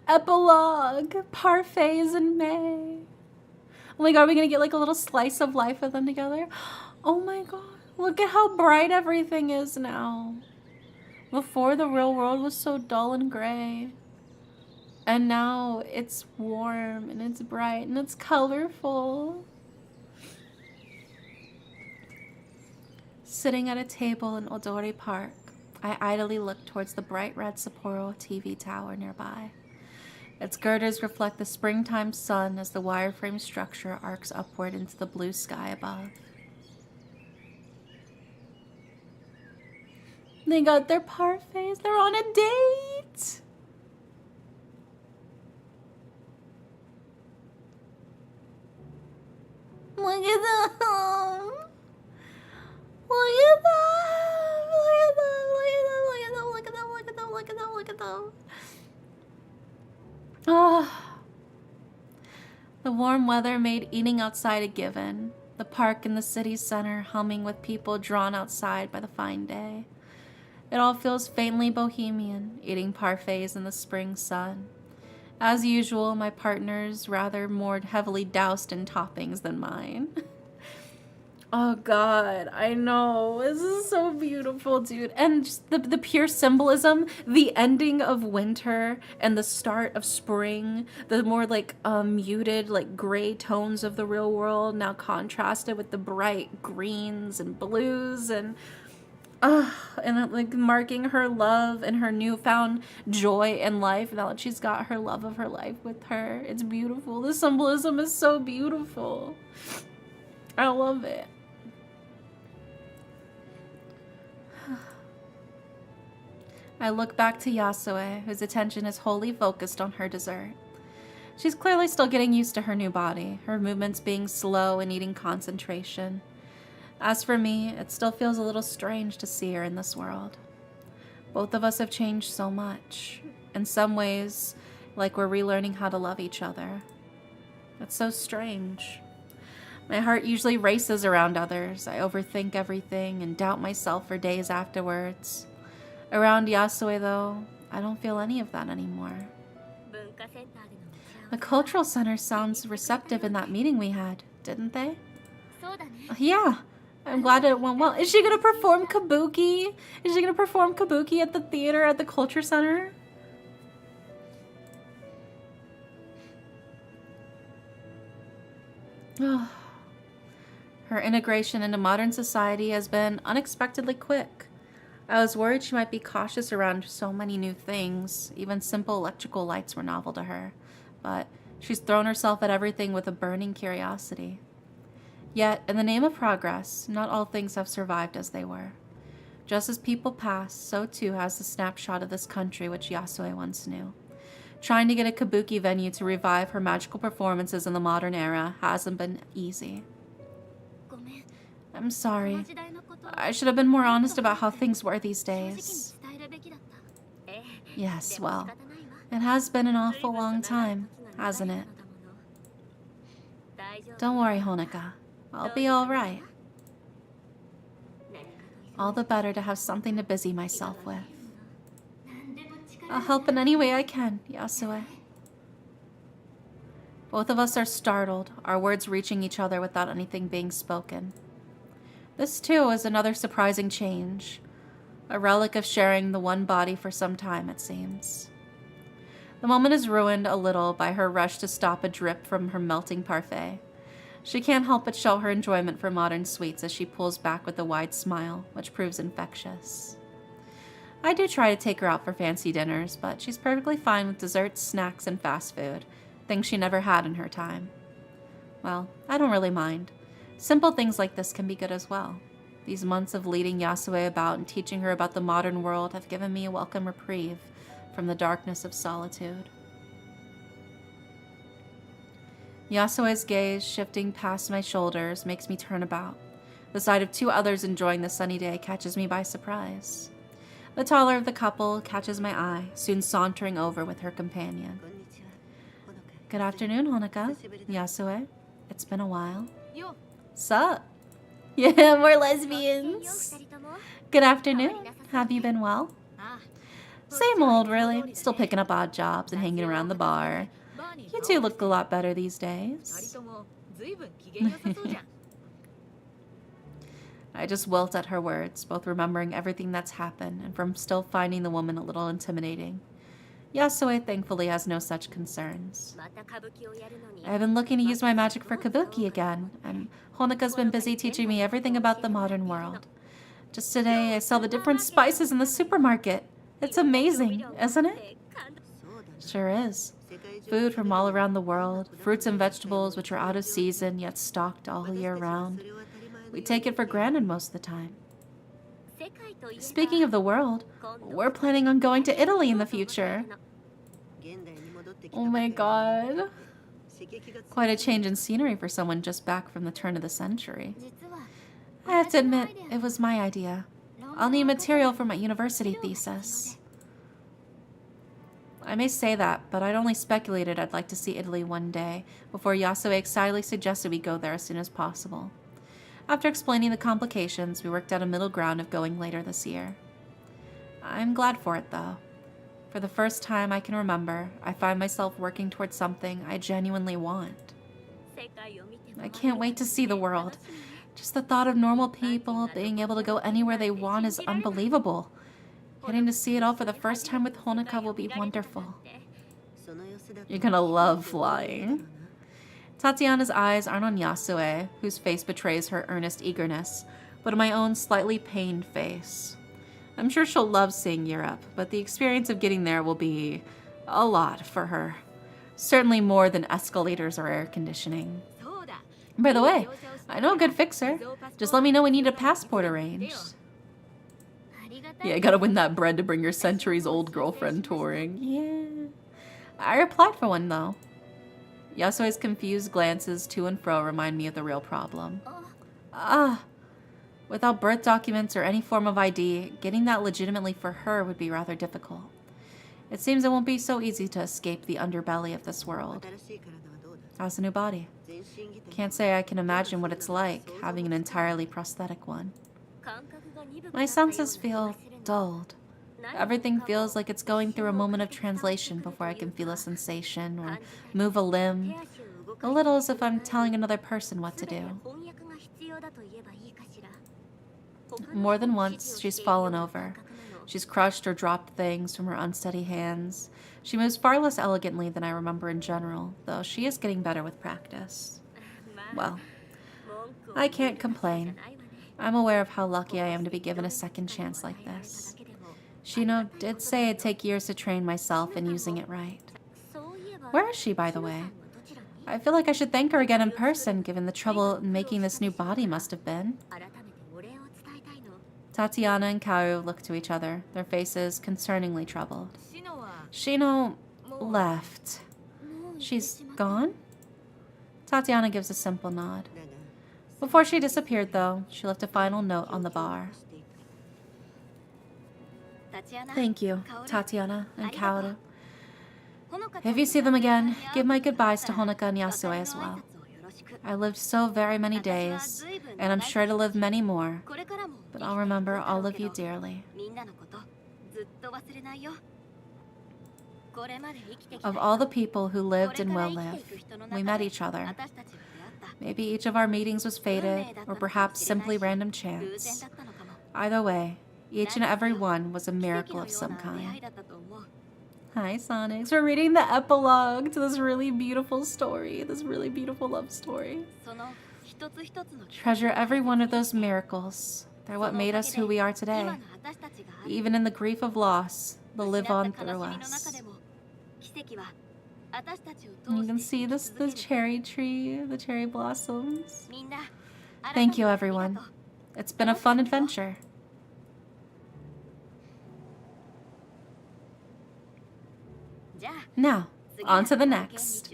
Epilogue. Parfaits in May. Oh my god, are we gonna get like a little slice of life of them together? Oh my god. Look at how bright everything is now. Before, the real world was so dull and gray. And now it's warm and it's bright and it's colorful. Sitting at a table in Odori Park, I idly look towards the bright red Sapporo TV tower nearby. Its girders reflect the springtime sun as the wireframe structure arcs upward into the blue sky above. They got their parfaits. They're on a date. Look at them. Look at them. Look at them. Look at them. Look at them. Look at them. Look at them. Look at them. Ah. The warm weather made eating outside a given. The park in the city center humming with people drawn outside by the fine day. It all feels faintly bohemian, eating parfaits in the spring sun. As usual, my partner's rather more heavily doused in toppings than mine. Oh god, I know. This is so beautiful, dude. And just the pure symbolism, the ending of winter and the start of spring, the more like muted like gray tones of the real world now contrasted with the bright greens and blues and like marking her love and her newfound joy in life now that she's got her love of her life with her. It's beautiful. The symbolism is so beautiful. I love it. I look back to Yasue, whose attention is wholly focused on her dessert. She's clearly still getting used to her new body, her movements being slow and needing concentration. As for me, it still feels a little strange to see her in this world. Both of us have changed so much. In some ways, like we're relearning how to love each other. It's so strange. My heart usually races around others. I overthink everything and doubt myself for days afterwards. Around Yasue, though, I don't feel any of that anymore. The cultural center sounds receptive in that meeting we had, didn't they? Yeah, I'm glad it went well. Is she gonna perform kabuki? Is she gonna perform kabuki at the theater at the culture center? Her integration into modern society has been unexpectedly quick. I was worried she might be cautious around so many new things. Even simple electrical lights were novel to her. But she's thrown herself at everything with a burning curiosity. Yet, in the name of progress, not all things have survived as they were. Just as people pass, so too has the snapshot of this country which Yasue once knew. Trying to get a kabuki venue to revive her magical performances in the modern era hasn't been easy. I'm sorry. I should have been more honest about how things were these days. Yes, well, it has been an awful long time, hasn't it? Don't worry, Honoka. I'll be all right. All the better to have something to busy myself with. I'll help in any way I can, Yasue. Both of us are startled, our words reaching each other without anything being spoken. This, too, is another surprising change. A relic of sharing the one body for some time, it seems. The moment is ruined a little by her rush to stop a drip from her melting parfait. She can't help but show her enjoyment for modern sweets as she pulls back with a wide smile, which proves infectious. I do try to take her out for fancy dinners, but she's perfectly fine with desserts, snacks, and fast food, things she never had in her time. Well, I don't really mind. Simple things like this can be good as well. These months of leading Yasue about and teaching her about the modern world have given me a welcome reprieve from the darkness of solitude. Yasue's gaze shifting past my shoulders makes me turn about. The sight of two others enjoying the sunny day catches me by surprise. The taller of the couple catches my eye, soon sauntering over with her companion. Good afternoon, Honoka. Yasue. It's been a while. Sup? Yeah, we're lesbians. Good afternoon. Have you been well? Same old, really. Still picking up odd jobs and hanging around the bar. You two look a lot better these days. I just wilt at her words, both remembering everything that's happened and from still finding the woman a little intimidating. Yasue thankfully has no such concerns. I've been looking to use my magic for kabuki again, and Honoka's been busy teaching me everything about the modern world. Just today, I saw the different spices in the supermarket. It's amazing, isn't it? Sure is. Food from all around the world, fruits and vegetables which are out of season yet stocked all year round. We take it for granted most of the time. Speaking of the world, we're planning on going to Italy in the future. Oh my god. Quite a change in scenery for someone just back from the turn of the century. I have to admit, it was my idea. I'll need material for my university thesis. I may say that, but I'd only speculated I'd like to see Italy one day, before Yasue excitedly suggested we go there as soon as possible. After explaining the complications, we worked out a middle ground of going later this year. I'm glad for it, though. For the first time I can remember, I find myself working towards something I genuinely want. I can't wait to see the world. Just the thought of normal people being able to go anywhere they want is unbelievable. Getting to see it all for the first time with Honoka will be wonderful. You're gonna love flying. Tatiana's eyes aren't on Yasue, whose face betrays her earnest eagerness, but on my own slightly pained face. I'm sure she'll love seeing Europe, but the experience of getting there will be a lot for her. Certainly more than escalators or air conditioning. By the way, I know a good fixer. Just let me know when you need a passport arranged. Yeah, I gotta win that bread to bring your centuries-old girlfriend touring. Yeah. I applied for one, though. Yasue's confused glances to and fro remind me of the real problem. Without birth documents or any form of ID, getting that legitimately for her would be rather difficult. It seems it won't be so easy to escape the underbelly of this world. How's the new body? Can't say I can imagine what it's like, having an entirely prosthetic one. My senses feel dulled. Everything feels like it's going through a moment of translation before I can feel a sensation or move a limb. A little as if I'm telling another person what to do. More than once, she's fallen over. She's crushed or dropped things from her unsteady hands. She moves far less elegantly than I remember in general, though she is getting better with practice. Well, I can't complain. I'm aware of how lucky I am to be given a second chance like this. Shino did say it'd take years to train myself in using it right. Where is she, by the way? I feel like I should thank her again in person, given the trouble making this new body must have been. Tatiana and Kaoru look to each other, their faces concerningly troubled. Shino left. She's gone? Tatiana gives a simple nod. Before she disappeared, though, she left a final note on the bar. Thank you, Tatiana and Kaoru. If you see them again, give my goodbyes to Honoka and Yasue as well. I lived so very many days, and I'm sure to live many more, but I'll remember all of you dearly. Of all the people who lived and will live, we met each other. Maybe each of our meetings was fated, or perhaps simply random chance. Either way, each and every one was a miracle of some kind. Hi, Sonics. We're reading the epilogue to this really beautiful story, this really beautiful love story. Treasure every one of those miracles. They're what made us who we are today. Even in the grief of loss, they'll live on through us. You can see the cherry tree, the cherry blossoms. Thank you, everyone. It's been a fun adventure. Now, on to the next.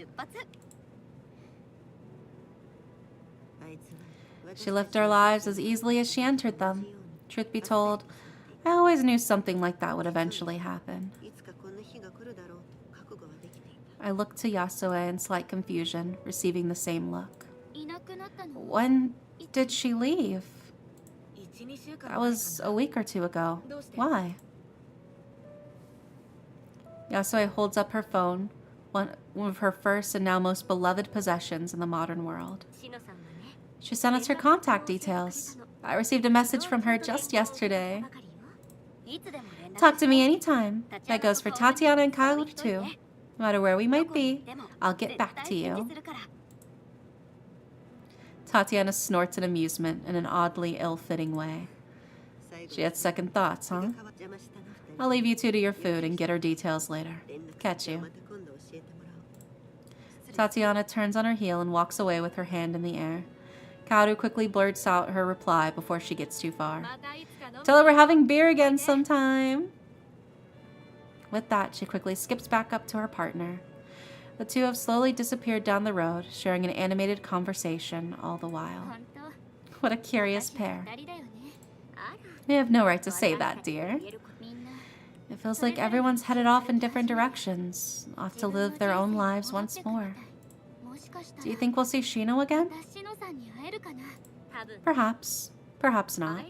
She left our lives as easily as she entered them. Truth be told, I always knew something like that would eventually happen. I looked to Yasue in slight confusion, receiving the same look. When did she leave? That was a week or two ago. Why? Yasue holds up her phone, one of her first and now most beloved possessions in the modern world. She sent us her contact details. I received a message from her just yesterday. Talk to me anytime. That goes for Tatiana and Kaoru too. No matter where we might be, I'll get back to you. Tatiana snorts in amusement in an oddly ill-fitting way. She had second thoughts, huh? I'll leave you two to your food and get her details later. Catch you. Tatiana turns on her heel and walks away with her hand in the air. Kaoru quickly blurts out her reply before she gets too far. Tell her we're having beer again sometime. With that, she quickly skips back up to her partner. The two have slowly disappeared down the road, sharing an animated conversation all the while. What a curious pair. You have no right to say that, dear. It feels like everyone's headed off in different directions, off to live their own lives once more. Do you think we'll see Shino again? Perhaps. Perhaps not.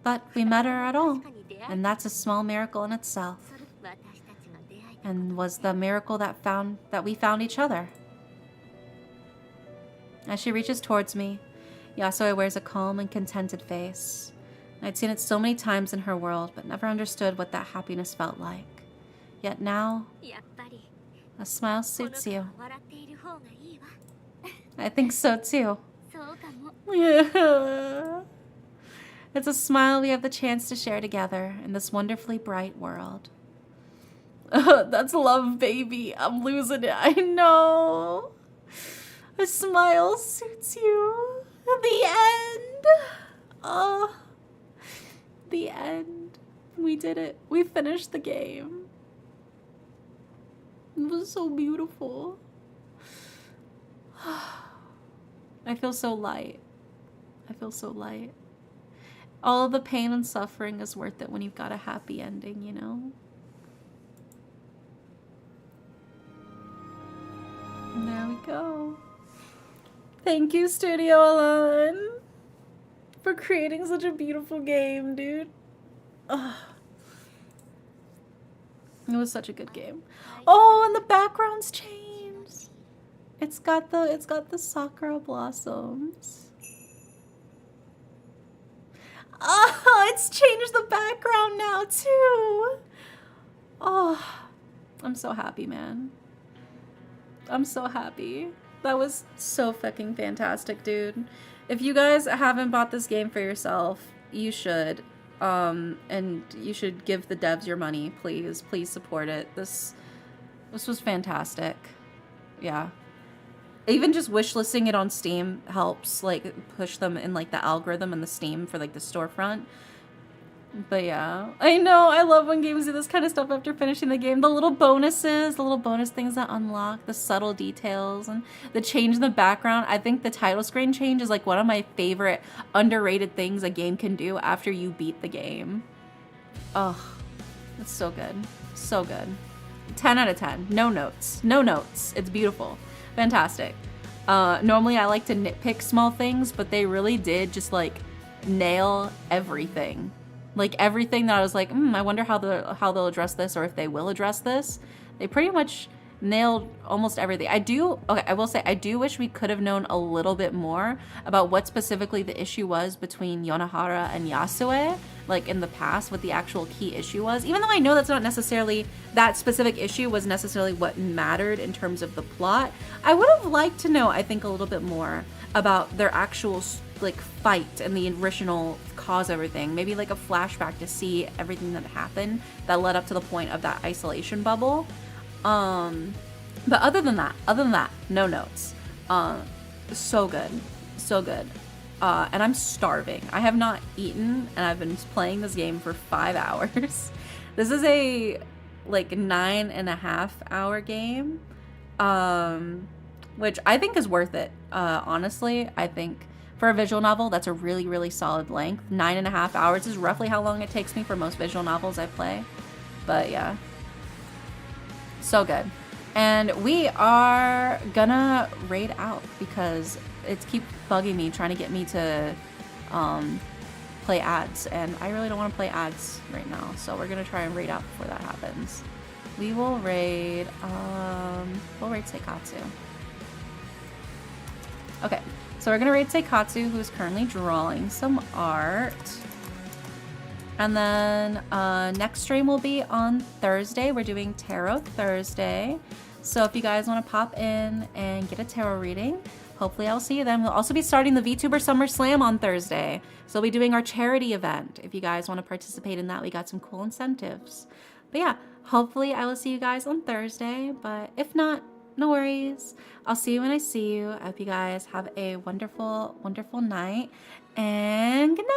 But we met her at all, and that's a small miracle in itself. And was the miracle that we found each other. As she reaches towards me, Yasue wears a calm and contented face. I'd seen it so many times in her world, but never understood what that happiness felt like. Yet now, a smile suits you. I think so too. Yeah. It's a smile we have the chance to share together in this wonderfully bright world. That's love, baby. I'm losing it. I know. A smile suits you. The end. Oh, the end. We did it. We finished the game. It was so beautiful. I feel so light. I feel so light. All of the pain and suffering is worth it when you've got a happy ending, you know? And there we go. Thank you, Studio Alan, for creating such a beautiful game, dude. Ugh. It was such a good game. Oh, and the background's changed. It's got the sakura blossoms. Oh, it's changed the background now too. Oh, I'm so happy, man. I'm so happy. That was so fucking fantastic, dude. If you guys haven't bought this game for yourself, you should. And you should give the devs your money, please. Please support it. This was fantastic. Yeah. Even just wishlisting it on Steam helps, like, push them in, like, the algorithm and the Steam for, like, the storefront. But yeah, I know, I love when games do this kind of stuff after finishing the game. The little bonuses, the little bonus things that unlock, the subtle details, and the change in the background. I think the title screen change is, like, one of my favorite underrated things a game can do after you beat the game. Oh, it's so good. So good. 10 out of 10. No notes. No notes. It's beautiful. Fantastic. Normally I like to nitpick small things, but they really did just like nail everything. Like everything that I was like, I wonder how they'll address this, or if they will address this. They pretty much nailed almost everything. I will say I do wish we could have known a little bit more about what specifically the issue was between Yonohara and Yasue, like in the past, what the actual key issue was. Even though I know that's not necessarily, that specific issue was necessarily what mattered in terms of the plot, I would have liked to know, I think, a little bit more about their actual like fight and the original cause of everything. Maybe like a flashback to see everything that happened that led up to the point of that isolation bubble. But other than that, no notes. So good. So good. And I'm starving. I have not eaten, and I've been playing this game for 5 hours. This is a, like, 9.5 hour game, which I think is worth it. Honestly, I think for a visual novel, that's a really, really solid length. 9.5 hours is roughly how long it takes me for most visual novels I play. But yeah. So good. And we are gonna raid out because it's keep bugging me, trying to get me to play ads, and I really don't want to play ads right now, so we're gonna try and raid out before that happens. We will raid Seikatsu. Okay, so we're gonna raid Seikatsu, who's currently drawing some art. And then next stream will be on Thursday. We're doing Tarot Thursday. So if you guys want to pop in and get a tarot reading, hopefully I'll see you then. We'll also be starting the VTuber Summer Slam on Thursday. So we'll be doing our charity event. If you guys want to participate in that, we got some cool incentives. But yeah, hopefully I will see you guys on Thursday. But if not, no worries. I'll see you when I see you. I hope you guys have a wonderful, wonderful night. And good night.